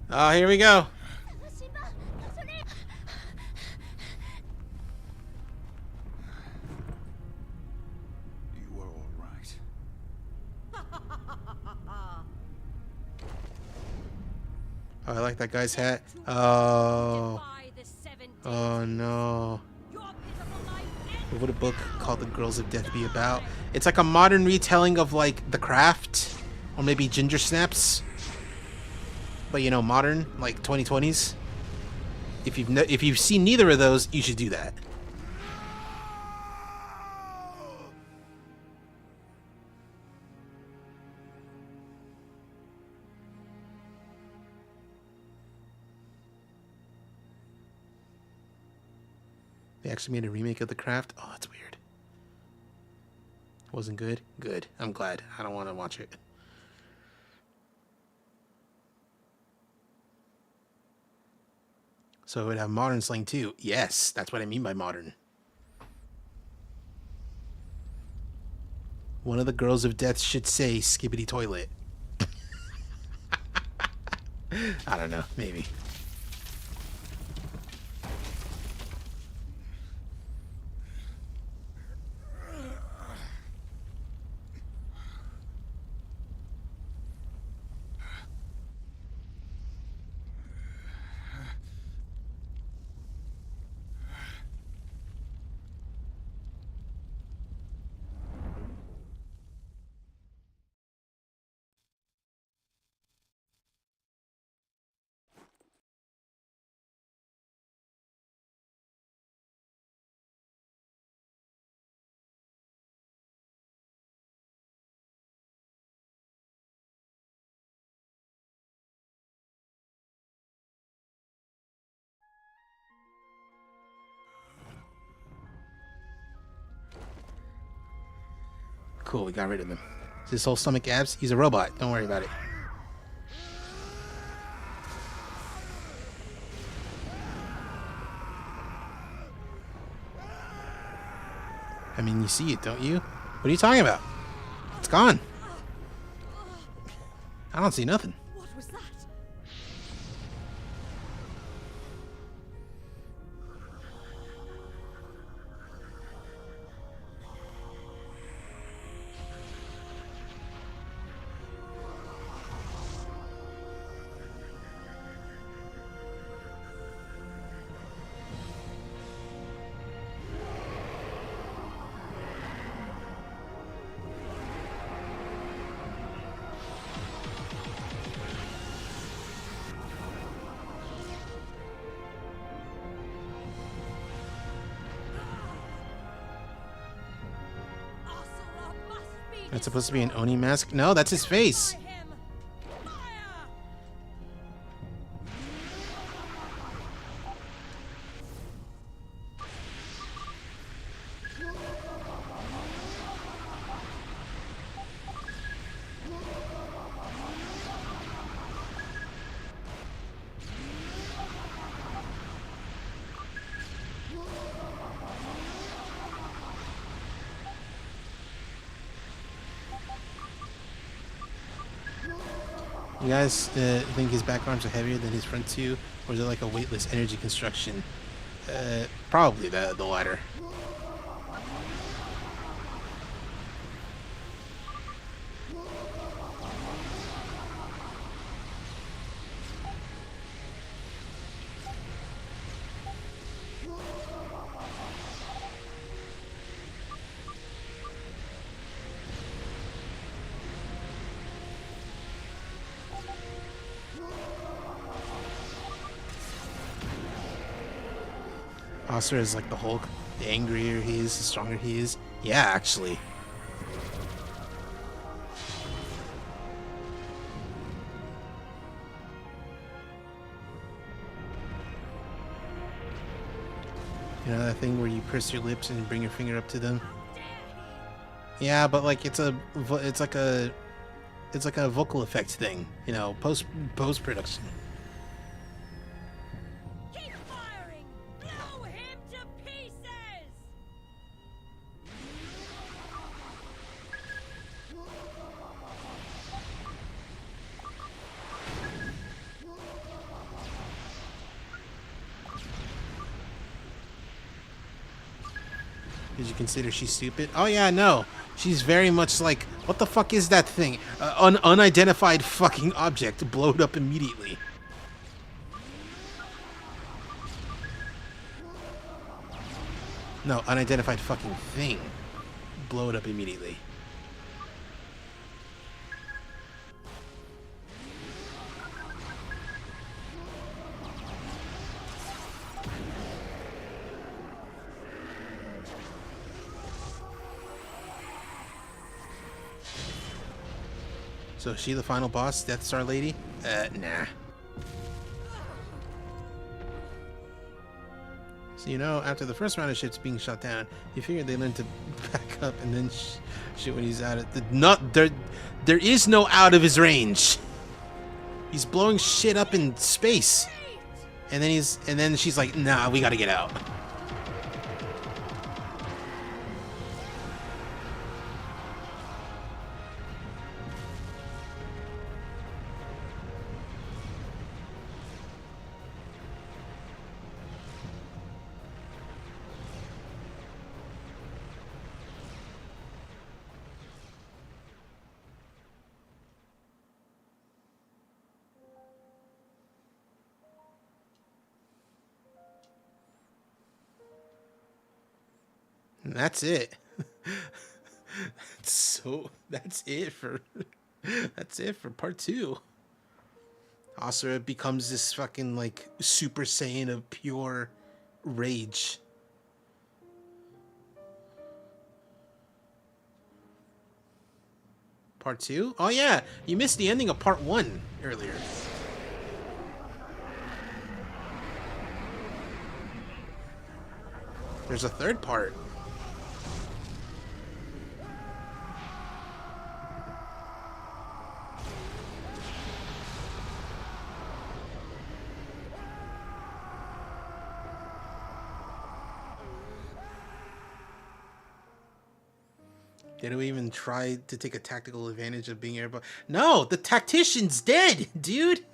Oh, here we go. You were all right. Oh, I like that guy's hat. Oh. Oh no. What would a book called The Girls of Death be about? It's like a modern retelling of like The Craft, or maybe Ginger Snaps. But you know, modern, like 2020s. If you've seen neither of those, you should do that. They actually made a remake of The Craft. Oh, that's weird. Wasn't good? Good. I'm glad. I don't want to watch it. So it would have modern slang too. Yes, that's what I mean by modern. One of the Girls of Death should say skibbity toilet. I don't know. Maybe. Cool, we got rid of him. Is his whole stomach abs? He's a robot. Don't worry about it. I mean, you see it, don't you? What are you talking about? It's gone. I don't see nothing. What was that? That's supposed to be an Oni mask? No, that's his face. You guys think his back arms are heavier than his front two? Or is it like a weightless energy construction? Probably the latter. Asura is like the Hulk. The angrier he is, the stronger he is. Yeah, actually. You know that thing where you purse your lips and bring your finger up to them? Yeah, but like it's like a vocal effect thing, you know, post production. Keep firing! Blow him to pieces! Did you consider she's stupid? Oh yeah, no. She's very much like, what the fuck is that thing? Unidentified fucking object blowed up immediately. No, unidentified fucking thing blowed up immediately. So is she the final boss, Death Star lady? Nah. So you know, after the first round of ships being shot down, you figured they learned to back up and then shoot when he's out of the there is no out of his range. He's blowing shit up in space. And then she's like, nah, we gotta get out. And that's it. That's it for part 2. Asura becomes this fucking like Super Saiyan of pure rage. Part 2? Oh yeah, you missed the ending of part 1 earlier. There's a third part. Did we even try to take a tactical advantage of being airborne? No, the tactician's dead, dude.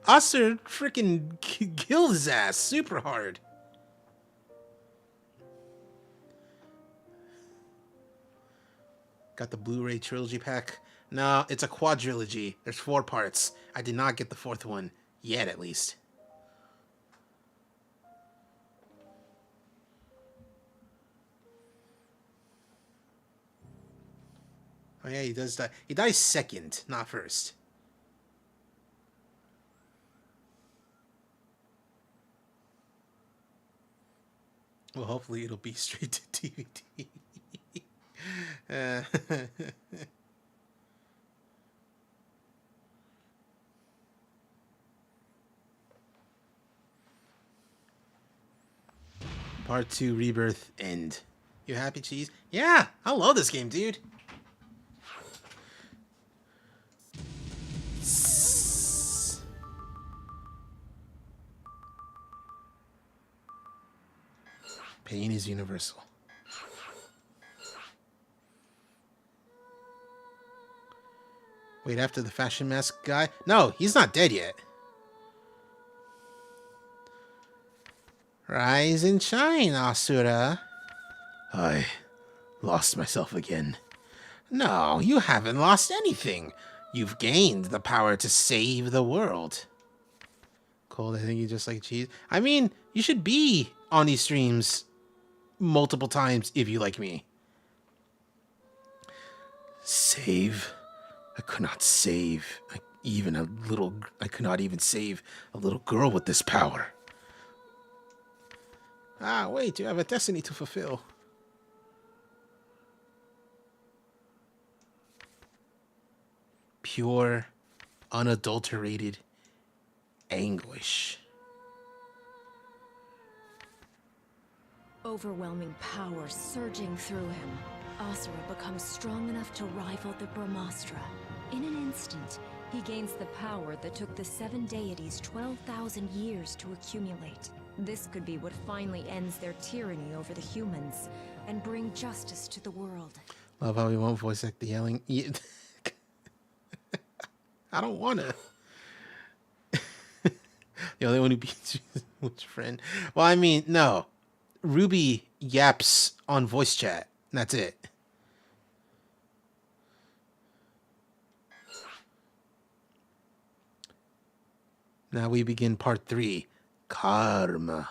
Asura freaking killed his ass super hard. Got the Blu-ray trilogy pack. No, it's a quadrilogy. There's 4 parts. I did not get the 4th one yet, at least. Oh yeah, he does die. He dies second, not first. Well, hopefully it'll be straight to DVD. Part 2 Rebirth End. You happy, Cheese? Yeah, I love this game, dude. Pain is universal. Wait, after the fashion mask guy? No, he's not dead yet. Rise and shine, Asura. I lost myself again. No, you haven't lost anything. You've gained the power to save the world. Cold, I think you just like Cheese. I mean, you should be on these streams multiple times if you like me. Save? I could not save I could not even save a little girl with this power. Ah, wait, you have a destiny to fulfill. Pure, unadulterated anguish. Overwhelming power surging through him, Asura becomes strong enough to rival the Brahmastra. In an instant, he gains the power that took the 7 deities 12,000 years to accumulate. This could be what finally ends their tyranny over the humans and bring justice to the world. Love how he won't voice act the yelling. I don't want to. The only one who beats you was friend. Well, I mean, no. Ruby yaps on voice chat. That's it. Now we begin part 3. Karma.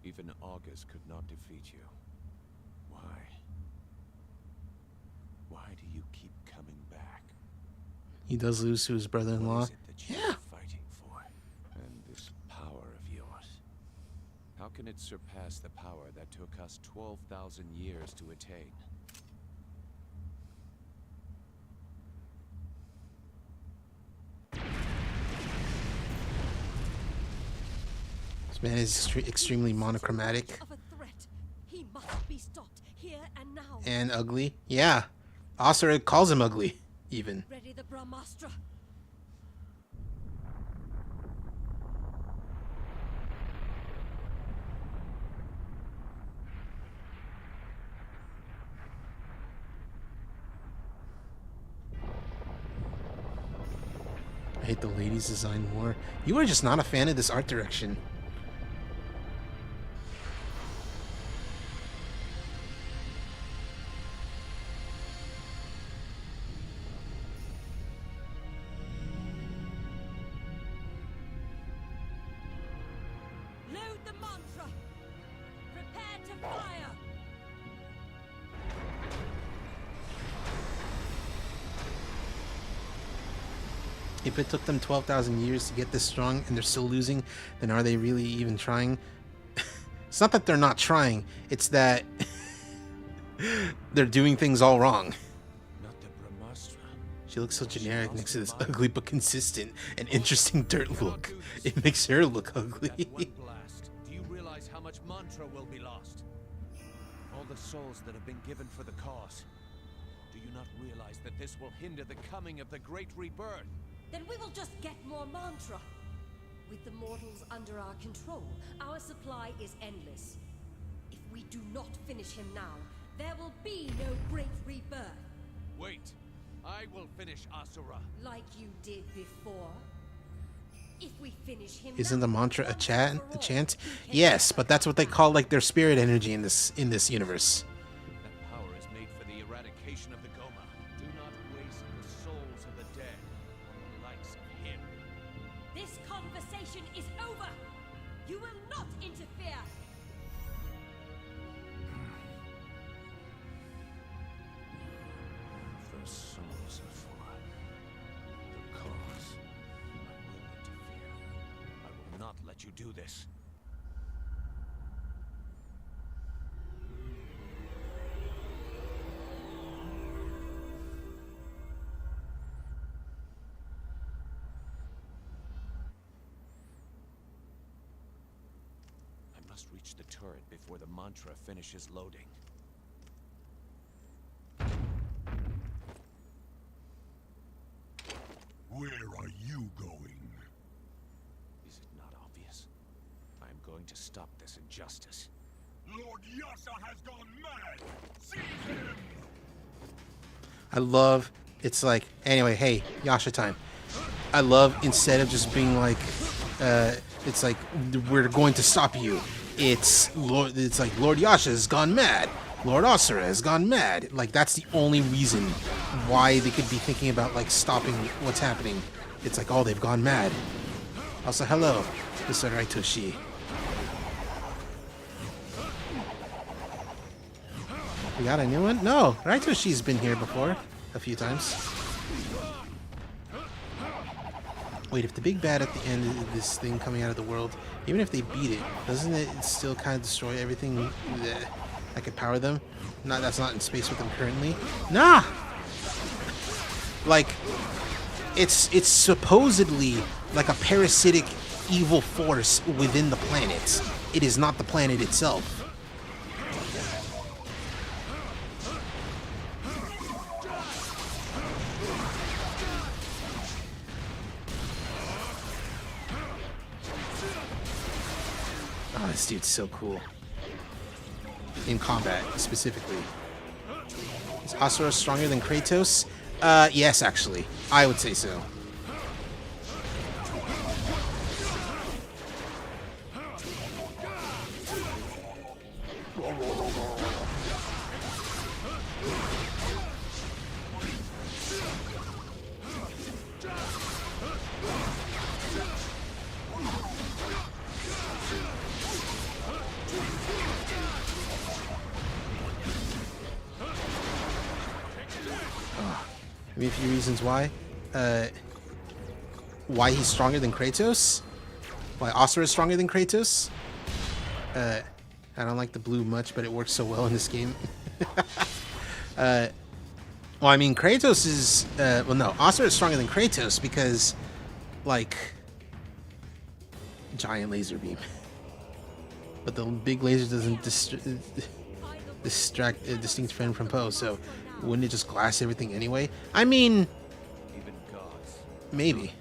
Even August could not defeat you. Why? Why do you keep coming back? He does lose to his brother-in-law. What is it that you're fighting for? And this power of yours. How can it surpass the power that took us 12,000 years to attain? This man is extremely monochromatic. He must be stopped here and now. And ugly. Yeah. Asura calls him ugly, even. Ready the Brahmastra. I hate the ladies' design more. You are just not a fan of this art direction. Load the mantra. Prepare to fire. If it took them 12,000 years to get this strong and they're still losing, then are they really even trying? It's not that they're not trying, it's that they're doing things all wrong. Not the Brahmastra. She looks so generic next to this ugly but consistent and interesting dirt look. It makes her look ugly. One blast. Do you realize how much mantra will be lost? All the souls that have been given for the cause. Do you not realize that this will hinder the coming of the great rebirth? Then we will just get more mantra. With the mortals under our control, our supply is endless. If we do not finish him now, there will be no great rebirth. Wait, I will finish Asura. Like you did before. If we finish him Isn't now, the mantra a once chant? and A for all, chant? he can Yes, never but that's what they call like their spirit energy in this universe. That power is made for the eradication of the Goma. Do not waste the souls of the dead on the likes of him. This conversation is over. You will not interfere. The souls are for the cause. I will interfere. I will not let you do this. I must reach the turret before the mantra finishes loading. Where are you going? Is it not obvious? I am going to stop this injustice. Lord Yasha has gone mad! Seize him! I love, it's like, anyway, hey, Yasha time. I love, instead of just being like, it's like, we're going to stop you. It's like, Lord Yasha has gone mad. Lord Asura has gone mad. Like, that's the only reason why they could be thinking about, like, stopping what's happening. It's like, oh, they've gone mad. Also, hello, Mr. Raitoshi. We got a new one? No, Raitoshi's been here before a few times. Wait, if the big bad at the end of this thing coming out of the world, even if they beat it, doesn't it still kind of destroy everything that could power them? That's not in space with them currently. Nah! Like, it's supposedly like a parasitic evil force within the planet. It is not the planet itself. Oh, this dude's so cool. In combat, specifically. Is Asura stronger than Kratos? Yes, actually. I would say so. Maybe a few reasons why. Why he's stronger than Kratos? Why Asura is stronger than Kratos? I don't like the blue much, but it works so well in this game. Well, I mean, Kratos is... well, no, Asura is stronger than Kratos because, like, giant laser beam. But the big laser doesn't distinct friend from Poe, so wouldn't it just glass everything anyway? I mean, Even gods. maybe.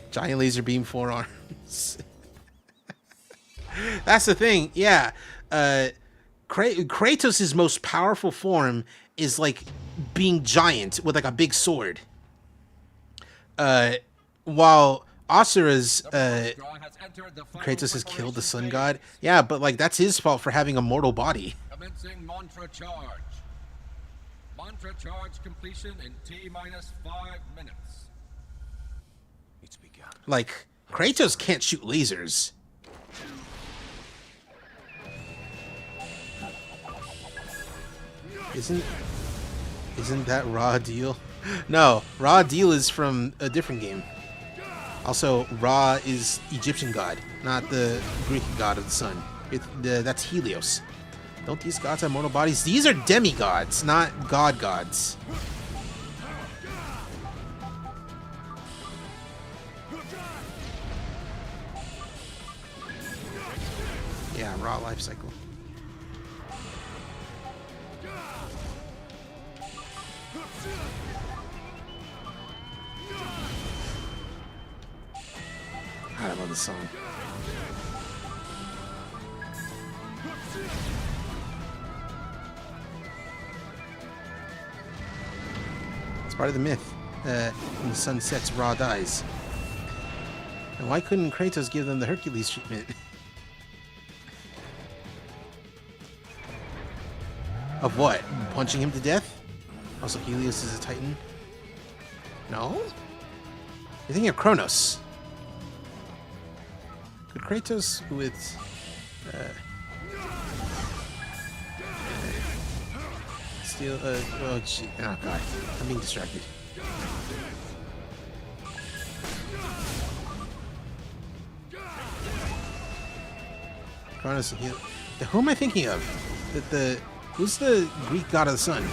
Giant laser beam forearms. That's the thing, yeah. Kratos' most powerful form is like being giant with like a big sword. While Asura's Kratos has killed the sun god. Yeah, but like that's his fault for having a mortal body. Commencing mantra charge. Mantra charge completion in T-minus 5 minutes. It's begun. Like, Kratos can't shoot lasers. Isn't that Ra Deal? No, Ra Deal is from a different game. Also, Ra is Egyptian god, not the Greek god of the sun. That's Helios. Don't these gods have mortal bodies? These are demigods, not gods. life cycle. God, I love this song. It's part of the myth. When the sun sets, Ra dies. And why couldn't Kratos give them the Hercules treatment? Of what? Punching him to death? Also, Helios is a Titan? No? You're thinking of Kronos. Could Kratos with... steal... oh, gee. Oh, God. I'm being distracted. Kronos and Helios. Who am I thinking of? Who's the Greek god of the sun?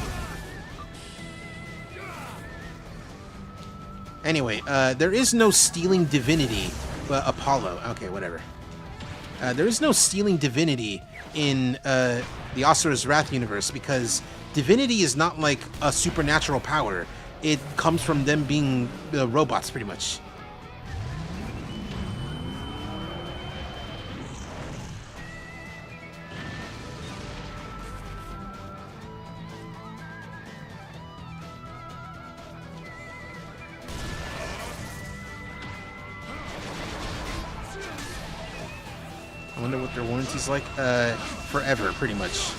Anyway, there is no stealing divinity, but Apollo. Okay, whatever. There is no stealing divinity in the Asura's Wrath universe because divinity is not like a supernatural power. It comes from them being robots, pretty much. I wonder what their warranty's like. Forever, pretty much.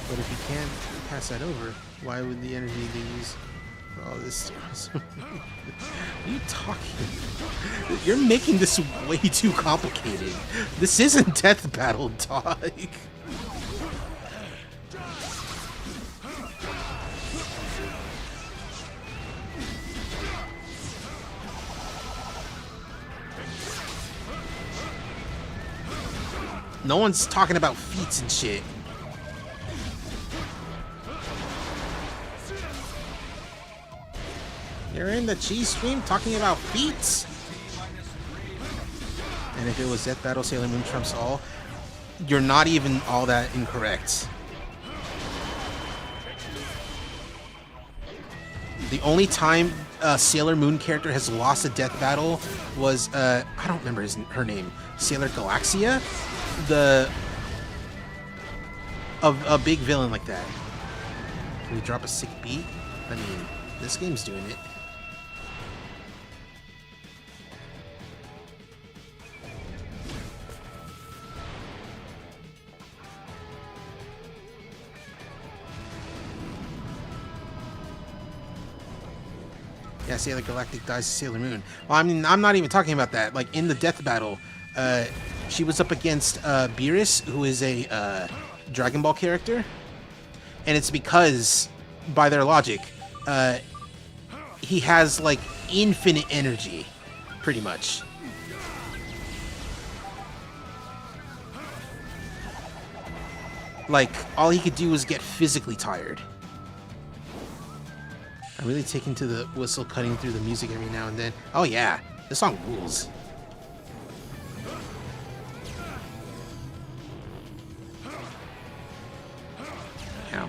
But if you can't pass that over, why would the energy they use for all this? What are you talking? You're making this way too complicated. This isn't Death Battle, dog. No one's talking about feats and shit. You're in the cheese stream talking about feats? And if it was Death Battle, Sailor Moon trumps all, you're not even all that incorrect. The only time a Sailor Moon character has lost a Death Battle was, I don't remember her name, Sailor Galaxia? A big villain like that. Can we drop a sick beat? I mean, this game's doing it. Yeah, Sailor Galactic dies to Sailor Moon. Well, I mean, I'm not even talking about that. Like, in the Death Battle, she was up against Beerus, who is a Dragon Ball character. And it's because, by their logic, he has, like, infinite energy, pretty much. Like, all he could do was get physically tired. I'm really taking to the whistle cutting through the music every now and then. Oh yeah, this song rules. Ow.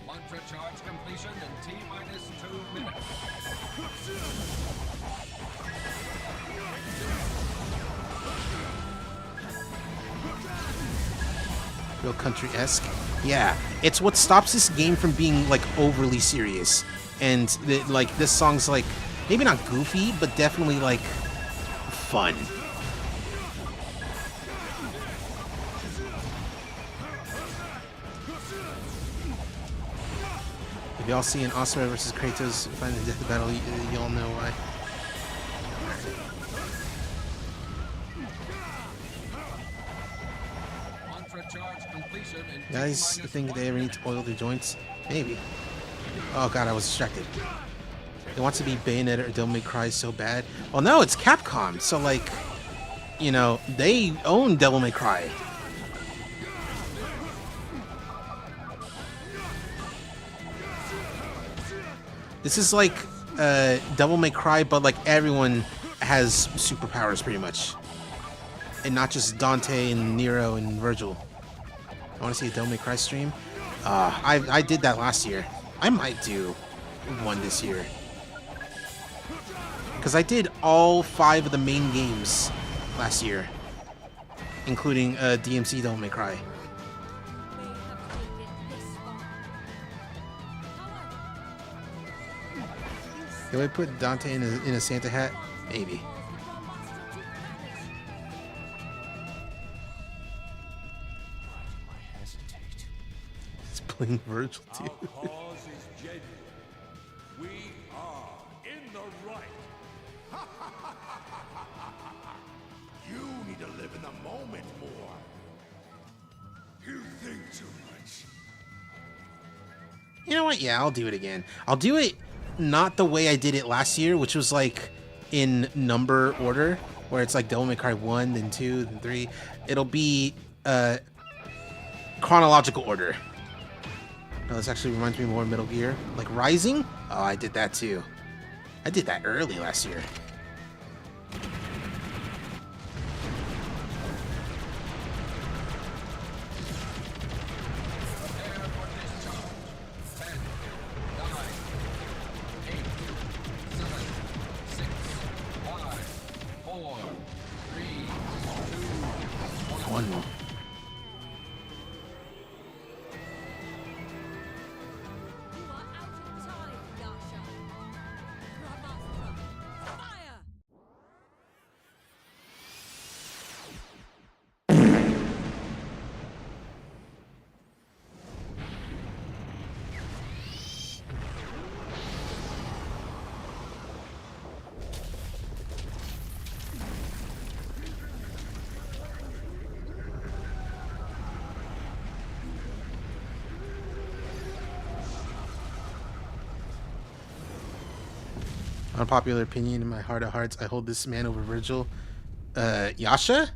Mantra charge completion in T-minus 2 minutes. Real country-esque. Yeah, it's what stops this game from being, like, overly serious. And, like, this song's, like, maybe not goofy, but definitely, like, fun. If y'all see an Asura versus Kratos find the Death Battle, y'all know why. Guys, think they ever need to oil their joints? Maybe. Oh god, I was distracted. It wants to be Bayonetta or Devil May Cry so bad. Well, no, it's Capcom, so like, you know, they own Devil May Cry. This is like Devil May Cry, but like everyone has superpowers pretty much, and not just Dante and Nero and Virgil. I want to see a Devil May Cry stream. I did that last year. I might do one this year because I did all 5 of the main games last year, including DMC Devil May Cry. Do I put Dante in a Santa hat? Maybe. It's playing Virgil too. Our cause is genuine. We are in the right. You need to live in the moment more. You think too much. You know what? Yeah, I'll do it again. I'll do it not the way I did it last year, which was like in number order, where it's like Devil May Cry 1, then 2, then 3. It'll be chronological order. No, this actually reminds me more of Metal Gear. Like Rising? Oh, I did that too. I did that early last year. One more. You are out of time, Yasha. Brahmastra, fire! Unpopular opinion, in my heart of hearts, I hold this man over Virgil. Yasha?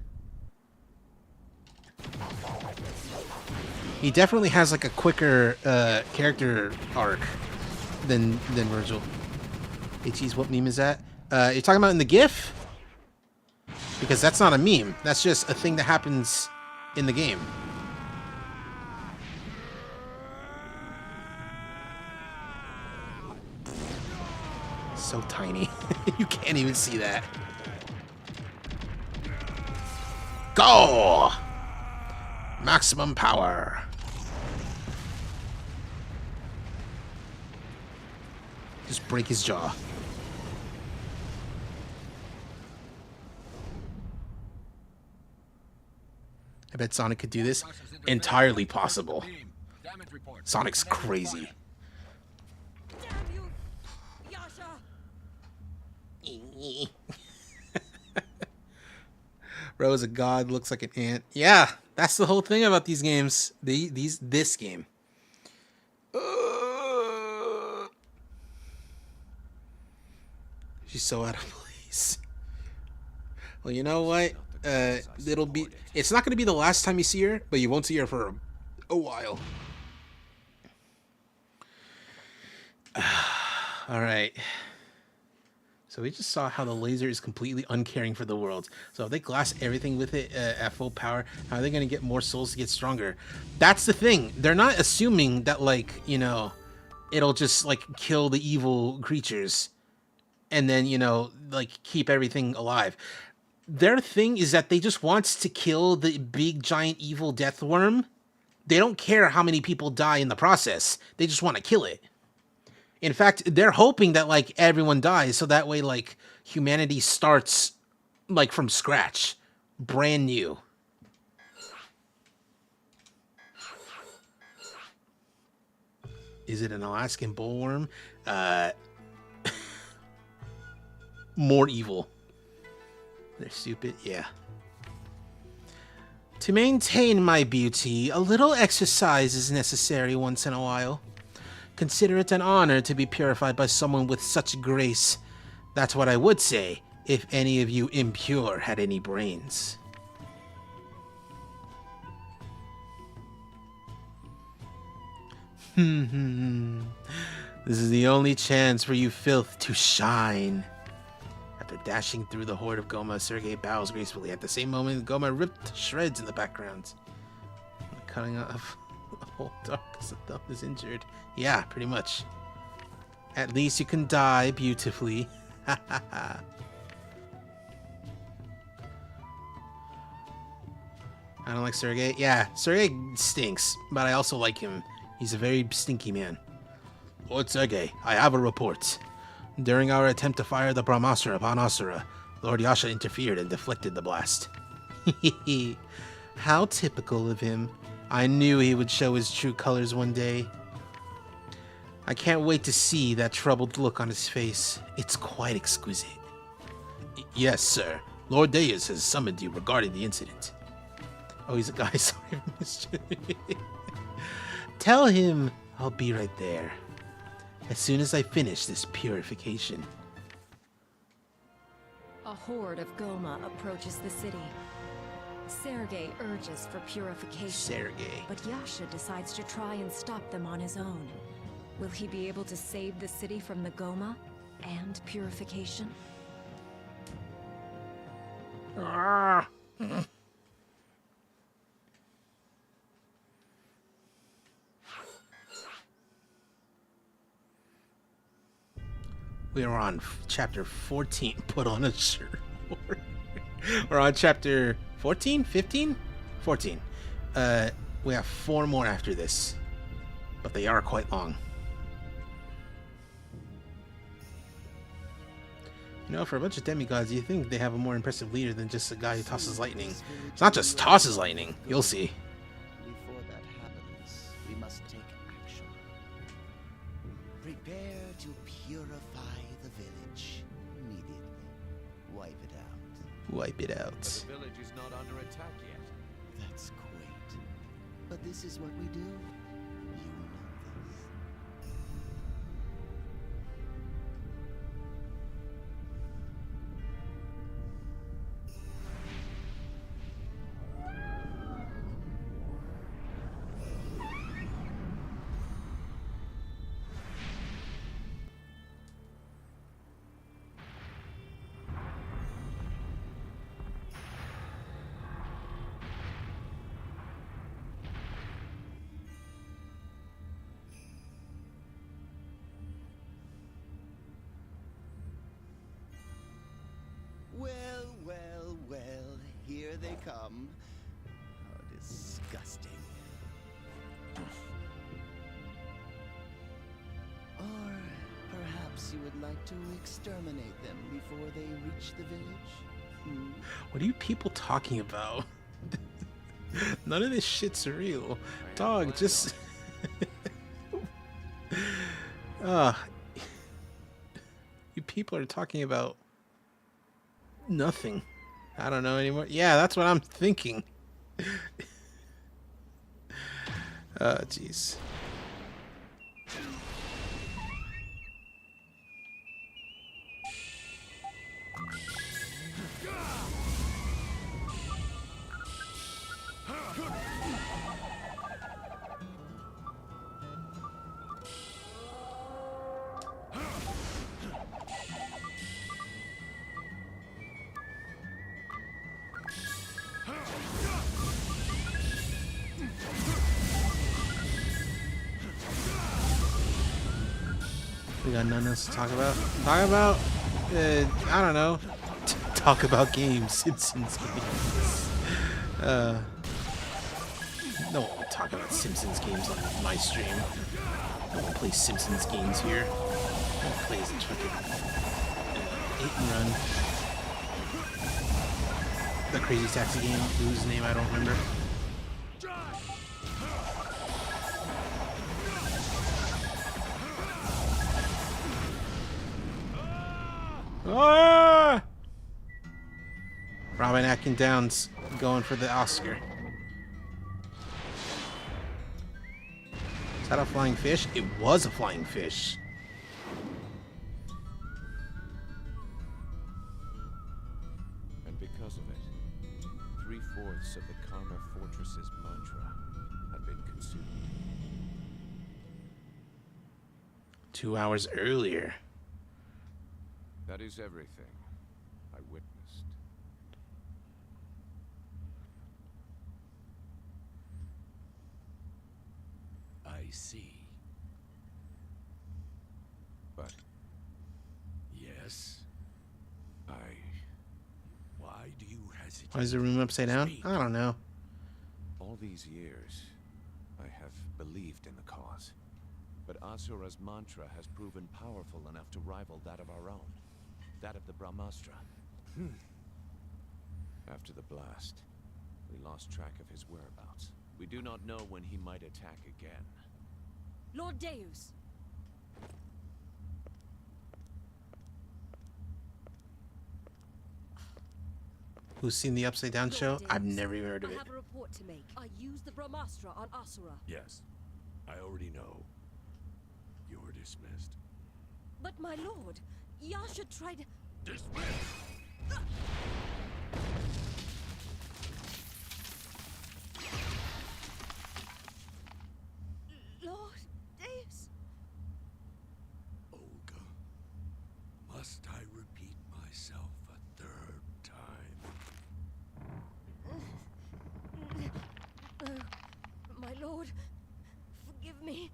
He definitely has like a quicker character arc than Virgil. Hey, Cheese, what meme is that? You're talking about in the GIF? Because that's not a meme. That's just a thing that happens in the game. So tiny. You can't even see that. Go! Maximum power. Just break his jaw. I bet Sonic could do this. Entirely possible. Sonic's crazy. Damn you, Yasha! Rose a god, looks like an ant. Yeah, that's the whole thing about these games. This game. She's so out of place. Well, you know what? It's not going to be the last time you see her, but you won't see her for a while. All right. So we just saw how the laser is completely uncaring for the world. So if they glass everything with it at full power, how are they going to get more souls to get stronger? That's the thing. They're not assuming that, like, you know, it'll just, like, kill the evil creatures and then, you know, like, keep everything alive. Their thing is that they just want to kill the big, giant, evil death worm. They don't care how many people die in the process. They just want to kill it. In fact, they're hoping that, like, everyone dies, so that way, like, humanity starts, like, from scratch. Brand new. Is it an Alaskan bullworm? More evil. They're stupid, yeah. To maintain my beauty, a little exercise is necessary once in a while. Consider it an honor to be purified by someone with such grace. That's what I would say, if any of you impure had any brains. This is the only chance for you filth to shine. After dashing through the horde of Goma, Sergei bows gracefully. At the same moment, Goma ripped to shreds in the background. Cutting off the whole dog because the thumb is injured. Yeah, pretty much. At least you can die beautifully. Ha ha ha. I don't like Sergei. Yeah, Sergei stinks, but I also like him. He's a very stinky man. Lord Sergei, I have a report. During our attempt to fire the Brahmastra upon Asura, Lord Yasha interfered and deflected the blast. How typical of him. I knew he would show his true colors one day. I can't wait to see that troubled look on his face. It's quite exquisite. Yes, sir. Lord Deus has summoned you regarding the incident. Oh, he's a guy. Sorry, Mr. Tell him I'll be right there. As soon as I finish this purification. A horde of Goma approaches the city. Sergei urges for purification. Sergei. But Yasha decides to try and stop them on his own. Will he be able to save the city from the Goma and purification? We are on chapter 14. Put on a shirt. We're on chapter 14? 15? 14. We have 4 more after this. But they are quite long. You know, for a bunch of demigods, you think they have a more impressive leader than just a guy who tosses lightning. It's not just tosses lightning. You'll see. Before that happens, we must take action. Prepare to purify the village immediately. Wipe it out. Wipe it out. But the village is not under attack yet. That's quaint. But this is what we do. You know this. Well, well, well, here they come. How disgusting. Or perhaps you would like to exterminate them before they reach the village? What are you people talking about? None of this shit's real. Dog, just... You people are talking about... nothing. I don't know anymore. Yeah, that's what I'm thinking. Oh, jeez. We got nothing else to talk about. Talk about, I don't know. Talk about games, Simpsons games. No one will talk about Simpsons games on my stream. No one plays Simpsons games here. No one plays the fucking Hit and Run. The Crazy Taxi game, whose name I don't remember. Ah! Robin Atkin Downs going for the Oscar. Is that a flying fish? It was a flying fish. And because of it, 3/4 of the Karma Fortress's mantra had been consumed. 2 hours earlier. That is everything I witnessed. I see. But Yes. Why do you hesitate? Why is the room upside down? I don't know. all these years, I have believed in the cause. But Asura's mantra has proven powerful enough to rival that of our own. That of the Brahmastra. After the blast, we lost track of his whereabouts. We do not know when he might attack again. Lord Deus! Who's seen the Upside Down show? I've never even heard of I it. have a report to make. I used the Brahmastra on Asura. Yes, I already know. You're dismissed. But my lord, Yasha tried... Dismissed! Lord Deus! Olga, must I repeat myself a third time? My lord, forgive me.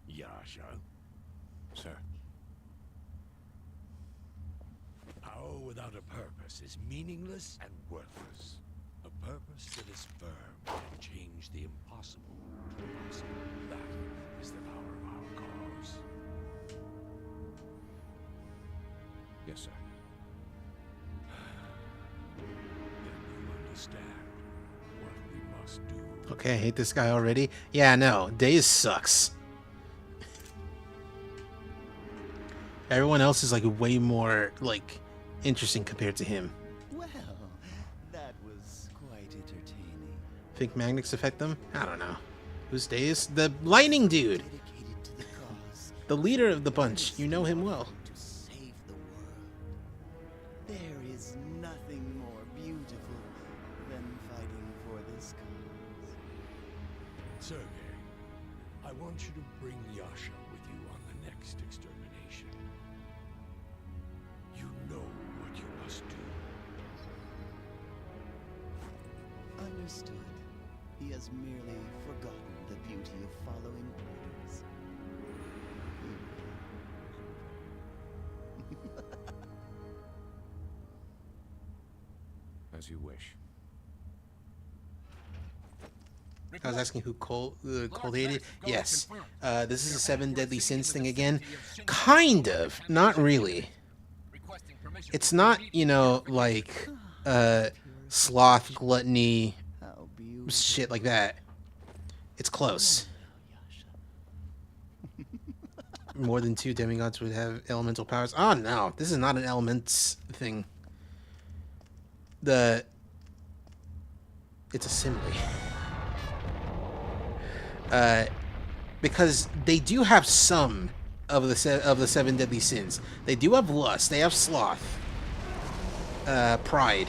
Yasha, Sir, power without a purpose is meaningless and worthless. A purpose that is firm can change the impossible to possible. That is the power of our cause. yes, sir. Then you understand what we must do. Okay, I hate this guy already. Yeah, no, Days sucks. Everyone else is like way more like interesting compared to him. Well, that was quite entertaining. Think magnets affect them? I don't know. Who's Days? The lightning dude. Dedicated to the cause. The leader of the bunch. You know him well. To save the world. There is nothing more beautiful than fighting for this cause. Sergei, I want you to bring Yasha with you on the next extermination. You know what you must do. Understood. He has merely forgotten the beauty of following orders. As you wish. I was asking who Cold hated. Yes. This is a 7 deadly sins thing again. Kind of. Not really. It's not, you know, like sloth, gluttony, How beautiful. shit like that. It's close. More than 2 demigods would have elemental powers. Oh no, this is not an elements thing. It's a simile. Because they do have some of the 7 deadly sins. They do have lust. They have sloth. Pride.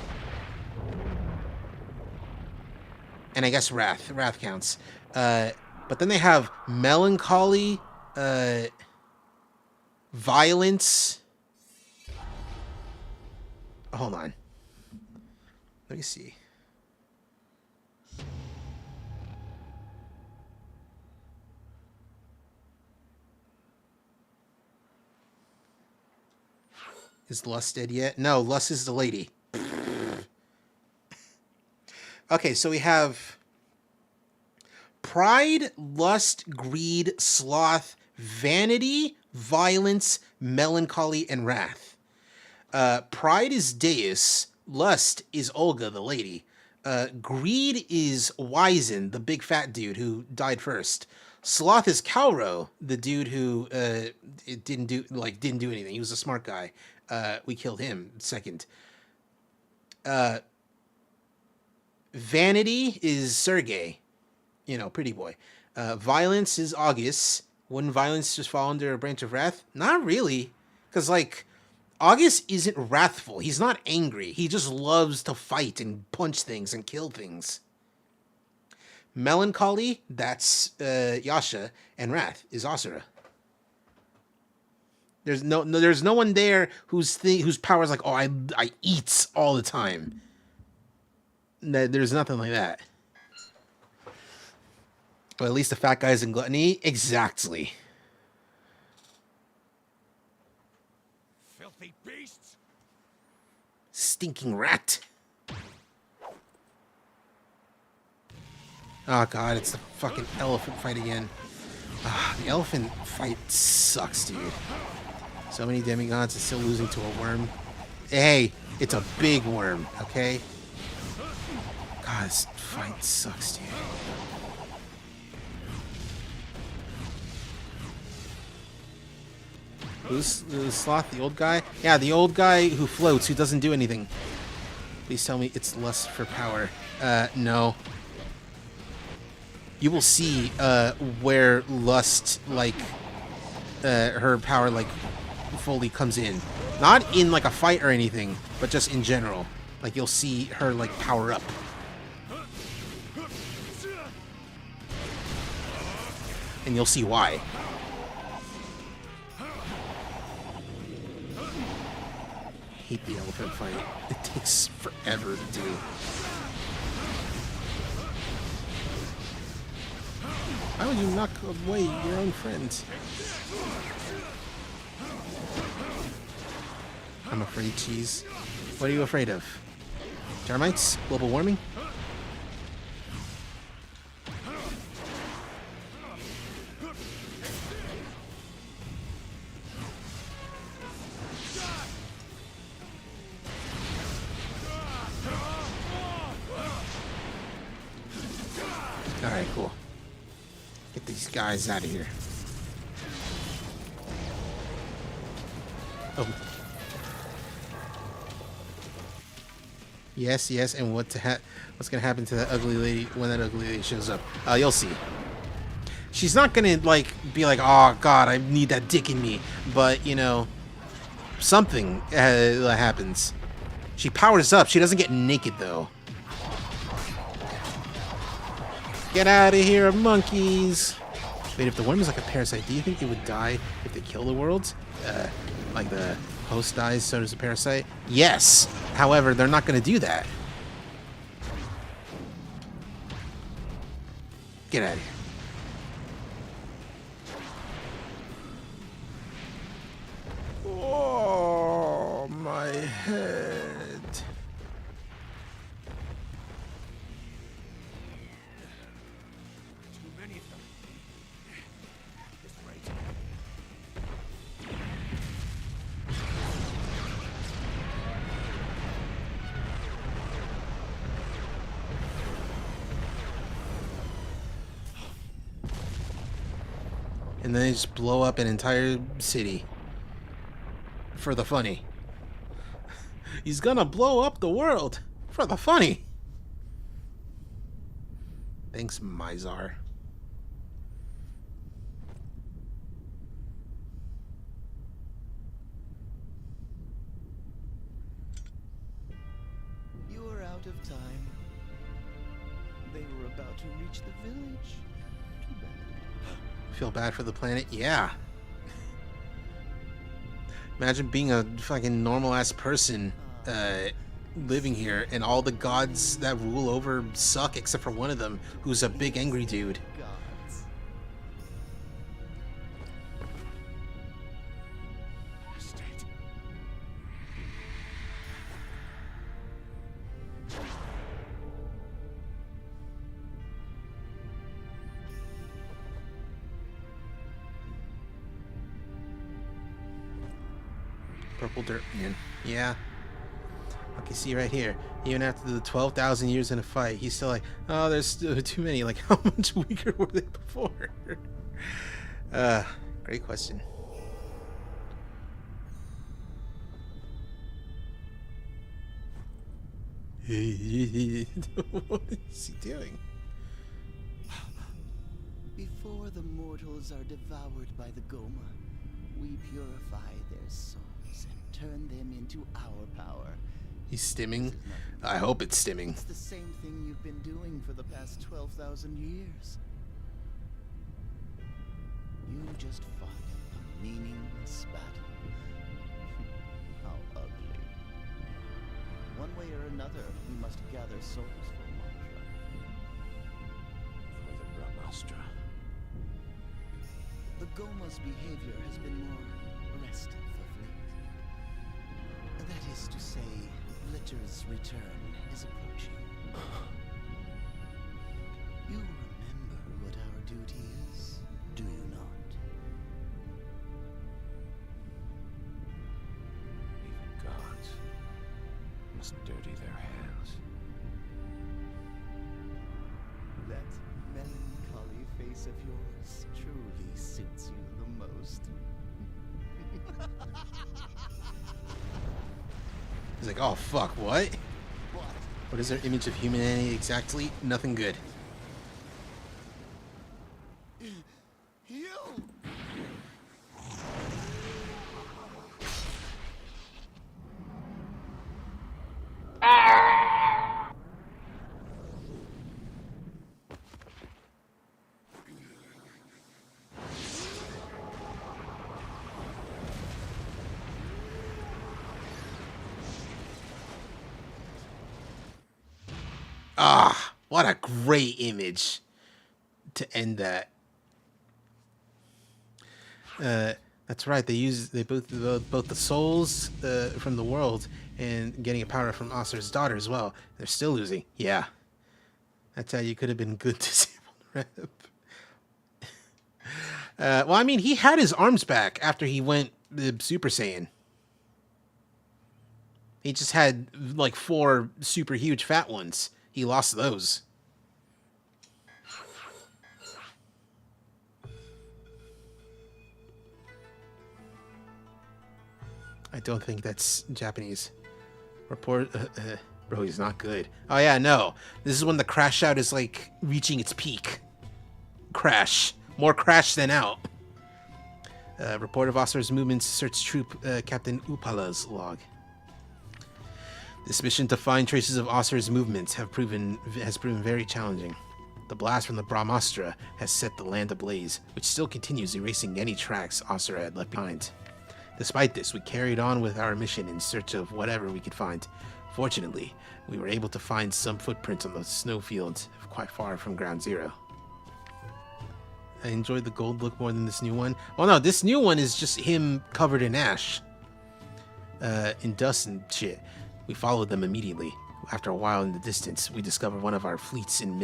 And I guess wrath. Wrath counts. But then they have melancholy, violence. Hold on. Let me see. Is Lust dead yet? No, Lust is the lady. Okay, so we have pride, lust, greed, sloth, vanity, violence, melancholy, and wrath. Pride is Deus. Lust is Olga, the lady. Greed is Wizen, the big fat dude who died first. Sloth is Calro, the dude who didn't do anything. He was a smart guy. We killed him second. Vanity is Sergey, pretty boy. Violence is August. Wouldn't violence just fall under a branch of wrath? Not really, because August isn't wrathful. He's not angry. He just loves to fight and punch things and kill things. Melancholy, that's Yasha, and wrath is Asura. There's no one there whose power is like, oh, I eats all the time. There's nothing like that. Well, at least the fat guy's in gluttony. Exactly. Filthy beasts! Stinking rat. Oh god, it's the fucking elephant fight again. The elephant fight sucks, dude. So many demigods and still losing to a worm. Hey, it's a big worm, okay? God, this fight sucks, dude. Who's Sloth, the old guy? Yeah, the old guy who floats, who doesn't do anything. Please tell me it's lust for power. No. You will see where lust, her power, fully comes in. Not in, a fight or anything, but just in general. You'll see her, power up. And you'll see why. I hate the elephant fight. It takes forever to do. Why would you knock away your own friends? I'm afraid, Cheese. What are you afraid of? Termites? Global warming? Alright, cool. Get these guys out of here. Oh. Yes, and what's gonna happen to that ugly lady when that ugly lady shows up? You'll see. She's not gonna be like, oh god, I need that dick in me. But something happens. She powers up. She doesn't get naked though. Get out of here, monkeys! Wait, if the worm is like a parasite, do you think it would die if they kill the world? Like the host dies, so does the parasite? Yes! However, they're not going to do that. Get out of here. Oh, my head. And then they just blow up an entire city. For the funny. He's gonna blow up the world. For the funny. Thanks, Mizar. You are out of time. They were about to reach the village. Too bad. Feel bad for the planet? Yeah. Imagine being a fucking normal-ass person living here, and all the gods that rule over suck except for one of them, who's a big angry dude. Gods. Purple dirt man. Yeah. I can see right here. Even after the 12,000 years in a fight, he's still like, oh, there's still too many. Like, how much weaker were they before? Great question. What is he doing? Before the mortals are devoured by the Goma, we purify their souls and turn them into our power. He's stimming. I hope it's stimming. It's the same thing you've been doing for the past 12,000 years. You just fought a meaningless battle. How ugly. One way or another, we must gather souls for Mantra. For the Brahmastra. The Goma's behavior has been more restive of late. That is to say, Glitter's return is approaching. You remember what our duty is, do you not? Even gods must dirty their hands. That melancholy face of yours truly suits you the most. He's like, oh fuck, what? What is their image of humanity exactly? Nothing good. You! Ah, what a great image to end that. That's right. They both the souls from the world and getting a power from Asura's daughter as well. They're still losing. Yeah, that's how you could have been good disabled rep. Well, I mean, he had his arms back after he went Super Saiyan. He just had like 4 super huge fat ones. He lost those. I don't think that's Japanese. Report. Bro, he's not good. Oh yeah, no. This is when the crash out is like reaching its peak. Crash. More crash than out. Report of Asura's movements. Search troop Captain Upala's log. This mission to find traces of Asura's movements has proven very challenging. The blast from the Brahmastra has set the land ablaze, which still continues erasing any tracks Asura had left behind. Despite this, we carried on with our mission in search of whatever we could find. Fortunately, we were able to find some footprints on the snowfields quite far from Ground Zero. I enjoyed the gold look more than this new one. Well, no, this new one is just him covered in ash. In dust and shit. We followed them immediately. After a while in the distance, we discovered one of our fleets in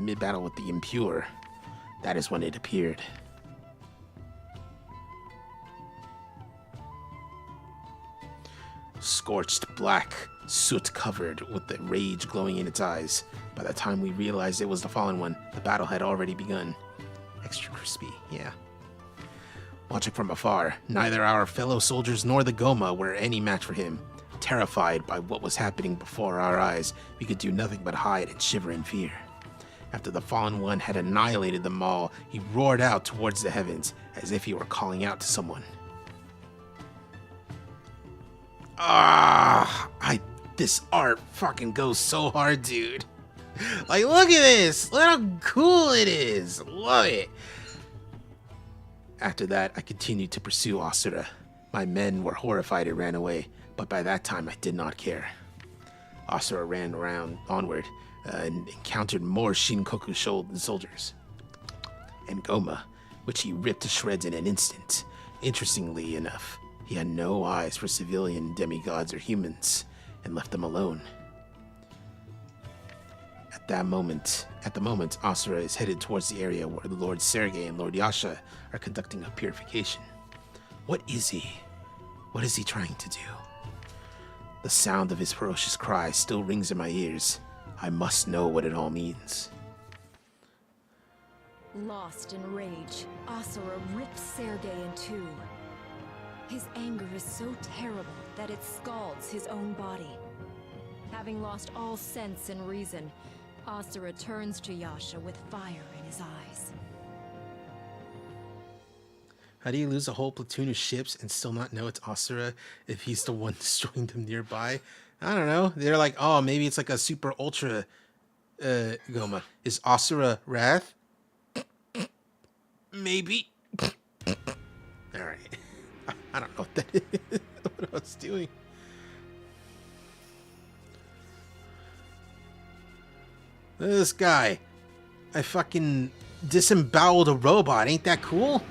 mid-battle with the Impure. That is when it appeared. Scorched black, soot-covered with the rage glowing in its eyes. By the time we realized it was the Fallen One, the battle had already begun. Extra crispy, yeah. Watching from afar, neither our fellow soldiers nor the Goma were any match for him. Terrified by what was happening before our eyes, we could do nothing but hide and shiver in fear. After the Fallen One had annihilated them all, he roared out towards the heavens, as if he were calling out to someone. This art fucking goes so hard, dude. Like, look at this! Look how cool it is! Love it! After that, I continued to pursue Asura. My men were horrified and ran away, but by that time I did not care. Asura ran onward and encountered more Shinkoku soldiers. And Goma, which he ripped to shreds in an instant. Interestingly enough, he had no eyes for civilian demigods or humans, and left them alone. At the moment, Asura is headed towards the area where the Lord Sergei and Lord Yasha are conducting a purification. What is he? What is he trying to do? The sound of his ferocious cry still rings in my ears. I must know what it all means. Lost in rage, Asura rips Sergei in two. His anger is so terrible that it scalds his own body. Having lost all sense and reason, Asura turns to Yasha with fire in his eyes. How do you lose a whole platoon of ships and still not know it's Asura if he's the one destroying them nearby? I don't know. They're like, oh, maybe it's like a super ultra Goma. Is Asura Wrath? Maybe. Alright. I don't know what that is. What I was doing. This guy. I fucking disemboweled a robot. Ain't that cool?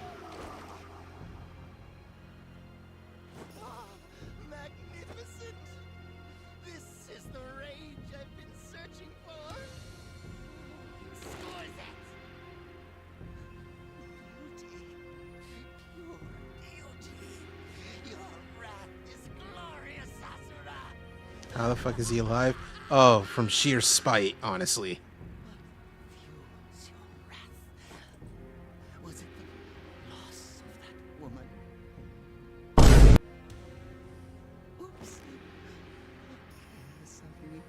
Magnificent! This is the rage I've been searching for! Exquisite! Beauty! Pure beauty! Your wrath is glorious, Asura! How the fuck is he alive? Oh, from sheer spite, honestly. Fuels your wrath. Was it the loss of that woman? Oops. Okay, sorry.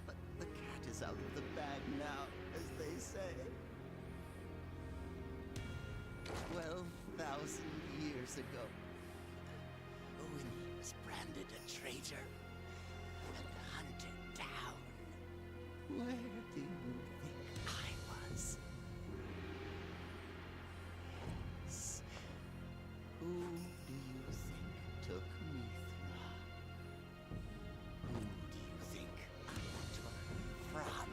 But the cat is out of the bag now, as they say. 12,000 years ago, when he was branded a traitor and hunted down. Where do you think I was? Yes. Who do you think took Mithra? Who do you think I took from?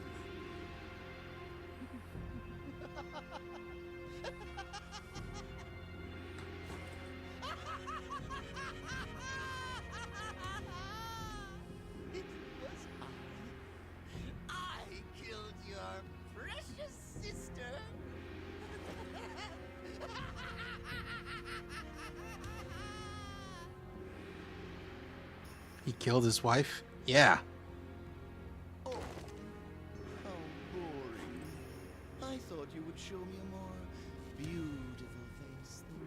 It was I killed your precious sister. He killed his wife? Yeah. Oh, how boring. I thought you would show me a more beautiful face than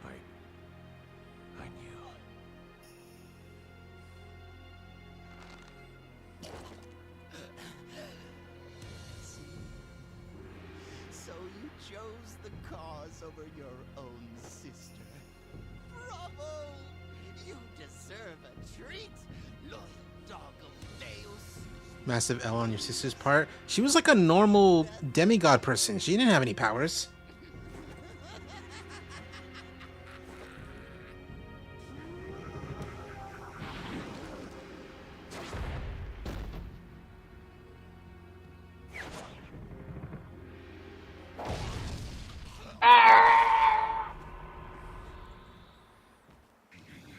that. I knew. See? So you chose the cause over your own sister. Bravo! You deserve a treat, loyal dog of Deus. Massive L on your sister's part. She was like a normal demigod person. She didn't have any powers.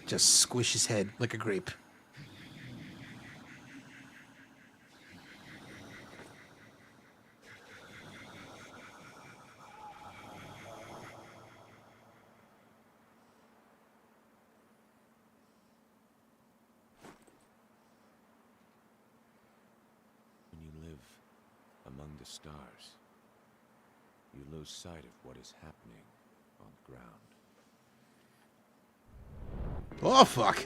Just squish his head like a grape. When you live among the stars, you lose sight of what is happening on the ground. Oh fuck.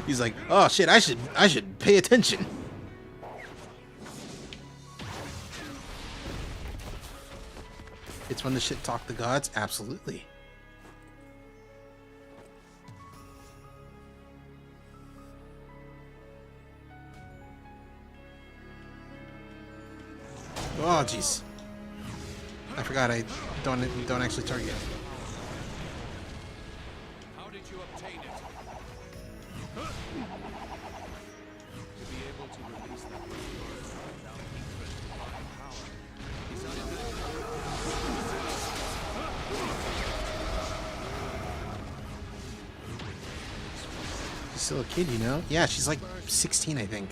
He's like, oh shit, I should pay attention. It's when the shit talk the gods? Absolutely. Oh jeez. I forgot I don't actually target. How did you obtain it? To be able to release that without Mithra's divine power is She's still a kid, you know? Yeah, she's like 16, I think.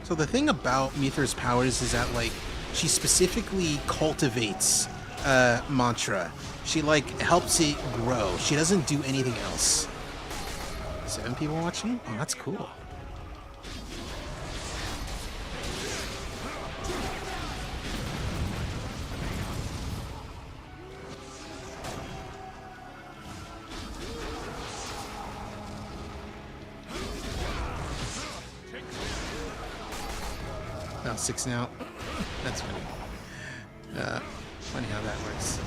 So the thing about Mithra's powers is that, like, she specifically cultivates mantra. She, like, helps it grow. She doesn't do anything else. 7 people watching? Oh, that's cool. Oh, 6 now. That's funny. Funny how that works.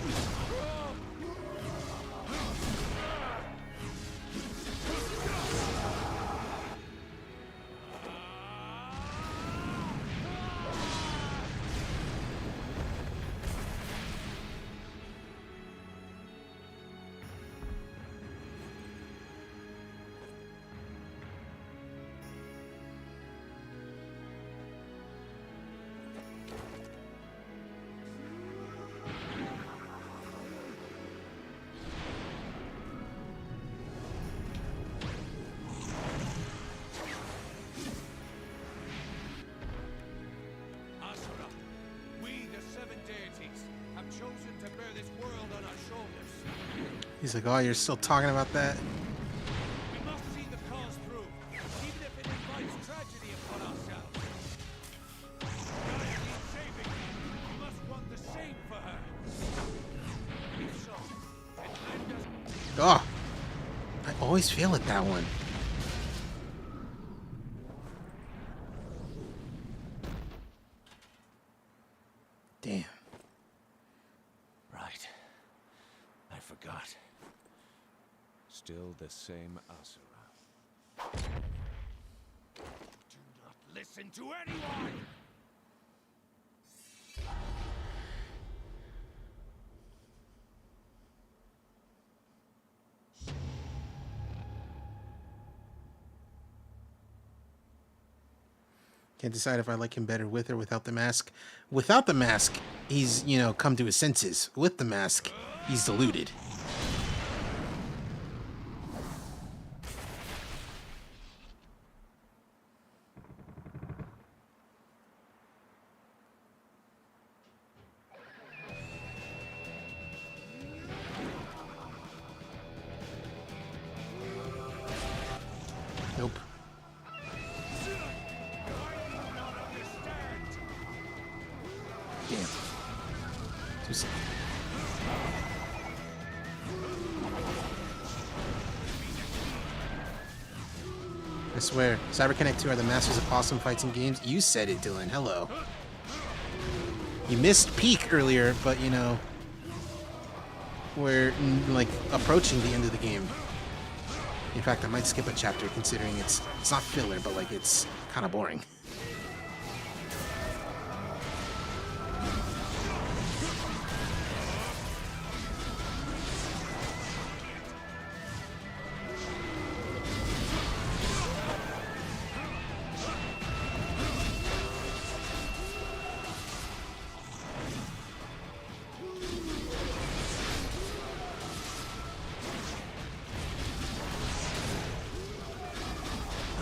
Asura, we, the 7 deities, have chosen to bear this world on our shoulders. He's like, oh, you're still talking about that? We must see the cause through, even if it invites tragedy upon ourselves. Gaia needs saving. We must want the same for her. If so, then lend us. Oh, I always fail at that one. Damn. Right. I forgot. Still the same Asura. Do not listen to anyone! Can't decide if I like him better with or without the mask. Without the mask, he's, you know, come to his senses. With the mask, he's deluded. Nope. Damn. Too sick. I swear, CyberConnect 2 are the masters of awesome fights and games. You said it, Dylan. Hello. You missed peak earlier, but you know, we're like approaching the end of the game. In fact, I might skip a chapter considering it's not filler, but like it's kind of boring.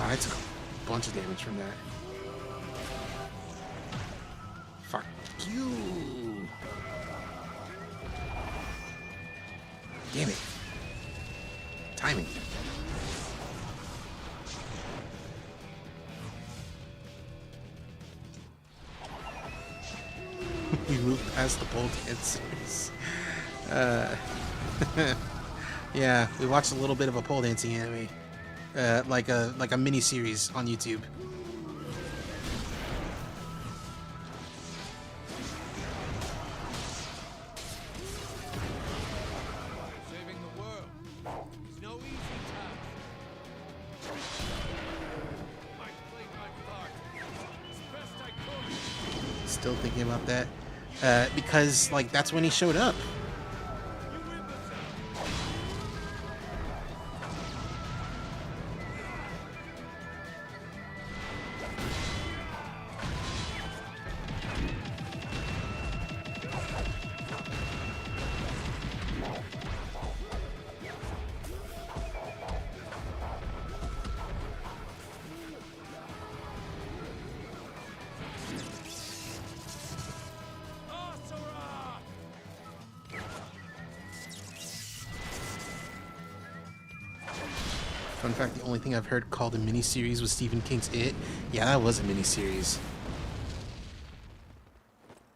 I took a bunch of damage from that. Fuck you! Damn it. Timing. We moved past the pole dancers. Yeah, we watched a little bit of a pole dancing anime. Like a mini series on YouTube. Saving the world is no easy task. I played my part as best I could. Still thinking about that. Because like that's when he showed up. Fun fact, the only thing I've heard called a miniseries was Stephen King's It. Yeah, that was a miniseries.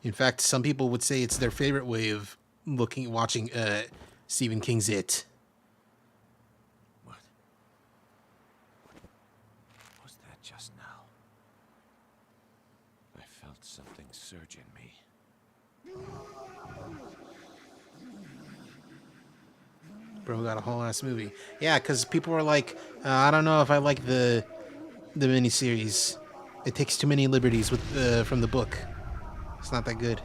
In fact, some people would say it's their favorite way of watching Stephen King's It. What was that just now? I felt something surge in me. Bro got a whole ass movie. Yeah, because people were like, I don't know if I like the miniseries. It takes too many liberties with from the book. It's not that good.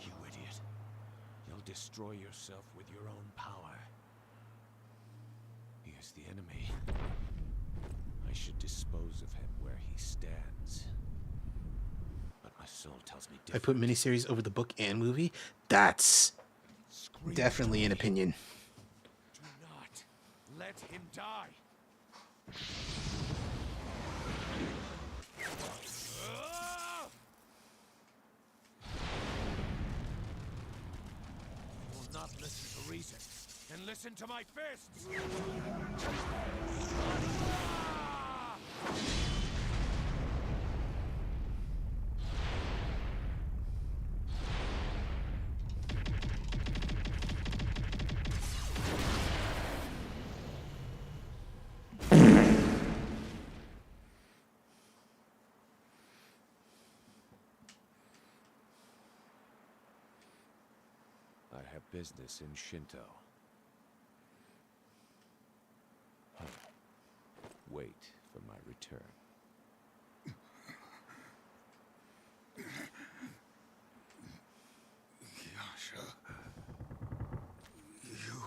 You idiot. You'll destroy yourself with your own power. He is the enemy. I should dispose of him where he stands. But my soul tells me I put miniseries over the book and movie. That's definitely an opinion. Do not let him die. You will not listen to reason, and listen to my fists. I have business in Shinto. Wait for my return. Yasha, you...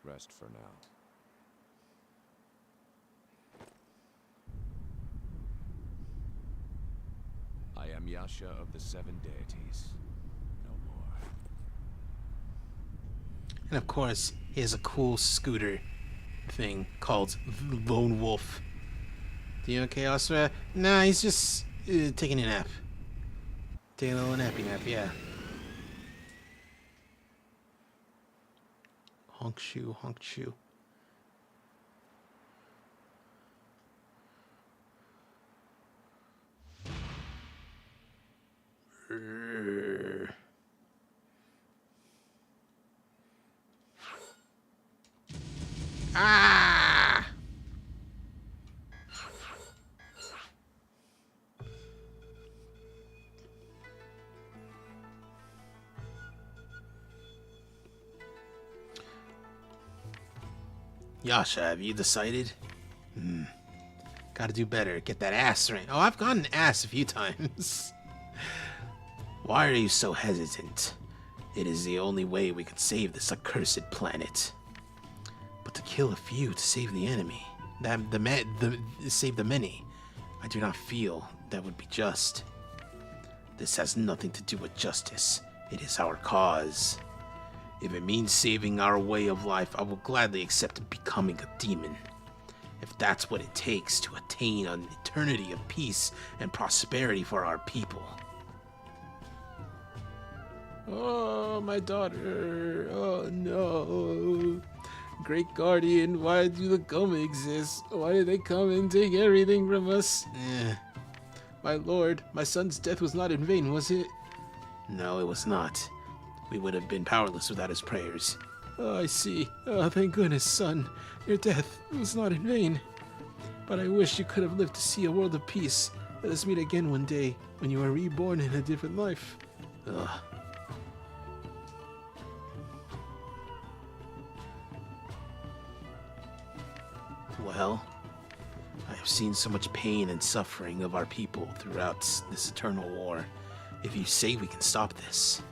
Rest for now. I am Yasha of the Seven Deities. No more. And of course, he has a cool scooter thing called Lone Wolf. You okay, Asura? Nah, he's just taking a nap. Taking a little nappy nap, yeah. Honk shoe, honk shoe. Ah! Yasha, have you decided? Gotta do better. Get that ass right. Oh, I've gotten ass a few times. Why are you so hesitant? It is the only way we can save this accursed planet. But to kill a few to save the enemy, save the many, I do not feel that would be just. This has nothing to do with justice. It is our cause. If it means saving our way of life, I will gladly accept becoming a demon. If that's what it takes to attain an eternity of peace and prosperity for our people. Oh, my daughter. Oh, no. Great Guardian, why do the Goma exist? Why did they come and take everything from us? My lord, my son's death was not in vain, was it? No, it was not. We would have been powerless without his prayers. Oh, I see. Oh, thank goodness, son. Your death was not in vain. But I wish you could have lived to see a world of peace. Let us meet again one day, when you are reborn in a different life. Ugh. Well, I have seen so much pain and suffering of our people throughout this eternal war. If you say we can stop this,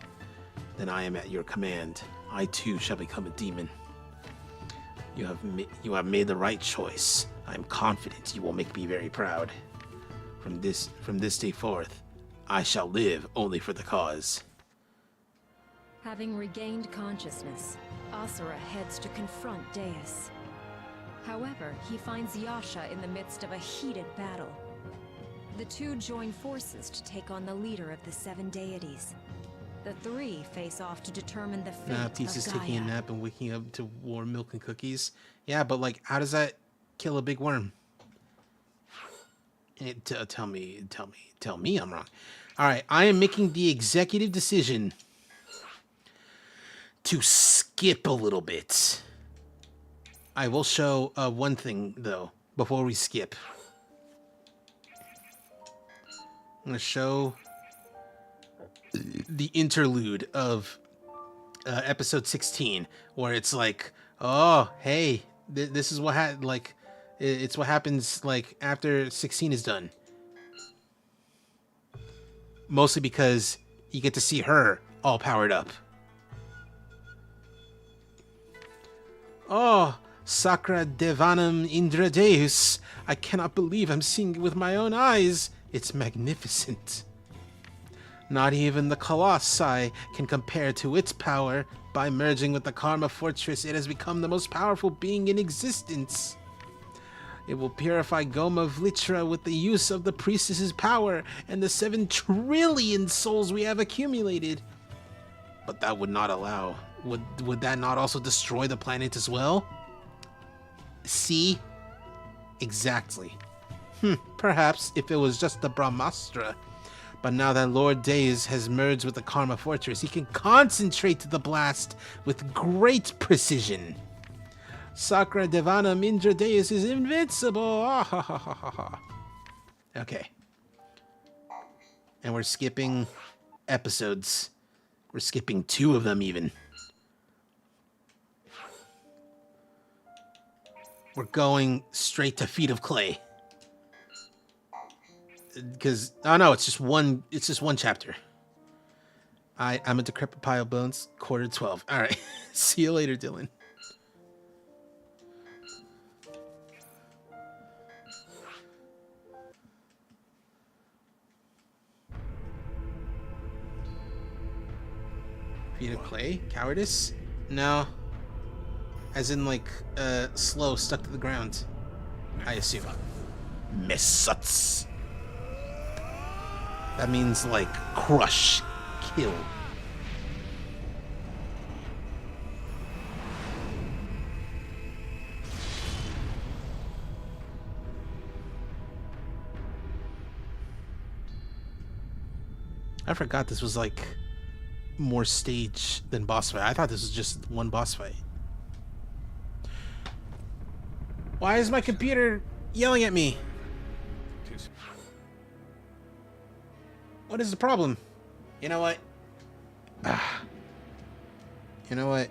then I am at your command. I too shall become a demon. You have made the right choice. I am confident you will make me very proud. From this day forth, I shall live only for the cause. Having regained consciousness, Asura heads to confront Deus. However, he finds Yasha in the midst of a heated battle. The two join forces to take on the leader of the Seven Deities. The three face off to determine the fate Peace of is Gaia. taking a nap and waking up to warm milk and cookies. Yeah, but like, how does that kill a big worm? Tell me I'm wrong. All right, I am making the executive decision to skip a little bit. I will show one thing though before we skip. I'm gonna show the interlude of episode 16, where it's like, oh, hey, this is what it's what happens like after 16 is done. Mostly because you get to see her all powered up. Oh, Sacra Devanam Indradeus. I cannot believe I'm seeing it with my own eyes. It's magnificent. Not even the Colossi can compare to its power. By merging with the Karma Fortress, it has become the most powerful being in existence. It will purify Goma Vlitra with the use of the priestess's power and the 7 trillion souls we have accumulated. But that would not allow. Would that not also destroy the planet as well? See? Exactly. Perhaps if it was just the Brahmastra. But now that Lord Deus has merged with the Karma Fortress, he can concentrate the blast with great precision. Sacra Devana Mindra Deus is invincible. Okay. And we're skipping episodes. We're skipping 2 of them even. We're going straight to Feet of Clay. Because, oh no, it's just one chapter. I'm a decrepit pile of bones, quarter 12. All right. See you later, Dylan. Feet of Clay? Cowardice? No. As in, like, slow, stuck to the ground. I assume. Messuts. That means, like, crush, kill. I forgot this was, like, more stage than boss fight. I thought this was just one boss fight. Why is my computer yelling at me? What is the problem? You know what? You know what?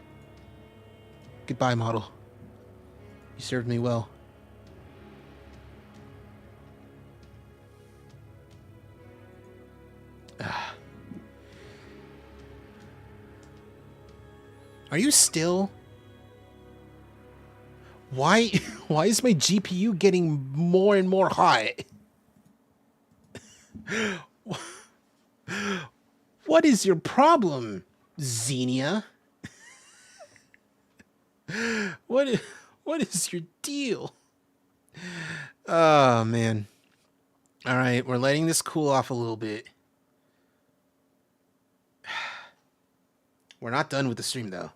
Goodbye, model. You served me well. Are you still? Why is my GPU getting more and more hot? What is your problem, Xenia? What is your deal? Oh, man. All right, we're letting this cool off a little bit. We're not done with the stream, though.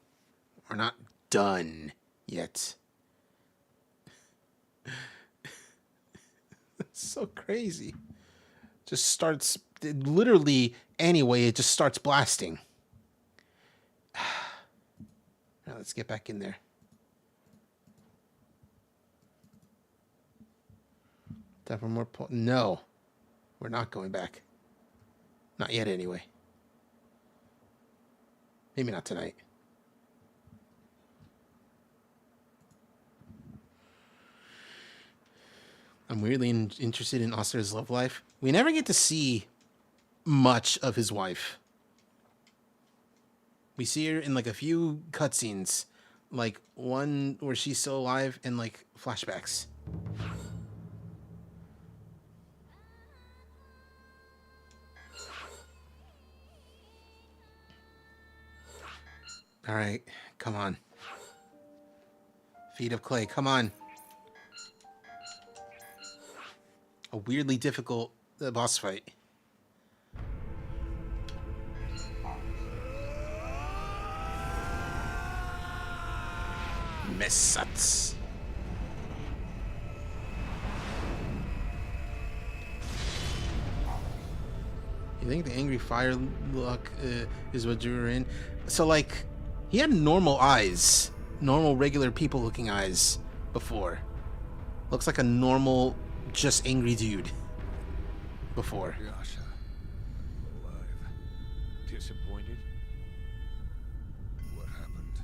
We're not done yet. It's so crazy. Just starts, literally, anyway, it just starts blasting. Now let's get back in there. Time for more no. We're not going back. Not yet, anyway. Maybe not tonight. I'm weirdly interested in Asura's love life. We never get to see much of his wife. We see her in like a few cutscenes, like one where she's still alive and like flashbacks. All right, come on. Feet of Clay, come on. A weirdly difficult boss fight. Mesats. You think the angry fire look is what drew her in? So, like, he had normal eyes. Normal, regular people-looking eyes before. Looks like a normal, just angry dude before. Yasha. Alive. Disappointed? What happened?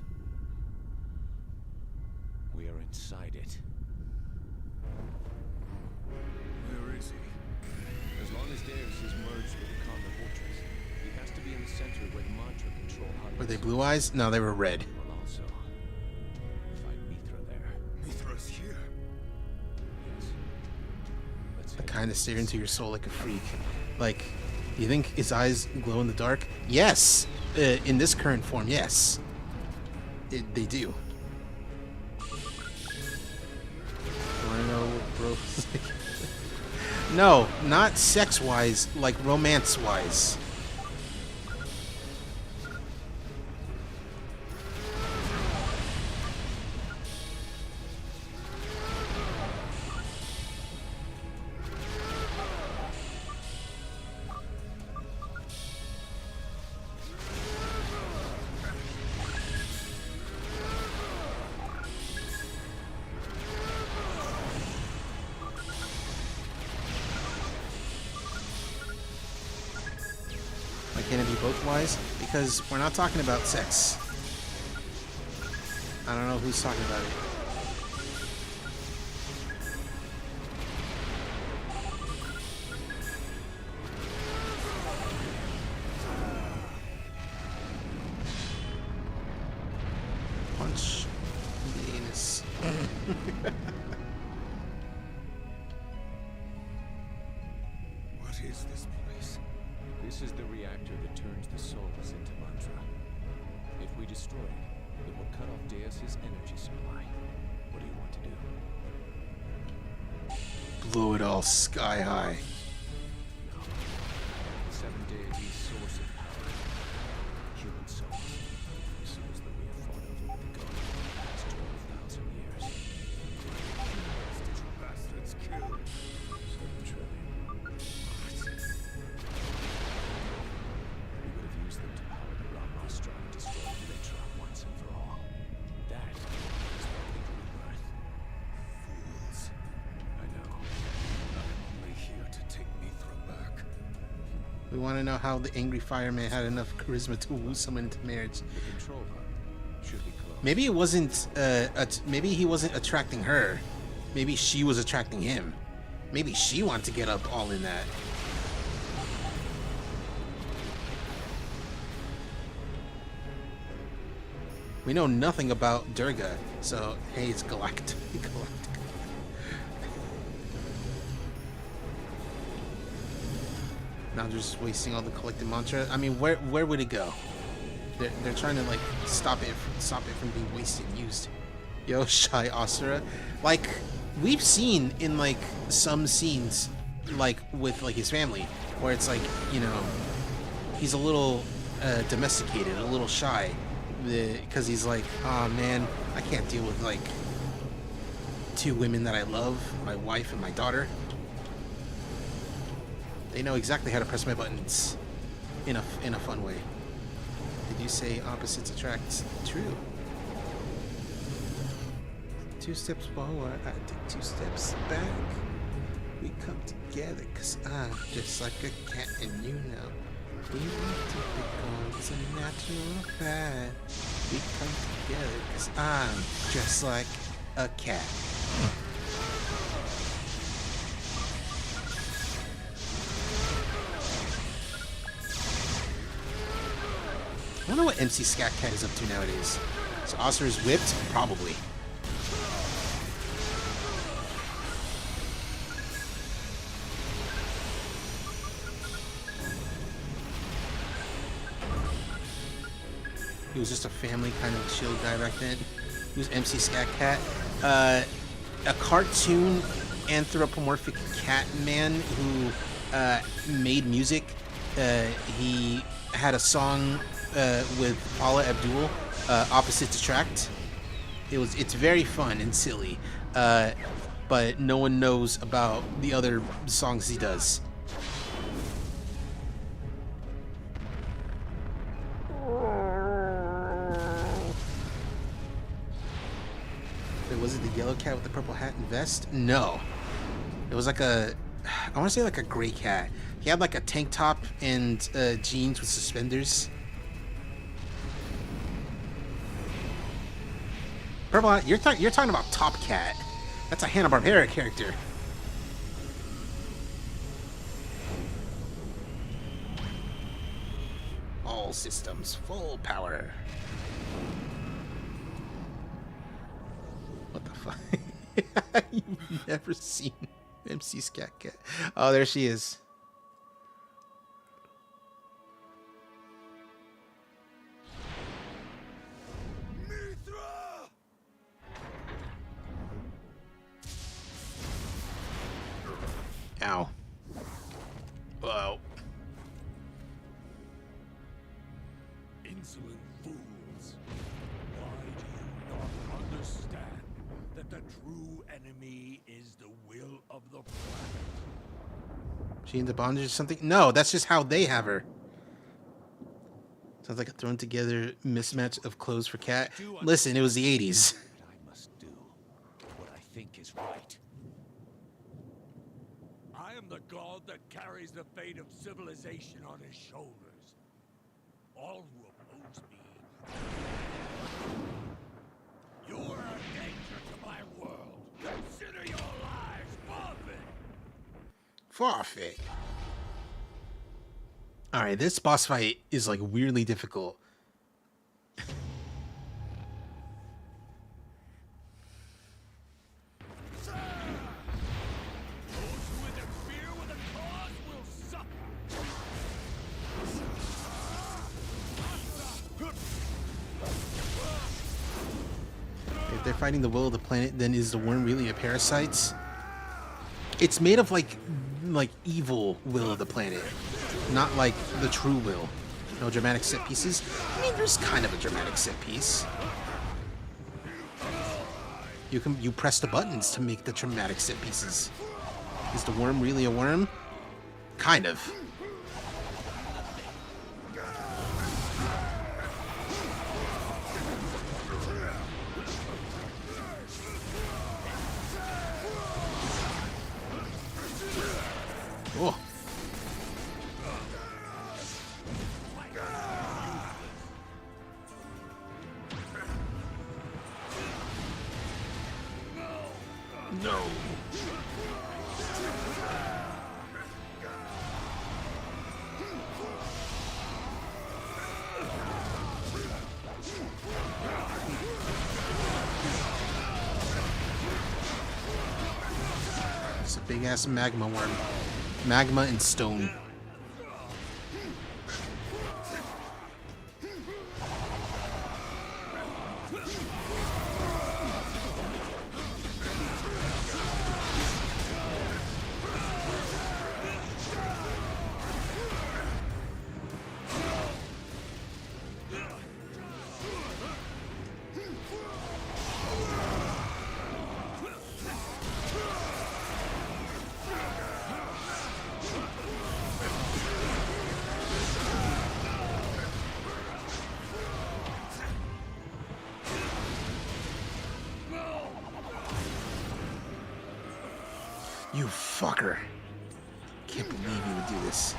We are inside it. Where is he? As long as Deus is merged with the Conda Fortress, he has to be in the center where the mantra control hub. Were they blue eyes? No, they were red. We'll also find Mithra there. Mithra's here. Yes. Let's I head kind of stare into your soul like a freak. Like, you think his eyes glow in the dark? Yes! In this current form, yes. They do. Wanna know what bro's like? No, not sex-wise, like romance-wise. Why can't it be both wise? Because we're not talking about sex. I don't know who's talking about it. Punch in the anus. What is this place? This is the reactor that turns the souls into mantra. If we destroy it, it will cut off Deus's energy supply. What do you want to do? Blow it all sky high. No. The seven deities' source of power. Human souls. Souls that we have fought over with the god for the past 12,000 years. Did you bastards kill? 7 trillion. We would have used them to power the Brahmastra and destroy Litra once and for all. That is what we rebirth. Fools. I know. I'm only here to take Mithra back. We want to know how the angry fireman had enough charisma to woo someone into marriage. The control hub should be closed. Maybe it wasn't. Maybe he wasn't attracting her. Maybe she was attracting him. Maybe she wanted to get up all in that. We know nothing about Durga, so hey, it's galactic. Now they're just wasting all the collected mantra. I mean, where would it go? They're trying to like stop it from being wasted and used. Yo, shy Asura. Like we've seen in like some scenes, like with like his family, where it's like, you know, he's a little domesticated, a little shy, because he's like, oh man, I can't deal with like 2 women that I love, my wife and my daughter. They know exactly how to press my buttons in a fun way. Did you say opposites attract? True. 2 steps forward, I take 2 steps back. We come together cause I'm just like a cat and you know we need to be gone. It's a natural fact. We come together cause I'm just like a cat. I wonder what MC Scat Cat is up to nowadays. So Asura's whipped? Probably. He was just a family kind of chill guy back then. He was MC Scat Cat. A cartoon anthropomorphic cat man who made music. He had a song with Paula Abdul, Opposites Attract. It's very fun and silly, but no one knows about the other songs he does. Wait, was it the yellow cat with the purple hat and vest? No, it was like I want to say like a gray cat. He had like a tank top and jeans with suspenders. Purple hat, you're talking about Top Cat. That's a Hanna-Barbera character. All systems full power. What the fuck? You've never seen MC Scat Cat. Oh, there she is. Ow. Whoa. Insolent fools. Why do you not understand that the true enemy is the will of the planet? She into bondage or something? No, that's just how they have her. Sounds like a thrown together mismatch of clothes for Cat. Listen, it was the 80s. I must do what I think is right. I am the god that carries the fate of civilization on his shoulders. All who oppose me, you are a danger to my world. Consider your lives Forfeit. Alright, this boss fight is like weirdly difficult. If they're fighting the will of the planet, then is the worm really a parasite? It's made of like evil will of the planet, not like the true will. No dramatic set pieces. I mean, there's kind of a dramatic set piece. You press the buttons to make the dramatic set pieces. Is the worm really a worm? Kind of. Oh. No. It's a big ass magma worm. Magma and stone. You fucker. Can't believe you would do this.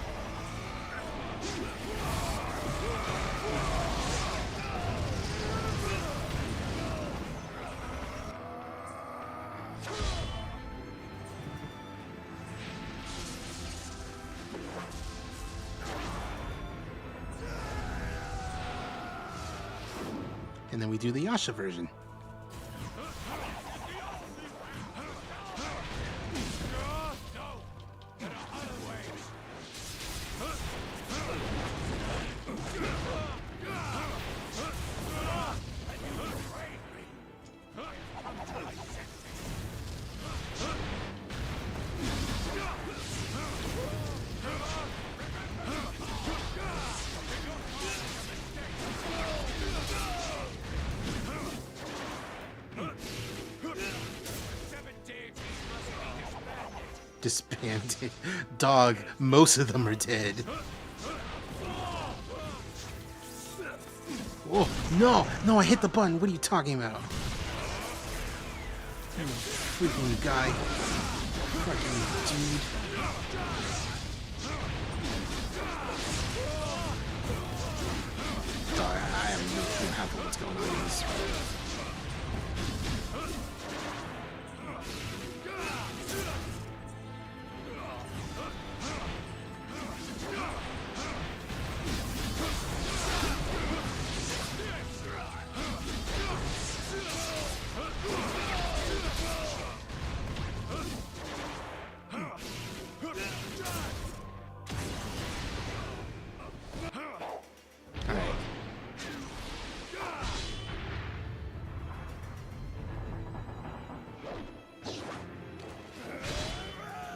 And then we do the Yasha version. Disbanded. Dog, most of them are dead. Oh, no! No, I hit the button. What are you talking about? You freaking guy. Fucking dude. Sorry, I have no clue half of what's going on in this.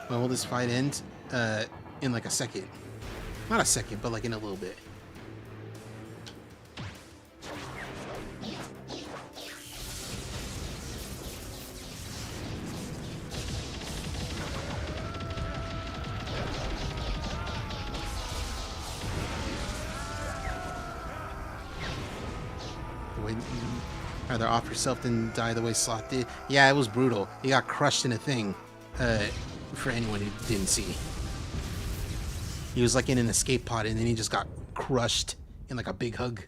When will this fight end? In like a second. Not a second, but like in a little bit. Rather off yourself than die the way Sloth did. Yeah, it was brutal. He got crushed in a thing. For anyone who didn't see. He was like in an escape pod and then he just got crushed in like a big hug.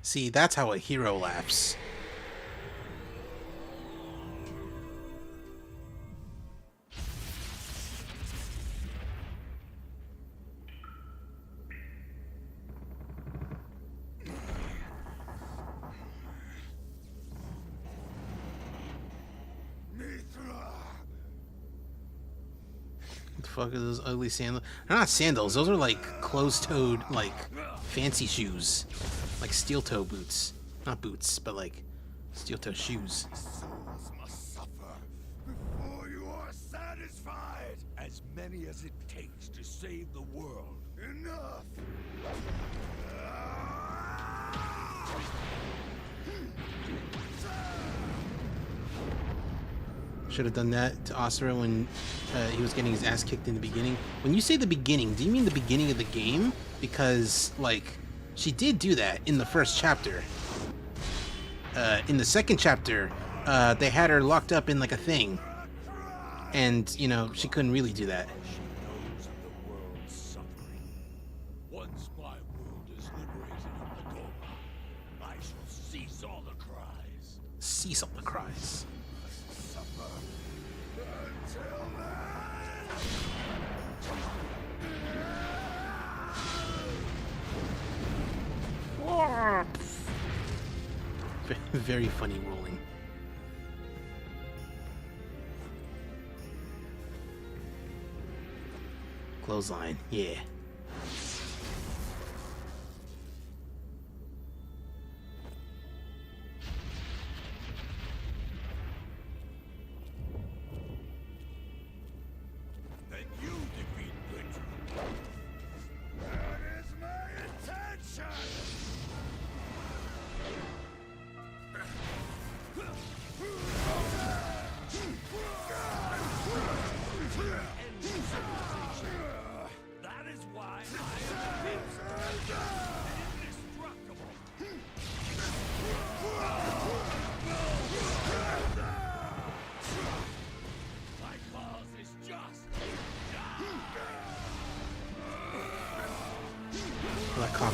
See, that's how a hero laughs. What the fuck are those ugly sandals? They're not sandals. Those are like closed-toed, like fancy shoes, like steel-toe boots. Not boots, but like steel-toe shoes. Souls must suffer before you are satisfied. As many as it takes to save the world. Enough. Should have done that to Asura when he was getting his ass kicked in the beginning. When you say the beginning, do you mean the beginning of the game? Because, like, she did do that in the first chapter. In the second chapter, they had her locked up in, like, a thing. And, you know, she couldn't really do that. She knows of the world's suffering. Once my world is liberated in the Goma, I shall cease all the cries. Cease all the cries. Suffer until then. Very funny rolling. Clothesline, yeah. Then you defeat Blitz. That is my intention. That is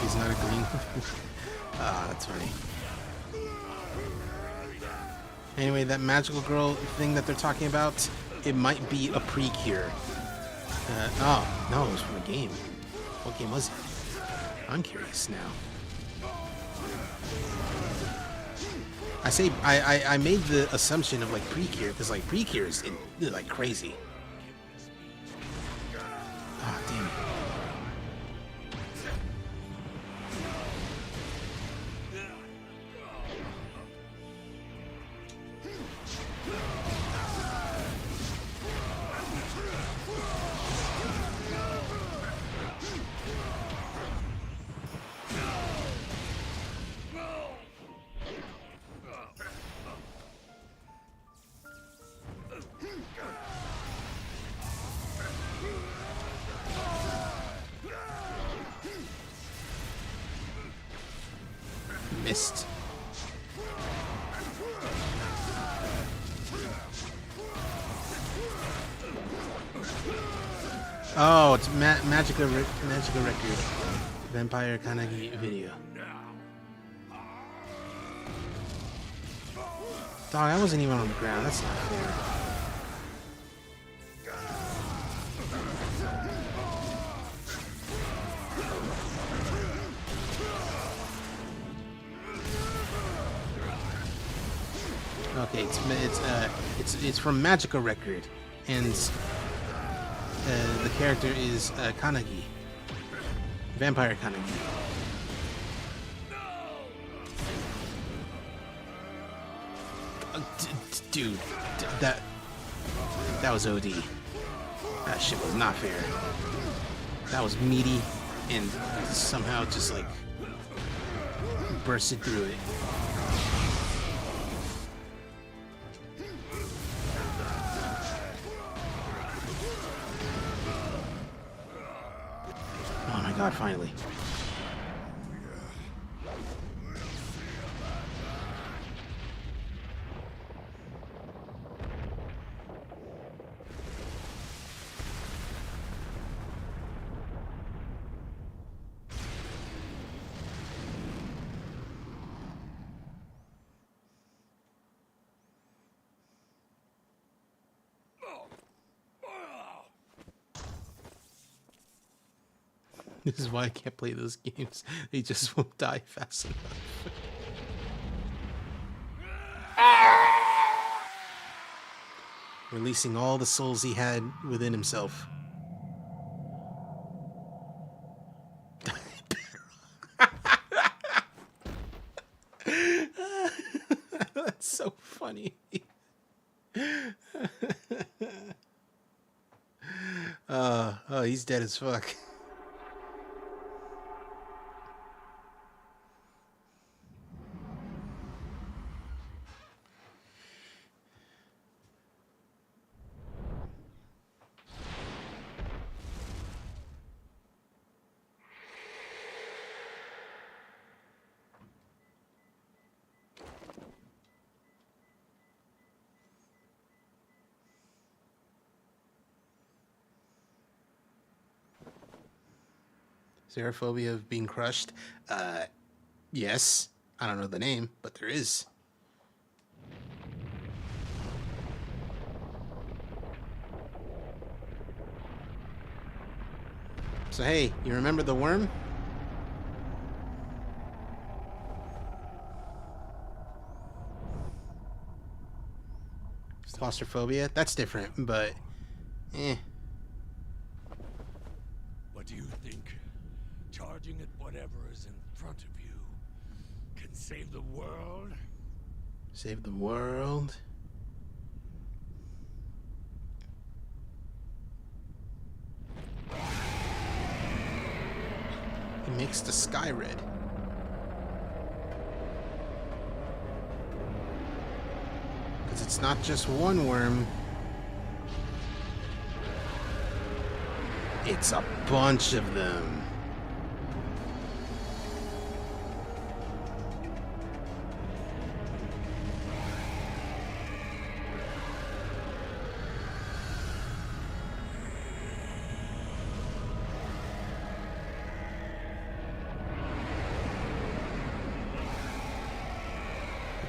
He's not agreeing. Ah, that's funny. Anyway, that magical girl thing that they're talking about, it might be a pre-cure. Oh, no, it was from a game. What game was it? I'm curious now. I made the assumption of like pre-cure because like pre-cure is like crazy. Ah, damn it. Missed. Oh, it's Magica Record. Vampire Kanagi video. Dog, I wasn't even on the ground. That's not fair. Okay, it's from Magica Record, and the character is Kanagi, Vampire Kanagi. Dude, that was OD. That shit was not fair. That was meaty, and somehow just like bursted through it. Oh my god, finally. This is why I can't play those games. They just won't die fast enough. Releasing all the souls he had within himself. That's so funny. Oh, he's dead as fuck. Xerophobia of being crushed? Yes. I don't know the name, but there is. So hey, you remember the worm? Claustrophobia? That's different, but eh. What do you think? Charging at whatever is in front of you can save the world? Save the world? He makes the sky red. Because it's not just one worm. It's a bunch of them.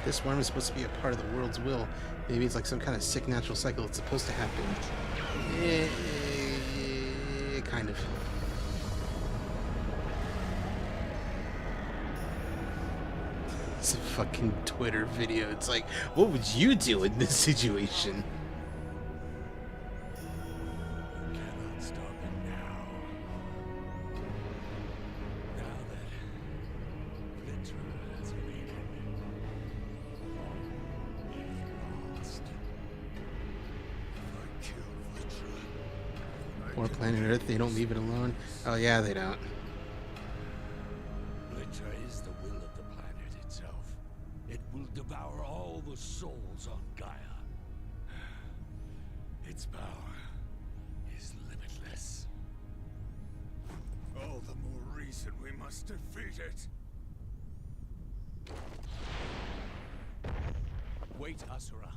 This worm is supposed to be a part of the world's will. Maybe it's like some kind of sick natural cycle that's supposed to happen. Kind of. It's a fucking Twitter video. It's like, what would you do in this situation? You cannot stop it now. Now that Vlitra has awakened, you've lost. If I kill Vlitra, Or planet Earth, they don't leave it alone. Oh yeah, they don't. Vlitra is the will of the planet itself. It will devour all the souls on Gaia. Its power is limitless. All the more reason we must defeat it. Wait, Asura.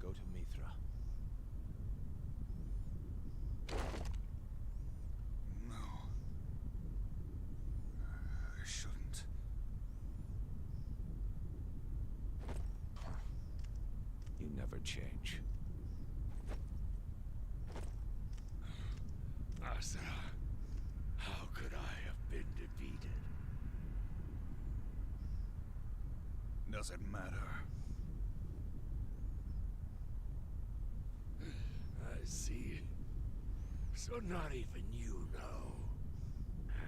Go to Mithra. No. I shouldn't. You never change. Asura, how could I have been defeated? Does it matter? I see. So not even you know.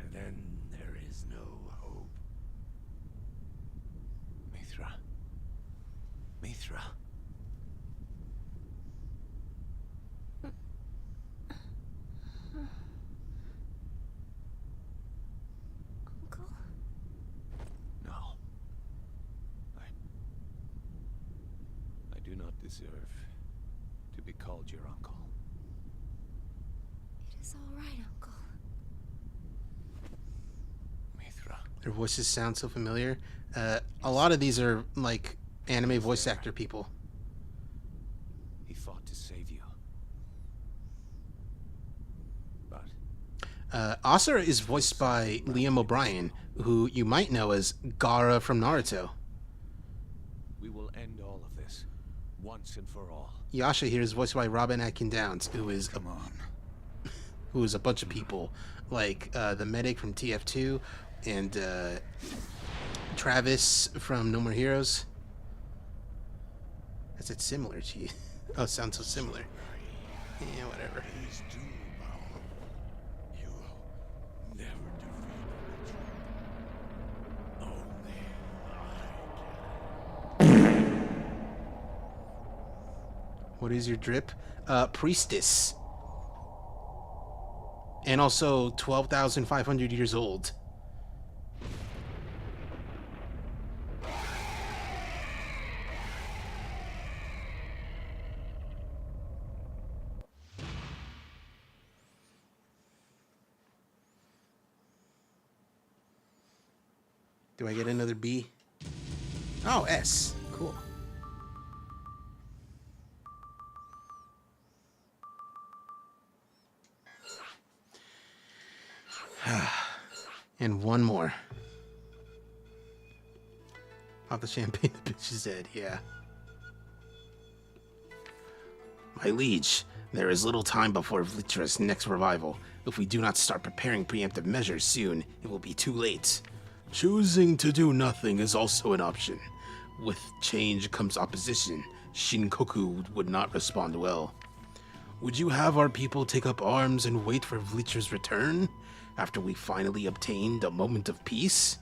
And then there is no hope. Mithra. Mithra. Uncle? No. I do not deserve to be called your uncle. It is all right, Uncle. Mithra. Their voices sound so familiar. A lot of these are like anime voice actor people. He fought to save you. But Asura is voiced by Liam O'Brien, who you might know as Gaara from Naruto. we will end all of this once and for all. Yasha here is voiced by Robin Atkin Downs, who is Come on. a bunch of people, like the medic from TF2 and Travis from No More Heroes. I said similar, gee. Oh, it sounds so similar. Yeah, whatever. Please do, Bao. You will never defeat Vlitra. Only I can. What is your drip? Priestess. And also 12,500 years old. Do I get another B? Oh, S. Cool. And one more. Pop the champagne, the bitch is dead, yeah. My liege, there is little time before Vlitra's next revival. If we do not start preparing preemptive measures soon, it will be too late. Choosing to do nothing is also an option. With change comes opposition. Shinkoku would not respond well. Would you have our people take up arms and wait for Vlitra's return? After we finally obtained a moment of peace?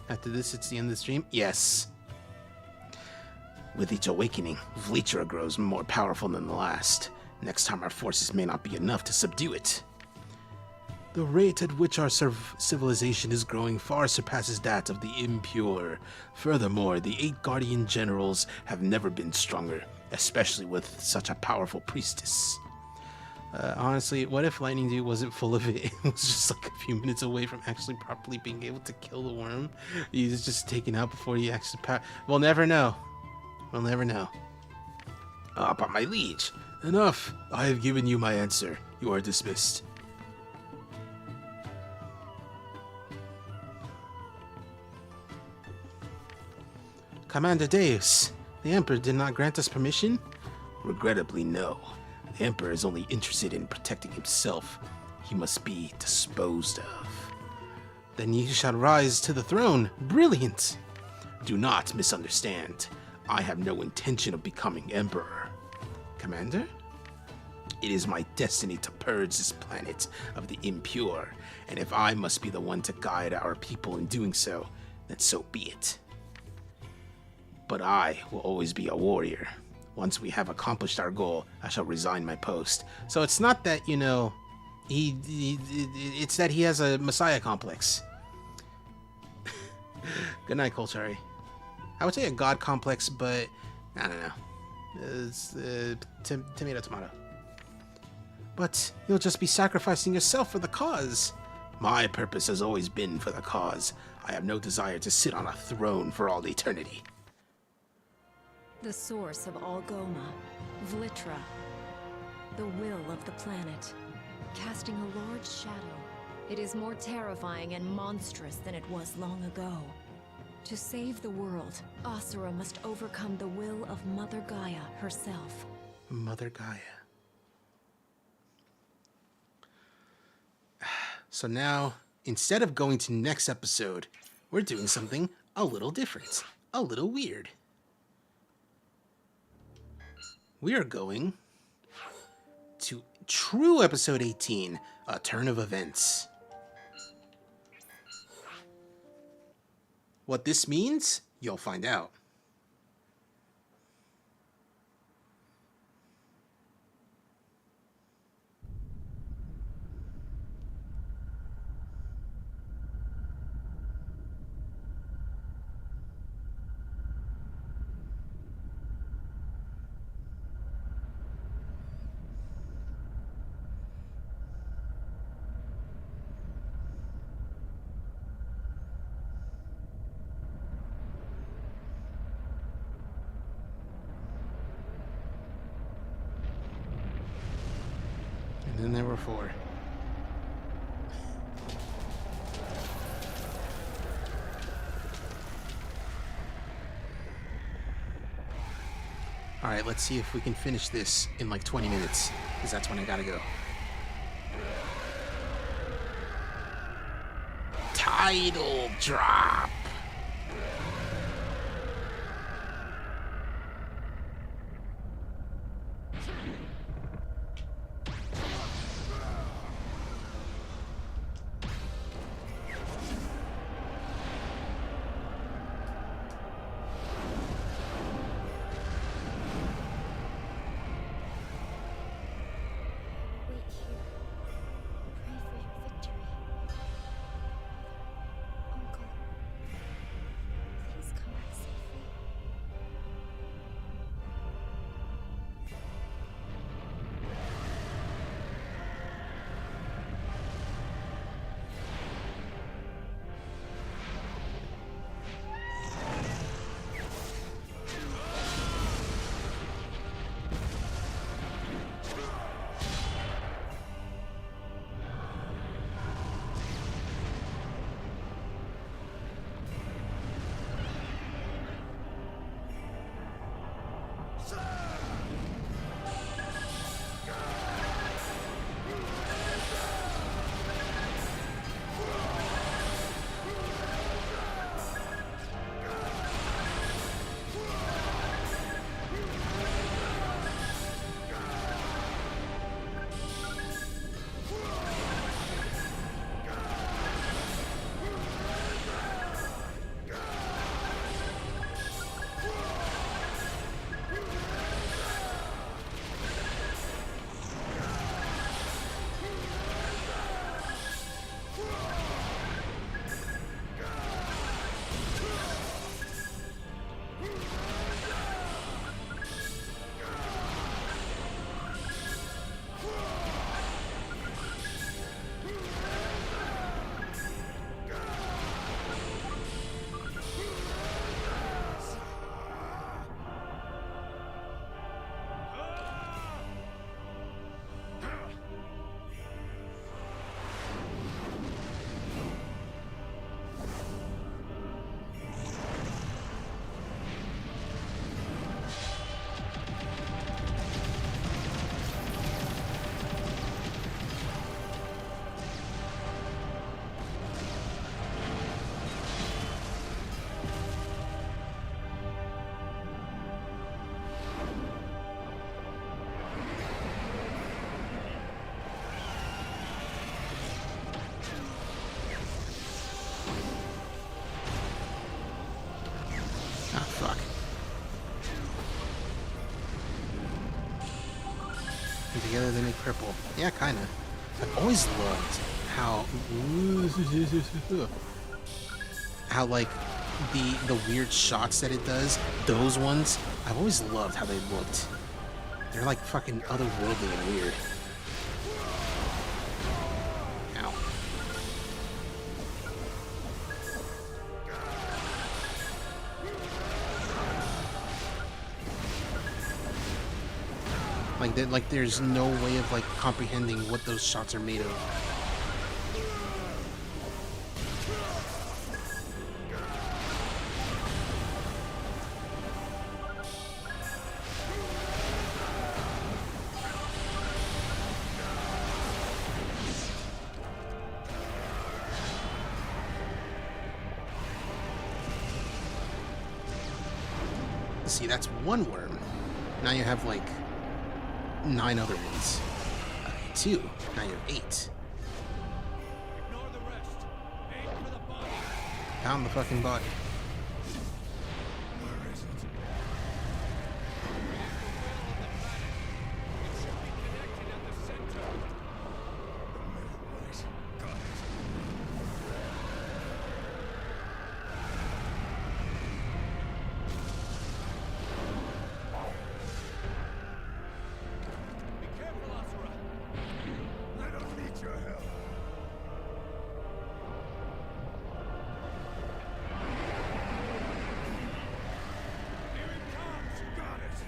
After this, it's the end of the stream? Yes. With each awakening, Vlitra grows more powerful than the last. Next time our forces may not be enough to subdue it. The rate at which our civilization is growing far surpasses that of the impure. Furthermore, the 8 Guardian Generals have never been stronger, especially with such a powerful priestess. Honestly, what if Lightning Dude wasn't full of it? It was just like a few minutes away from actually properly being able to kill the worm. He was just taken out before he actually We'll never know. We'll never know. But my liege, enough. I have given you my answer. You are dismissed. Commander Deus, the Emperor did not grant us permission? Regrettably, no. The Emperor is only interested in protecting himself. He must be disposed of. Then you shall rise to the throne. Brilliant! Do not misunderstand. I have no intention of becoming Emperor. Commander? It is my destiny to purge this planet of the impure, and if I must be the one to guide our people in doing so, then so be it. But I will always be a warrior. Once we have accomplished our goal, I shall resign my post. So it's not that, you know, it's that he has a messiah complex. Good night, Colchari. I would say a god complex, but I don't know. It's tomato, tomato. But you'll just be sacrificing yourself for the cause. My purpose has always been for the cause. I have no desire to sit on a throne for all eternity. The source of all Goma, Vlitra, the will of the planet, casting a large shadow. It is more terrifying and monstrous than it was long ago. To save the world, Asura must overcome the will of Mother Gaia herself. Mother Gaia. So now, instead of going to next episode, we're doing something a little different, a little weird. We are going to true episode 18, A Turn of Events. What this means, you'll find out. And then there were 4. Alright, let's see if we can finish this in like 20 minutes, because that's when I gotta go. Tidal drop! Wait here. Pray for your victory. Uncle. better than a cripple. Yeah, kinda. I've always loved how like the weird shots that it does. Those ones, I've always loved how they looked. They're like fucking otherworldly and weird. Ow. Like there's no way of like comprehending what those shots are made of. See, that's one worm. Now you have like 9 other ones. Okay, 2. Now you have 8. Ignore the rest. Aim for the body. Found the fucking body. Where is it? It is the will of the planet. It should be connected at the center. The middle right. Got it. Be careful, Asura. I don't need your help. Here it comes. Got it.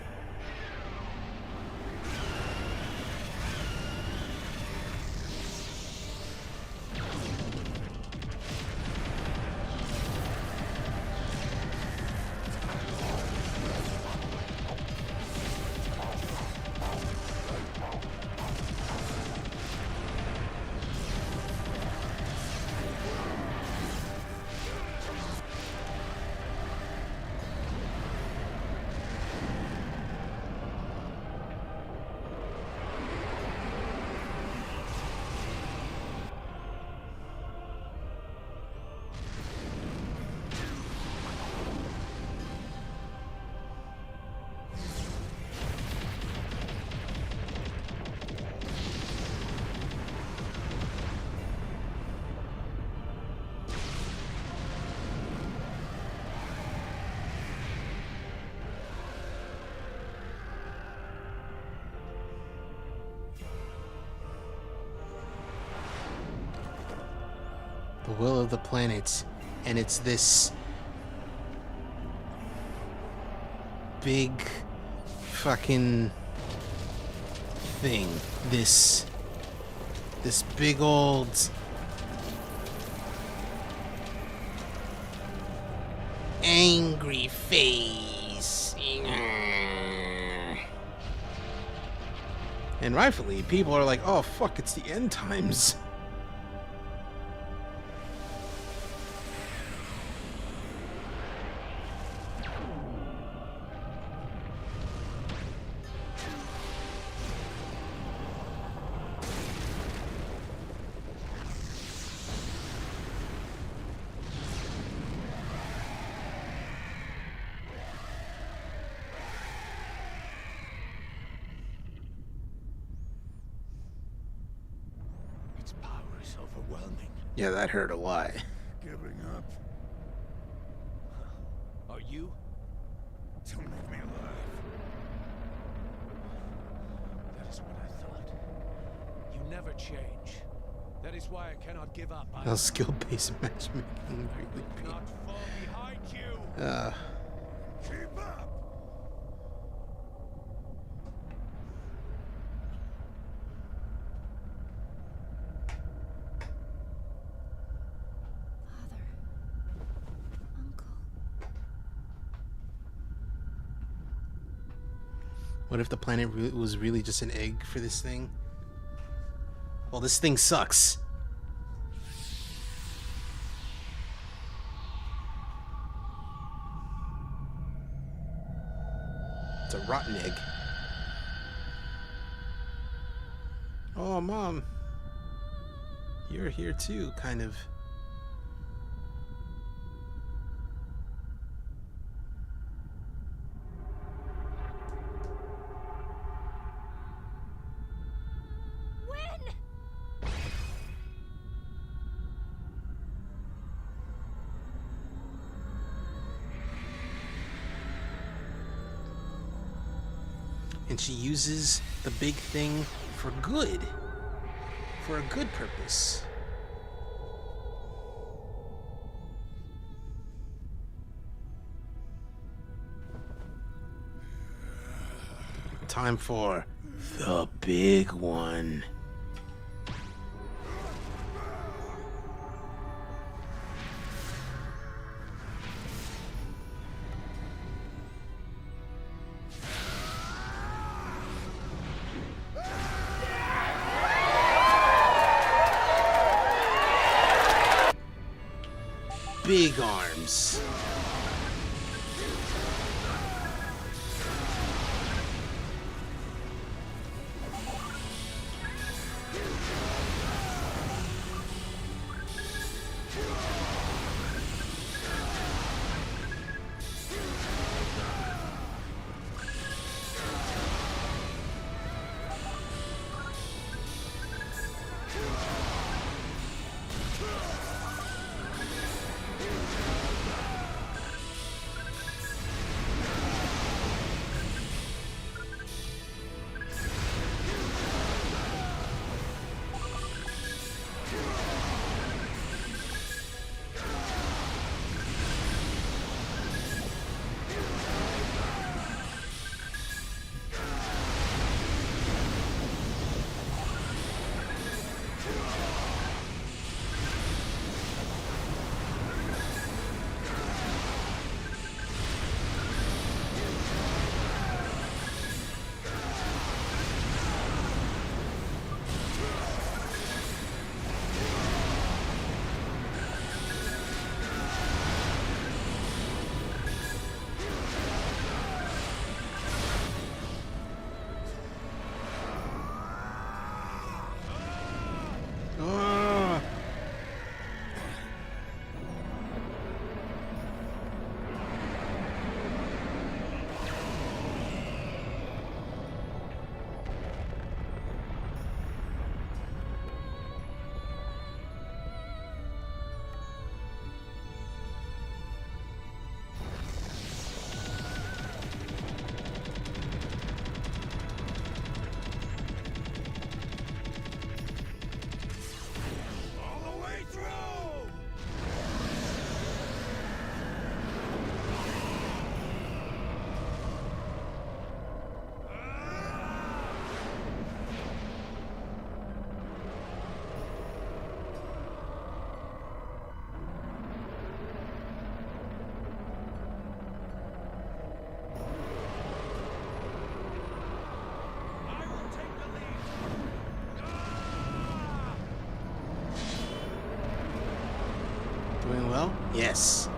The will of the planet, and it's this big fucking thing. This big old angry face. And rightfully, people are like, oh fuck, it's the end times. Its power is overwhelming. Yeah, that hurt a lot. Giving up? Are you? Don't make me alive. That is what I thought. You never change. That is why I cannot give up. Well, skill-based matchmaking really be. Not fall behind you. Keep up. Father. Uncle. What if the planet was really just an egg for this thing? Well, this thing sucks. It's a rotten egg. Oh, Mom. You're here too, kind of. and she uses the big thing for good, for a good purpose. Time for the big one. Big arms. Doing well? Yes.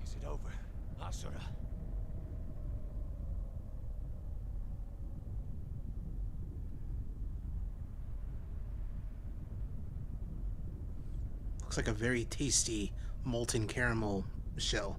Is it over, Asura? Looks like a very tasty molten caramel shell.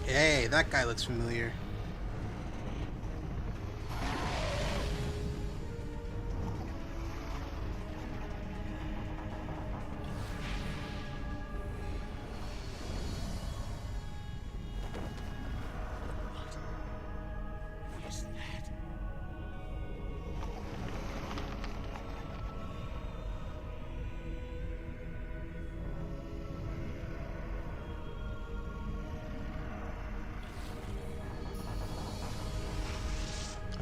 Hey, that guy looks familiar. Is that?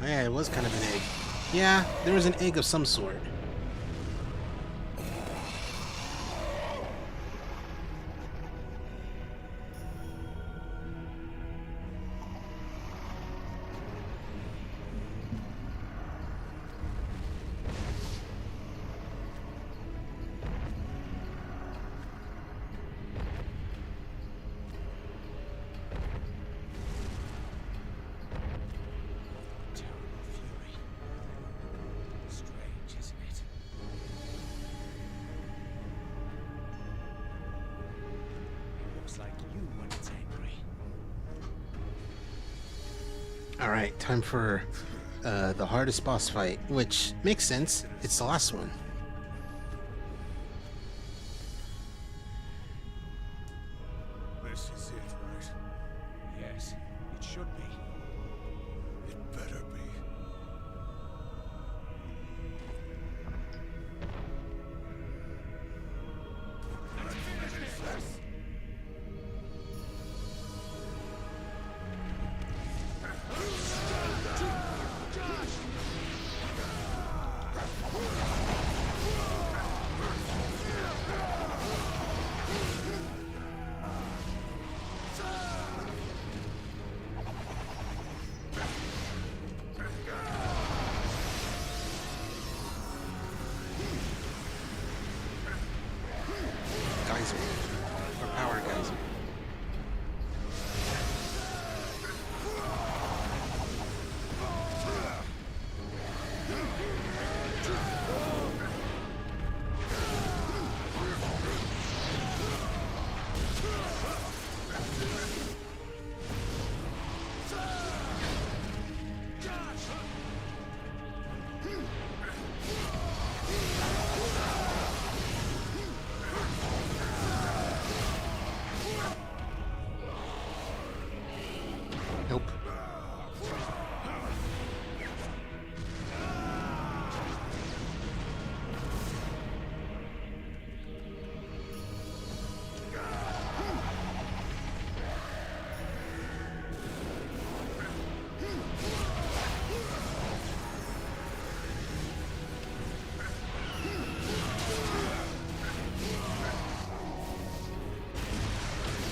Oh, yeah, it was kind of an egg. Yeah, there was an egg of some sort. Alright, time for the hardest boss fight, which makes sense. It's the last one. This is it, right? Yes, it should be. It better be. Geyser. Or power geyser. Nope.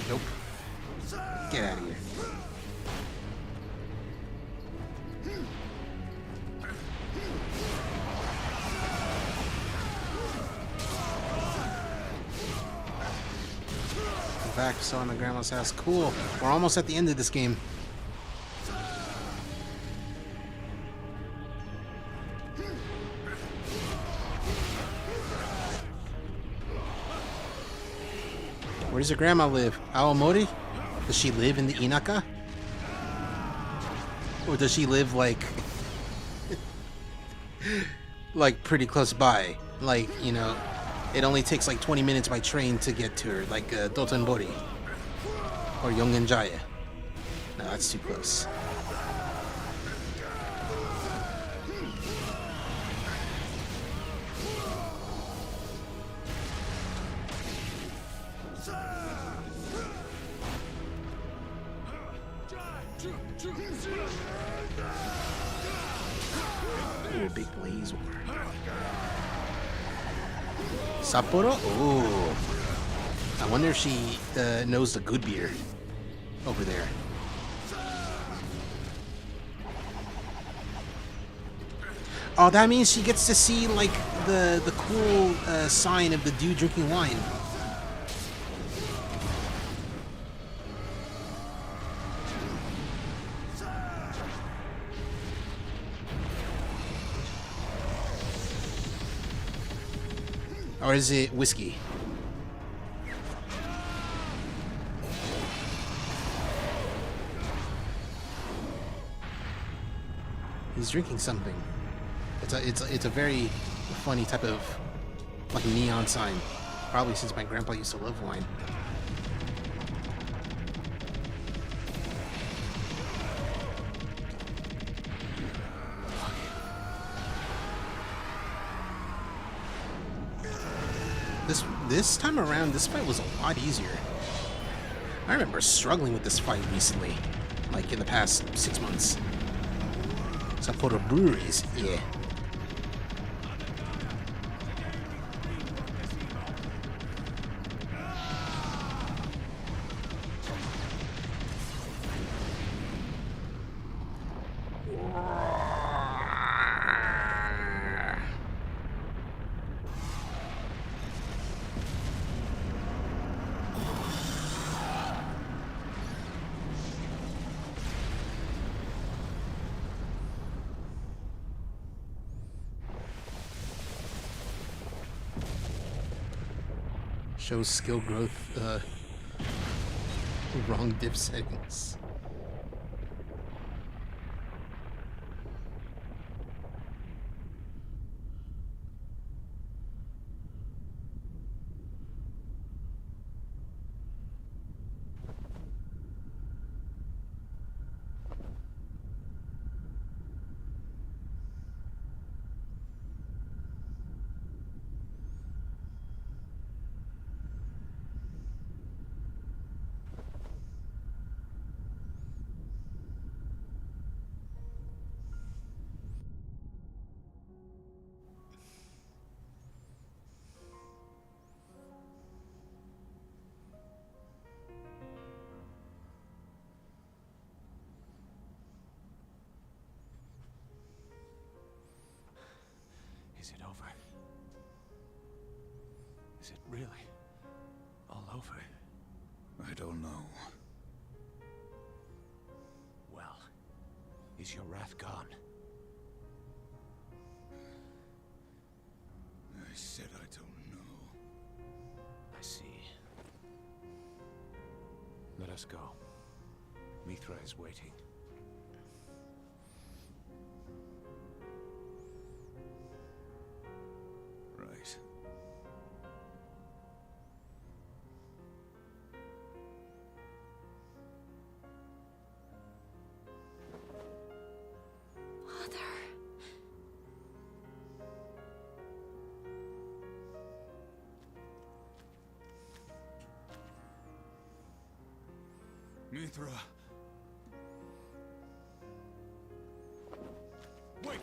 Nope. Get out of here. Back, so in the grandma's house. Cool. We're almost at the end of this game. Where does your grandma live? Aomori? Does she live in the Inaka? Or does she live like like pretty close by? Like, you know, it only takes like 20 minutes by train to get to her, like Dotonbori or Yongenjaya. No, that's too close. Ooh, big blaze war. Sapporo? Ooh. I wonder if she knows the good beer over there. Oh, that means she gets to see like the cool sign of the dude drinking wine. Or is it whiskey? He's drinking something. It's a very funny type of like neon sign. Probably since my grandpa used to love wine. This time around, this fight was a lot easier. I remember struggling with this fight recently, like in the past 6 months. Sapporo breweries, yeah. Shows skill growth, wrong diff settings. Is it over? Is it really all over? I don't know. Well, is your wrath gone? I said I don't know. I see. Let us go. Mithra is waiting. Right. Father. Mithra. Wait!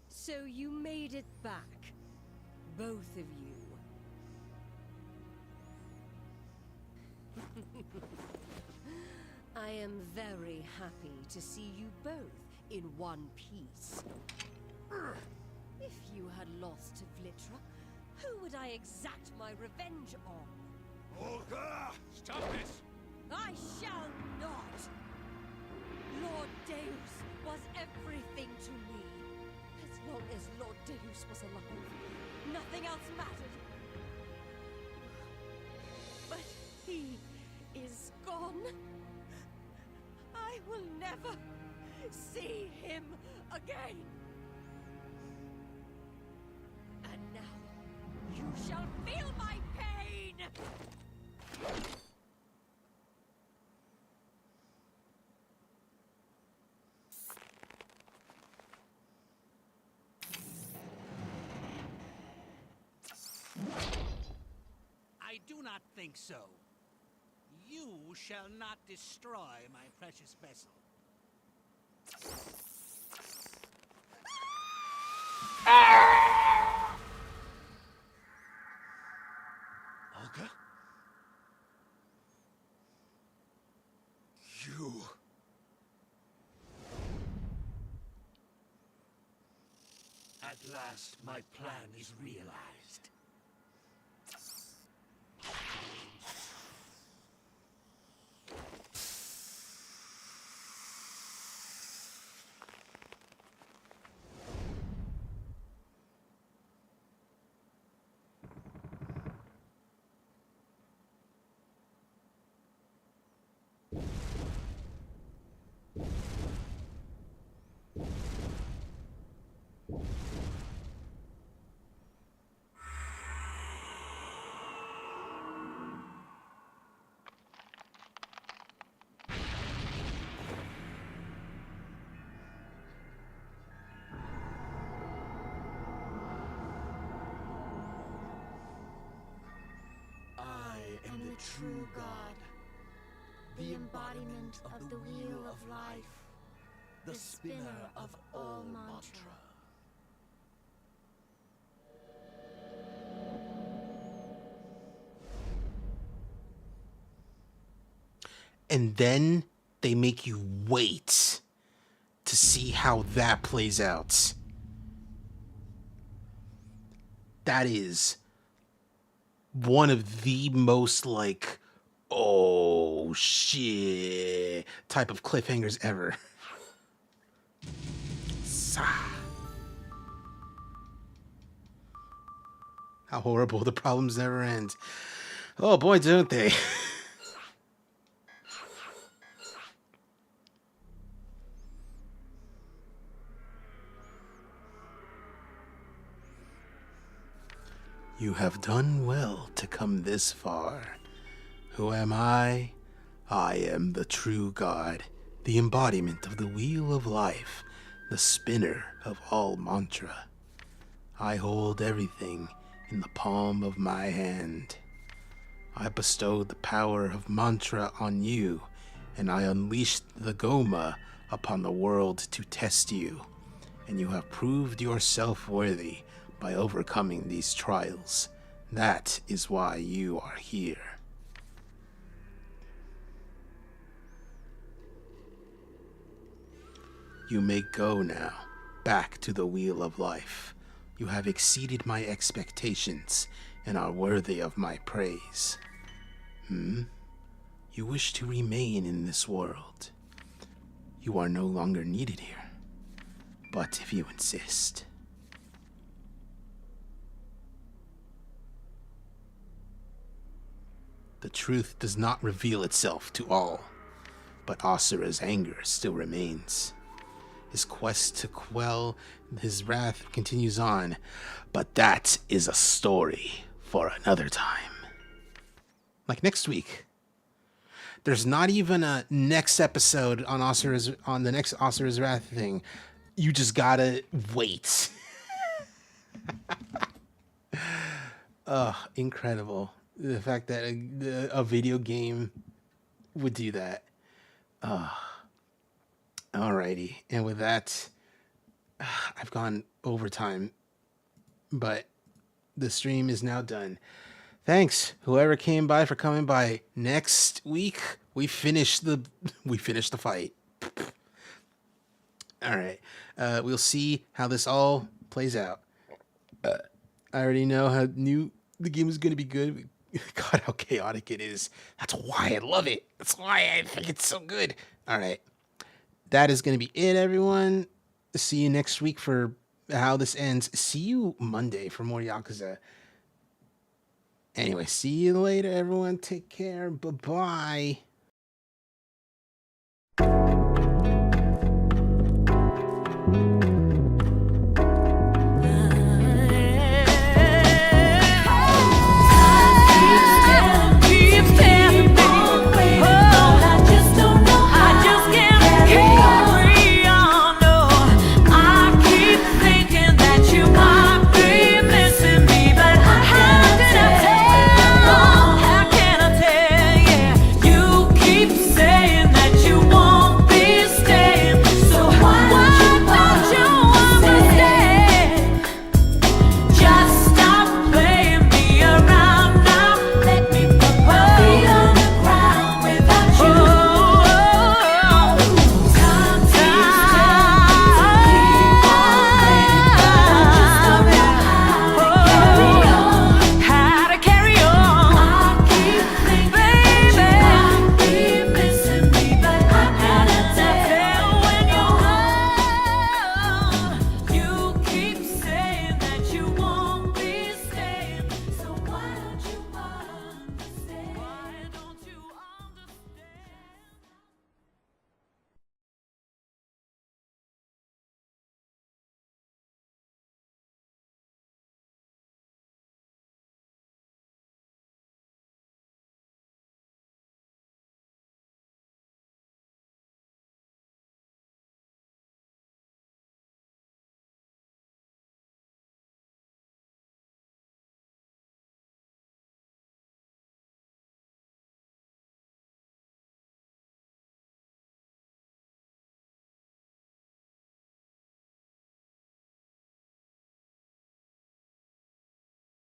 So you made it back, both of you. I am very happy to see you both in one piece. If you had lost to Vlitra, who would I exact my revenge on? Olga! Stop this! I shall not! Lord Deus was everything to me. As long as Lord Deus was alive, nothing else mattered. But he is gone. I will never see him again. And now you shall feel my pain! I do not think so. You shall not destroy my precious vessel. Olga? You... At last, my plan is realized. I am the true God. the embodiment of the wheel of life, the spinner of all mantra. And then they make you wait to see how that plays out. That is one of the most like, oh shit type of cliffhangers ever. How horrible, the problems never end. Oh boy, don't they. You have done well to come this far. Who am I? I am the true God, the embodiment of the wheel of life, the spinner of all mantra. I hold everything in the palm of my hand. I bestowed the power of mantra on you, and I unleashed the Goma upon the world to test you, and you have proved yourself worthy by overcoming these trials. That is why you are here. You may go now, back to the wheel of life. You have exceeded my expectations and are worthy of my praise. You wish to remain in this world. You are no longer needed here. But if you insist... The truth does not reveal itself to all, but Asura's anger still remains. His quest to quell his wrath continues on, but that is a story for another time. Like next week. There's not even a next episode on the next Asura's Wrath thing. You just gotta wait. Incredible. The fact that a video game would do that. Alrighty. And with that, I've gone overtime, but the stream is now done. Thanks, whoever came by, for coming by. Next week, we finish the fight. All right. We'll see how this all plays out. I already know how new the game is going to be good. God, how chaotic it is. That's why I love it. That's why I think it's so good. All right. That is going to be it, everyone. See you next week for how this ends. See you Monday for more Yakuza. Anyway, see you later, everyone. Take care. Bye-bye.